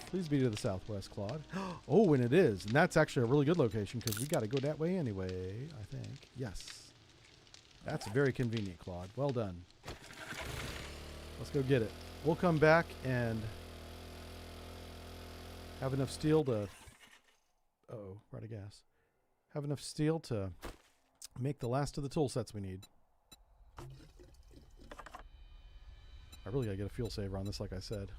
Please be to the southwest, Claude. Oh, and it is. And that's actually a really good location because we got to go that way anyway, I think. Yes. That's very convenient, Claude. Well done. Let's go get it. We'll come back and have enough steel to... Uh-oh, we're out of gas. Have enough steel to make the last of the tool sets we need. I really got to get a fuel saver on this, like I said.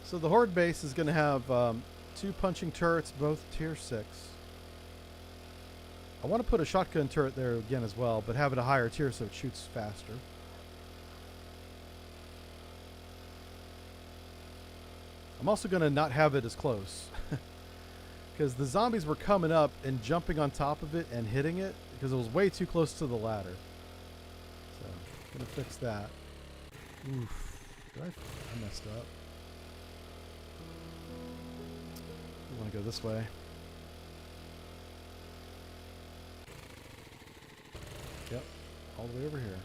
So the Horde base is going to have 2 punching turrets, both tier 6. I want to put a shotgun turret there again as well, but have it a higher tier so it shoots faster. I'm also going to not have it as close. Because the zombies were coming up and jumping on top of it and hitting it because it was way too close to the ladder. So, I'm going to fix that. Oof. I messed up. I want to go this way. Yep, all the way over here.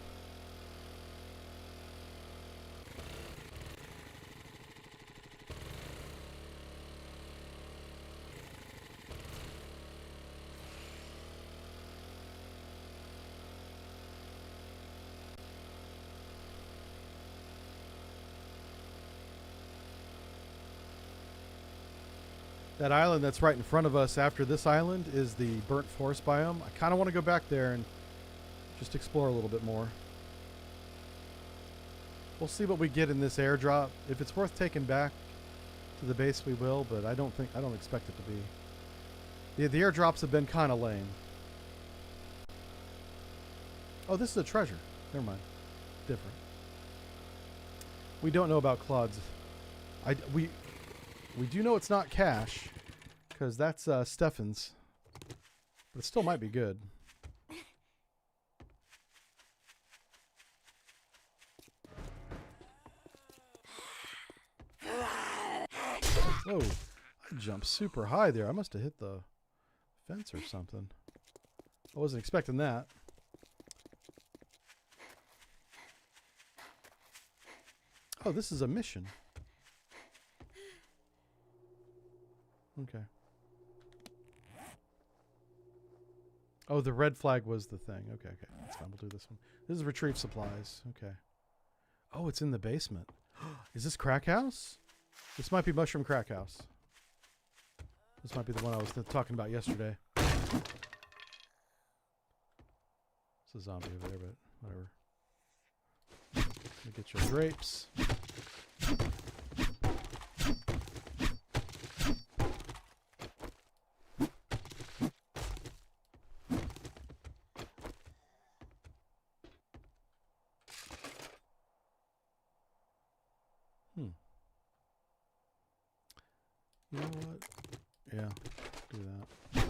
That island that's right in front of us after this island is the burnt forest biome. I kind of want to go back there and just explore a little bit more. We'll see what we get in this airdrop. If it's worth taking back to the base, we will, but I don't expect it to be. The airdrops have been kind of lame. Oh, this is a treasure. Never mind. Different. We don't know about Claude's. We do know it's not cash, because that's Stefan's. But it still might be good. Whoa, I jumped super high there. I must have hit the fence or something. I wasn't expecting that. Oh, this is a mission. Okay. Oh, the red flag was the thing. Okay, okay. That's fine. We'll do this one. This is retrieve supplies. Okay. Oh, it's in the basement. Is this Crack House? This might be Mushroom Crack House. This might be the one I was talking about yesterday. It's a zombie over there, but whatever. Let me get your grapes. You know what? Yeah, do that.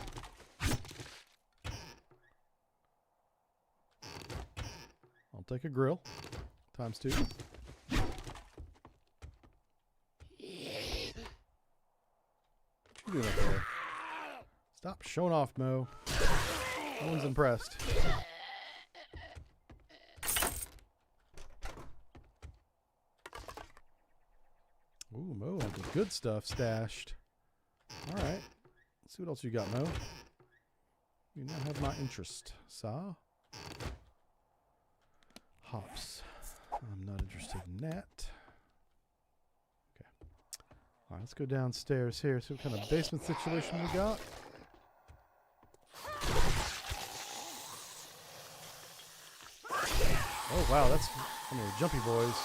I'll take a grill. Times 2. What you doing up there? Stop showing off, Mo. No one's impressed. Ooh, Mo had the good stuff stashed. Alright. Let's see what else you got, Mo. You now have my interest. Saw. Hops. I'm not interested in that. Okay. Alright, let's go downstairs here. See what kind of basement situation we got. Oh, wow, that's one of the jumpy boys.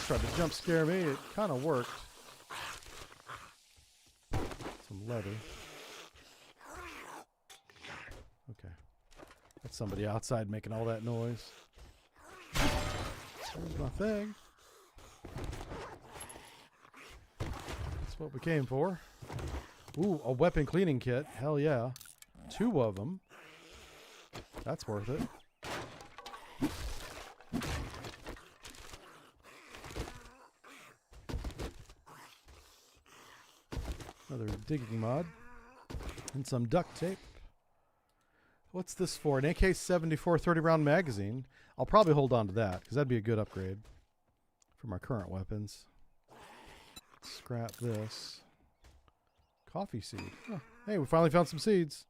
Tried to jump scare me. It kind of worked. Some leather. Okay. That's somebody outside making all that noise. There's my thing. That's what we came for. Ooh, a weapon cleaning kit. Hell yeah. 2 of them. That's worth it. Another digging mod. And some duct tape. What's this for? An AK-74 30-round magazine. I'll probably hold on to that, because that'd be a good upgrade for my current weapons. Scrap this. Coffee seed. Oh, hey, we finally found some seeds.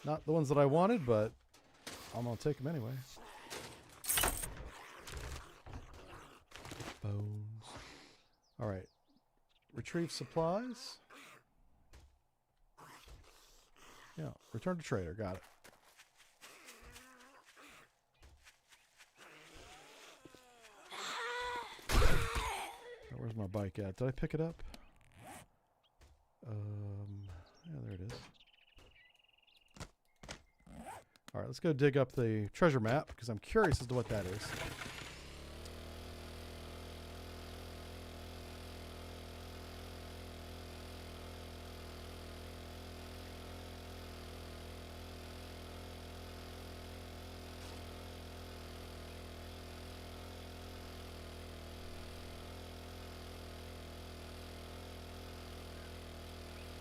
Not the ones that I wanted, but I'm going to take them anyway. Bones. All right. Retrieve supplies. Yeah, return to trader. Got it. Oh, where's my bike at? Did I pick it up? Yeah, there it is. All right, let's go dig up the treasure map because I'm curious as to what that is.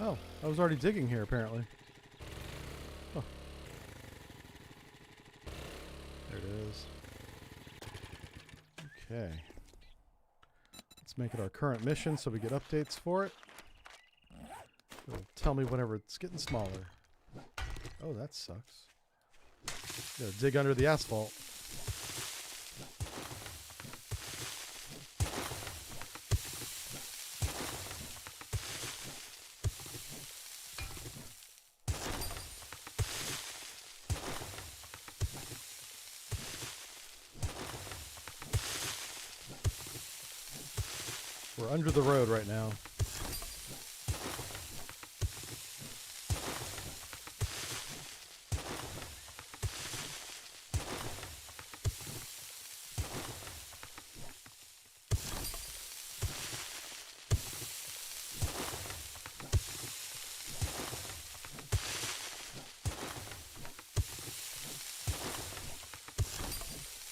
Oh, I was already digging here, apparently. Oh. There it is. Okay. Let's make it our current mission so we get updates for it. It'll tell me whenever it's getting smaller. Oh, that sucks. Gotta dig under the asphalt. We're under the road right now.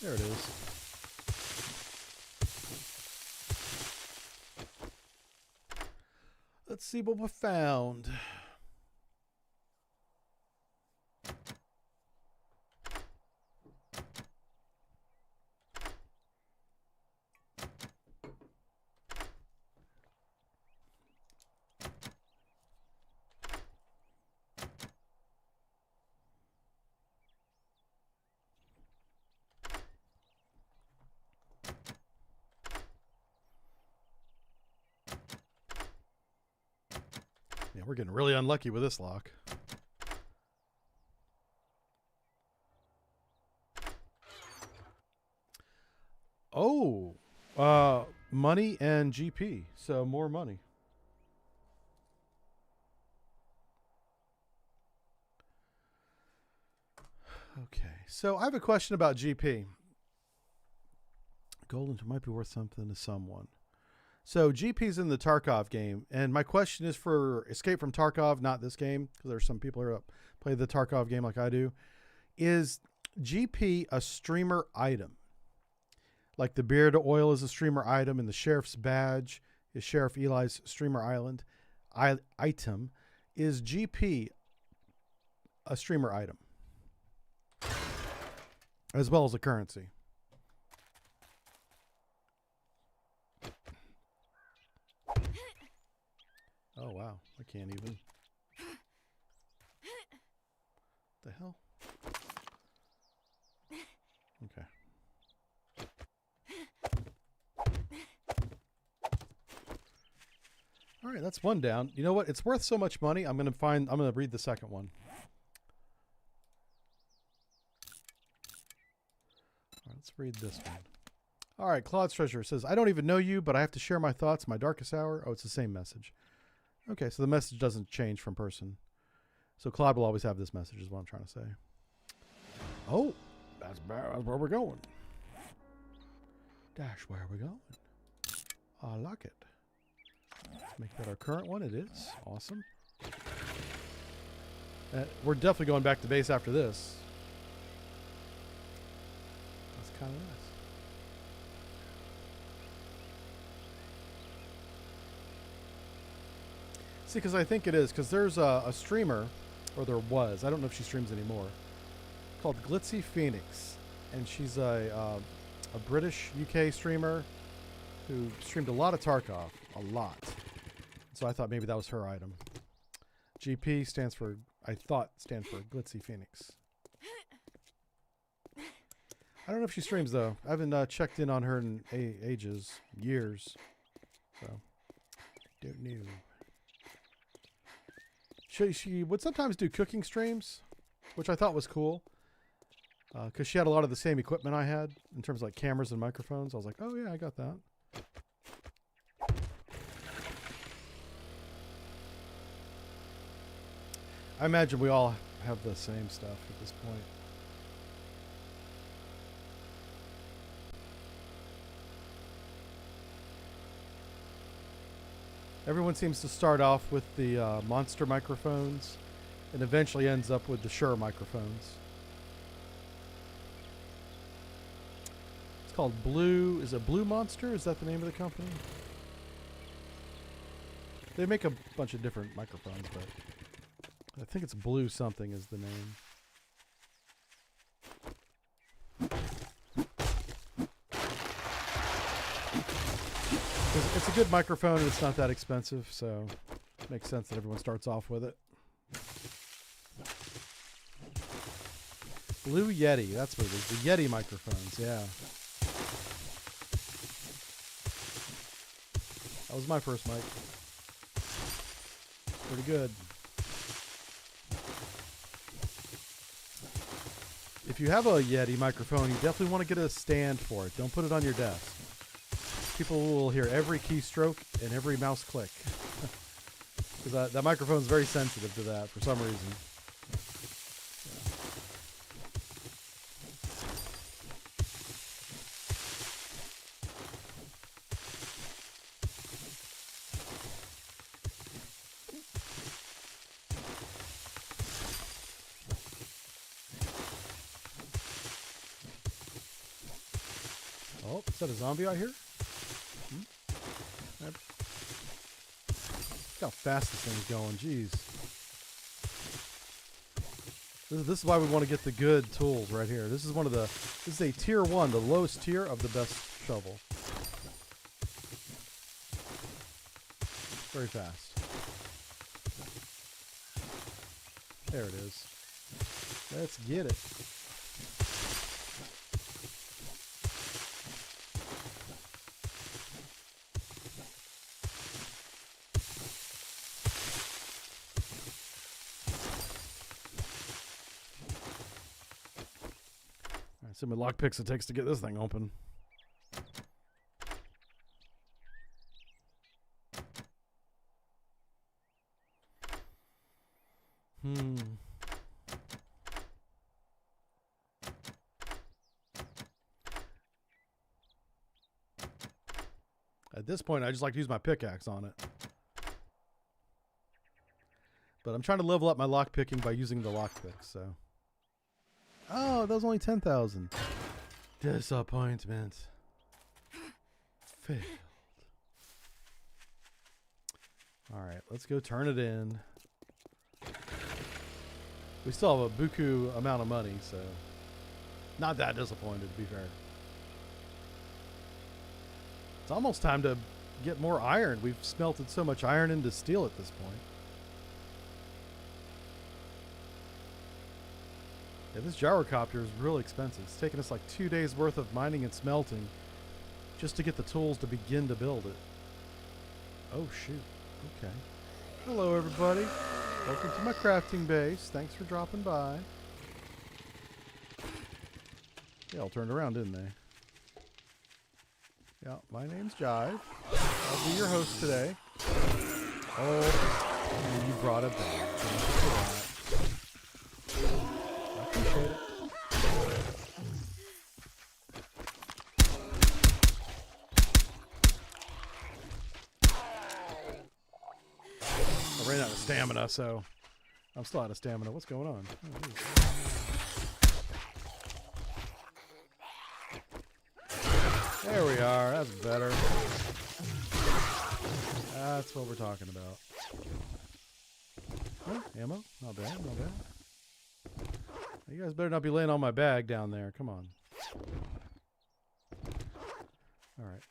There it is. Let's see what we found. Yeah, we're getting really unlucky with this lock. Oh, money and GP, so more money. Okay, so I have a question about GP. Golden might be worth something to someone. So GP's in the Tarkov game, and my question is for Escape from Tarkov, not this game, because there's some people who play the Tarkov game like I do. Is GP a streamer item? Like the beard oil is a streamer item, and the sheriff's badge is Sheriff Eli's streamer item. Is GP a streamer item? As well as a currency? Oh, wow. I can't even. The hell? Okay. All right, that's one down. You know what? It's worth so much money. I'm going to read the second one. All right, let's read this one. All right, Claude's Treasure says, I don't even know you, but I have to share my thoughts in my darkest hour. Oh, it's the same message. Okay, so the message doesn't change from person. So Claude will always have this message is what I'm trying to say. Oh, that's where we're going. Dash where we're going. I like it. Make that our current one. It is. Awesome. We're definitely going back to base after this. That's kind of nice. See, because I think it is, because there's a streamer, or there was, I don't know if she streams anymore, called Glitzy Phoenix. And she's a British UK streamer who streamed a lot of Tarkov. A lot. So I thought maybe that was her item. GP stands for, I thought, stands for Glitzy Phoenix. I don't know if she streams, though. I haven't checked in on her in ages, years. So, don't know. She would sometimes do cooking streams, which I thought was cool. Because she had a lot of the same equipment I had in terms of like cameras and microphones. I was like, oh yeah, I got that. I imagine we all have the same stuff at this point. Everyone seems to start off with the monster microphones and eventually ends up with the Shure microphones. It's called Blue. Is it Blue Monster? Is that the name of the company? They make a bunch of different microphones, but I think it's Blue something is the name. It's a good microphone and it's not that expensive, so it makes sense that everyone starts off with it. Blue Yeti, that's what it is. The Yeti microphones, yeah. That was my first mic. Pretty good. If you have a Yeti microphone, you definitely want to get a stand for it. Don't put it on your desk. People will hear every keystroke and every mouse click. Because that microphone is very sensitive to that for some reason. Oh, is that a zombie out here? Look how fast this thing's going. Jeez. This is why we want to get the good tools right here. This is this is a tier 1, the lowest tier of the best shovel. Very fast. There it is. Let's get it. See how many lockpicks it takes to get this thing open. At this point, I just like to use my pickaxe on it. But I'm trying to level up my lockpicking by using the lockpicks, so. Oh, that was only 10,000. Disappointment. Failed. Alright, let's go turn it in. We still have a buku amount of money, so. Not that disappointed, to be fair. It's almost time to get more iron. We've smelted so much iron into steel at this point. Yeah, this gyrocopter is really expensive. It's taken us like 2 days worth of mining and smelting just to get the tools to begin to build it. Oh, shoot. Okay. Hello, everybody. Welcome to my crafting base. Thanks for dropping by. They all turned around, didn't they? Yeah, my name's Jive. I'll be your host today. Oh, you brought it back. Thank you for that. I appreciate it. I ran out of stamina, so I'm still out of stamina. What's going on? Oh, there we are. That's better. That's what we're talking about. Oh, ammo. Not bad, not bad. You guys better not be laying on my bag down there. Come on. All right.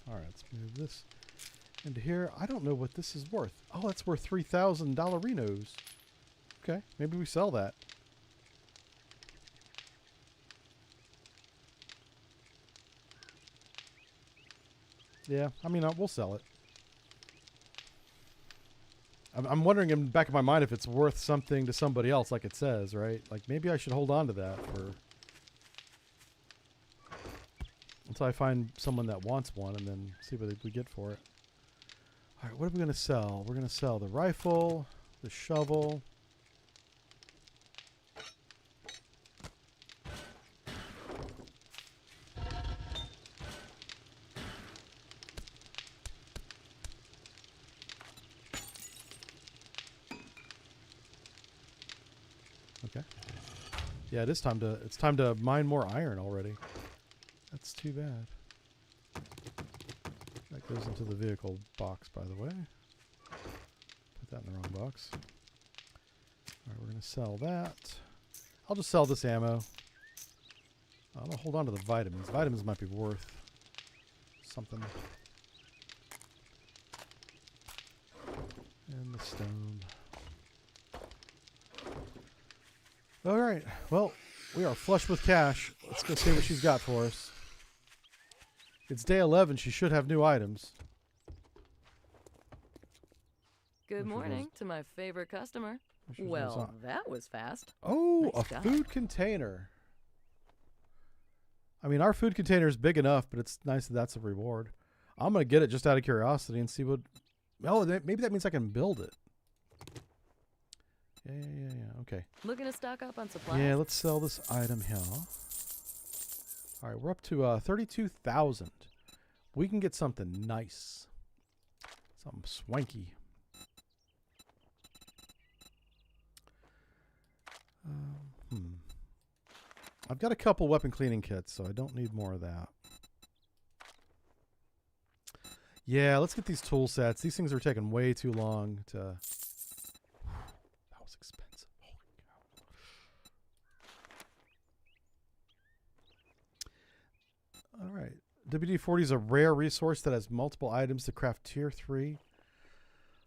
All right, let's move this into here. I don't know what this is worth. Oh, that's worth $3,000 dollarinos. Okay, maybe we sell that. Yeah, I mean, we'll sell it. I'm wondering in the back of my mind if it's worth something to somebody else, like it says, right? Like maybe I should hold on to that for until I find someone that wants one, and then see what we get for it. All right, what are we gonna sell? We're gonna sell the rifle, the shovel. Okay. Yeah, it's time to mine more iron already. That's too bad. That goes into the vehicle box, by the way. Put that in the wrong box. Alright, we're gonna sell that. I'll just sell this ammo. I'm gonna hold on to the vitamins. Vitamins might be worth something. And the stone. Alright, well, we are flush with cash. Let's go see what she's got for us. It's day 11. She should have new items. Good morning to my favorite customer. Well, that was fast. Oh, Nice a job. food container. I mean, our food container is big enough, but it's nice that that's a reward. I'm going to get it just out of curiosity and see what... Oh, maybe that means I can build it. Yeah. Okay. Looking to stock up on supplies? Yeah, let's sell this item here. All right, we're up to 32,000. We can get something nice. Something swanky. I've got a couple weapon cleaning kits, so I don't need more of that. Yeah, let's get these tool sets. These things are taking way too long to... That was expensive. Holy cow. All right. WD-40 is a rare resource that has multiple items to craft tier 3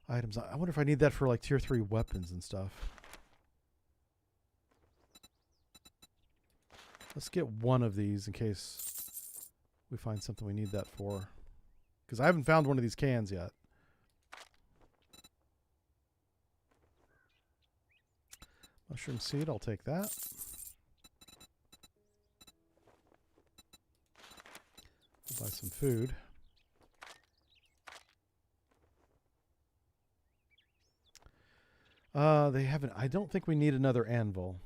items. I wonder if I need that for like tier 3 weapons and stuff. Let's get one of these in case we find something we need that for. Because I haven't found one of these cans yet. Mushroom seed, I'll take that. We'll buy some food. They haven't... I don't think we need another anvil.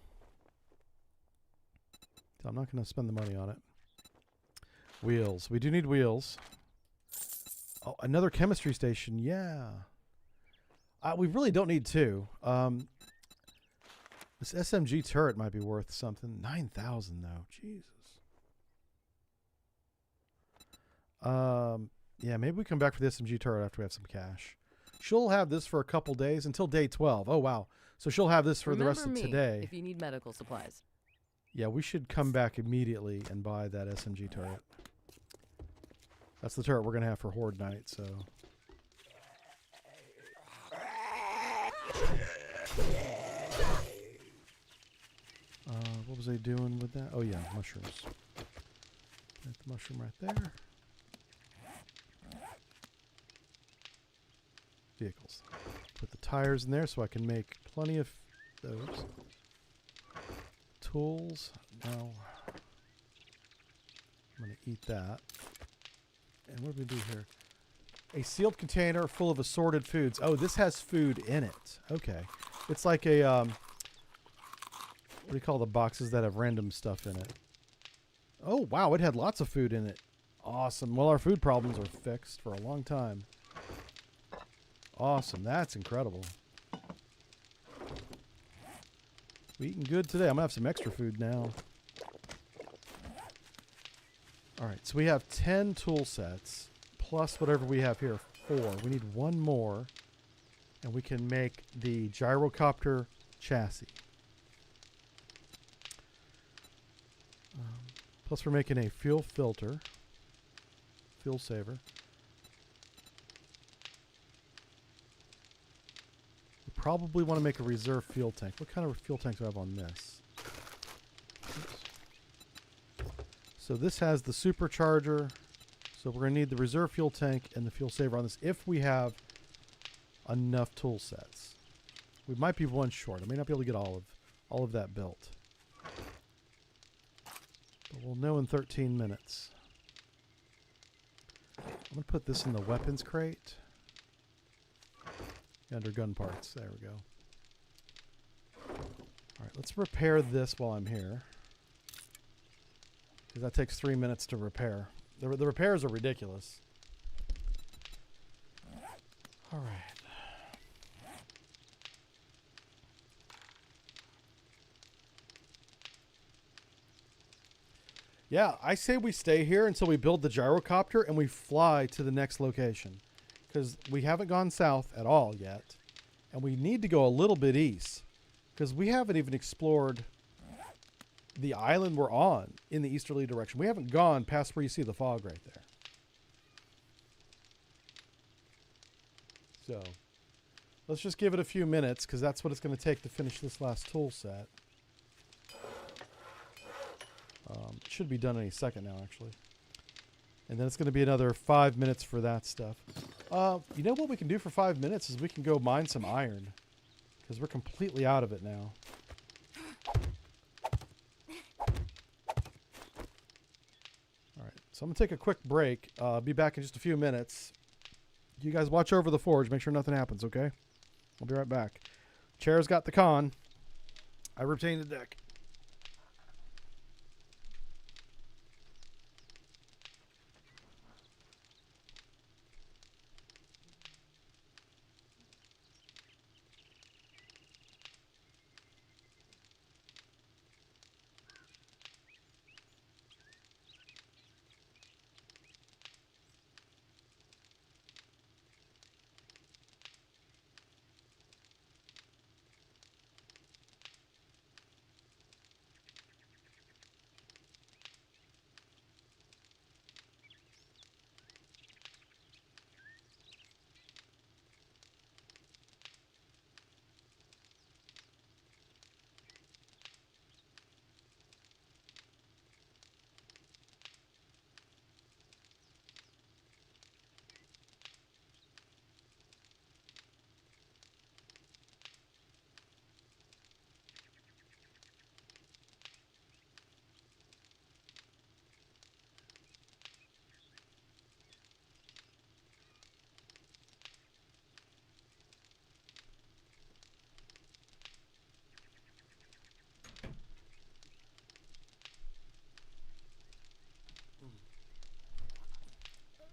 So I'm not going to spend the money on it. Wheels. We do need wheels. Oh, another chemistry station. Yeah. We really don't need two. This SMG turret might be worth something. 9,000 though. Jesus. Yeah, maybe we come back for the SMG turret after we have some cash. She'll have this for a couple days until day 12. Oh, wow. So she'll have this for the rest of today. If you need medical supplies. Yeah, we should come back immediately and buy that SMG turret. That's the turret we're going to have for Horde Night, so... What was I doing with that? Oh, yeah, mushrooms. Got the mushroom right there. vehicles. Put the tires in there so I can make plenty of those. Tools. No. I'm going to eat that. And what do we do here? A sealed container full of assorted foods. Oh, this has food in it. Okay. It's like a, what do you call the boxes that have random stuff in it? Oh, wow. It had lots of food in it. Awesome. Well, our food problems are fixed for a long time. Awesome. That's incredible. We eating good today. I'm going to have some extra food now. All right. So we have 10 tool sets plus whatever we have here. 4. We need one more. And we can make the gyrocopter chassis. Plus we're making a fuel filter. Fuel saver. We probably want to make a reserve fuel tank. What kind of fuel tanks do I have on this? Oops. So this has the supercharger. So we're going to need the reserve fuel tank and the fuel saver on this if we have enough tool sets. We might be one short. I may not be able to get all of that built. But we'll know in 13 minutes. I'm going to put this in the weapons crate. Under gun parts. There we go. Alright, let's repair this while I'm here. Because that takes 3 minutes to repair. The repairs are ridiculous. Alright. Yeah, I say we stay here until we build the gyrocopter and we fly to the next location. Because we haven't gone south at all yet. And we need to go a little bit east. Because we haven't even explored the island we're on in the easterly direction. We haven't gone past where you see the fog right there. So, let's just give it a few minutes because that's what it's going to take to finish this last tool set. It should be done any second now, actually. And then it's going to be another 5 minutes for that stuff. You know what we can do for 5 minutes is we can go mine some iron. Because we're completely out of it now. Alright, so I'm going to take a quick break. I'll be back in just a few minutes. You guys watch over the forge. Make sure nothing happens, okay? I'll be right back. Chair's got the con. I retain the deck.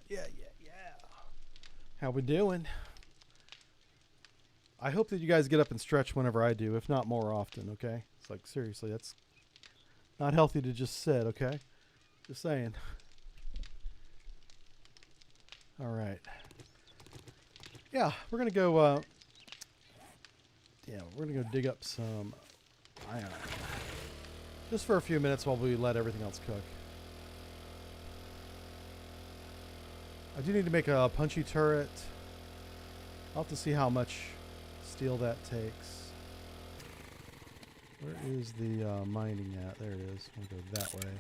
Yeah. How we doing? I hope that you guys get up and stretch whenever I do, if not more often, okay? It's like, seriously, that's not healthy to just sit, okay? Just saying. All right. Yeah, we're going to go, we're going to go dig up some iron. Just for a few minutes while we let everything else cook. I do need to make a punchy turret. I'll have to see how much steel that takes. Where is the mining at? There it is. I'm going to go that way.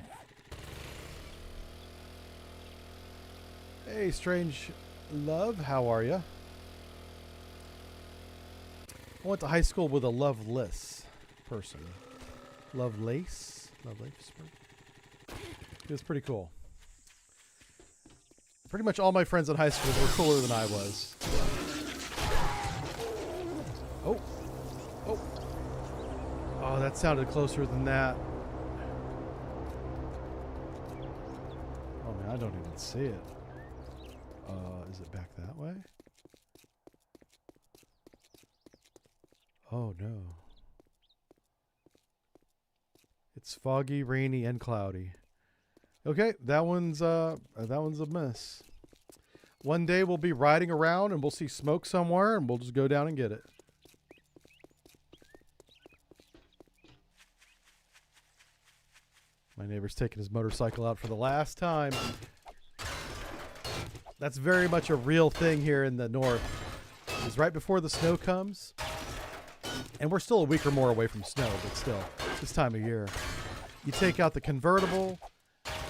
Hey, strange love. How are you? I went to high school with a loveless person. Lovelace? Lovelace? It was pretty cool. Pretty much all my friends in high school were cooler than I was. Oh. Oh. Oh, that sounded closer than that. Oh, man, I don't even see it. Is it back that way? Oh, no. It's foggy, rainy, and cloudy. Okay, that one's a miss. One day we'll be riding around and we'll see smoke somewhere and we'll just go down and get it. My neighbor's taking his motorcycle out for the last time. That's very much a real thing here in the north. It's right before the snow comes. And we're still a week or more away from snow, but still, this time of year. You take out the convertible,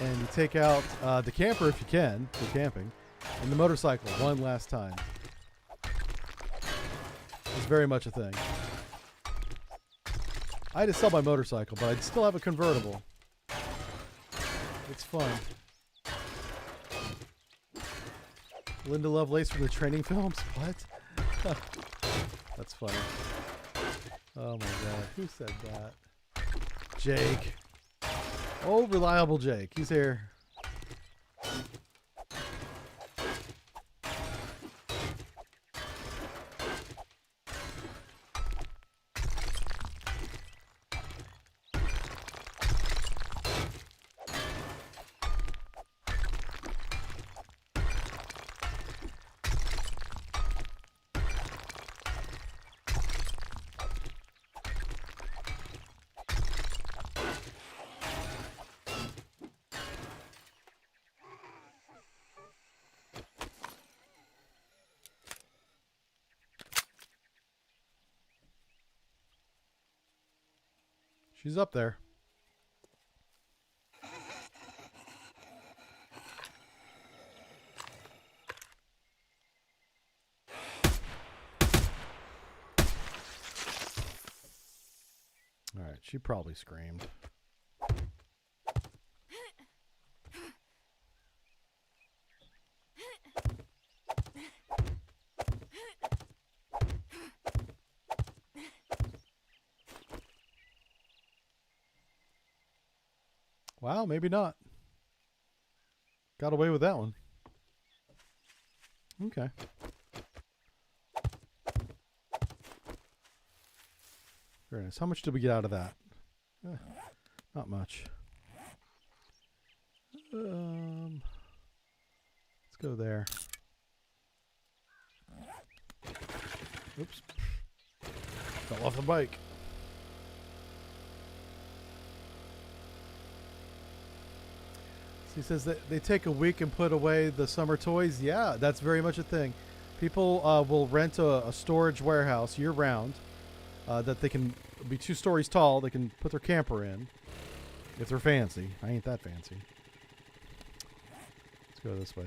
and you take out the camper if you can, for camping, and the motorcycle one last time. It's very much a thing. I had to sell my motorcycle, but I'd still have a convertible. It's fun. Linda Lovelace from the Training Films? What? That's funny. Oh my god, who said that? Jake. Oh, reliable Jake. He's here. She's up there. All right, she probably screamed. Wow, maybe not. Got away with that one. Okay. Very nice. How much did we get out of that? Not much. Let's go there. Oops. Fell off the bike. He says that they take a week and put away the summer toys. Yeah, that's very much a thing. People will rent a storage warehouse year-round that they can be 2 stories tall. They can put their camper in if they're fancy. I ain't that fancy. Let's go this way.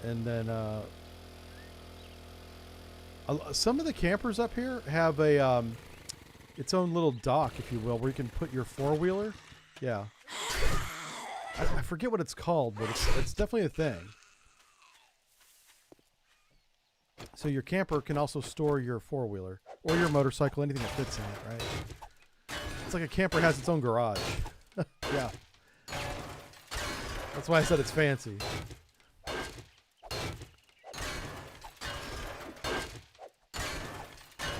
And then some of the campers up here have a its own little dock, if you will, where you can put your 4-wheeler. Yeah. I forget what it's called, but it's definitely a thing. So your camper can also store your 4-wheeler or your motorcycle, anything that fits in it, right? It's like a camper has its own garage. Yeah. That's why I said it's fancy.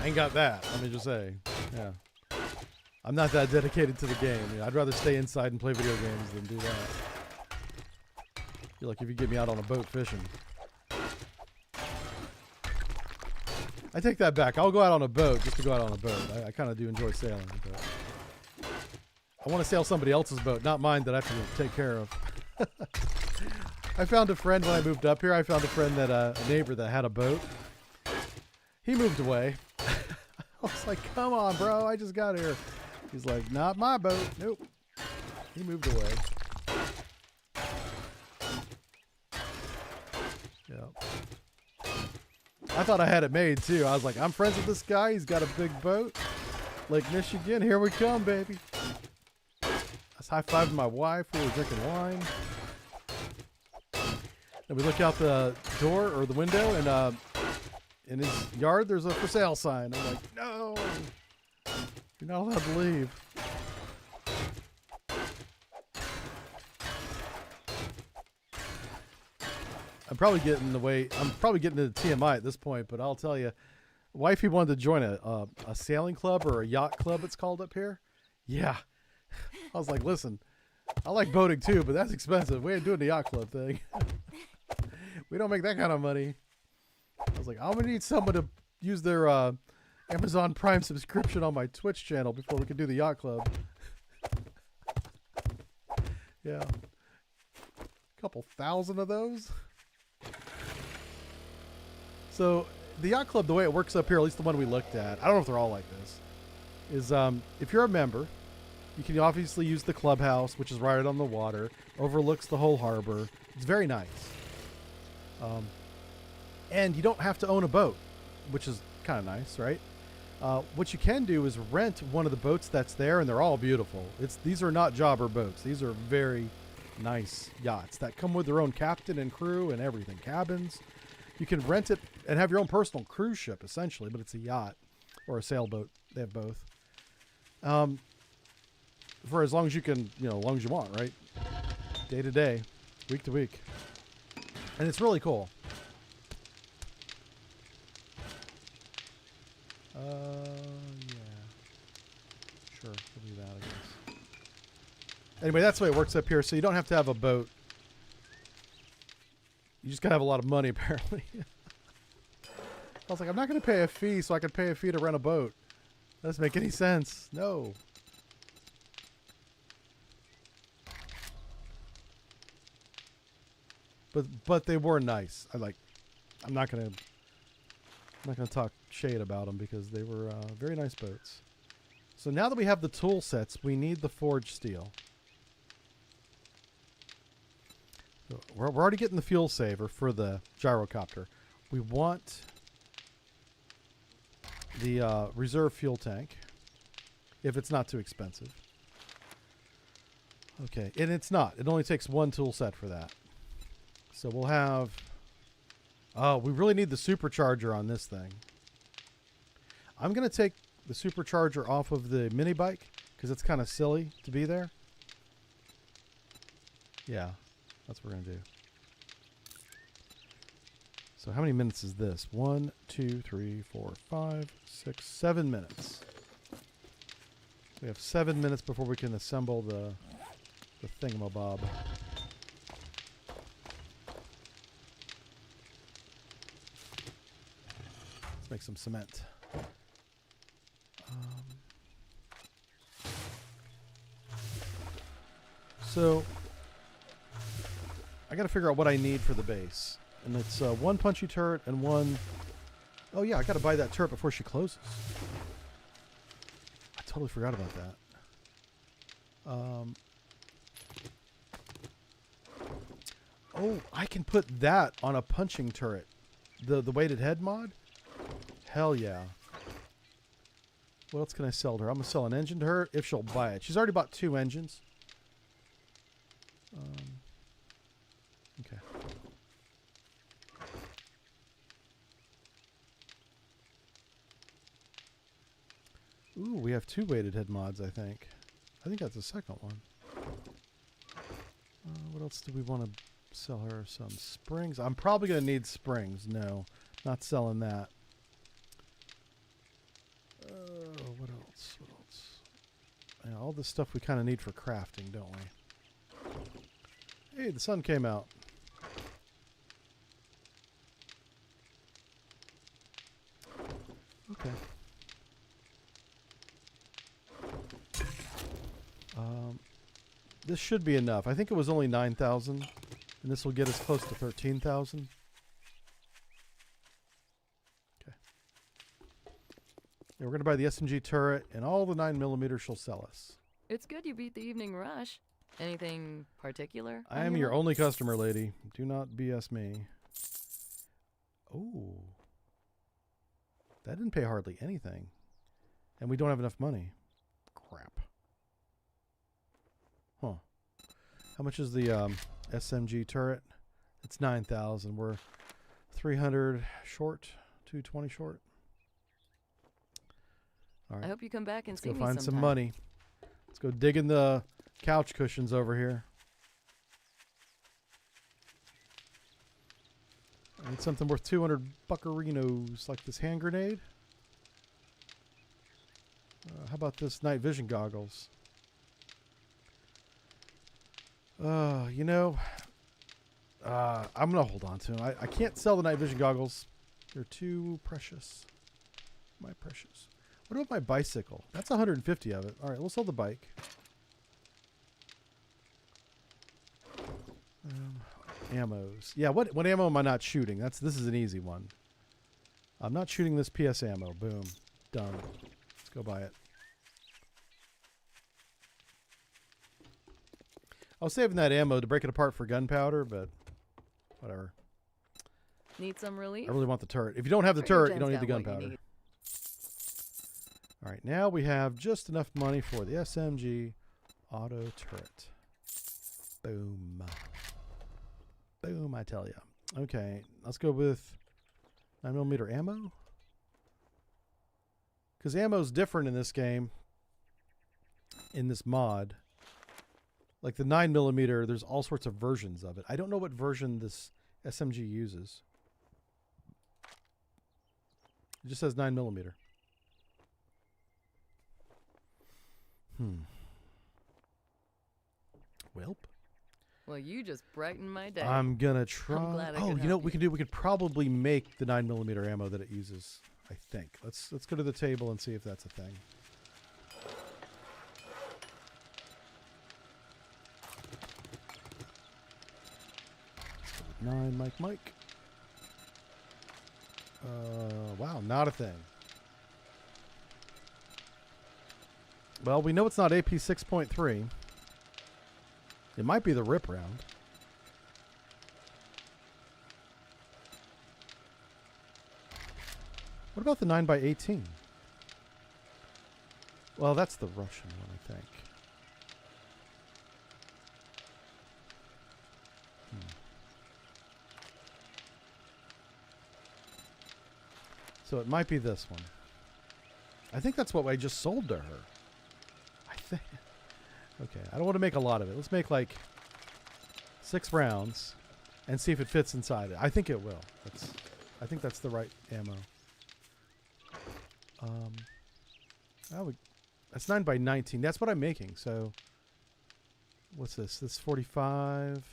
I ain't got that, let me just say. Yeah. I'm not that dedicated to the game. I'd rather stay inside and play video games than do that. I feel like if you get me out on a boat fishing. I take that back. I'll go out on a boat just to go out on a boat. I kind of do enjoy sailing. But I want to sail somebody else's boat, not mine that I have to take care of. I found a friend when I moved up here. I found a friend that a neighbor that had a boat. He moved away. I was like, come on, bro. I just got here. He's like, not my boat. Nope. He moved away. Yep. I thought I had it made too. I was like, I'm friends with this guy. He's got a big boat. Lake Michigan, here we come, baby. I was high-fiving my wife. We were drinking wine. And we look out the door or the window, and in his yard, there's a for sale sign. I'm like, no, you're not allowed to leave. I'm probably getting into TMI at this point, but I'll tell you, wifey wanted to join a sailing club or a yacht club, it's called up here. Yeah. I was like, listen, I like boating too, but that's expensive. We ain't doing the yacht club thing. We don't make that kind of money. I was like, I'm going to need someone to use their Amazon Prime subscription on my Twitch channel before we can do the yacht club. Yeah. A couple thousand of those. So the yacht club, the way it works up here, at least the one we looked at, I don't know if they're all like this, is if you're a member, you can obviously use the clubhouse, which is right on the water, overlooks the whole harbor. It's very nice. And you don't have to own a boat, which is kind of nice, right? What you can do is rent one of the boats that's there, and they're all beautiful. These are not jobber boats. These are very nice yachts that come with their own captain and crew and everything, cabins. You can rent it and have your own personal cruise ship, essentially, but it's a yacht or a sailboat. They have both. For as long as you can, as long as you want, right? Day to day, week to week. And it's really cool. Yeah. Sure, we'll do that, I guess. Anyway, that's the way it works up here. So you don't have to have a boat. You just gotta have a lot of money, apparently. I was like, I'm not gonna pay a fee so I can pay a fee to rent a boat. That doesn't make any sense. No. But they were nice. I'm not gonna talk shade about them because they were very nice boats. So now that we have the tool sets, we need the forged steel. So we're already getting the fuel saver for the gyrocopter. We want the reserve fuel tank, if it's not too expensive. Okay, and it's not. It only takes one tool set for that. So we'll have... Oh, we really need the supercharger on this thing. I'm going to take the supercharger off of the mini bike because it's kind of silly to be there. Yeah, that's what we're going to do. So how many minutes is this? 1, 2, 3, 4, 5, 6, 7 minutes. We have 7 minutes before we can assemble the thingamabob. Let's make some cement. So I got to figure out what I need for the base. And it's one punchy turret and one... Oh yeah, I got to buy that turret before she closes. I totally forgot about that. Oh, I can put that on a punching turret. The weighted head mod? Hell yeah. What else can I sell to her? I'm going to sell an engine to her if she'll buy it. She's already bought 2 engines. Okay. Ooh, we have 2 weighted head mods, I think. I think that's the second one. What else do we want to sell her? Some springs. I'm probably going to need springs. No, not selling that. What else? What else? Yeah, all this stuff we kind of need for crafting, don't we? Hey, the sun came out. Okay. This should be enough. I think it was only 9,000, and this will get us close to 13,000. Okay. Yeah, we're gonna buy the SMG turret and all the 9mm she'll sell us. It's good you beat the evening rush. Anything particular? I am your only customer, lady. Do not BS me. Oh, That didn't pay hardly anything. And we don't have enough money. Crap. Huh. How much is the SMG turret? It's 9,000. We're 300 short, 220 short. All right. I hope you come back and Let's see go me find some sometime. money. Let's go digging the couch cushions over here. I need something worth 200 buccarinos, like this hand grenade. How about this night vision goggles? You know, I'm going to hold on to them. I can't sell the night vision goggles. They're too precious. My precious. What about my bicycle? That's 150 of it. All right, we'll sell the bike. Ammos. Yeah, what ammo am I not shooting? This is an easy one. I'm not shooting this PS ammo. Boom. Done. Let's go buy it. I was saving that ammo to break it apart for gunpowder, but whatever. Need some relief? I really want the turret. If you don't have the Sure, turret, you don't need the Jen's got what you gunpowder. need. All right, now we have just enough money for the SMG auto turret. Boom. Boom, I tell you. Okay, let's go with 9mm ammo. Because ammo's different in this game, in this mod. Like the 9mm, there's all sorts of versions of it. I don't know what version this SMG uses. It just says 9mm. Welp. Well, you just brightened my day. I'm gonna try. I'm glad I Oh, could you know help what we can do? We could probably make the 9mm ammo that it uses. I think. Let's go to the table and see if that's a thing. Let's go with 9, Mike. Wow, not a thing. Well, we know it's not AP 6.3. It might be the rip round. What about the 9x18? Well, that's the Russian one, I think. So it might be this one. I think that's what I just sold to her. I think. Okay, I don't want to make a lot of it. Let's make like 6 rounds and see if it fits inside it. I think it will. I think that's the right ammo. That's 9x19. That's what I'm making. So what's this? This is 45.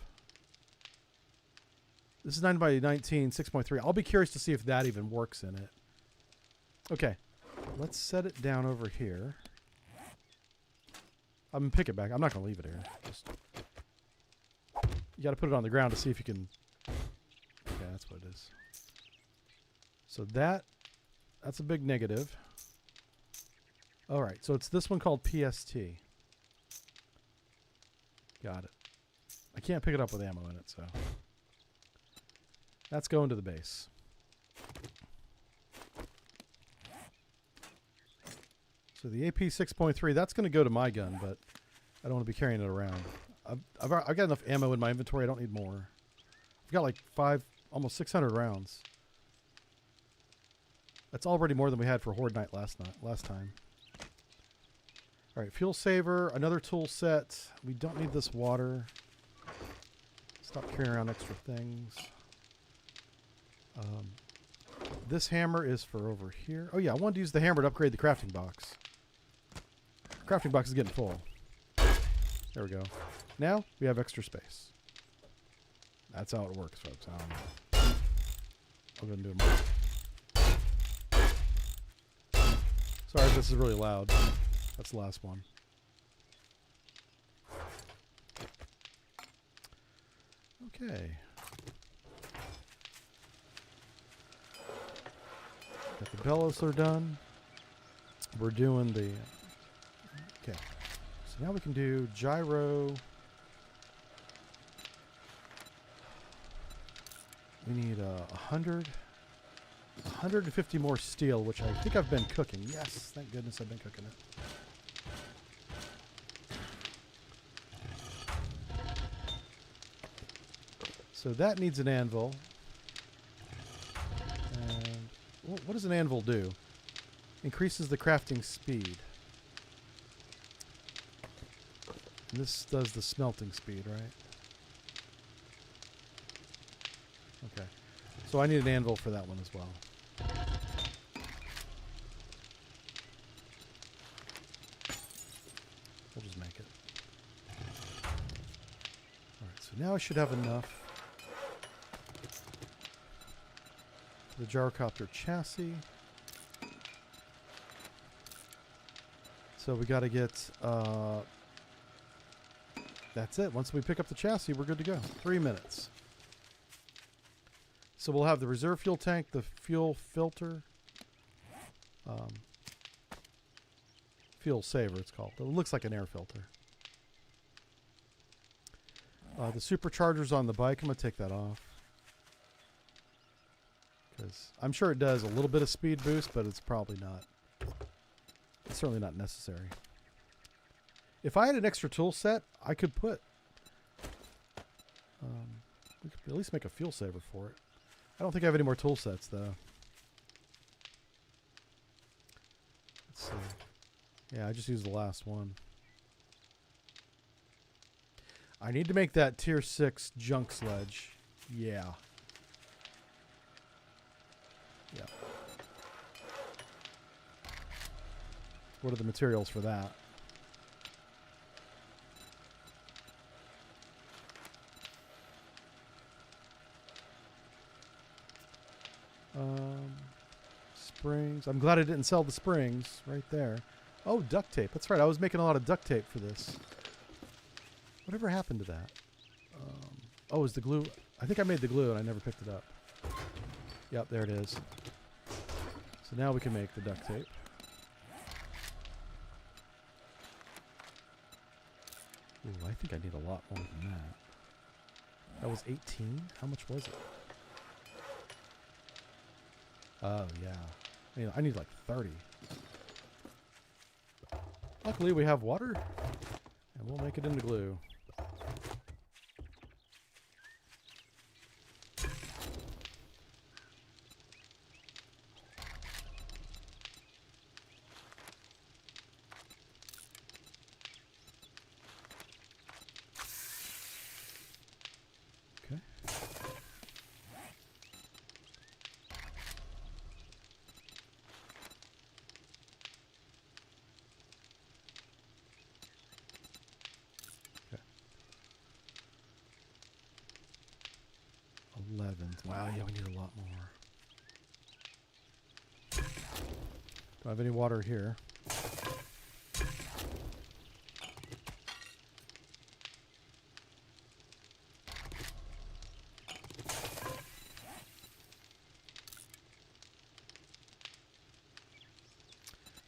This is 9x19, 6.3. I'll be curious to see if that even works in it. Okay, let's set it down over here. I'm gonna pick it back. I'm not gonna leave it here. Just you got to put it on the ground to see if you can. Okay, that's what it is. So that's a big negative. All right, so it's this one called PST. Got it. I can't pick it up with ammo in it, so that's going to the base. So the AP 6.3, that's going to go to my gun, but I don't want to be carrying it around. I've got enough ammo in my inventory. I don't need more. I've got like almost 600 rounds. That's already more than we had for Horde Night last time. All right, fuel saver, another tool set. We don't need this water. Stop carrying around extra things. This hammer is for over here. Oh yeah, I wanted to use the hammer to upgrade the crafting box. Crafting box is getting full. There we go. Now we have extra space. That's how it works, folks. I don't know. I'll go and do more. Sorry if this is really loud. That's the last one. Okay. Got the bellows are done. We're doing the... Okay. So now we can do gyro. We need 100. 150 more steel, which I think I've been cooking. Yes, thank goodness I've been cooking it. So that needs an anvil. And what does an anvil do? Increases the crafting speed. And this does the smelting speed, right? Okay. So I need an anvil for that one as well. We'll just make it. Alright, so now I should have enough. The gyrocopter chassis. So we got to get, that's it. Once we pick up the chassis, we're good to go. 3 minutes. So we'll have the reserve fuel tank, the fuel filter, fuel saver it's called. It looks like an air filter. The superchargers on the bike, I'm going to take that off. Because I'm sure it does a little bit of speed boost, but it's probably not. It's certainly not necessary. If I had an extra tool set, I could put... we could at least make a fuel saver for it. I don't think I have any more tool sets, though. Let's see. Yeah, I just used the last one. I need to make that tier 6 junk sledge. Yeah. Yeah. What are the materials for that? Springs. I'm glad I didn't sell the springs right there. Oh, duct tape. That's right. I was making a lot of duct tape for this. Whatever happened to that? Oh, is the glue... I think I made the glue and I never picked it up. Yep, there it is. So now we can make the duct tape. Ooh, I think I need a lot more than that. That was 18? How much was it? Oh, yeah. I need like 30. Luckily, we have water, and we'll make it into glue. Okay. Okay. 11. Wow, yeah, we need a lot more. Don't have any water here.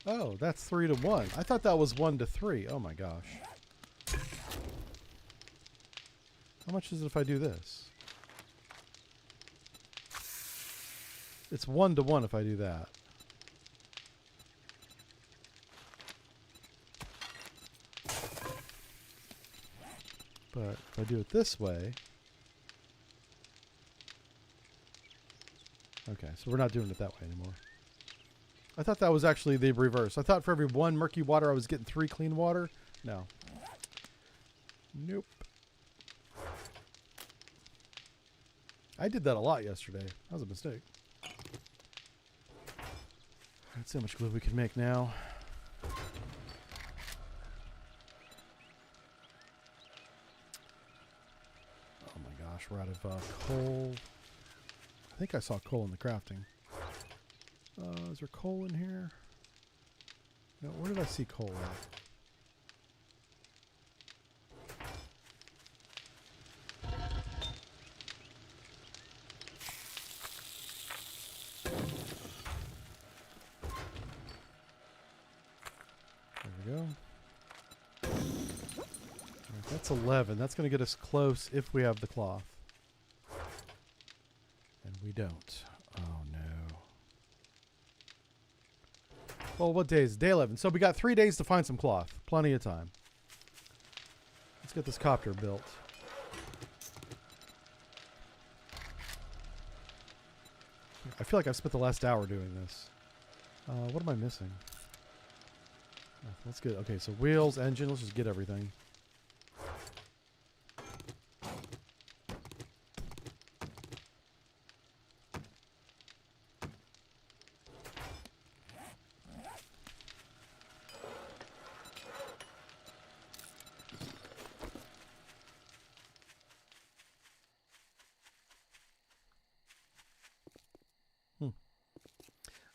Oh, that's 3 to 1. I thought that was 1 to 3. Oh my gosh. How much is it if I do this? It's 1 to 1 if I do that. But if I do it this way... Okay, so we're not doing it that way anymore. I thought that was actually the reverse. I thought for every 1 murky water I was getting 3 clean water. No. Nope. I did that a lot yesterday. That was a mistake. Let's see how much glue we can make now. Oh my gosh, we're out of coal. I think I saw coal in the crafting. Is there coal in here? No, where did I see coal at? There we go. Alright, that's 11. That's going to get us close if we have the cloth. And we don't. Oh no. Well, what day is it? Day 11. So we got 3 days to find some cloth. Plenty of time. Let's get this copter built. I feel like I've spent the last hour doing this. What am I missing? Let's get... Okay, so wheels, engine. Let's just get everything.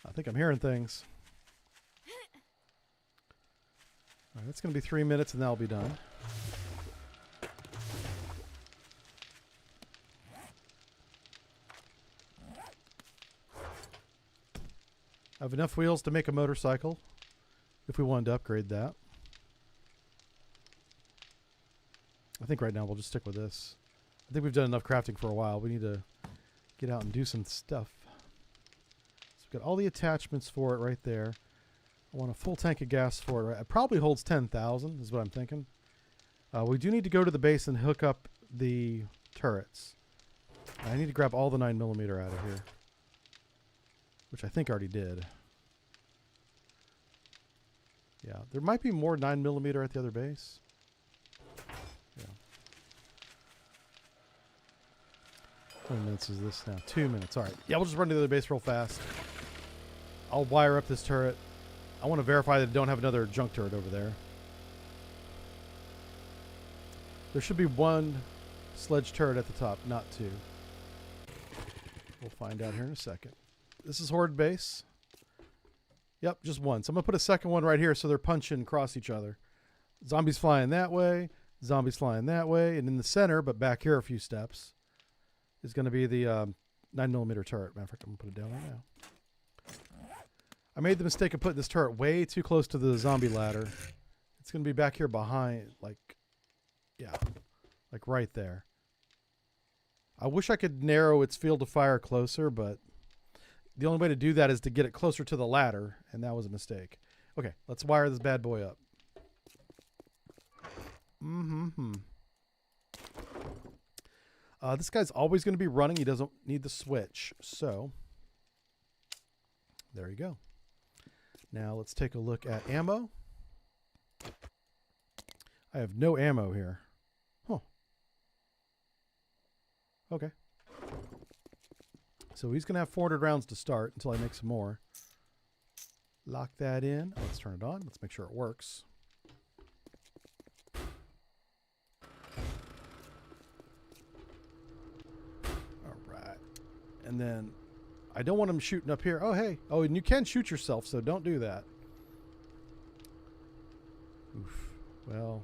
I think I'm hearing things. All right, that's going to be 3 minutes and that'll be done. I have enough wheels to make a motorcycle if we wanted to upgrade that. I think right now we'll just stick with this. I think we've done enough crafting for a while. We need to get out and do some stuff. So we've got all the attachments for it right there. I want a full tank of gas for it. Right? It probably holds 10,000 is what I'm thinking. We do need to go to the base and hook up the turrets. I need to grab all the 9mm out of here, which I think I already did. Yeah, there might be more 9mm at the other base. Yeah. How many minutes is this now? 2 minutes. All right. Yeah, we'll just run to the other base real fast. I'll wire up this turret. I want to verify that I don't have another junk turret over there. There should be one sledge turret at the top, not two. We'll find out here in a second. This is Horde base. Yep, just one. So I'm going to put a second one right here so they're punching across each other. Zombies flying that way, zombies flying that way, and in the center, but back here a few steps, is going to be the 9mm turret. Matter of fact, I'm going to put it down right now. I made the mistake of putting this turret way too close to the zombie ladder. It's going to be back here behind, like, yeah, like right there. I wish I could narrow its field of fire closer, but the only way to do that is to get it closer to the ladder, and that was a mistake. Okay, let's wire this bad boy up. This guy's always going to be running. He doesn't need the switch. So, there you go. Now, let's take a look at ammo. I have no ammo here. Huh. Okay. So he's going to have 400 rounds to start until I make some more. Lock that in. Let's turn it on. Let's make sure it works. All right. And then I don't want him shooting up here. Oh, hey. Oh, and you can shoot yourself, so don't do that. Oof. Well,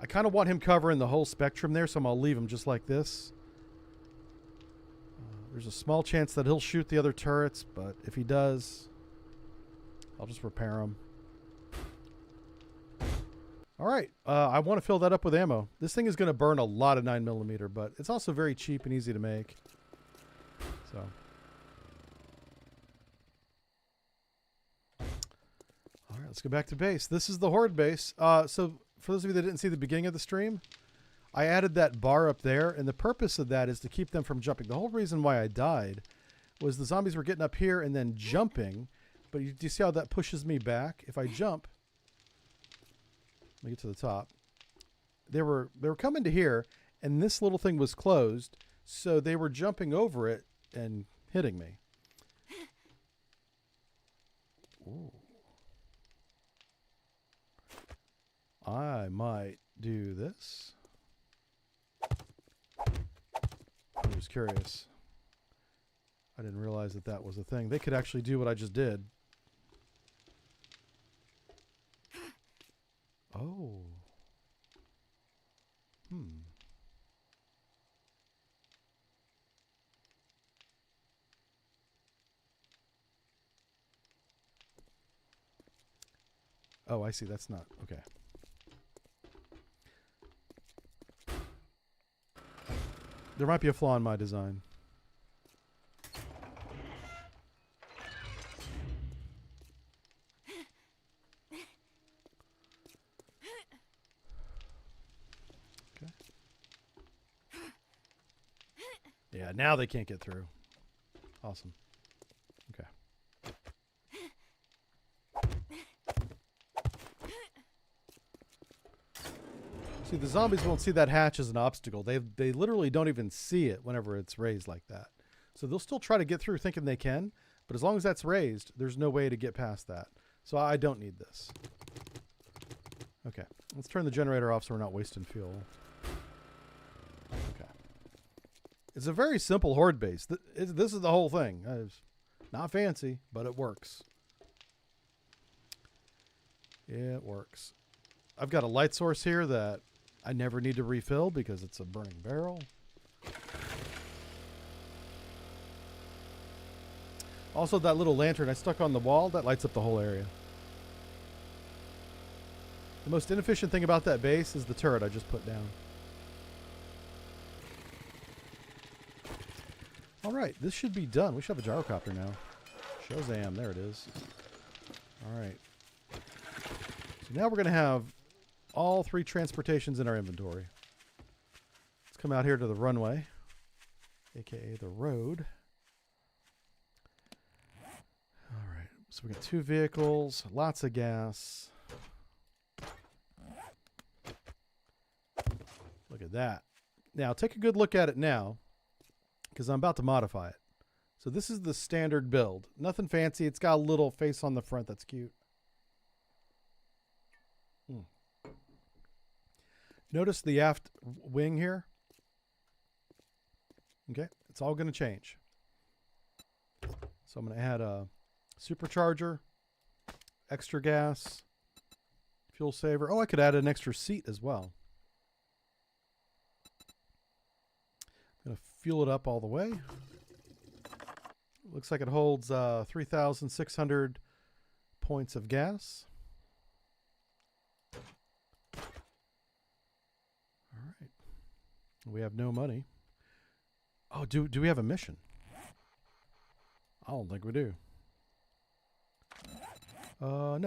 I kind of want him covering the whole spectrum there, so I'm going to leave him just like this. There's a small chance that he'll shoot the other turrets, but if he does, I'll just repair them. All right. I want to fill that up with ammo. This thing is going to burn a lot of 9mm, but it's also very cheap and easy to make. So. All right, let's go back to base. This is the Horde base. So for those of you that didn't see the beginning of the stream, I added that bar up there, and the purpose of that is to keep them from jumping. The whole reason why I died was the zombies were getting up here and then jumping, but do you see how that pushes me back? If I jump, let me get to the top. They were coming to here, and this little thing was closed, so they were jumping over it and hitting me. Ooh. I might do this. I'm just curious. I didn't realize that that was a thing. They could actually do what I just did. Oh. Oh, I see. That's not... Okay. There might be a flaw in my design. Yeah, now they can't get through. Awesome. Okay. See, the zombies won't see that hatch as an obstacle. They literally don't even see it whenever it's raised like that. So they'll still try to get through thinking they can, but as long as that's raised, there's no way to get past that. So I don't need this. Okay, let's turn the generator off so we're not wasting fuel. Okay. It's a very simple horde base. This is the whole thing. It's not fancy, but it works. It works. I've got a light source here that I never need to refill because it's a burning barrel. Also, that little lantern I stuck on the wall, that lights up the whole area. The most inefficient thing about that base is the turret I just put down. All right, this should be done. We should have a gyrocopter now. Shazam, there it is. All right. So now we're going to have all 3 transportations in our inventory. Let's come out here to the runway, aka the road. All right, so we got 2 vehicles, lots of gas. Look at that. Now take a good look at it now, because I'm about to modify it. So this is the standard build. Nothing fancy. It's got a little face on the front that's cute. Notice the aft wing here. Okay, it's all going to change. So I'm going to add a supercharger, extra gas, fuel saver. Oh, I could add an extra seat as well. I'm going to fuel it up all the way. Looks like it holds 3,600 points of gas. We have no money. Oh, do we have a mission? I don't think we do. No. All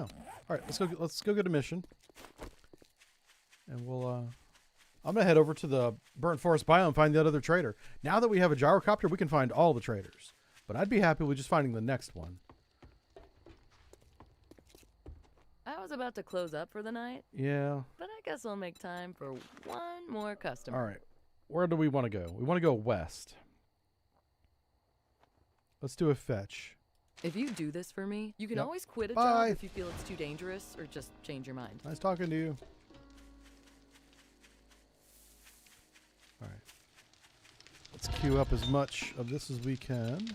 right, let's go get a mission. And we'll I'm gonna head over to the burnt forest biome and find that other trader. Now that we have a gyrocopter, we can find all the traders. But I'd be happy with just finding the next one. I was about to close up for the night. Yeah. But I guess I'll make time for one more customer. All right. Where do we want to go? We want to go west. Let's do a fetch. If you do this for me, you can Yep. always quit a Bye. job if you feel it's too dangerous or just change your mind. Nice talking to you. All right. Let's queue up as much of this as we can.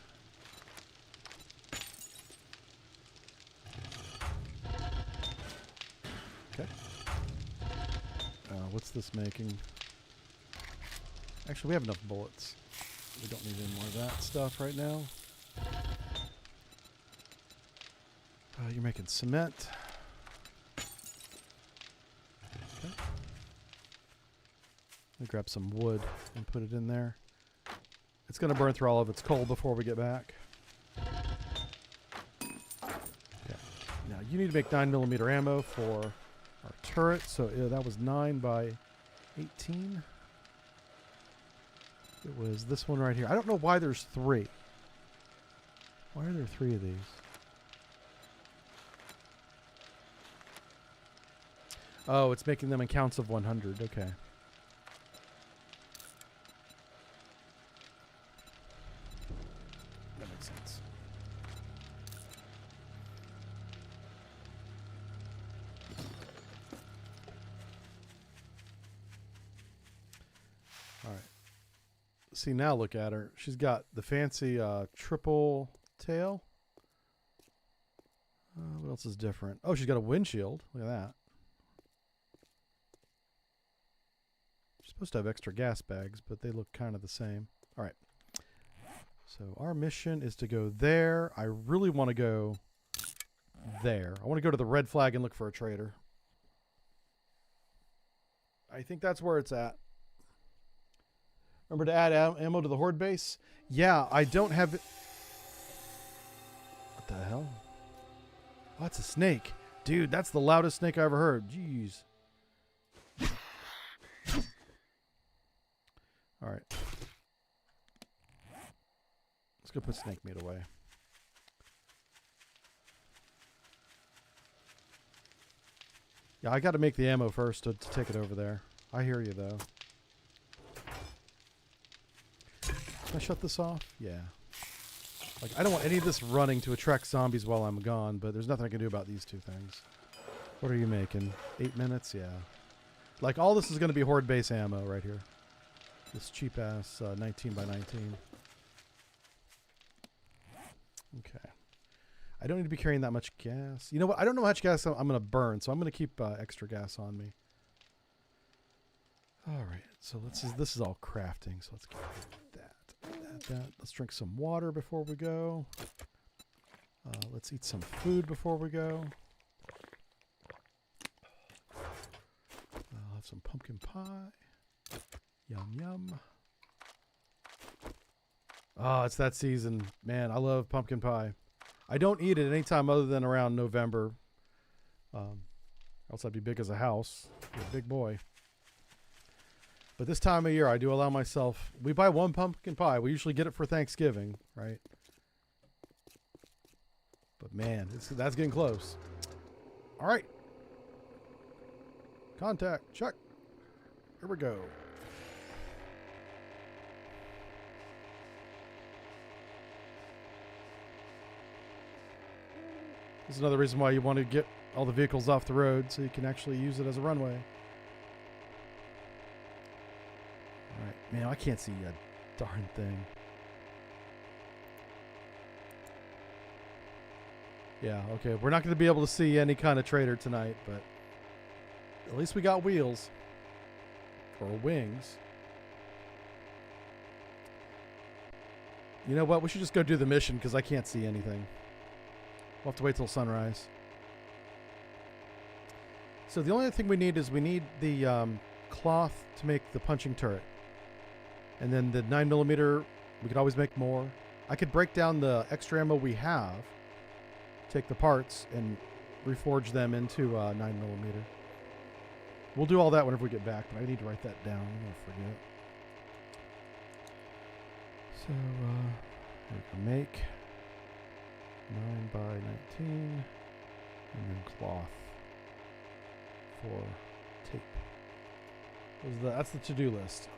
Okay. What's this making? Actually, we have enough bullets. We don't need any more of that stuff right now. You're making cement. Okay. Let me grab some wood and put it in there. It's going to burn through all of its coal before we get back. Okay. Now, you need to make 9mm ammo for our turret. So that was 9 by 18. It was this one right here. I don't know why there's 3. Why are there 3 of these? Oh, it's making them in counts of 100. Okay. That makes sense. All right. See, now look at her. She's got the fancy triple tail. What else is different? Oh, she's got a windshield. Look at that. She's supposed to have extra gas bags, but they look kind of the same. All right. So our mission is to go there. I really want to go there. I want to go to the red flag and look for a trader. I think that's where it's at. Remember to add ammo to the horde base? Yeah, I don't have it. What the hell? Oh, that's a snake. Dude, that's the loudest snake I ever heard. Jeez. All right. Let's go put snake meat away. Yeah, I got to make the ammo first to take it over there. I hear you, though. Can I shut this off? Yeah. Like, I don't want any of this running to attract zombies while I'm gone, but there's nothing I can do about these two things. What are you making? 8 minutes? Yeah. Like, all this is going to be horde base ammo right here. This cheap-ass 19 by 19. Okay. I don't need to be carrying that much gas. You know what? I don't know how much gas I'm going to burn, so I'm going to keep extra gas on me. All right. So this is all crafting, so let's get that. Let's drink some water before we go. Let's eat some food before we go. I'll have some pumpkin pie. Yum, yum. Oh, it's that season. Man, I love pumpkin pie. I don't eat it anytime other than around November. Else I'd be big as a house. Be a big boy. But this time of year, I do allow myself... We buy one pumpkin pie. We usually get it for Thanksgiving, right? But man, that's getting close. All right. Contact. Check. Here we go. This is another reason why you want to get all the vehicles off the road so you can actually use it as a runway. All right. Man, I can't see a darn thing. Yeah, okay. We're not going to be able to see any kind of trader tonight, but at least we got wheels. Or wings. You know what? We should just go do the mission because I can't see anything. We'll have to wait till sunrise. So the only thing we need is the cloth to make the punching turret. And then the 9mm, we could always make more. I could break down the extra ammo we have, take the parts, and reforge them into 9mm. We'll do all that whenever we get back, but I need to write that down. I'm going to forget. So, here we go. Make 9 by 19, and then cloth for tape. That's the to-do list.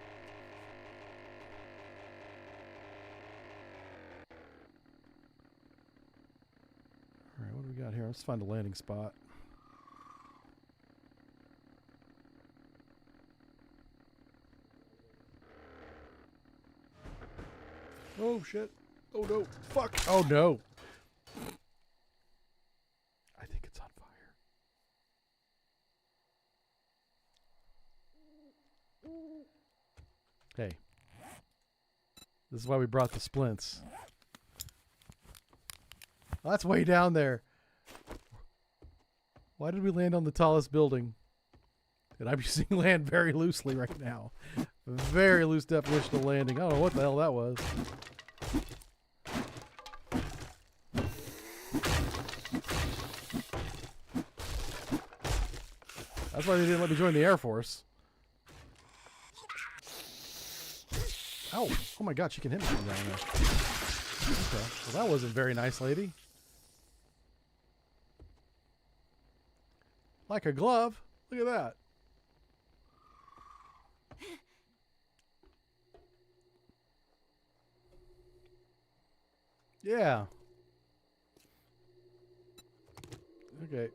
All right, what do we got here? Let's find a landing spot. Oh, shit. Oh, no. Fuck. Oh, no. I think it's on fire. Hey. This is why we brought the splints. Oh, that's way down there. Why did we land on the tallest building? And I'm using land very loosely right now. Very loose definition of landing. I don't know what the hell that was. That's why they didn't let me join the Air Force. Ow. Oh my god, she can hit me from down there. Okay. Well, that wasn't very nice, lady. Like a glove. Look at that. Yeah. Okay.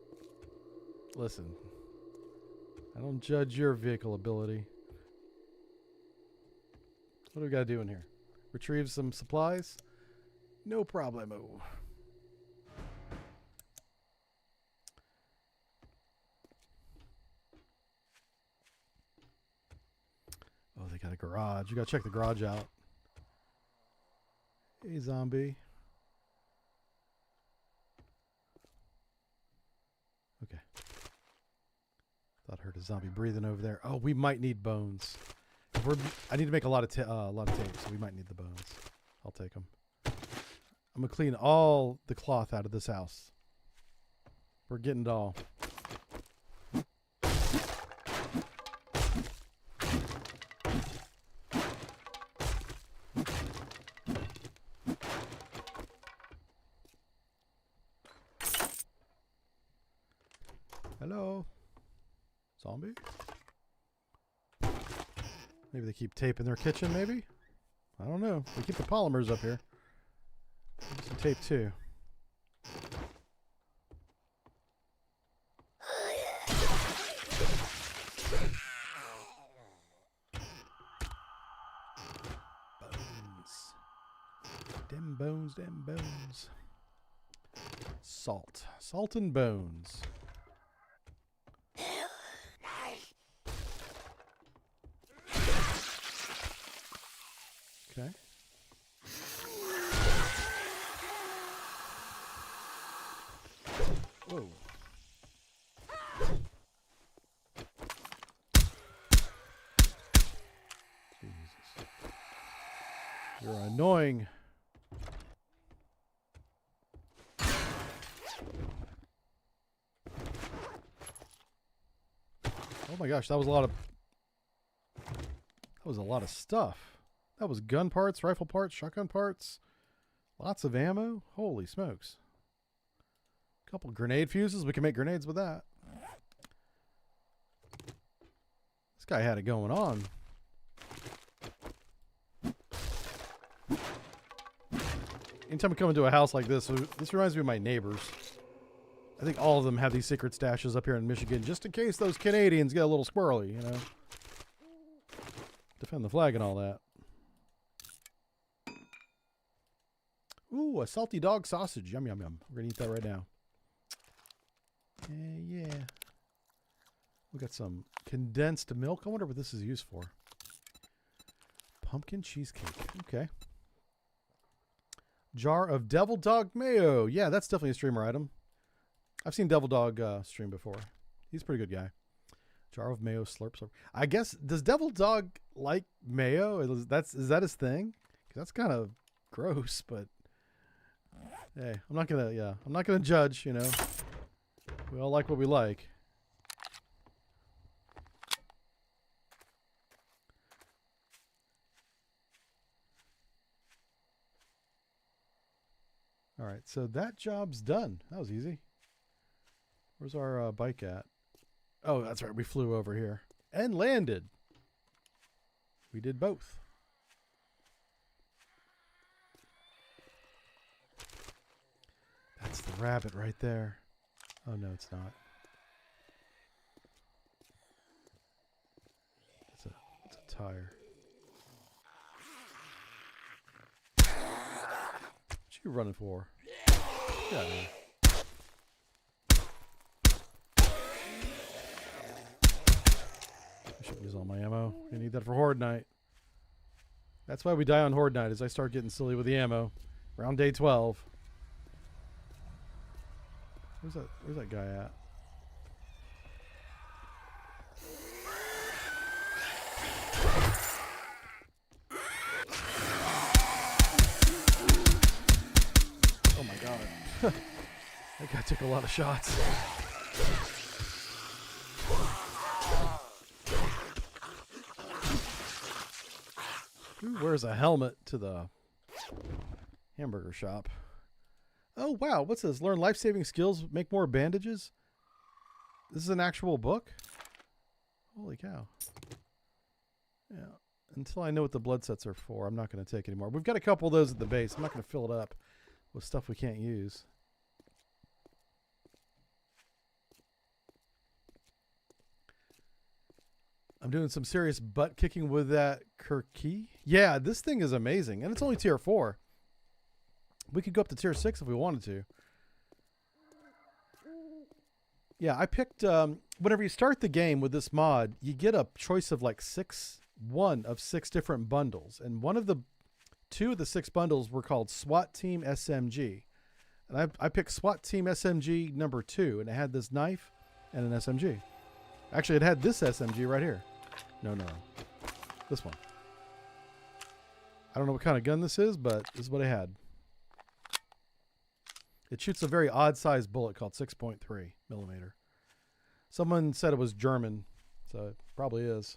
Listen. I don't judge your vehicle ability. What do we got to do in here? Retrieve some supplies? No problemo. Oh, they got a garage. You got to check the garage out. Hey, zombie. Okay. Thought I heard a zombie breathing over there. Oh, we might need bones. I need to make a lot of tape, so we might need the bones. I'll take them. I'm gonna clean all the cloth out of this house. We're getting it all. Hello. Zombie? Maybe they keep tape in their kitchen, maybe? I don't know. They keep the polymers up here. Maybe some tape too. Bones. Them bones. Salt. Salt and bones. Okay. Whoa. Jesus. You're annoying. Oh my gosh, that was a lot of stuff. That was gun parts, rifle parts, shotgun parts, lots of ammo. Holy smokes. A couple grenade fuses. We can make grenades with that. This guy had it going on. Anytime we come into a house like this, this reminds me of my neighbors. I think all of them have these secret stashes up here in Michigan, just in case those Canadians get a little squirrely, you know. Defend the flag and all that. Ooh, a salty dog sausage. Yum, yum, yum. We're going to eat that right now. Yeah. We got some condensed milk. I wonder what this is used for. Pumpkin cheesecake. Okay. Jar of Devil Dog Mayo. Yeah, that's definitely a streamer item. I've seen Devil Dog stream before. He's a pretty good guy. Jar of mayo, slurp. I guess, does Devil Dog like mayo? Is that his thing? 'Cause that's kind of gross, but hey, I'm not gonna judge, you know. We all like what we like. All right, so that job's done. That was easy. Where's our bike at? Oh, that's right. We flew over here and landed. We did both. That's the rabbit right there. Oh, no, it's not. It's a tire. What you running for? Get out of here. I should use all my ammo. I need that for Horde Night. That's why we die on Horde Night, is I start getting silly with the ammo. Around day 12. Where's that guy at? Oh my god. That guy took a lot of shots. Who wears a helmet to the hamburger shop? Oh, wow. What's this? Learn life-saving skills, make more bandages? This is an actual book? Holy cow. Yeah. Until I know what the blood sets are for, I'm not going to take anymore. We've got a couple of those at the base. I'm not going to fill it up with stuff we can't use. I'm doing some serious butt kicking with that Kirky. Yeah, this thing is amazing. And it's only tier 4. We could go up to tier 6 if we wanted to. Yeah, I picked, whenever you start the game with this mod, you get a choice of like one of 6 different bundles. And two of the 6 bundles were called SWAT Team SMG. And I picked SWAT Team SMG number 2, and it had this knife and an SMG. Actually, it had this SMG right here. No. This one. I don't know what kind of gun this is, but this is what it had. It shoots a very odd-sized bullet called 6.3 millimeter. Someone said it was German, so it probably is.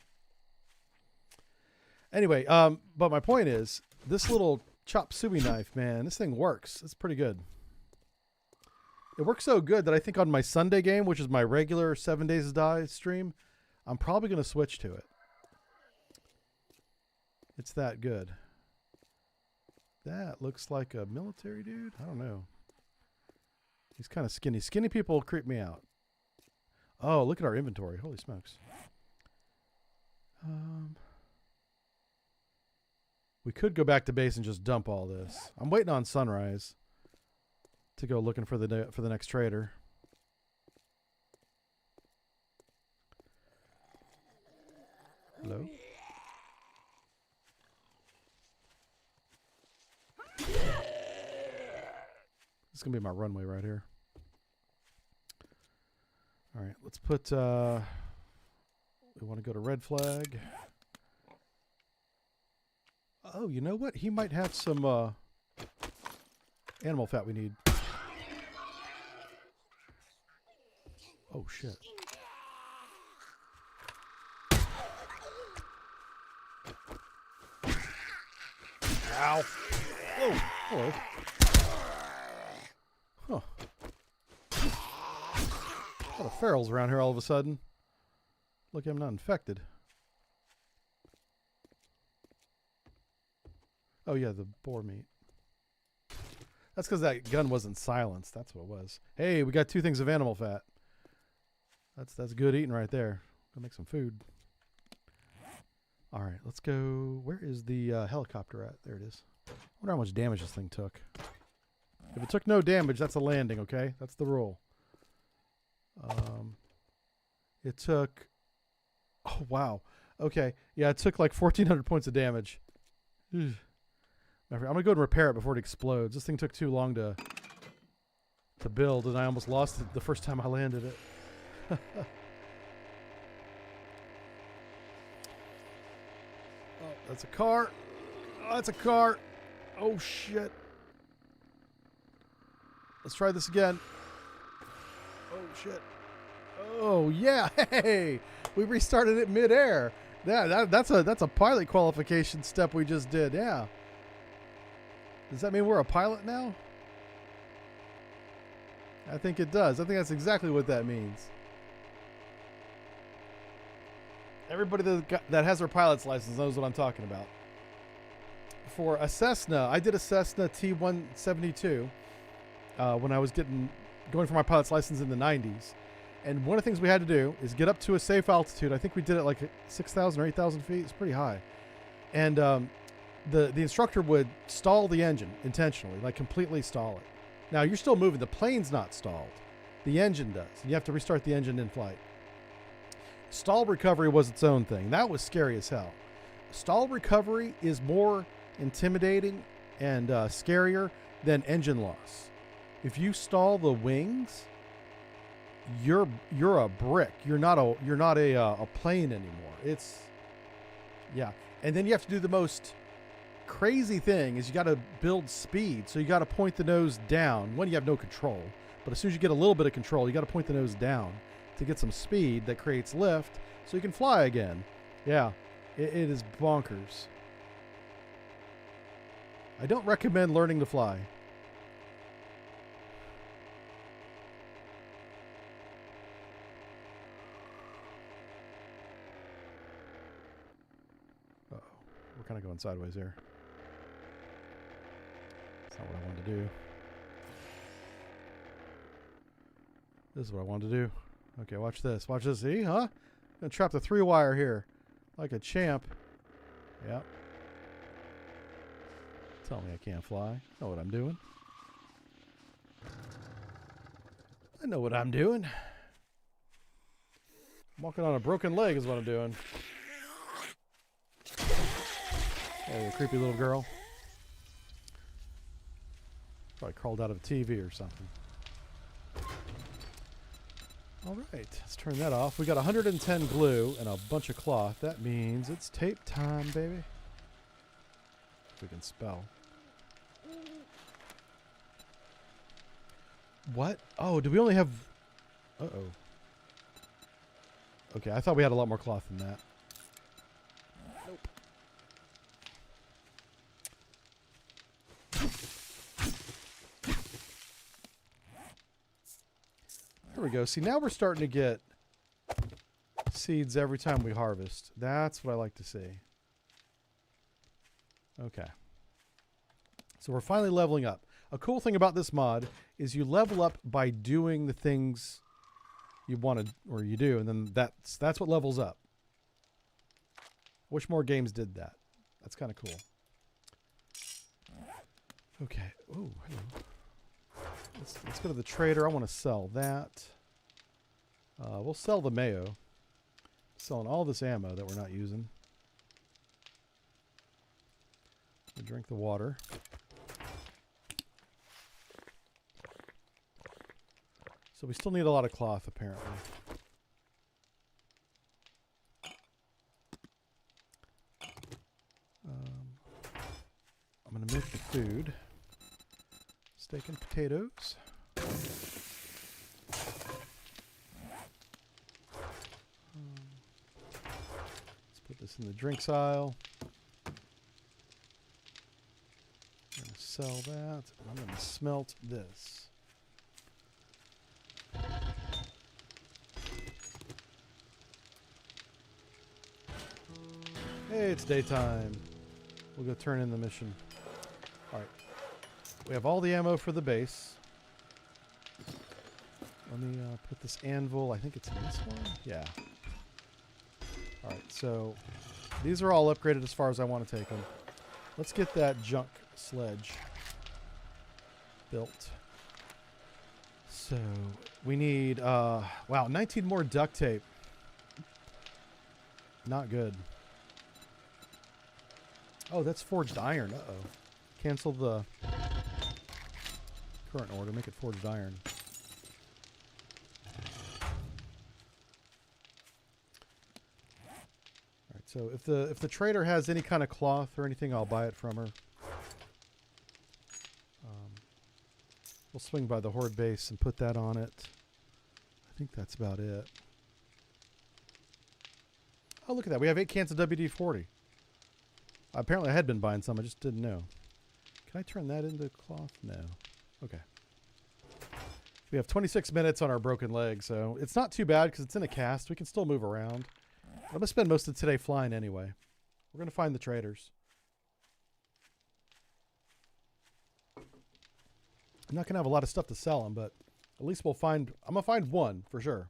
Anyway, but my point is, this little chop suey knife, man, this thing works. It's pretty good. It works so good that I think on my Sunday game, which is my regular 7 Days to Die stream, I'm probably going to switch to it. It's that good. That looks like a military dude. I don't know. He's kind of skinny. Skinny people creep me out. Oh, look at our inventory. Holy smokes. We could go back to base and just dump all this. I'm waiting on sunrise to go looking for the next trader. Hello? This is going to be my runway right here. All right, let's put... we want to go to red flag. Oh, you know what? He might have some animal fat we need. Oh, shit. Ow. Whoa. Hello. Huh. A lot of ferals around here all of a sudden. Look, I'm not infected. Oh, yeah, the boar meat. That's because that gun wasn't silenced. That's what it was. Hey, we got 2 things of animal fat. That's good eating right there. Go make some food. All right, let's go. Where is the helicopter at? There it is. I wonder how much damage this thing took. If it took no damage, that's a landing, okay? That's the rule. It took... Oh, wow. Okay. Yeah, it took like 1,400 points of damage. I'm going to go and repair it before it explodes. This thing took too long to build, and I almost lost it the first time I landed it. Oh, that's a car. Oh, that's a car. Oh, shit. Let's try this again. Oh, shit. Oh, yeah. Hey, we restarted it midair. Yeah, that's a pilot qualification step we just did. Yeah. Does that mean we're a pilot now? I think it does. I think that's exactly what that means. Everybody that has their pilot's license knows what I'm talking about. For a Cessna, I did a Cessna T-172 when I was going for my pilot's license in the 90s. And one of the things we had to do is get up to a safe altitude. I think we did it like 6,000 or 8,000 feet. It's pretty high. And the instructor would stall the engine intentionally, like completely stall it. Now, you're still moving. The plane's not stalled. The engine does. And you have to restart the engine in flight. Stall recovery was its own thing. That was scary as hell. Stall recovery is more intimidating and scarier than engine loss. If you stall the wings, you're a brick. You're not a plane anymore. It's yeah. And then you have to do the most crazy thing is you got to build speed. So you got to point the nose down when you have no control. But as soon as you get a little bit of control, you got to point the nose down to get some speed that creates lift so you can fly again. Yeah, it is bonkers. I don't recommend learning to fly. Uh-oh, we're kind of going sideways here. That's not what I wanted to do. This is what I wanted to do. Okay, watch this. Watch this. See, huh? I'm gonna trap the 3-wire here. Like a champ. Yep. Tell me I can't fly. I know what I'm doing. I know what I'm doing. I'm walking on a broken leg is what I'm doing. Oh, you creepy little girl. Probably crawled out of a TV or something. All right, let's turn that off. We got 110 glue and a bunch of cloth. That means it's tape time, baby. If we can spell. What? Oh, do we only have... Uh-oh. Okay, I thought we had a lot more cloth than that. Nope. we go. See, now we're starting to get seeds every time we harvest. That's what I like to see. Okay. So we're finally leveling up. A cool thing about this mod is you level up by doing the things you want to, or you do, and then that's what levels up. Wish more games did that. That's kind of cool. Okay. Oh, hello. Let's go to the trader. I want to sell that. We'll sell the mayo. Selling all this ammo that we're not using. We'll drink the water. So we still need a lot of cloth, apparently. I'm going to make the food. Steak and potatoes. Let's put this in the drinks aisle. I'm going to sell that. I'm going to smelt this. Hey, it's daytime. We'll go turn in the mission. Alright. We have all the ammo for the base. Let me put this anvil. I think it's in this one. Yeah. Alright, so these are all upgraded as far as I want to take them. Let's get that junk sledge built. So we need, wow, 19 more duct tape. Not good. Oh, that's forged iron. Uh-oh. Cancel the current order. Make it forged iron. Alright, so if the trader has any kind of cloth or anything, I'll buy it from her. We'll swing by the horde base and put that on it. I think that's about it. Oh, look at that. We have 8 cans of WD-40. Apparently I had been buying some. I just didn't know. Can I turn that into cloth? No. Okay. We have 26 minutes on our broken leg, so it's not too bad because it's in a cast. We can still move around. I'm going to spend most of today flying anyway. We're going to find the traders. I'm not going to have a lot of stuff to sell them, but at least we'll find... I'm going to find one for sure.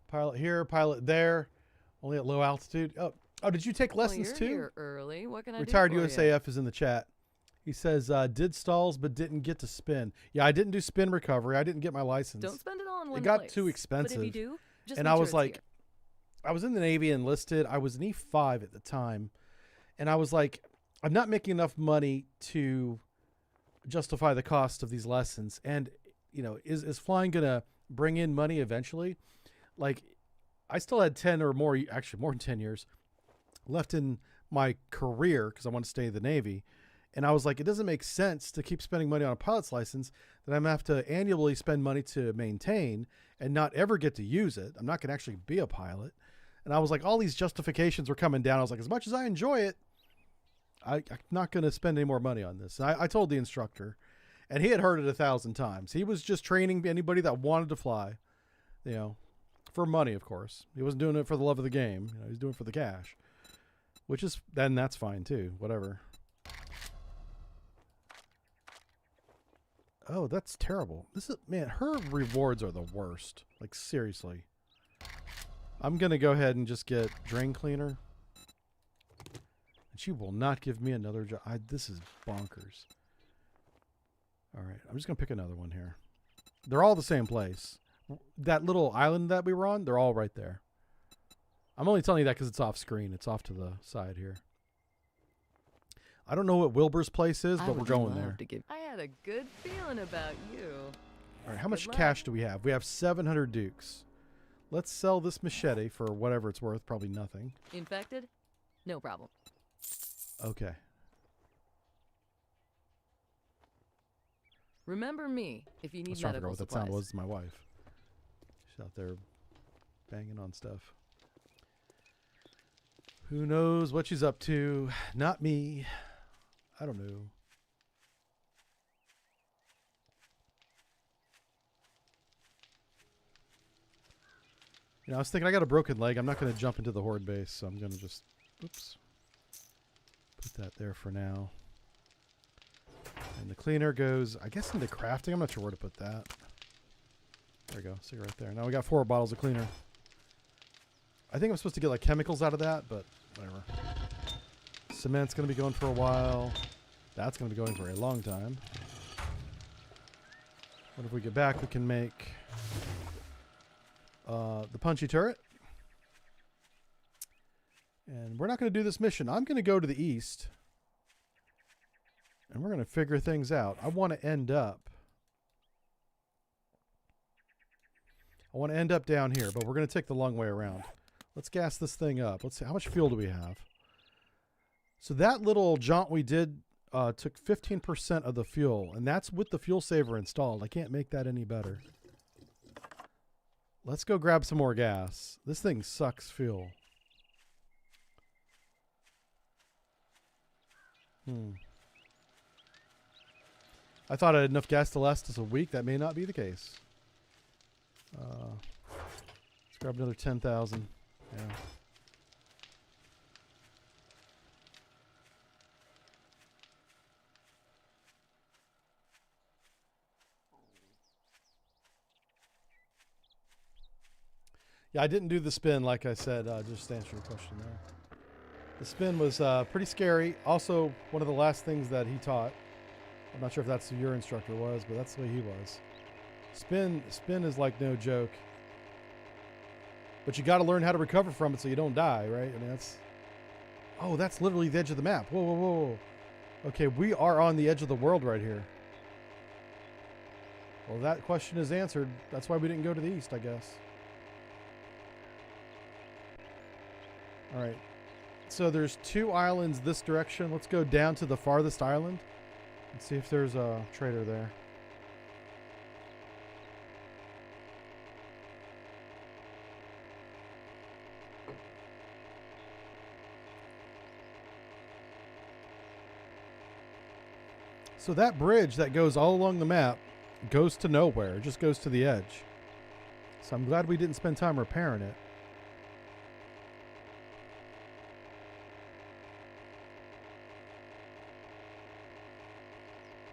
Pilot here, pilot there. Only at low altitude. Oh, did you take lessons you're too? Here early. What can I Retired do for USAF is in the chat. He says, did stalls but didn't get to spin. Yeah, I didn't do spin recovery. I didn't get my license. Don't spend it on one It got place. too expensive. But if you do, just And make I sure was it's like, here. I was in the Navy enlisted. I was an E5 at the time. And I was like, I'm not making enough money to justify the cost of these lessons. And, you know, is flying going to bring in money eventually? Like, I still had 10 or more, actually more than 10 years left in my career because I want to stay in the Navy. And I was like, it doesn't make sense to keep spending money on a pilot's license that I'm going to have to annually spend money to maintain and not ever get to use it. I'm not going to actually be a pilot. And I was like, all these justifications were coming down. I was like, as much as I enjoy it, I'm not going to spend any more money on this. And I told the instructor, and he had heard it 1,000 times. He was just training anybody that wanted to fly, you know, for money, of course. He wasn't doing it for the love of the game. You know, he was doing it for the cash, which is, then that's fine too. Whatever. Oh, that's terrible. This is, man, her rewards are the worst. Like, seriously. I'm going to go ahead and just get drain cleaner. And she will not give me another job. This is bonkers. All right. I'm just going to pick another one here. They're all the same place. That little island that we were on, they're all right there. I'm only telling you that because it's off screen. It's off to the side here. I don't know what Wilbur's place is, but we're going there. I had a good feeling about you. All right. How much cash do we have? We have 700 dukes. Let's sell this machete for whatever it's worth. Probably nothing. Infected? No problem. Okay. Remember me if you I need was trying to figure medical out what that supplies. sound was. It's my wife. She's out there banging on stuff. Who knows what she's up to? Not me. I don't know. You know, I was thinking I got a broken leg. I'm not going to jump into the horde base, so I'm going to just, oops, put that there for now. And the cleaner goes, I guess, into crafting. I'm not sure where to put that. There we go. See right there. Now we got 4 bottles of cleaner. I think I'm supposed to get like chemicals out of that, but whatever. Cement's going to be going for a while. That's going to be going for a long time. What if we get back? We can make the punchy turret. And we're not going to do this mission. I'm going to go to the east. And we're going to figure things out. I want to end up down here, but we're going to take the long way around. Let's gas this thing up. Let's see. How much fuel do we have? So that little jaunt we did took 15% of the fuel, and that's with the fuel saver installed. I can't make that any better. Let's go grab some more gas. This thing sucks fuel. I thought I had enough gas to last us a week. That may not be the case. Let's grab another 10,000. Yeah. Yeah, I didn't do the spin, like I said, just to answer your question there. The spin was pretty scary. Also, one of the last things that he taught. I'm not sure if that's who your instructor was, but that's the way he was. Spin is like no joke. But you got to learn how to recover from it so you don't die, right? I mean, that's... Oh, that's literally the edge of the map. Whoa, whoa, whoa. Okay, we are on the edge of the world right here. Well, that question is answered. That's why we didn't go to the east, I guess. All right. So there's 2 islands this direction. Let's go down to the farthest island and see if there's a trader there. So that bridge that goes all along the map goes to nowhere. It just goes to the edge. So I'm glad we didn't spend time repairing it.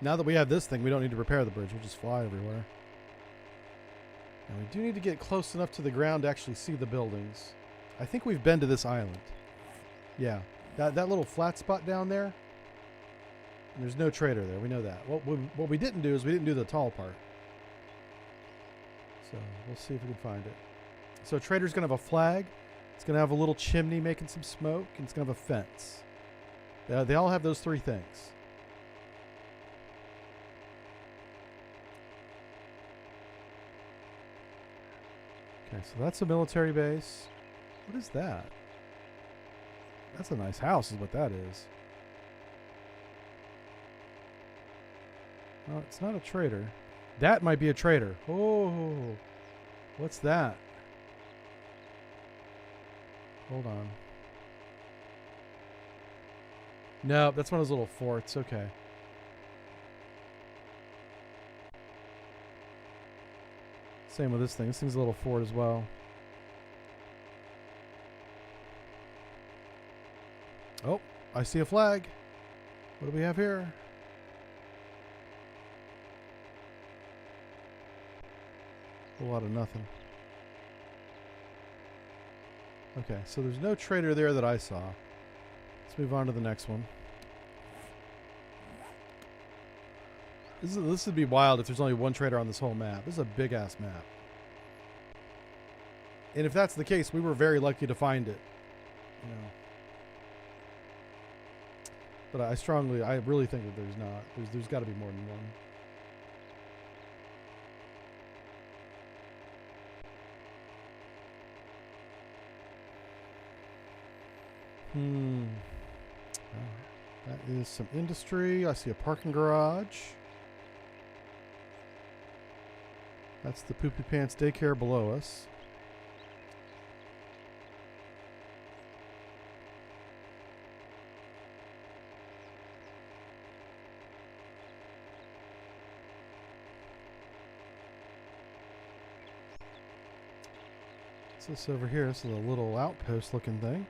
Now that we have this thing, we don't need to repair the bridge. We'll just fly everywhere. And we do need to get close enough to the ground to actually see the buildings. I think we've been to this island. Yeah. That little flat spot down there. And there's no trader there. We know that. What we didn't do is we didn't do the tall part. So we'll see if we can find it. So a trader's going to have a flag. It's going to have a little chimney making some smoke. And it's going to have a fence. They all have those 3 things. Okay, so that's a military base. What is that? That's a nice house is what that is. No, it's not a trader. That might be a trader. Oh, what's that? Hold on. No, that's one of those little forts. Okay. Same with this thing. This thing's a little fort as well. Oh, I see a flag. What do we have here? A lot of nothing. Okay, so there's no trader there that I saw. Let's move on to the next one. This would be wild if there's only one trader on this whole map. This is a big-ass map. And if that's the case, we were very lucky to find it. You know. But I really think that there's not. There's got to be more than one. That is some industry. I see a parking garage. That's the Poopy Pants daycare below us. What's this over here? This is a little outpost looking thing.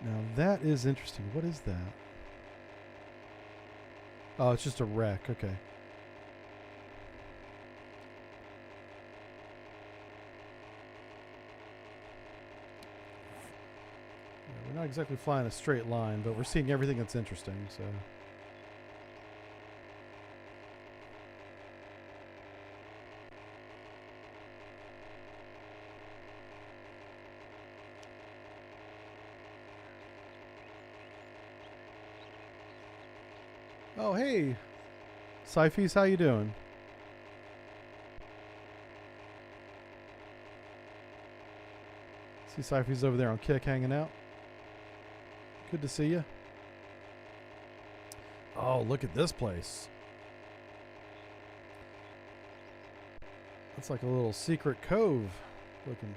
Now that is interesting. What is that? Oh, it's just a wreck. Okay. Yeah, we're not exactly flying a straight line, but we're seeing everything that's interesting, so... Oh, hey, Syphys, how you doing? See Syphys over there on Kick hanging out. Good to see you. Oh, look at this place. That's like a little secret cove looking.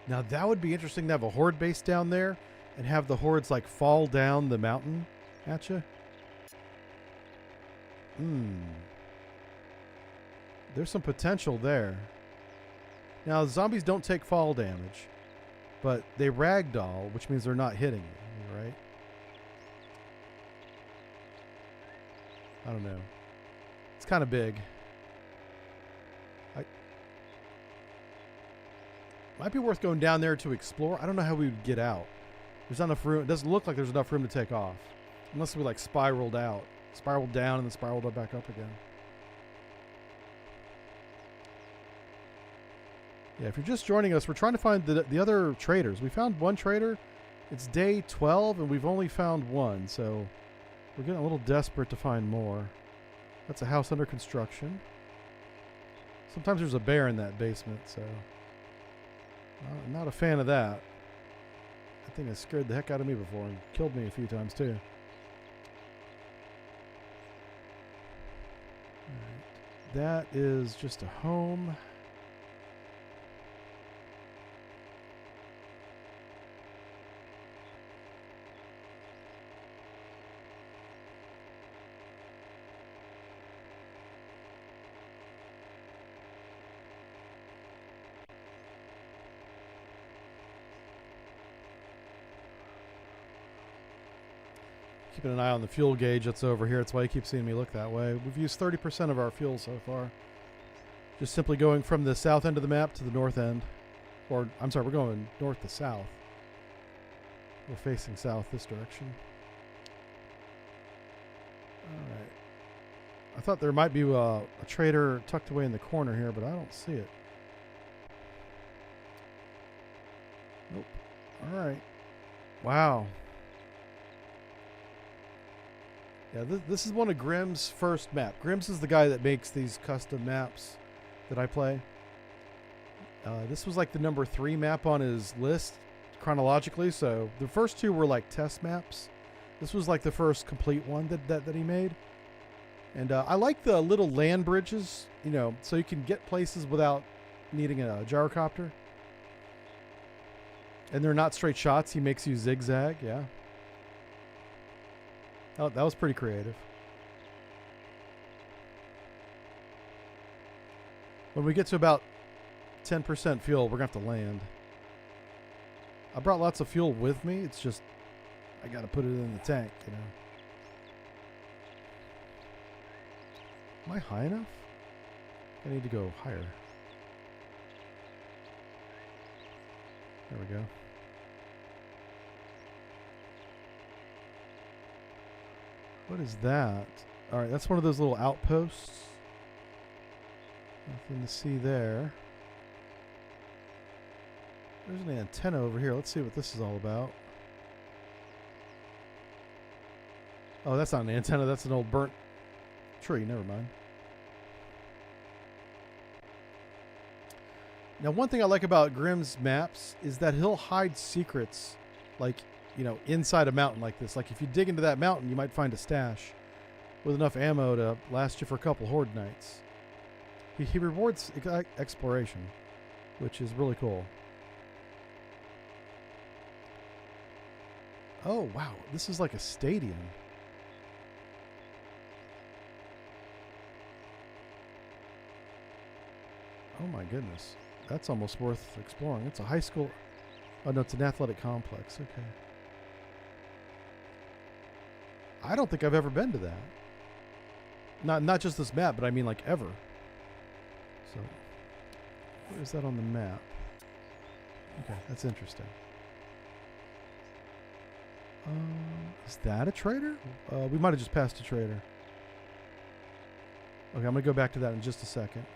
Now that would be interesting to have a horde base down there and have the hordes like fall down the mountain at you. There's some potential there. Now zombies don't take fall damage, but they ragdoll, which means they're not hitting you, right? I don't know. It's kind of big. Might be worth going down there to explore. I don't know how we would get out. There's not enough room. It doesn't look like there's enough room to take off. Unless we like spiraled out. Spiraled down and then spiraled back up again. Yeah, if you're just joining us, we're trying to find the other traders. We found one trader. It's day 12 and we've only found one. So we're getting a little desperate to find more. That's a house under construction. Sometimes there's a bear in that basement, so... I'm not a fan of that. That thing has scared the heck out of me before and killed me a few times too. Alright. That is just a home. Keeping an eye on the fuel gauge that's over here. That's why you keep seeing me look that way. We've used 30% of our fuel so far. Just simply going from the south end of the map to the north end. Or, I'm sorry, we're going north to south. We're facing south this direction. Alright. I thought there might be a trader tucked away in the corner here, but I don't see it. Nope. Alright. Wow. Yeah, this is one of Grimm's first map. Grimm's is the guy that makes these custom maps that I play. This was like the number 3 map on his list chronologically. So the first 2 were like test maps. This was like the first complete one that he made. And I like the little land bridges, you know, so you can get places without needing a gyrocopter. And they're not straight shots. He makes you zigzag, yeah. Oh, that was pretty creative. When we get to about 10% fuel, we're going to have to land. I brought lots of fuel with me. It's just, I got to put it in the tank, you know. Am I high enough? I need to go higher. There we go. What is that? Alright, that's one of those little outposts. Nothing to see there. There's an antenna over here. Let's see what this is all about. Oh, that's not an antenna. That's an old burnt tree. Never mind. Now, one thing I like about Grimm's maps is that he'll hide secrets, like, you know, inside a mountain like this. Like, if you dig into that mountain, you might find a stash with enough ammo to last you for a couple horde nights. He rewards exploration, which is really cool. Oh, wow. This is like a stadium. Oh, my goodness. That's almost worth exploring. It's a high school. Oh, no, it's an athletic complex. Okay. I don't think I've ever been to that. Not just this map, but I mean like ever. So, where is that on the map? Okay, that's interesting. Is that a trader? We might have just passed a trader. Okay, I'm going to go back to that in just a second.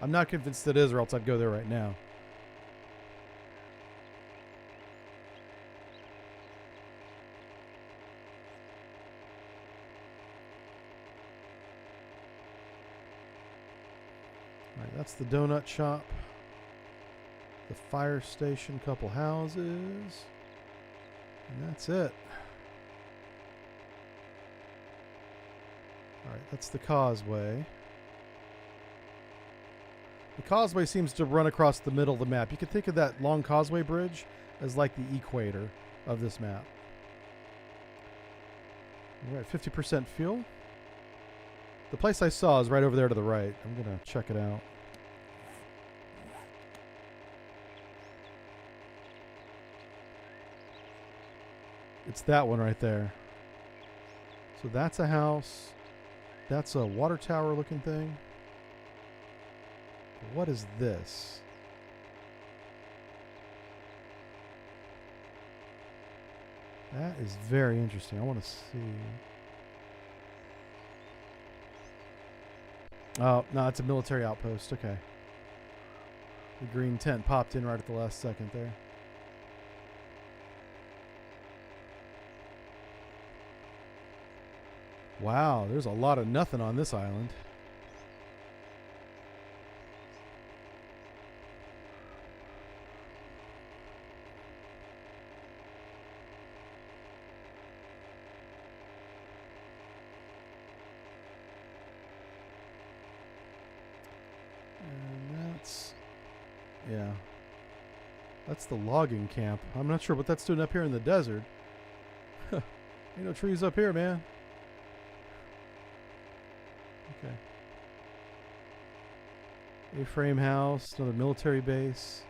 I'm not convinced it is, or else I'd go there right now. All right, that's the donut shop. The fire station, couple houses. And that's it. All right, that's the causeway. The causeway seems to run across the middle of the map. You could think of that long causeway bridge as like the equator of this map. We're at 50% fuel. The place I saw is right over there to the right. I'm going to check it out. It's that one right there. So that's a house. That's a water tower looking thing. What is this? That is very interesting. I want to see. Oh, no, it's a military outpost. Okay. The green tent popped in right at the last second there. Wow, there's a lot of nothing on this island. And that's... yeah. That's the logging camp. I'm not sure what that's doing up here in the desert. Ain't no trees up here, man. Okay. A-frame house, another military base.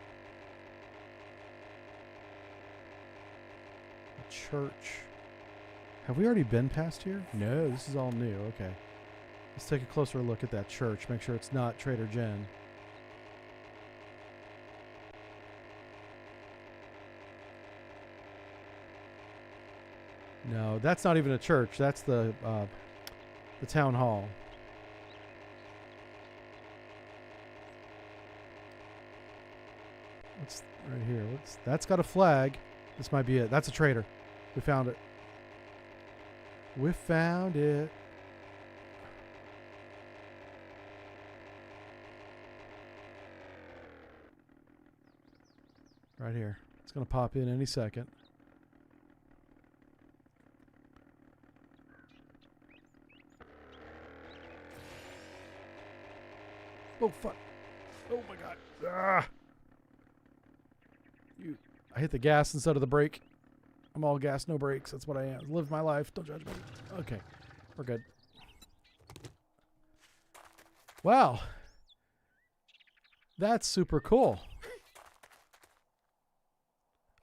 A church. Have we already been past here? No, this is all new. Okay. Let's take a closer look at that church. Make sure it's not Trader Jen. No, that's not even a church. That's the town hall. What's right here? That's got a flag. This might be it. That's a trader. We found it. We found it. Right here. It's going to pop in any second. Oh, fuck. Oh, my God. Ah. I hit the gas instead of the brake. I'm all gas, no brakes. That's what I am. Live my life. Don't judge me. Okay. We're good. Wow. That's super cool.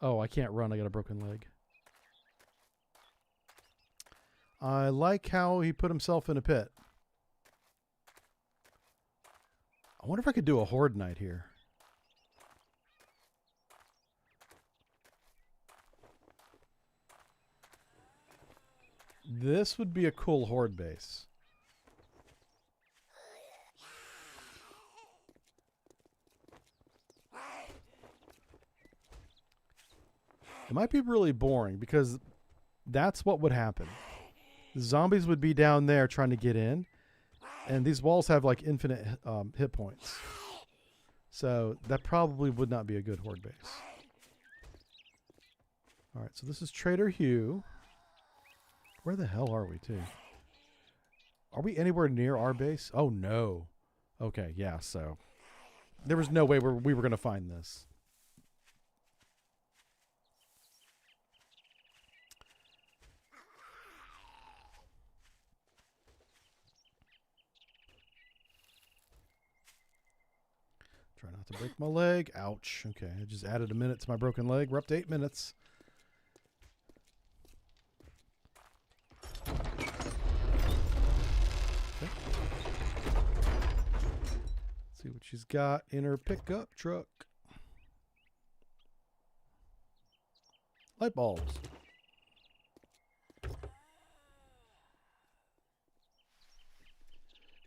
Oh, I can't run. I got a broken leg. I like how he put himself in a pit. I wonder if I could do a horde night here. This would be a cool horde base. It might be really boring because that's what would happen. The zombies would be down there trying to get in, and these walls have like infinite hit points. So that probably would not be a good horde base. All right, so this is Trader Hugh. Where the hell are we, too? Are we anywhere near our base? Oh, no. Okay, yeah, so. There was no way we were going to find this. Not to break my leg. Ouch. Okay, I just added a minute to my broken leg. We're up to 8 minutes. Okay. See what she's got in her pickup truck. Light bulbs.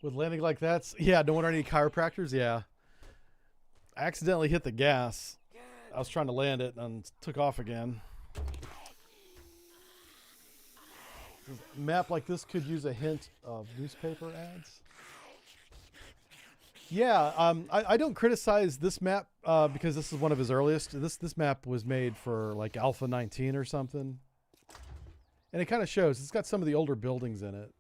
With landing like that, yeah, don't want any chiropractors, yeah. I accidentally hit the gas. I was trying to land it and took off again. A map like this could use a hint of newspaper ads. Yeah, I don't criticize this map because this is one of his earliest. This map was made for like Alpha 19 or something. And it kind of shows. It's got some of the older buildings in it.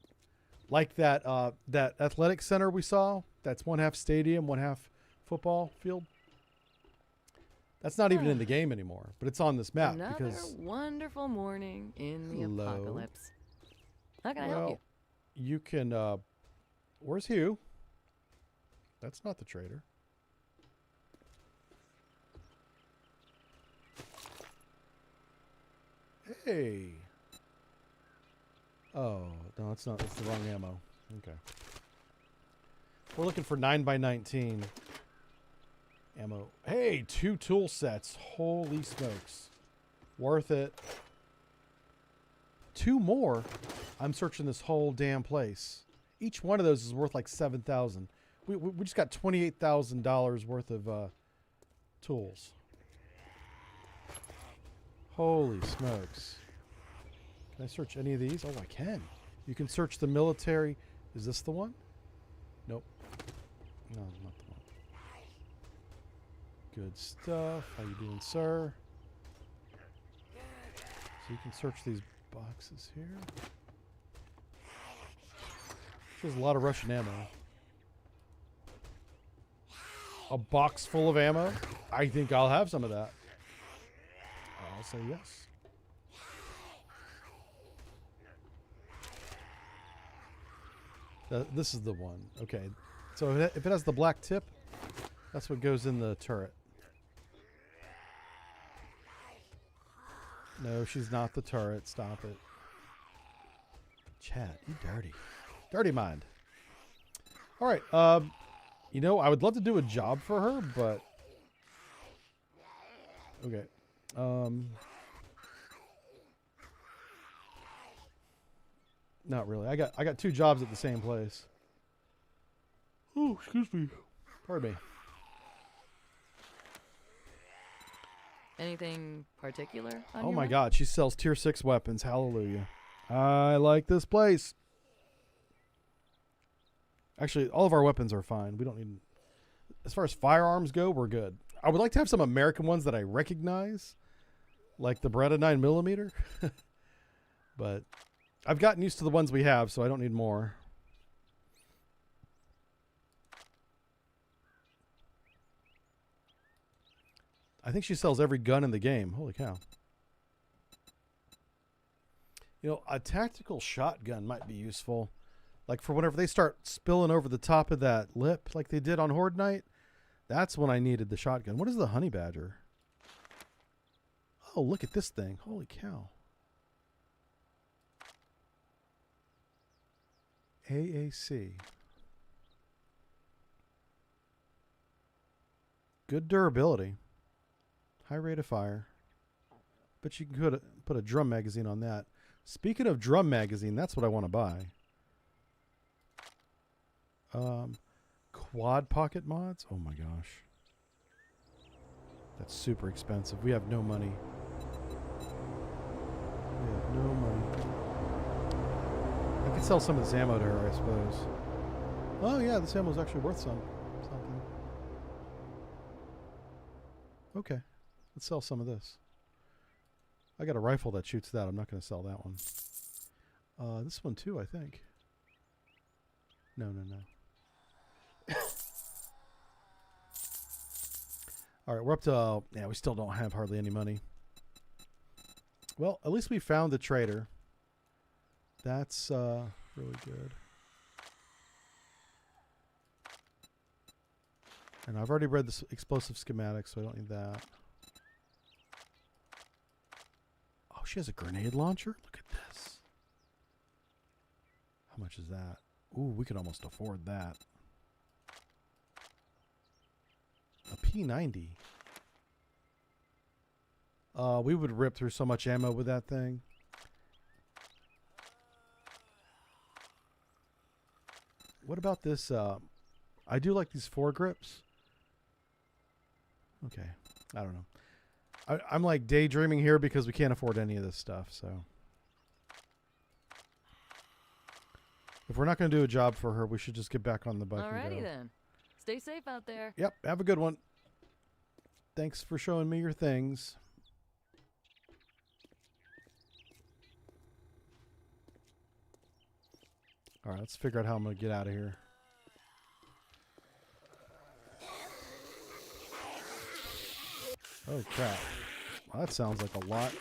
Like that that athletic center we saw. That's one half stadium, one half football field. That's not even in the game anymore, but it's on this map. Another because wonderful morning in the Hello. apocalypse. How can I help you? You can, where's Hugh? That's not the trader. Hey. Oh, no, it's not. It's the wrong ammo. Okay. We're looking for 9x19 ammo. Hey, 2 tool sets. Holy smokes. Worth it. 2 more. I'm searching this whole damn place. Each one of those is worth like $7,000. We just got $28,000 worth of tools. Holy smokes. Can I search any of these? Oh, I can. You can search the military. Is this the one? Nope. No, not the one. Good stuff. How you doing, sir? So you can search these boxes here. There's a lot of Russian ammo. A box full of ammo? I think I'll have some of that. I'll say yes. This is the one. Okay. So if it has the black tip, that's what goes in the turret. No, she's not the turret. Stop it. Chad, you dirty. Dirty mind. All right. You know, I would love to do a job for her, but... Okay. Not really. I got 2 jobs at the same place. Oh, excuse me. Pardon me. Anything particular on Oh your my map? God, she sells tier 6 weapons. Hallelujah. I like this place. Actually, all of our weapons are fine. We don't need... As far as firearms go, we're good. I would like to have some American ones that I recognize. Like the Beretta 9mm. But I've gotten used to the ones we have, so I don't need more. I think she sells every gun in the game. Holy cow. You know, a tactical shotgun might be useful. Like for whenever they start spilling over the top of that lip like they did on Horde Night. That's when I needed the shotgun. What is the honey badger? Oh, look at this thing. Holy cow. AAC. Good durability. High rate of fire. But you can put a drum magazine on that. Speaking of drum magazine, that's what I want to buy. Quad pocket mods? Oh my gosh. That's super expensive. We have no money. We have no money. I could sell some of this ammo to her, I suppose. Oh yeah, this ammo is actually worth something. Okay. Let's sell some of this. I got a rifle that shoots that. I'm not going to sell that one. This one too, I think. No. All right, we're up to... yeah, we still don't have hardly any money. Well, at least we found the trader. That's really good. And I've already read the explosive schematic, so I don't need that. Oh, she has a grenade launcher? Look at this. How much is that? Ooh, we could almost afford that. A P90. We would rip through so much ammo with that thing. What about this? I do like these foregrips. Okay. I don't know. I'm like daydreaming here because we can't afford any of this stuff, so. If we're not going to do a job for her, we should just get back on the bike and Alrighty go. then. Stay safe out there. Yep, have a good one. Thanks for showing me your things. All right, let's figure out how I'm going to get out of here. Oh, crap. Well, that sounds like a lot.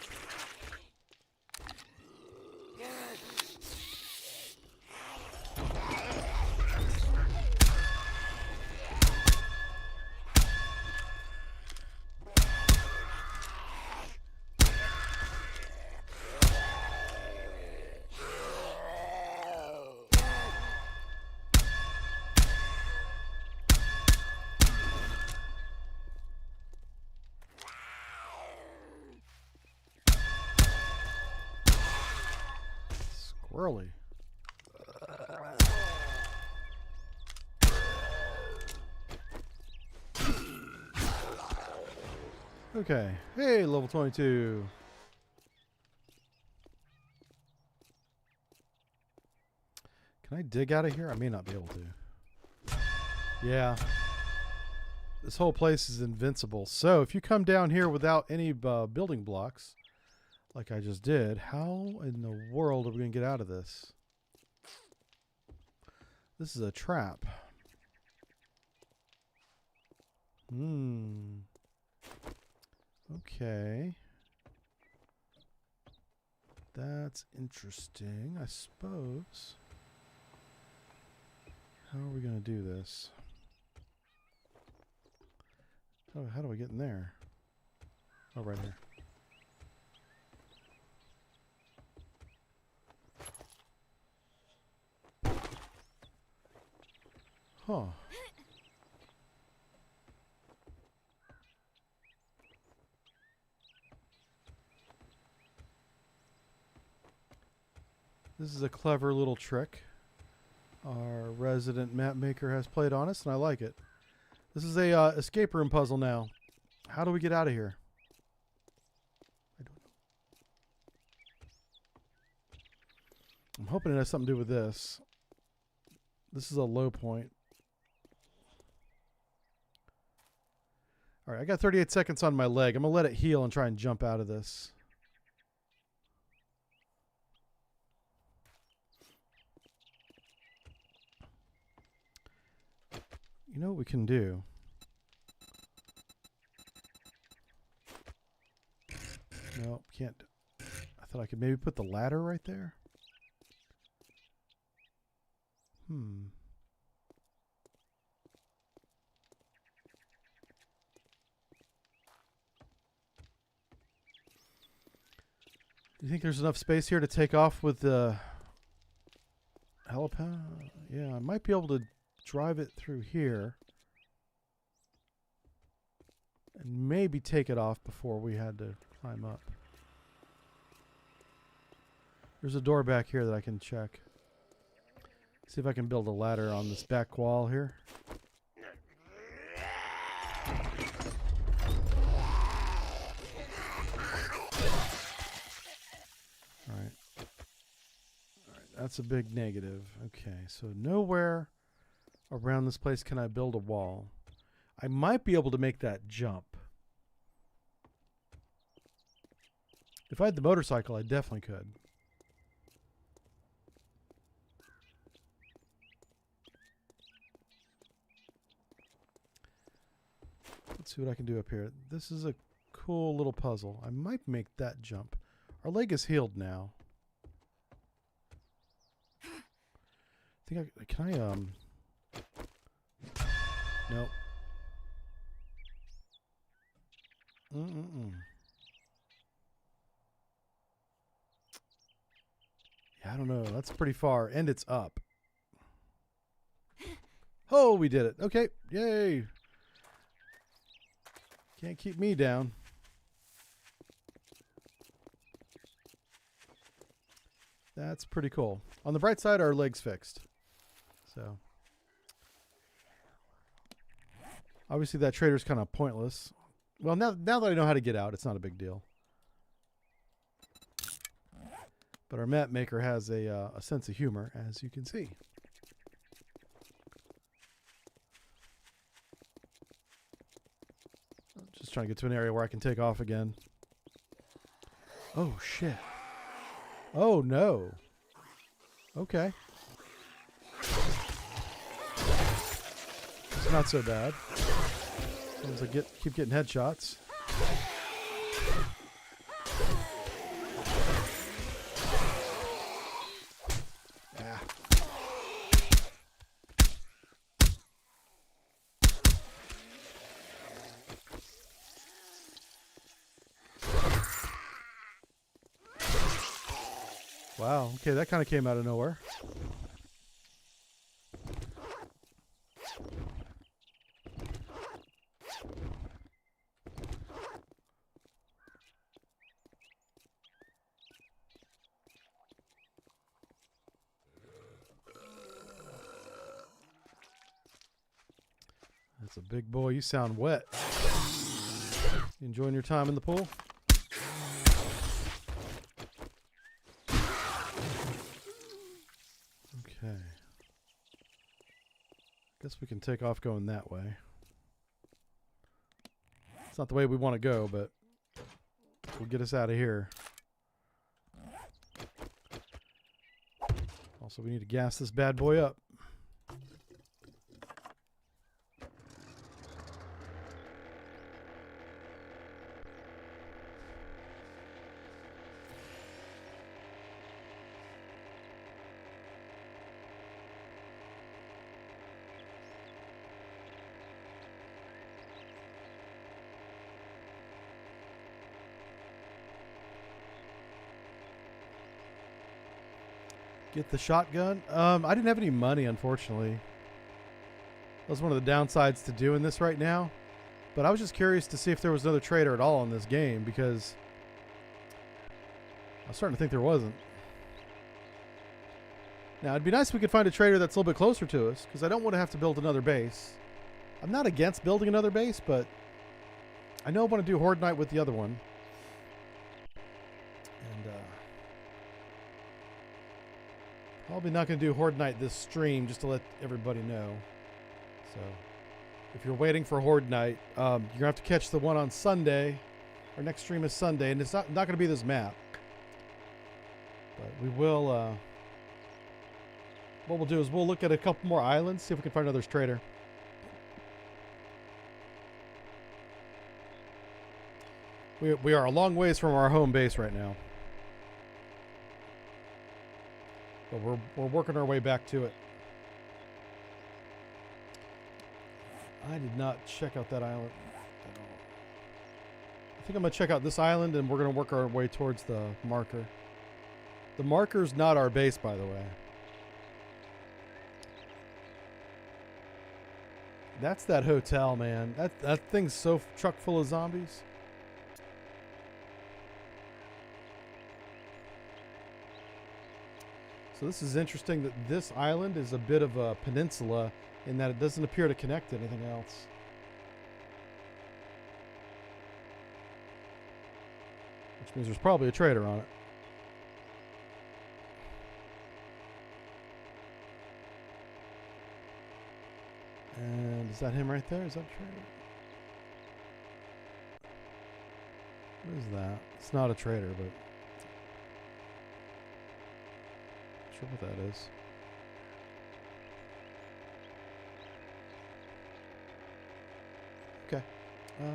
Squirrely. Okay. Hey, level 22. Can I dig out of here? I may not be able to. Yeah. This whole place is invincible. So if you come down here without any building blocks, like I just did, how in the world are we going to get out of this? This is a trap. Okay. That's interesting, I suppose. How are we going to do this? Oh, how do I get in there? Oh, right here. Huh. This is a clever little trick our resident map maker has played on us, and I like it. This is a escape room puzzle now. How do we get out of here? I don't know. I'm hoping it has something to do with this. This is a low point. All right, I got 38 seconds on my leg. I'm going to let it heal and try and jump out of this. You know what we can do? No, can't. I thought I could maybe put the ladder right there. You think there's enough space here to take off with the helipad? Yeah, I might be able to drive it through here and maybe take it off before we had to climb up. There's a door back here that I can check. See if I can build a ladder on this back wall here. Alright. Alright, that's a big negative. Okay, so nowhere around this place can I build a wall. I might be able to make that jump. If I had the motorcycle, I definitely could. Let's see what I can do up here. This is a cool little puzzle. I might make that jump. Our leg is healed now. I think can I, nope. Yeah, I don't know. That's pretty far. And it's up. Oh, we did it. Okay. Yay. Can't keep me down. That's pretty cool. On the bright side, our leg's fixed. So, obviously that trader's kind of pointless. Well, now that I know how to get out, it's not a big deal. But our map maker has a sense of humor, as you can see. I'm just trying to get to an area where I can take off again. Oh, shit. Oh, no. Okay. It's not so bad. As long as I keep getting headshots. Yeah. Wow. Okay, that kind of came out of nowhere. That's a big boy. You sound wet. You enjoying your time in the pool? Okay. Guess we can take off going that way. It's not the way we want to go, but we'll get us out of here. Also, we need to gas this bad boy up. Get the shotgun. I didn't have any money, unfortunately. That was one of the downsides to doing this right now. But I was just curious to see if there was another trader at all in this game, because I was starting to think there wasn't. Now, it'd be nice if we could find a trader that's a little bit closer to us, because I don't want to have to build another base. I'm not against building another base, but I know I want to do Horde Night with the other one. And, probably not going to do Horde Night this stream, just to let everybody know. So, if you're waiting for Horde Night, you're going to have to catch the one on Sunday. Our next stream is Sunday, and it's not going to be this map. But we will, what we'll do is we'll look at a couple more islands, see if we can find another trader. We are a long ways from our home base right now. But we're working our way back to it. I did not check out that island at all. I think I'm going to check out this island, and we're going to work our way towards the marker. The marker's not our base, by the way. That's that hotel, man. That thing's so chock full of zombies. So this is interesting that this island is a bit of a peninsula in that it doesn't appear to connect to anything else. Which means there's probably a trader on it. And is that him right there? Is that a trader? What is that? It's not a trader, but not sure what that is. Okay.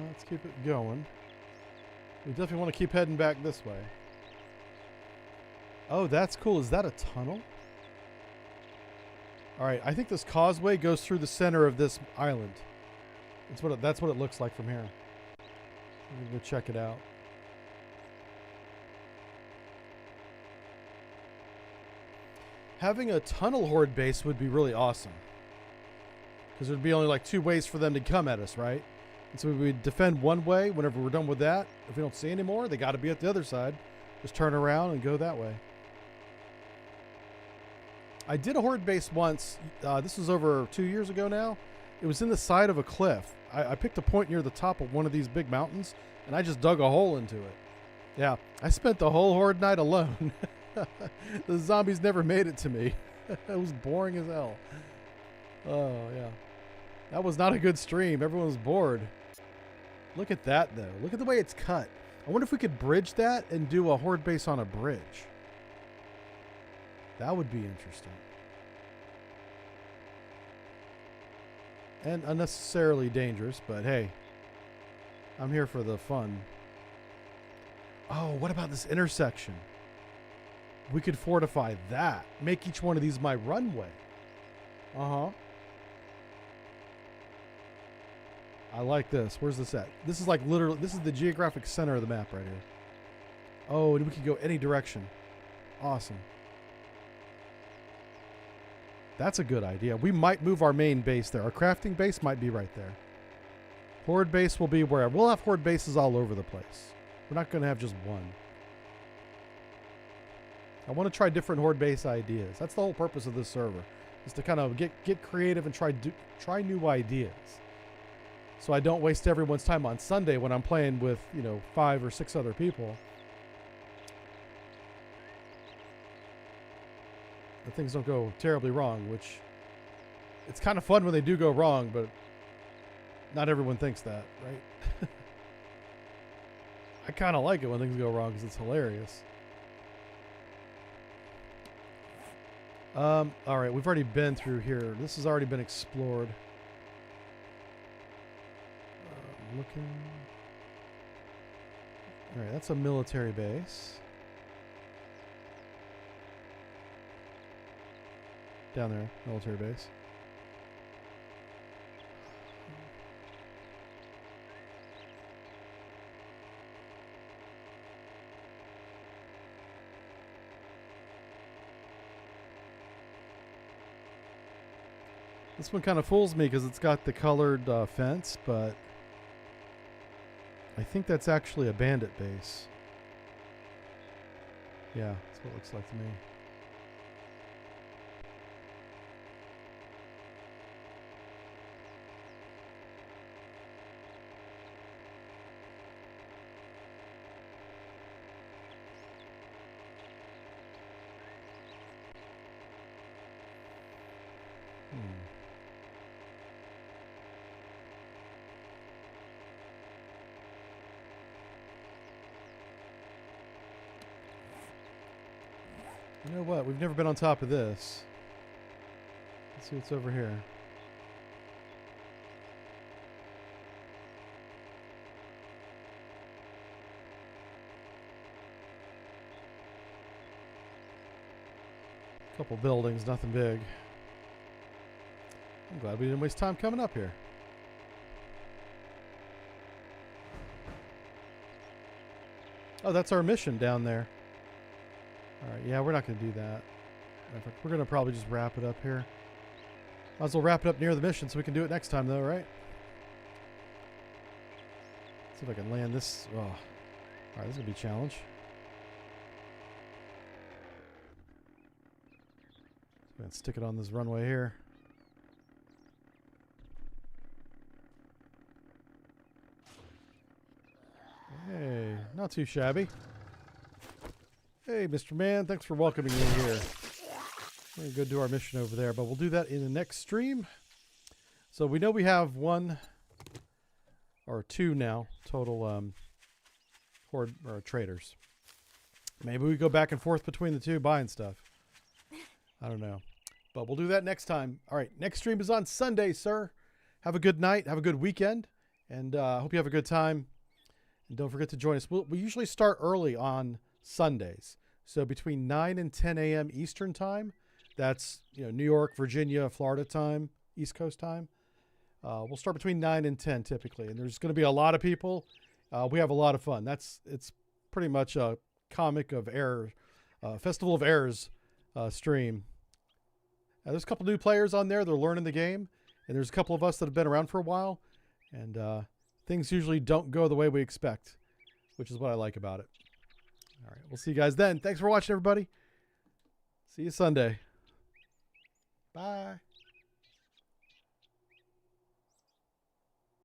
Let's keep it going. We definitely want to keep heading back this way. Oh, that's cool. Is that a tunnel? All right, I think this causeway goes through the center of this island. That's what it looks like from here. I'm gonna go check it out. Having a tunnel horde base would be really awesome. Because there'd be only like 2 ways for them to come at us, right? And so we'd defend one way. Whenever we're done with that, if we don't see any more, they got to be at the other side. Just turn around and go that way. I did a horde base once. This was over 2 years ago now. It was in the side of a cliff. I picked a point near the top of one of these big mountains, and I just dug a hole into it. Yeah, I spent the whole horde night alone. The zombies never made it to me. It was boring as hell. Oh, yeah. That was not a good stream. Everyone was bored. Look at that, though. Look at the way it's cut. I wonder if we could bridge that and do a horde base on a bridge. That would be interesting. And unnecessarily dangerous, but hey, I'm here for the fun. Oh, what about this intersection? We could fortify that. Make each one of these my runway. Uh-huh. I like this. Where's this at? This is like literally, this is the geographic center of the map right here. Oh, and we could go any direction. Awesome. That's a good idea. We might move our main base there. Our crafting base might be right there. Horde base will be where? We'll have horde bases all over the place. We're not going to have just one. I want to try different horde base ideas. That's the whole purpose of this server, is to kind of get creative and try new ideas. So I don't waste everyone's time on Sunday when I'm playing with, 5 or 6 other people. And things don't go terribly wrong, which it's kind of fun when they do go wrong, but not everyone thinks that, right? I kind of like it when things go wrong because it's hilarious. All right, we've already been through here. This has already been explored. Looking. All right, that's a military base. Down there, military base. This one kind of fools me because it's got the colored fence, but I think that's actually a bandit base. Yeah, that's what it looks like to me. You know what? We've never been on top of this. Let's see what's over here. Couple buildings, nothing big. I'm glad we didn't waste time coming up here. Oh, that's our mission down there. All right, yeah, we're not going to do that. We're going to probably just wrap it up here. Might as well wrap it up near the mission so we can do it next time, though, right? See if I can land this. Oh. All right, this is going to be a challenge. So I'm going to stick it on this runway here. Hey, not too shabby. Hey, Mr. Man, thanks for welcoming me here. We're going to go do our mission over there, but we'll do that in the next stream. So we know we have 1 or 2 now, total horde or traders. Maybe we go back and forth between the 2 buying stuff. I don't know. But we'll do that next time. All right, next stream is on Sunday, sir. Have a good night. Have a good weekend. And I hope you have a good time. And don't forget to join us. We usually start early on Sundays. So between 9 and 10 a.m. Eastern time, that's New York, Virginia, Florida time, East Coast time. We'll start between 9 and 10 typically. And there's going to be a lot of people We have a lot of fun. It's pretty much a comic of error, Festival of Errors stream. There's a couple new players on there. They're learning the game, and there's a couple of us that have been around for a while, and things usually don't go the way we expect, which is what I like about it. All right, we'll see you guys then. Thanks for watching, everybody. See you Sunday. Bye.